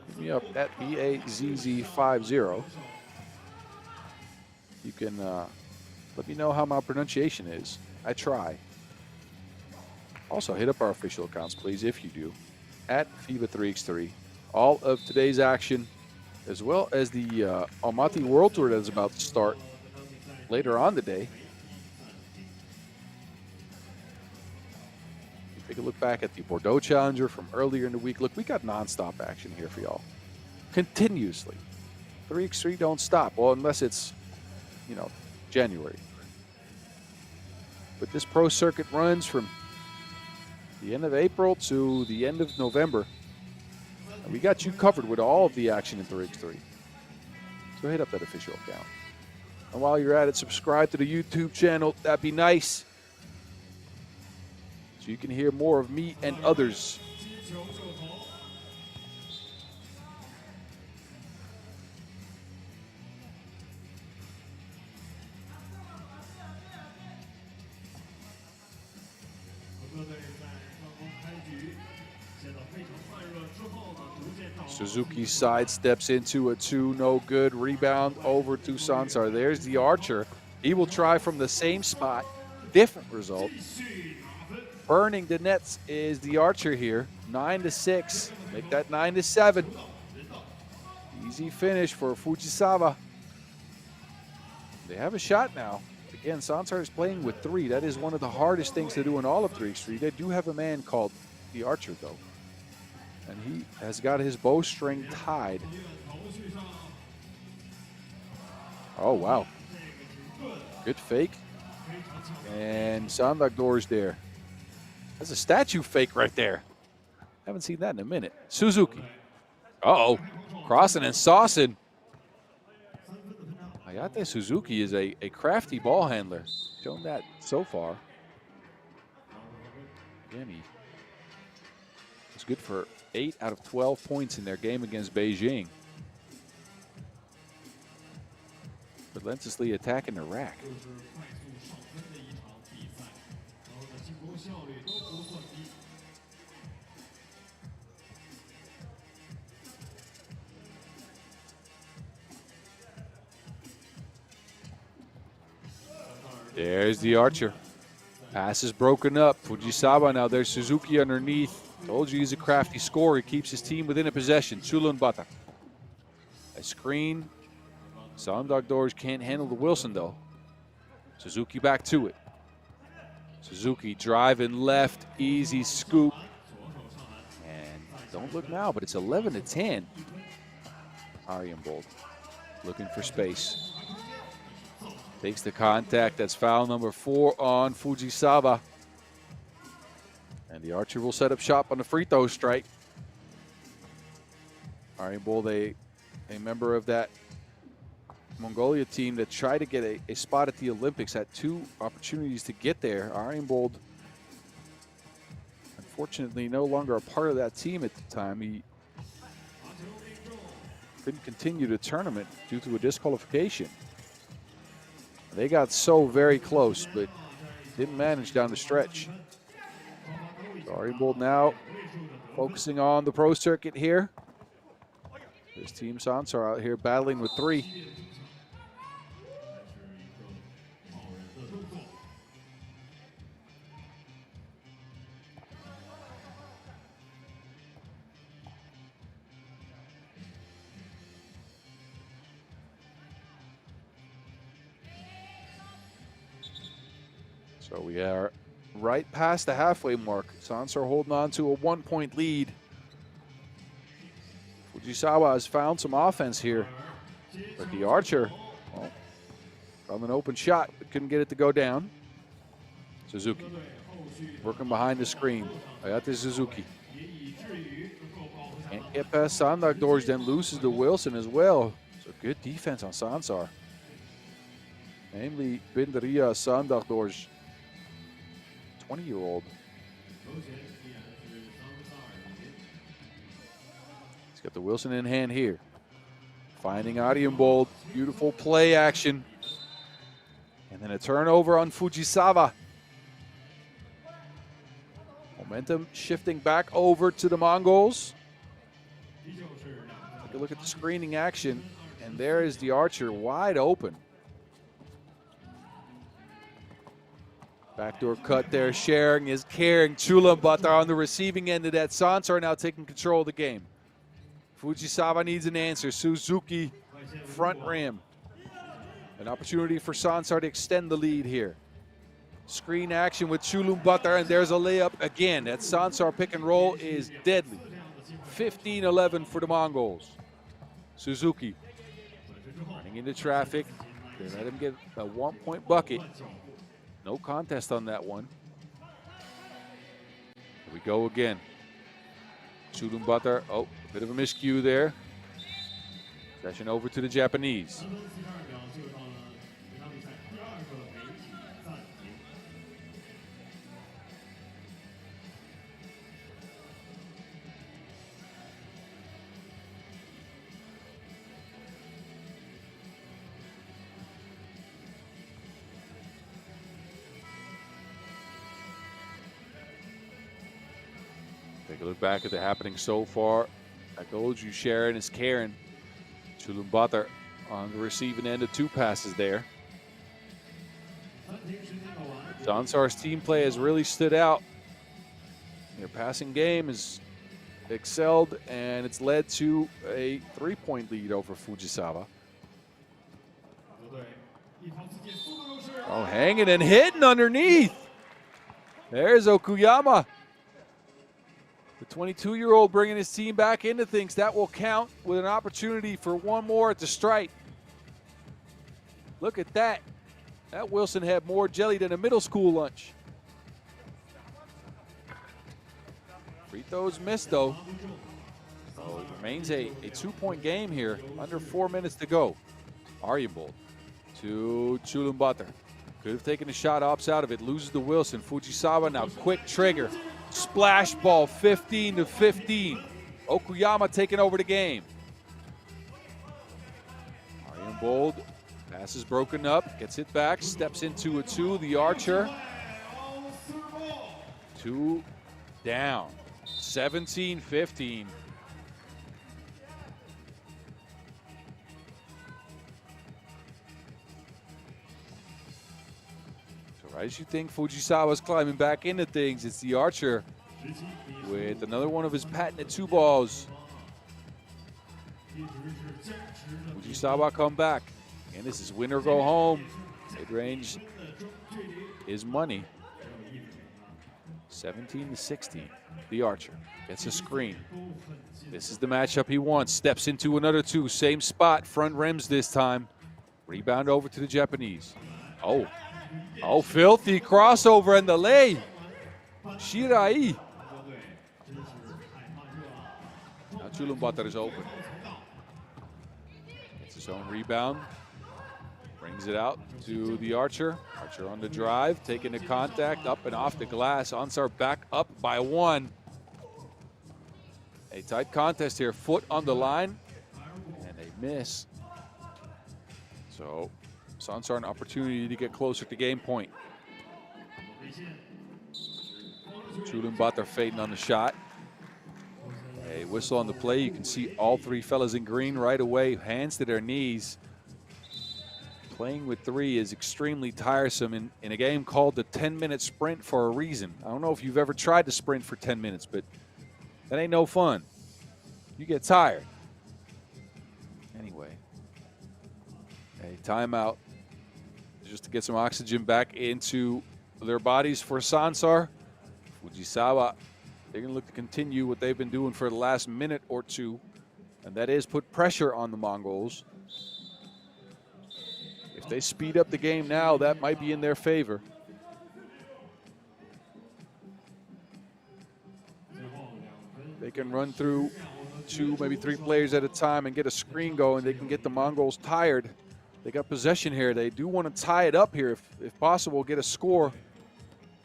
Hit me up at BAZZ50. You can let me know how my pronunciation is. I try. Also, hit up our official accounts, please, if you do, at FIBA 3x3. All of today's action, as well as the Almaty World Tour that is about to start later on today. Take a look back at the Bordeaux Challenger from earlier in the week. Look, we got non-stop action here for y'all. Continuously. 3x3 don't stop. Well, unless it's, January. But this pro circuit runs from the end of April to the end of November. And we got you covered with all of the action in 3x3. So hit up that official account. And while you're at it, subscribe to the YouTube channel. That'd be nice. so you can hear more of me and others. 击球就投。 各队在上方开局，现在非常慢热之后呢，逐渐到。 Suzuki sidesteps into a 2, no good. Rebound over to Sansar. There's the archer. He will try from the same spot. Different result. 继续拿分。 Burning the nets is the archer here. 9-6. Make that 9-7. Easy finish for Fujisawa. They have a shot now. Again, Sansar is playing with 3. That is one of the hardest things to do in all of 3x3. They do have a man called the archer, though. And he has got his bowstring tied. Oh, wow. Good fake. And Dundgol there. That's a statue fake right there. Haven't seen that in a minute. Suzuki. Uh-oh. Crossing and saucing. Ayate Suzuki is a crafty ball handler. Shown that so far. Again, he was good for 8 out of 12 points in their game against Beijing. Relentlessly attacking the rack. 就是快速上分的一场比赛，然后呢进攻效率都不算低。 There's the archer. Pass is broken up. Fujisawa now. There's Suzuki underneath. Told you he's a crafty scorer. He keeps his team within a possession. Chulunbata. A screen. Dundgol can't handle the Wilson though. Suzuki back to it. Suzuki driving left. Easy scoop. And don't look now, but it's 11-10. Arianbold looking for space. Takes the contact. That's foul number 4 on Fujisawa. And the archer will set up shop on the free throw strike. Arianbold, a member of that Mongolia team that tried to get a spot at the Olympics, had 2 opportunities to get there. Arianbold, unfortunately, no longer a part of that team at the time. He couldn't continue the tournament due to a disqualification. They got so very close, but didn't manage down the stretch. So Arianbold now focusing on the pro circuit here. His team Sansar out here battling with 3. So we are right past the halfway mark. Sansar holding on to a 1-point lead. Fujisawa has found some offense here, but the archer, well, found an open shot, but couldn't get it to go down. Suzuki working behind the screen. Ayate Suzuki. Can't get past Dundgol, then loses to Wilson as well. So good defense on Sansar. Namely, Bindaria Dundgol. 20-year-old. He's got the Wilson in hand here. Finding Arianbold. Beautiful play action. And then a turnover on Fujisawa. Momentum shifting back over to the Mongols. Take a look at the screening action. And there is the archer wide open. Backdoor cut there, sharing is caring. Chulunbata on the receiving end of that. Sansar now taking control of the game. Fujisawa needs an answer. Suzuki, front rim. An opportunity for Sansar to extend the lead here. Screen action with Chulunbata, and there's a layup again. That Sansar pick and roll is deadly. 15-11 for the Mongols. Suzuki running into traffic. They let him get a 1-point bucket. No contest on that one. Here we go again. Chulunbata, oh, a bit of a miscue there. Possession over to the Japanese. Take a look back at the happening so far. I told you Sharon is Karen. Chulumbatar on the receiving end of 2 passes there. Sansar's team play has really stood out. Their passing game has excelled, and it's led to a 3-point lead over Fujisawa. Oh, hanging and hitting underneath. There's Okuyama. The 22-year-old bringing his team back into things. That will count with an opportunity for one more at the stripe. Look at that. That Wilson had more jelly than a middle school lunch. Free throws missed, though. So it remains a 2-point game here. Under 4 minutes to go. Aryambold to Chulumbatar. Could have taken a shot, opts out of it, loses to Wilson. Fujisawa now quick trigger. Splash ball, 15-15. Okuyama taking over the game. Aryambold, pass is broken up, gets it back, steps into a 2. The Archer. 2 down. 17-15. As you think Fujisawa's climbing back into things, it's the Archer with another one of his patented 2 balls. Fujisawa come back. And this is win or go home. Mid-range is money. 17-16. The Archer gets a screen. This is the matchup he wants. Steps into another 2. Same spot. Front rims this time. Rebound over to the Japanese. Oh, filthy crossover and the lay. Shirai. Now Chulumbatar is open. Gets his own rebound. Brings it out to the Archer. Archer on the drive, taking the contact, up and off the glass. Sansar back up by 1. A tight contest here, foot on the line, and they miss. So Sansar an opportunity to get closer to game point. Chulumbatar fading on the shot. A whistle on the play. You can see all 3 fellas in green right away, hands to their knees. Playing with 3 is extremely tiresome in a game called the 10-minute sprint for a reason. I don't know if you've ever tried to sprint for 10 minutes, but that ain't no fun. You get tired. Anyway, a timeout just to get some oxygen back into their bodies for Sansar. Fujisawa, they're going to look to continue what they've been doing for the last minute or 2, and that is put pressure on the Mongols. If they speed up the game now, that might be in their favor. They can run through 2, maybe 3 players at a time and get a screen going. They can get the Mongols tired. They got possession here. They do want to tie it up here if possible, get a score.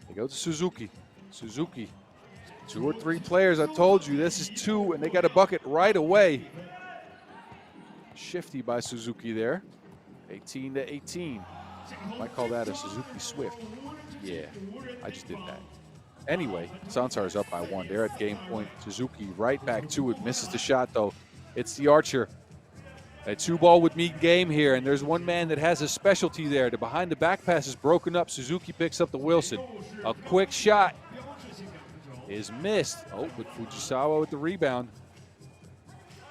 They go to Suzuki. Suzuki, 2 or 3 players. I told you this is 2, and they got a bucket right away. Shifty by Suzuki there. 18-18. Might call that a Suzuki Swift. Yeah, I just did that. Anyway, Sansar is up by 1. They're at game point. Suzuki right back to it. Misses the shot, though. It's the Archer. A 2-ball would mean game here, and there's one man that has a specialty there. The behind-the-back pass is broken up. Suzuki picks up the Wilson. A quick shot is missed. Oh, but Fujisawa with the rebound.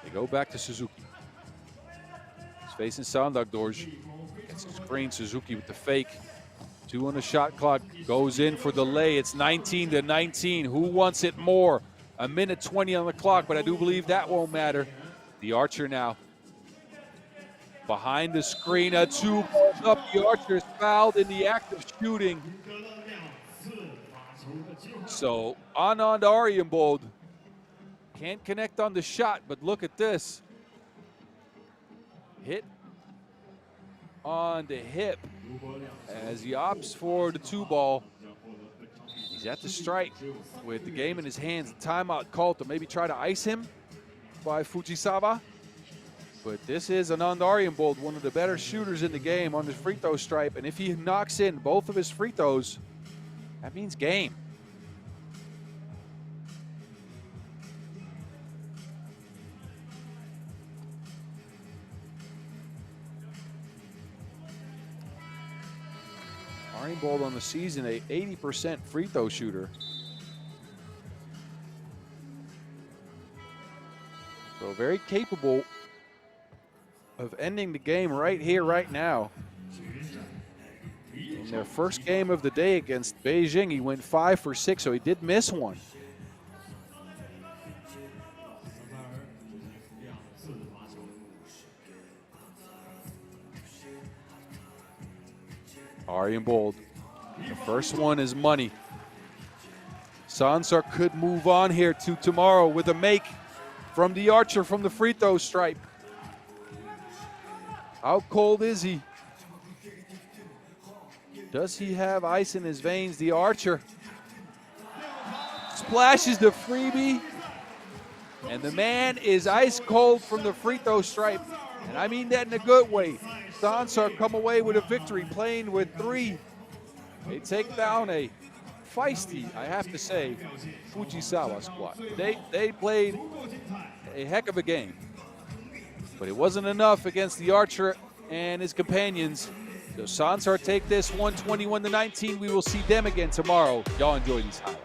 They go back to Suzuki. He's facing Sandagdorj. Gets a screen. Suzuki with the fake. 2 on the shot clock. Goes in for the lay. It's 19-19. Who wants it more? A minute 20 on the clock, but I do believe that won't matter. The Archer now. Behind the screen, a 2 up. The Archer is fouled in the act of shooting. So Anand Aryambold can't connect on the shot, but look at this. Hit on the hip as he opts for the 2-ball. He's at the strike with the game in his hands. Timeout called to maybe try to ice him by Fujisawa. But this is Anand Aryambold, one of the better shooters in the game on his free throw stripe. And if he knocks in both of his free throws, that means game. Arienbold on the season, a 80% free throw shooter. So very capable of ending the game right here, right now. In their first game of the day against Beijing, he went 5 for 6, so he did miss one. Arienbold, the first one is money. Sansar could move on here to tomorrow with a make from the archer from the free throw stripe. How cold is he? Does he have ice in his veins? The archer splashes the freebie, and the man is ice cold from the free throw stripe. And I mean that in a good way. Sansar come away with a victory, playing with 3. They take down a feisty, I have to say, Fujisawa squad. They played a heck of a game, but it wasn't enough against the archer and his companions. So Sansar take this 121-19. We will see them again tomorrow. Y'all enjoy these highlights.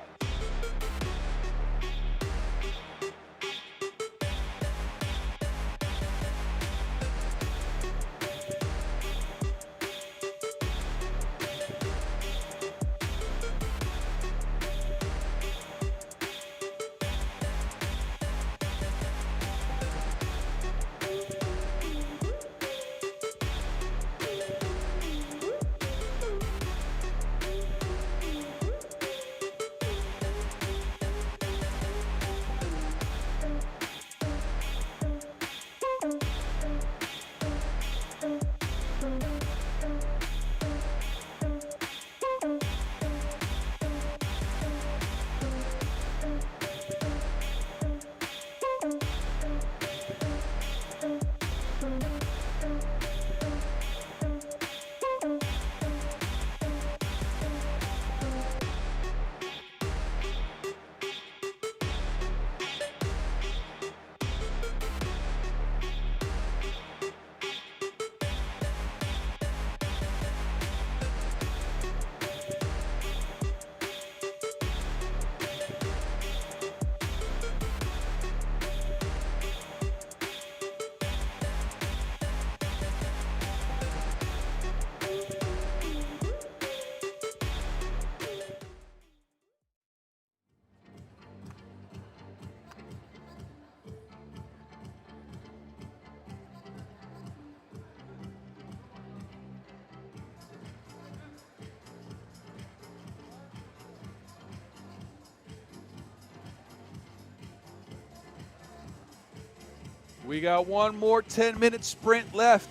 We got one more 10-minute sprint left.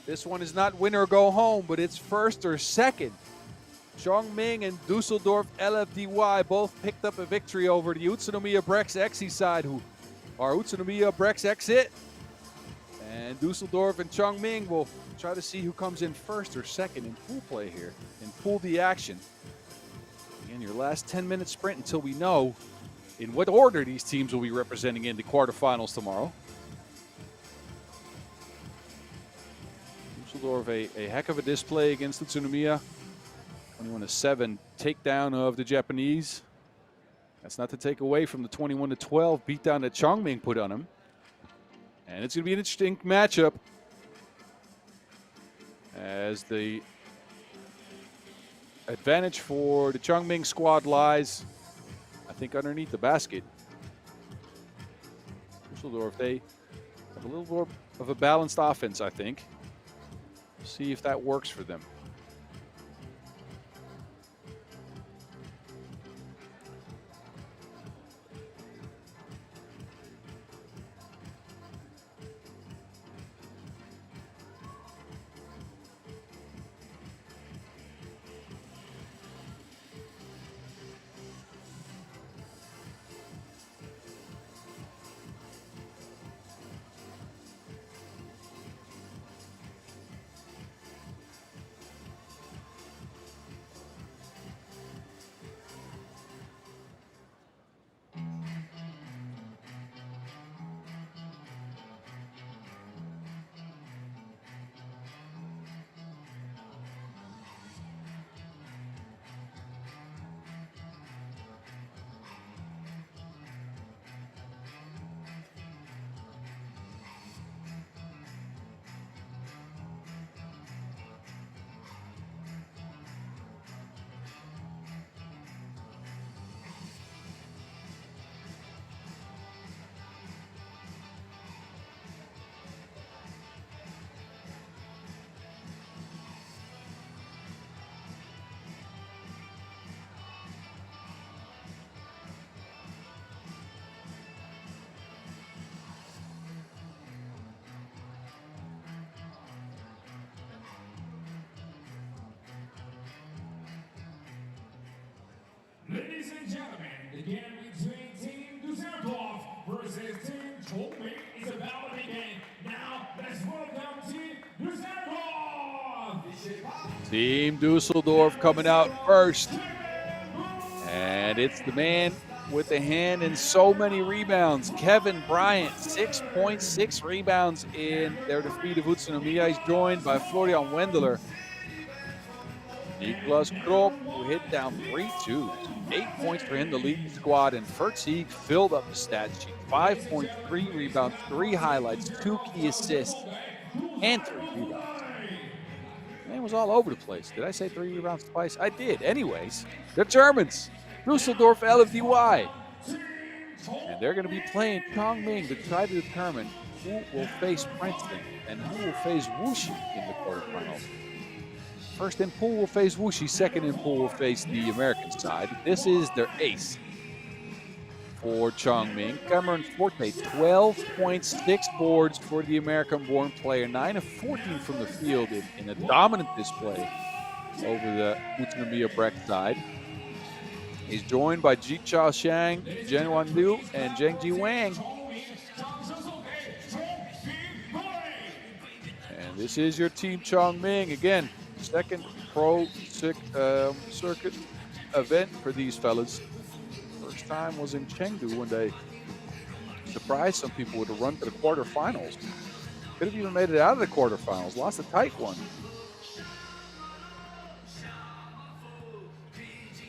This one is not win or go home, but it's first or second. Chongming and Dusseldorf LFDY both picked up a victory over the Utsunomiya BREX XE side, who are Utsunomiya BREX exit. And Dusseldorf and Chongming will try to see who comes in first or second in pool play here and pool the action. Again, your last 10-minute sprint until we know in what order these teams will be representing in the quarterfinals tomorrow. Dusseldorf, a heck of a display against Utsunomiya. 21-7 takedown of the Japanese. That's not to take away from the 21-12 beatdown that Chongming put on him. And it's going to be an interesting matchup as the advantage for the Chongming squad lies, I think, underneath the basket. Dusseldorf, they have a little more of a balanced offense, I think. See if that works for them. Ladies and gentlemen, the game between Team Dusseldorf versus Team Chongming is about to begin. Now, let's welcome Team Dusseldorf! Team Dusseldorf coming out first. And it's the man with the hand and so many rebounds. Kevin Bryant, 6.6 rebounds in their defeat of Utsunomiya. He's joined by Florian Wendler. Niklas Kropp, who hit down 3 twos. 8 points for him to lead the squad, and Fertig filled up the stat sheet. 5.3 rebounds, 3 highlights, 2 key assists, and 3 rebounds. Man was all over the place. Did I say 3 rebounds twice? I did. Anyways, the Germans, Dusseldorf LFDY. And they're going to be playing Chongming to try to determine who will face Princeton and who will face Wuxi in the quarterfinals. First in pool will face Wuxi, second in pool will face the American side. This is their ace for Chongming. Cameron Forte, 12.6 boards for the American-born player, 9 of 14 from the field in a dominant display over the Utsunomiya BREX side. He's joined by Ji Chao Shang, Zhen Wan Liu, and Zheng Ji Wang. And this is your Team Chongming. Again, second pro circuit event for these fellas. First time was in Chengdu when they surprised some people with a run to the quarterfinals. Could have even made it out of the quarterfinals. Lost a tight one.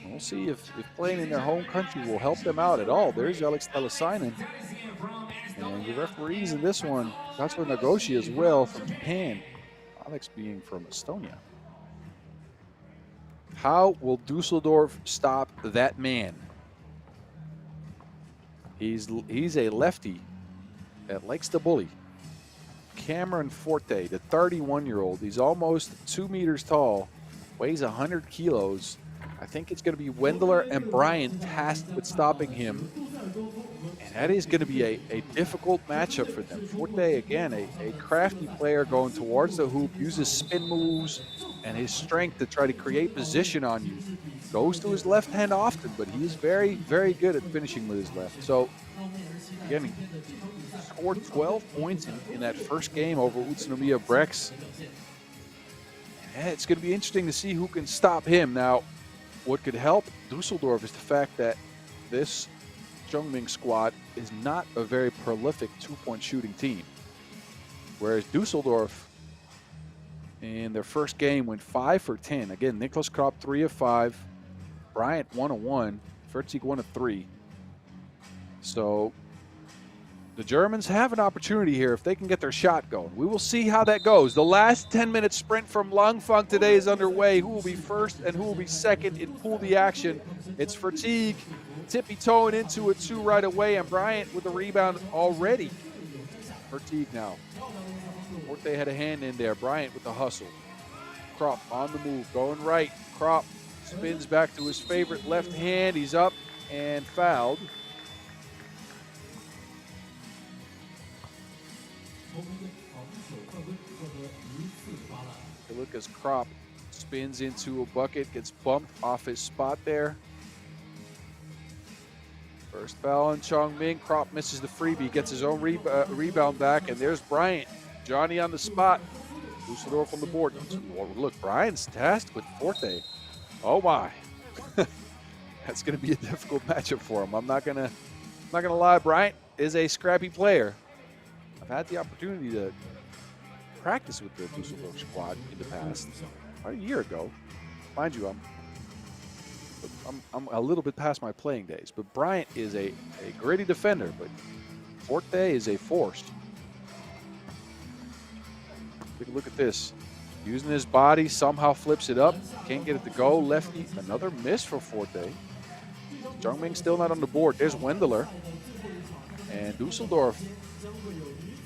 We'll see if playing in their home country will help them out at all. There's Alex Telesainen. And the referees in this one, Katsuo Nagoshi as well from Japan. Alex being from Estonia. How will Dusseldorf stop that man? He's a lefty that likes to bully. Cameron Forte, the 31-year-old. He's almost 2 meters tall, weighs 100 kilos. I think it's going to be Wendler and Bryant tasked with stopping him. And that is going to be a difficult matchup for them. Forte, again, a crafty player going towards the hoop, uses spin moves and his strength to try to create position on you. Goes to his left hand often, but he is very, very good at finishing with his left. So, again, he scored 12 points in that first game over Utsunomiya BREX. It's going to be interesting to see who can stop him. Now, what could help Dusseldorf is the fact that this Chongming squad is not a very prolific two-point shooting team. Whereas Dusseldorf, in their first game, went 5 for 10. Again, Niklas Kropp, 3 of 5. Bryant, 1 of 1. Fertig, 1 of 3. So the Germans have an opportunity here if they can get their shot going. We will see how that goes. The last 10-minute sprint from Langfang today is underway. Who will be first and who will be second in Pool D action? It's Fertig tippy-toeing into it 2 right away, and Bryant with the rebound already. Fertig now. Forte had a hand in there. Bryant with the hustle. Kropp on the move, going right. Kropp spins back to his favorite left hand. He's up and fouled. Look as Kropp spins into a bucket, gets bumped off his spot there. First foul on Chongming. Kropp misses the freebie, gets his own rebound back, and there's Bryant. Johnny on the spot. Dusseldorf on the board. Look, Bryant's tasked with Forte. Oh my. That's going to be a difficult matchup for him. I'm not gonna lie. Bryant is a scrappy player. I've had the opportunity to practice with the Dusseldorf squad in the past, about a year ago. Mind you, I'm a little bit past my playing days, but Bryant is a gritty defender, but Forte is a force. Take a look at this. Using his body, somehow flips it up. Can't get it to go. Lefty, another miss for Forte. Chongming still not on the board. There's Wendler. And Dusseldorf,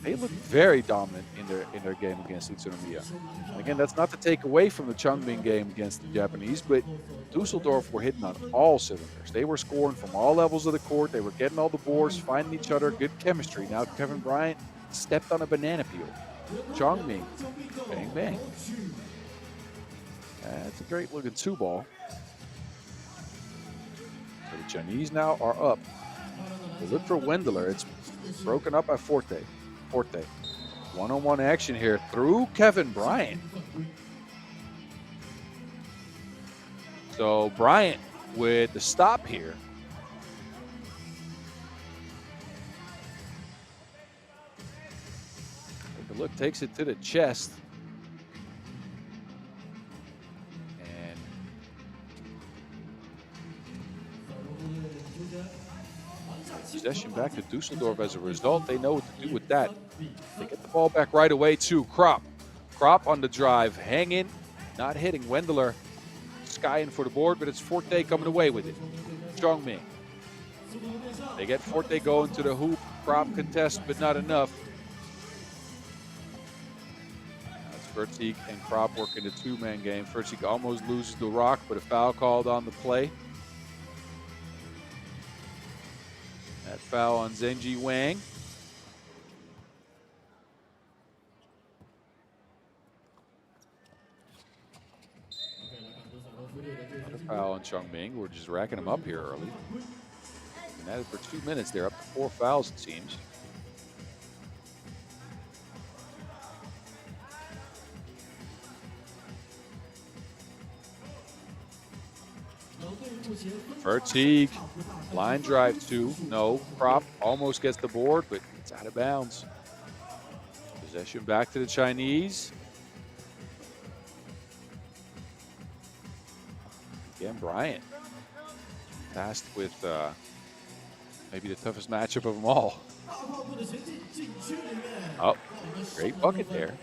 they look very dominant in their game against Utsunomiya. And again, that's not to take away from the Chongming game against the Japanese, but Dusseldorf were hitting on all cylinders. They were scoring from all levels of the court. They were getting all the boards, finding each other, good chemistry. Now Kevin Bryant stepped on a banana peel. Chongming, bang, bang. That's a great looking 2-ball. So the Chinese now are up. They look for Wendler. It's broken up by Forte. Forte. One-on-one action here through Kevin Bryant. So Bryant with the stop here. Take a look, takes it to the chest. And possession back to Dusseldorf as a result. They know what to do with that. They get the ball back right away too. Krop. Krop on the drive, hanging, not hitting. Wendler skying for the board, but it's Forte coming away with it. Chongming. They get Forte going to the hoop. Krop contest, but not enough. Now it's Vertiek and Krop working the two-man game. Vertiek almost loses the rock, but a foul called on the play. That foul on Zhenji Wang. Another foul on Chongming. We're just racking them up here early. And that is for 2 minutes. They're up to 4 fouls, it seems. Vertiek, line drive 2. No, Krop almost gets the board, but it's out of bounds. Possession back to the Chinese. Again, Bryant tasked with maybe the toughest matchup of them all. Oh, great bucket there.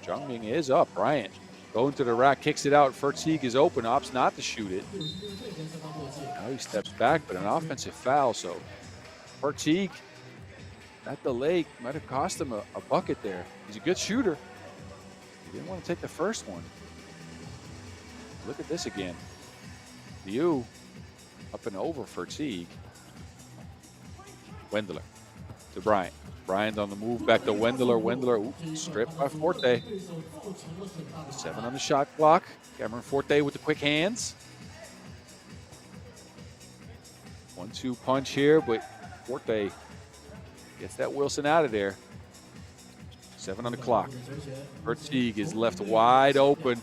Chongming is up. Bryant going to the rack, kicks it out. Vertiek is open, opts not to shoot it. Now he steps back, but an offensive foul. So Vertiek, that delay might have cost him a bucket there. He's a good shooter. He didn't want to take the first one. Look at this again. Liu up and over Vertiek. Wendler to Bryant. Bryant on the move back to Wendler. Wendler stripped by Forte. 7 on the shot clock. Cameron Forte with the quick hands. 1-2 punch here, but Forte gets that Wilson out of there. 7 on the clock. Vertiek is left wide open.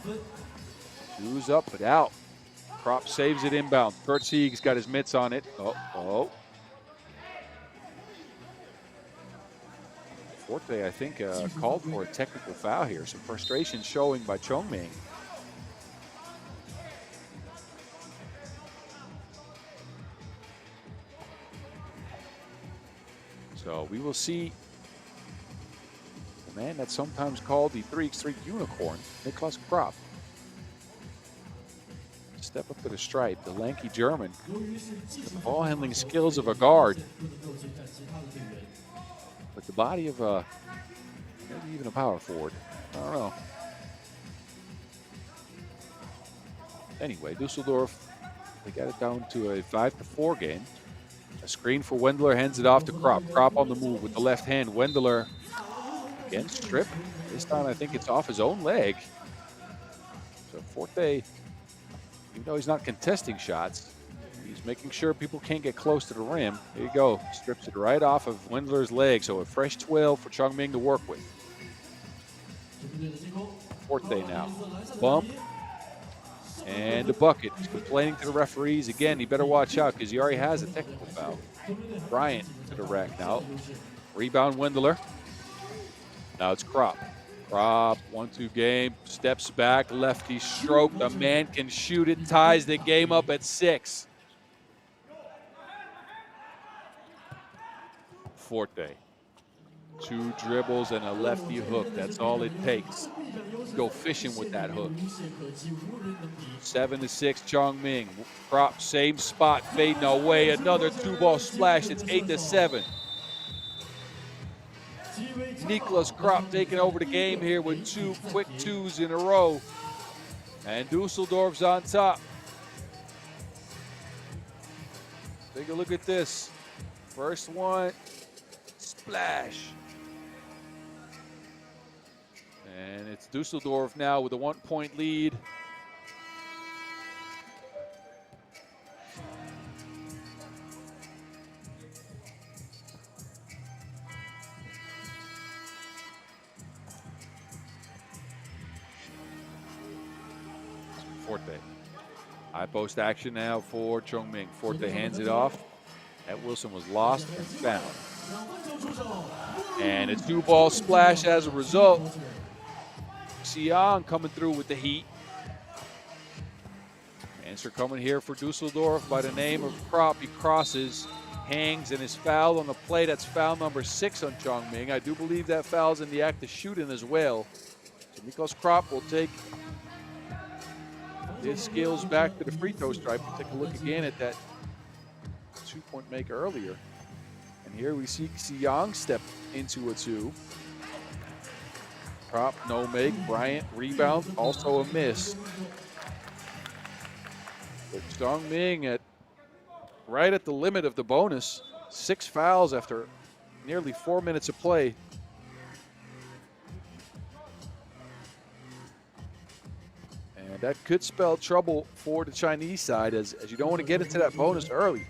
Shoes up but out. Krop saves it inbound. Vertiek's got his mitts on it. Oh. Forte, I think, called for a technical foul here. Some frustration showing by Chongming. So we will see the man that's sometimes called the 3x3 unicorn, Niklas Krop. Step up to the stripe, the lanky German. The ball handling skills of a guard. But the body of maybe even a power forward. I don't know. Anyway, Dusseldorf, they got it down to a 5-4 game. A screen for Wendler, hands it off to Krop. Krop on the move with the left hand. Wendler again, strip. This time I think it's off his own leg. So Forte, even though he's not contesting shots, he's making sure people can't get close to the rim. There you go. Strips it right off of Wendler's leg. So a fresh 12 for Chongming to work with. Forte now. Bump. And the bucket. He's complaining to the referees. Again, he better watch out because he already has a technical foul. Bryant to the rack now. Rebound Wendler. Now it's Krop. Krop, 1-2 game. Steps back. Lefty stroke. The man can shoot it. Ties the game up at 6. Forte. 2 dribbles and a lefty hook. That's all it takes. Go fishing with that hook. 7-6 Chongming. Krop, same spot, fading away. Another 2-ball splash. It's 8-7. Niklas Krop taking over the game here with 2 quick 2s in a row. And Dusseldorf's on top. Take a look at this. First one, splash. And it's Dusseldorf now with a 1-point lead. Forte. High post action now for Chongming. Forte hands it off. That Wilson was lost and found. And a 2-ball splash as a result. Xiang coming through with the heat. Answer coming here for Dusseldorf by the name of Krop. He crosses, hangs, and is fouled on the play. That's foul number 6 on Chongming. I do believe that foul's in the act of shooting as well. So Miklos Krop will take his skills back to the free throw stripe. Take a look again at that 2-point make earlier. And here we see Xiang step into a 2. Krop, no make. Bryant, rebound, also a miss. But Chongming right at the limit of the bonus. 6 fouls after nearly 4 minutes of play. And that could spell trouble for the Chinese side as you don't want to get into that bonus early.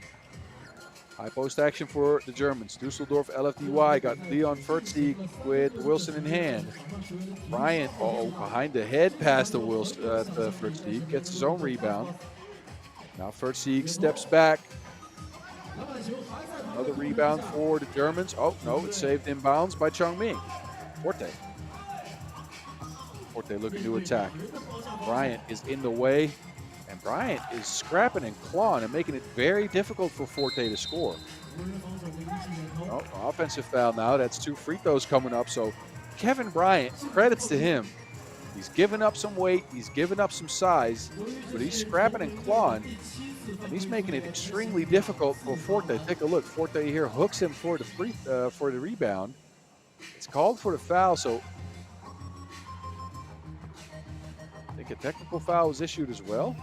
High post action for the Germans. Dusseldorf, LFDY got Leon Fertzig with Wilson in hand. Bryant, behind the head pass to Wilson, Fertzig, gets his own rebound. Now Fertzig steps back. Another rebound for the Germans. Oh, no, it's saved inbounds by Chongming. Forte looking to attack. Bryant is in the way, and Bryant is scrapping and clawing and making it very difficult for Forte to score. Oh, offensive foul now. That's 2 free throws coming up. So Kevin Bryant, credits to him. He's given up some weight, he's given up some size, but he's scrapping and clawing, and he's making it extremely difficult for Forte. Take a look. Forte here hooks him for the rebound. It's called for the foul, so I think a technical foul was issued as well.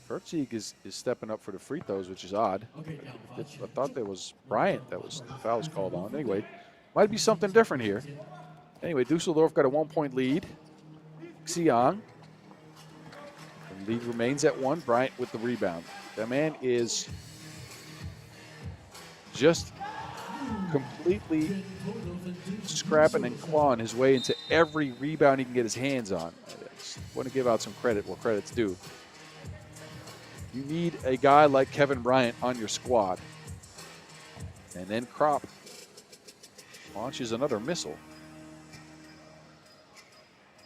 Fertzig is stepping up for the free throws, which is odd. I thought there was Bryant that the foul was called on. Anyway, might be something different here. Anyway, Dusseldorf got a 1-point lead. Xiang. The lead remains at 1. Bryant with the rebound. That man is just completely scrapping and clawing his way into every rebound he can get his hands on. I just want to give out some credit where credit's due. You need a guy like Kevin Bryant on your squad. And then Krop launches another missile.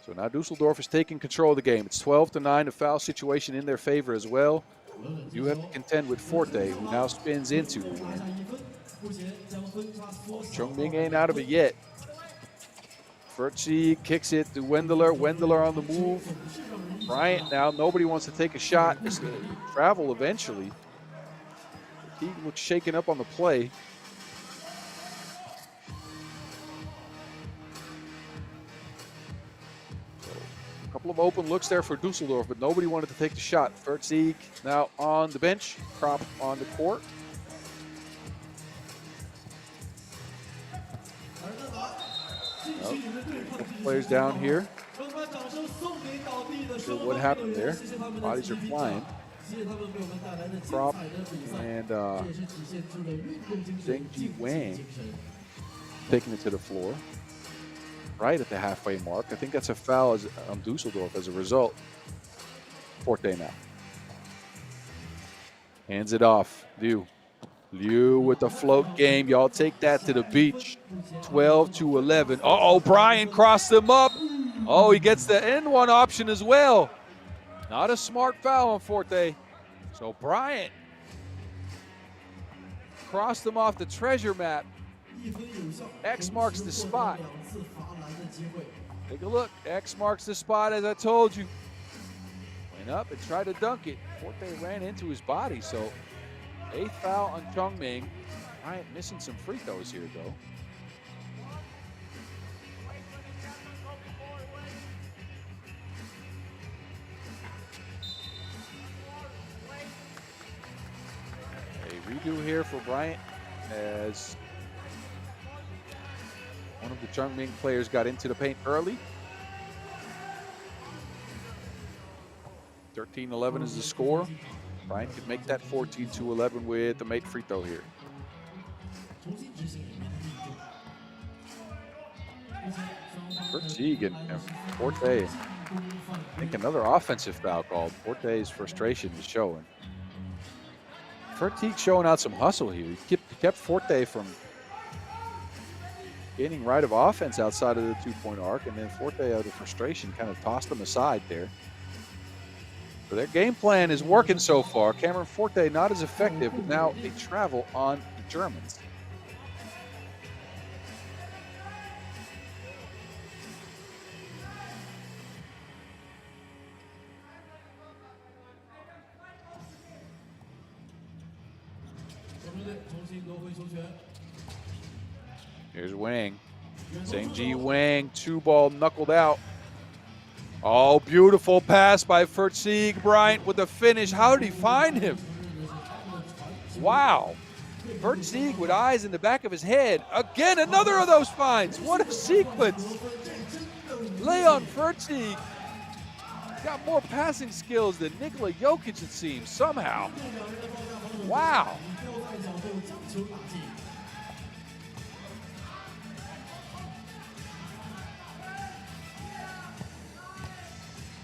So now Dusseldorf is taking control of the game. It's 12-9, a foul situation in their favor as well. You have to contend with Forte, who now spins into the win. Chongming ain't out of it yet. Fertzig kicks it to Wendler. Wendler on the move. Bryant now, nobody wants to take a shot. It's going to travel eventually. He looks shaken up on the play. A couple of open looks there for Dusseldorf, but nobody wanted to take the shot. Fertzig now on the bench. Krop on the court. Players down here. Not sure what happened there. Bodies are flying. Krop and Zheng Ji Wang taking it to the floor. Right at the halfway mark. I think that's a foul on Dusseldorf as a result. Forte now. Hands it off. Liu with the float game. Y'all take that to the beach. 12-11. Uh-oh, Brian crossed him up. Oh, he gets the N1 option as well. Not a smart foul on Forte. So Bryant crossed him off the treasure map. X marks the spot. Take a look. X marks the spot, as I told you. Went up and tried to dunk it. Forte ran into his body, so 8th foul on Chongming. Bryant missing some free throws here, though. A redo here for Bryant as one of the Chongming players got into the paint early. 13-11 is the score. Bryant could make that 14-11 with the made free throw here. Vertigue and Forte. I think another offensive foul called. Forte's frustration is showing. Vertigue showing out some hustle here. He kept Forte from gaining right of offense outside of the two-point arc, and then Forte, out of frustration, kind of tossed him aside there. So their game plan is working so far. Cameron Forte not as effective, but now they travel on the Germans. Here's Wang. Zheng Wang, 2-ball knuckled out. Oh, beautiful pass by Vertigue. Bryant with the finish. How did he find him? Wow. Vertigue with eyes in the back of his head. Again, another of those finds. What a sequence. Leon Vertigue got more passing skills than Nikola Jokic, it seems, somehow. Wow.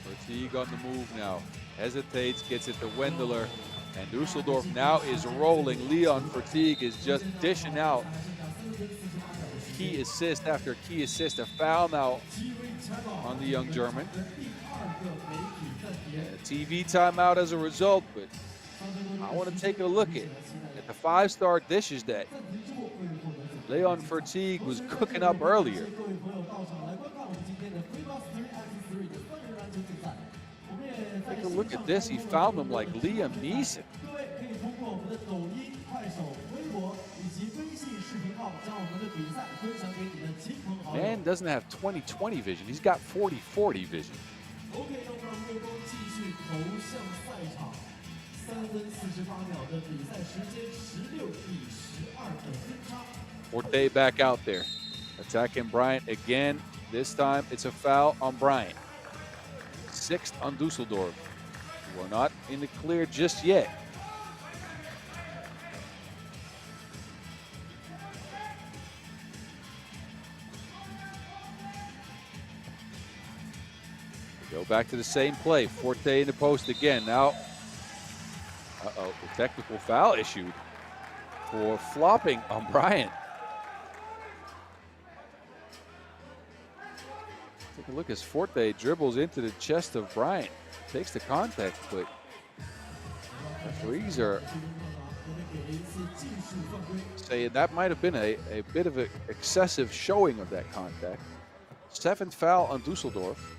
Vertigue on the move now. Hesitates, gets it to Wendler. And Dusseldorf now is rolling. Leon Vertigue is just dishing out key assist after key assist. A foul now on the young German. And a TV timeout as a result, but I want to take a look at the 5-star dishes that Leon Vertigue was cooking up earlier. Take a look at this. He found them like Liam Neeson. Man doesn't have 20/20 vision. He's got 40/40 vision. Forte back out there. Attacking Bryant again. This time it's a foul on Bryant. 6th on Dusseldorf. We're not in the clear just yet. Go back to the same play. Forte in the post again. Now, the technical foul issued for flopping on Bryant. Take a look as Forte dribbles into the chest of Bryant. Takes the contact, but referees are saying that might have been a bit of an excessive showing of that contact. 7th foul on Dusseldorf.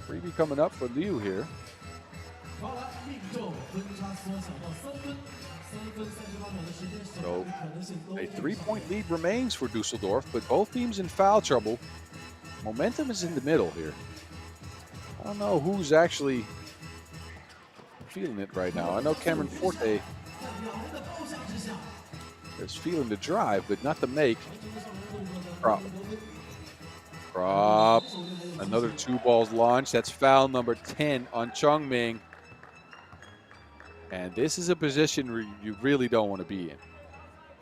Freebie coming up for Liu here. So a 3-point lead remains for Dusseldorf, but both teams in foul trouble. Momentum is in the middle here. I don't know who's actually feeling it right now. I know Cameron Forte is feeling the drive, but not the make. Prop. Another 2 balls launched. That's foul number 10 on Chongming. And this is a position where you really don't want to be in.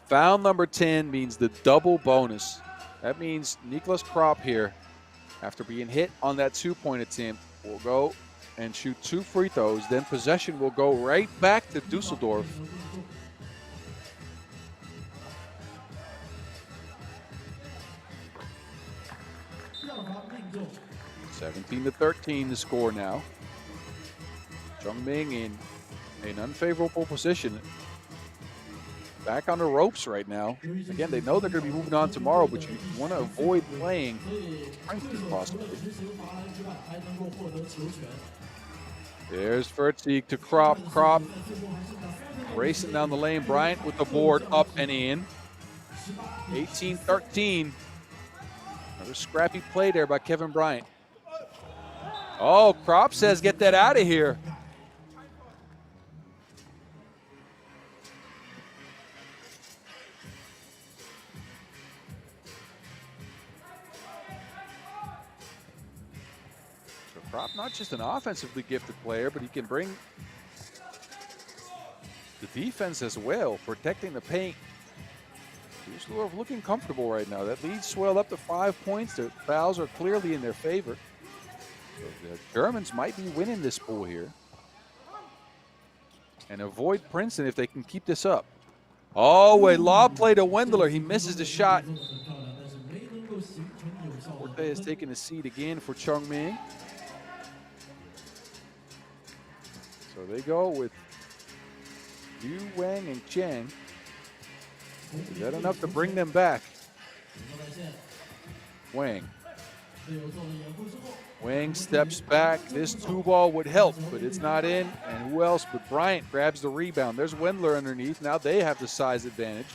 Foul number 10 means the double bonus. That means Niklas Krop here, after being hit on that 2-point attempt, will go and shoot 2 free throws. Then possession will go right back to Dusseldorf. (17-13) the score now. Chongming in an unfavorable position. Back on the ropes right now. Again, they know they're going to be moving on tomorrow, but you want to avoid playing Princeton possibly. There's Vertigue to Krop. Krop racing down the lane. Bryant with the board up and in. 18-13. Another scrappy play there by Kevin Bryant. Oh, Krop says get that out of here. So Krop, not just an offensively gifted player, but he can bring the defense as well, protecting the paint. Dusseldorf looking comfortable right now. That lead swelled up to 5 points. The fouls are clearly in their favor. So the Germans might be winning this pool here. And avoid Princeton if they can keep this up. Oh, a lob play to Wendler. He misses the shot. Forte has taken a seat again for Chongming. So they go with Yu, Wang, and Cheng. Is that enough to bring them back? Wang. Wang steps back. This 2-ball would help, but it's not in. And who else but Bryant grabs the rebound. There's Wendler underneath. Now they have the size advantage,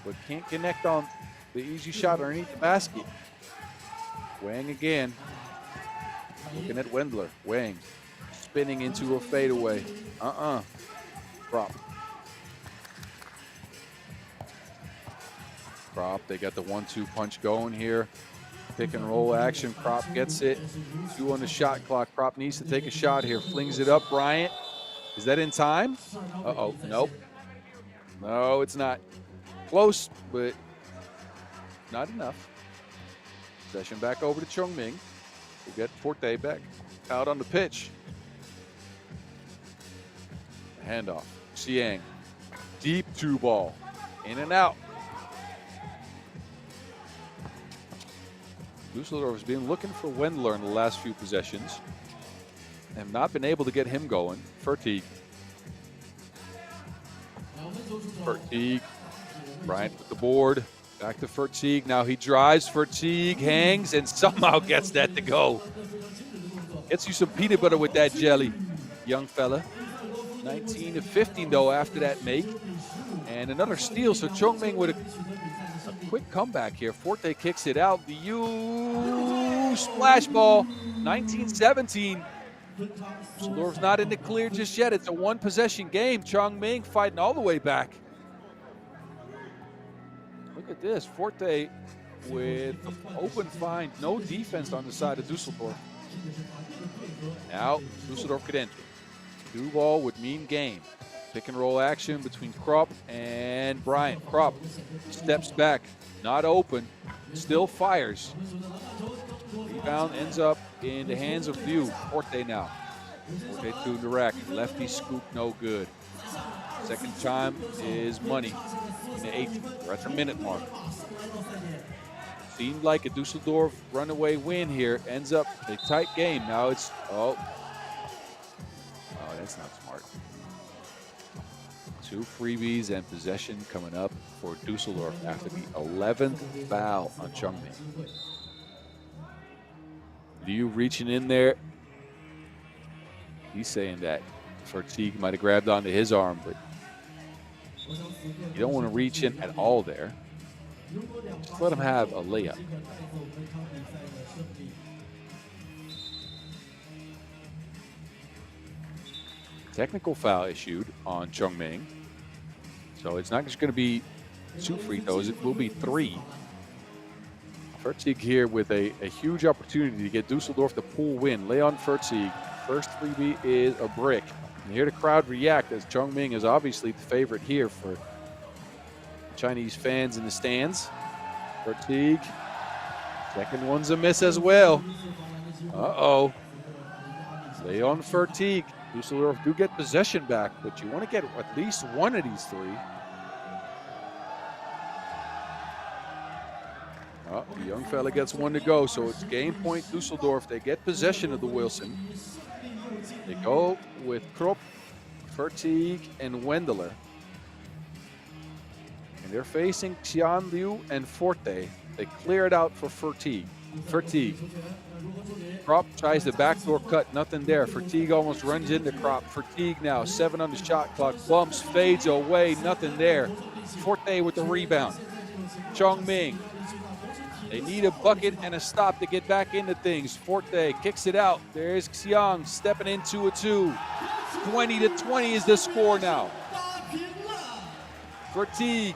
but can't connect on the easy shot underneath the basket. Wang again. Looking at Wendler. Wang spinning into a fadeaway. Prop. They got the 1-2 punch going here. Pick and roll action. Prop gets it. 2 on the shot clock. Prop needs to take a shot here. Flings it up. Bryant. Is that in time? Uh-oh. Nope. No, it's not. Close, but not enough. Possession back over to Chongming. We get Forte back out on the pitch. Handoff. Xiang. Deep 2-ball. In and out. Dusseldorf has been looking for Wendler in the last few possessions. Have not been able to get him going. Fertig. Bryant with the board. Back to Fertig. Now he drives. Fertig hangs and somehow gets that to go. Gets you some peanut butter with that jelly, young fella. 19 to 15 though after that make. And another steal. So Chongming with a quick comeback here. Forte kicks it out. The U splash ball. 19-17. Dusseldorf's not in the clear just yet. It's a 1-possession game. Chongming fighting all the way back. Look at this. Forte with open find. No defense on the side of Dusseldorf. Now Dusseldorf could enter. 2-ball would mean game. Pick and roll action between Kropp and Bryant. Kropp steps back, not open, still fires. Rebound ends up in the hands of Liu. Forte now. Forte to the rack. Lefty scoop, no good. Second time is money in the 8th. We're at the minute mark. Seemed like a Dusseldorf runaway win here. Ends up a tight game. Now it's, oh, that's not smart. 2 freebies and possession coming up for Dusseldorf after the 11th foul on Chongming. Liu reaching in there. He's saying that Fertig might have grabbed onto his arm, but you don't want to reach in at all there. Just let him have a layup. Technical foul issued on Chongming. So it's not just going to be 2 free throws, it will be 3. Fertig here with a huge opportunity to get Dusseldorf the pool win. Leon Fertig, first freebie is a brick. And here the crowd react as Chongming is obviously the favorite here for Chinese fans in the stands. Fertig, second one's a miss as well. Uh-oh. Leon Fertig. Dusseldorf do get possession back, but you want to get at least one of these 3. The young fella gets 1 to go, so it's game point Dusseldorf. They get possession of the Wilson. They go with Kropp, Fertig, and Wendler. And they're facing Xian Liu and Forte. They clear it out for Fertig. Kropp tries the backdoor cut, nothing there. Fertig almost runs into Kropp. Fertig now, 7 on the shot clock, bumps, fades away, nothing there. Forte with the rebound. Chongming. They need a bucket and a stop to get back into things. Forte kicks it out. There's Xiang stepping into a 2. 20 to 20 is the score now. Fertig.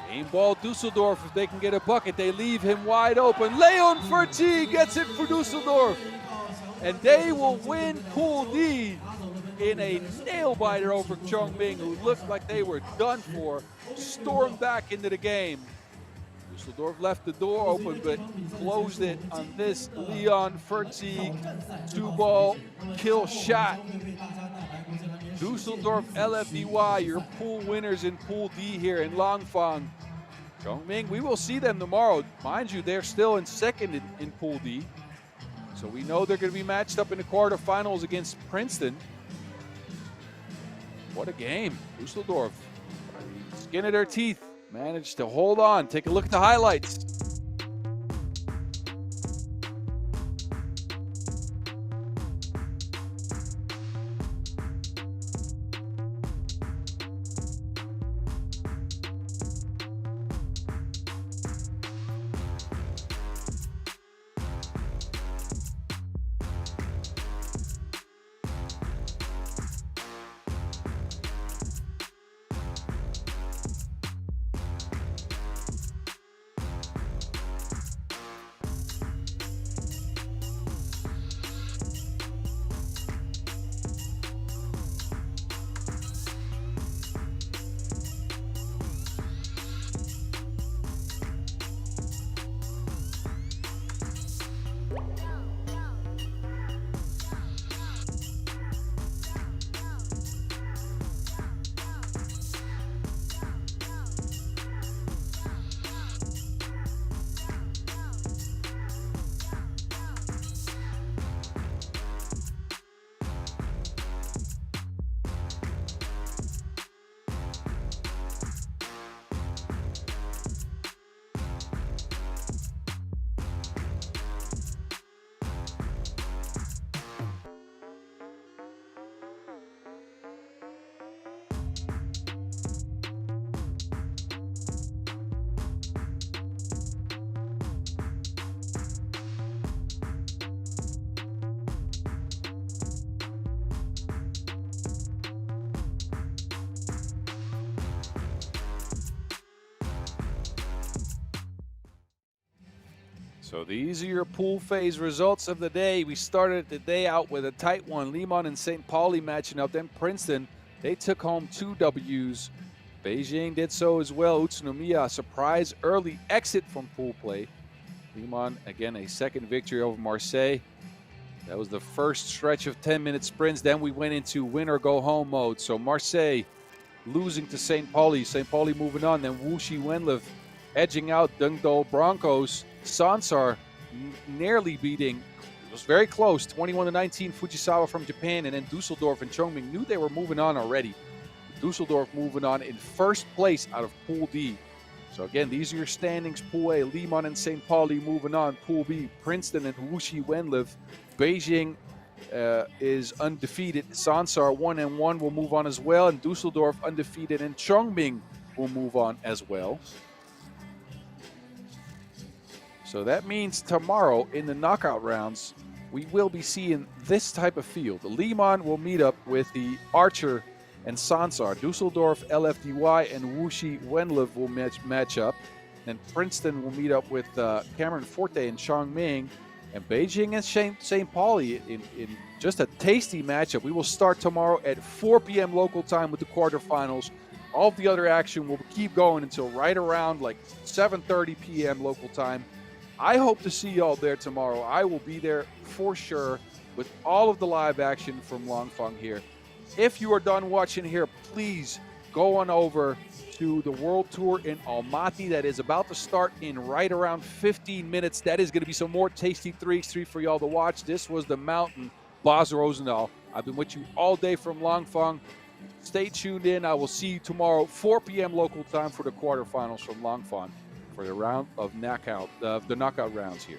Game ball Dusseldorf. If they can get a bucket, they leave him wide open. Leon Fertig gets it for Dusseldorf. And they will win Pool D in a nail-biter over Chongming, who looked like they were done for, stormed back into the game. Dusseldorf left the door open, but closed it on this Leon Fertig 2-ball kill shot. Dusseldorf LFDY, your pool winners in Pool D here in Langfang. Chongming, we will see them tomorrow. Mind you, they're still in second in Pool D. So we know they're going to be matched up in the quarterfinals against Princeton. What a game. Dusseldorf, skin of their teeth, managed to hold on. Take a look at the highlights. So these are your pool phase results of the day. We started the day out with a tight one. Liman and St. Pauli matching up. Then Princeton, they took home 2 Ws. Beijing did so as well. Utsunomiya, a surprise early exit from pool play. Liman, again, a second victory over Marseille. That was the first stretch of 10-minute sprints. Then we went into win or go home mode. So Marseille losing to St. Pauli. St. Pauli moving on. Then Wuxi, WenLv edging out Dundgol Broncos. Sansar nearly beating, it was very close, 21-19 Fujisawa from Japan, and then Dusseldorf and Chongming knew they were moving on already. Dusseldorf moving on in first place out of Pool D. So again, these are your standings. Pool A, Liman and St. Pauli moving on. Pool B, Princeton and Wuxi, WenLv. Beijing is undefeated. Sansar 1-1 will move on as well, and Dusseldorf undefeated, and Chongming will move on as well. So that means tomorrow in the knockout rounds, we will be seeing this type of field. Liman will meet up with the Archer and Sansar. Dusseldorf, LFDY, and Wuxi, WenLv will match up. And Princeton will meet up with Cameron Forte and Chongming. And Beijing and St. Pauli in just a tasty matchup. We will start tomorrow at 4 p.m. local time with the quarterfinals. All of the other action will keep going until right around like 7:30 p.m. local time. I hope to see y'all there tomorrow. I will be there for sure with all of the live action from Langfang here. If you are done watching here, please go on over to the World Tour in Almaty. That is about to start in right around 15 minutes. That is going to be some more tasty 3x3 for y'all to watch. This was the Mountain, Bas Roosendaal. I've been with you all day from Langfang. Stay tuned in. I will see you tomorrow, 4 p.m. local time for the quarterfinals from Langfang for the round of the knockout rounds here.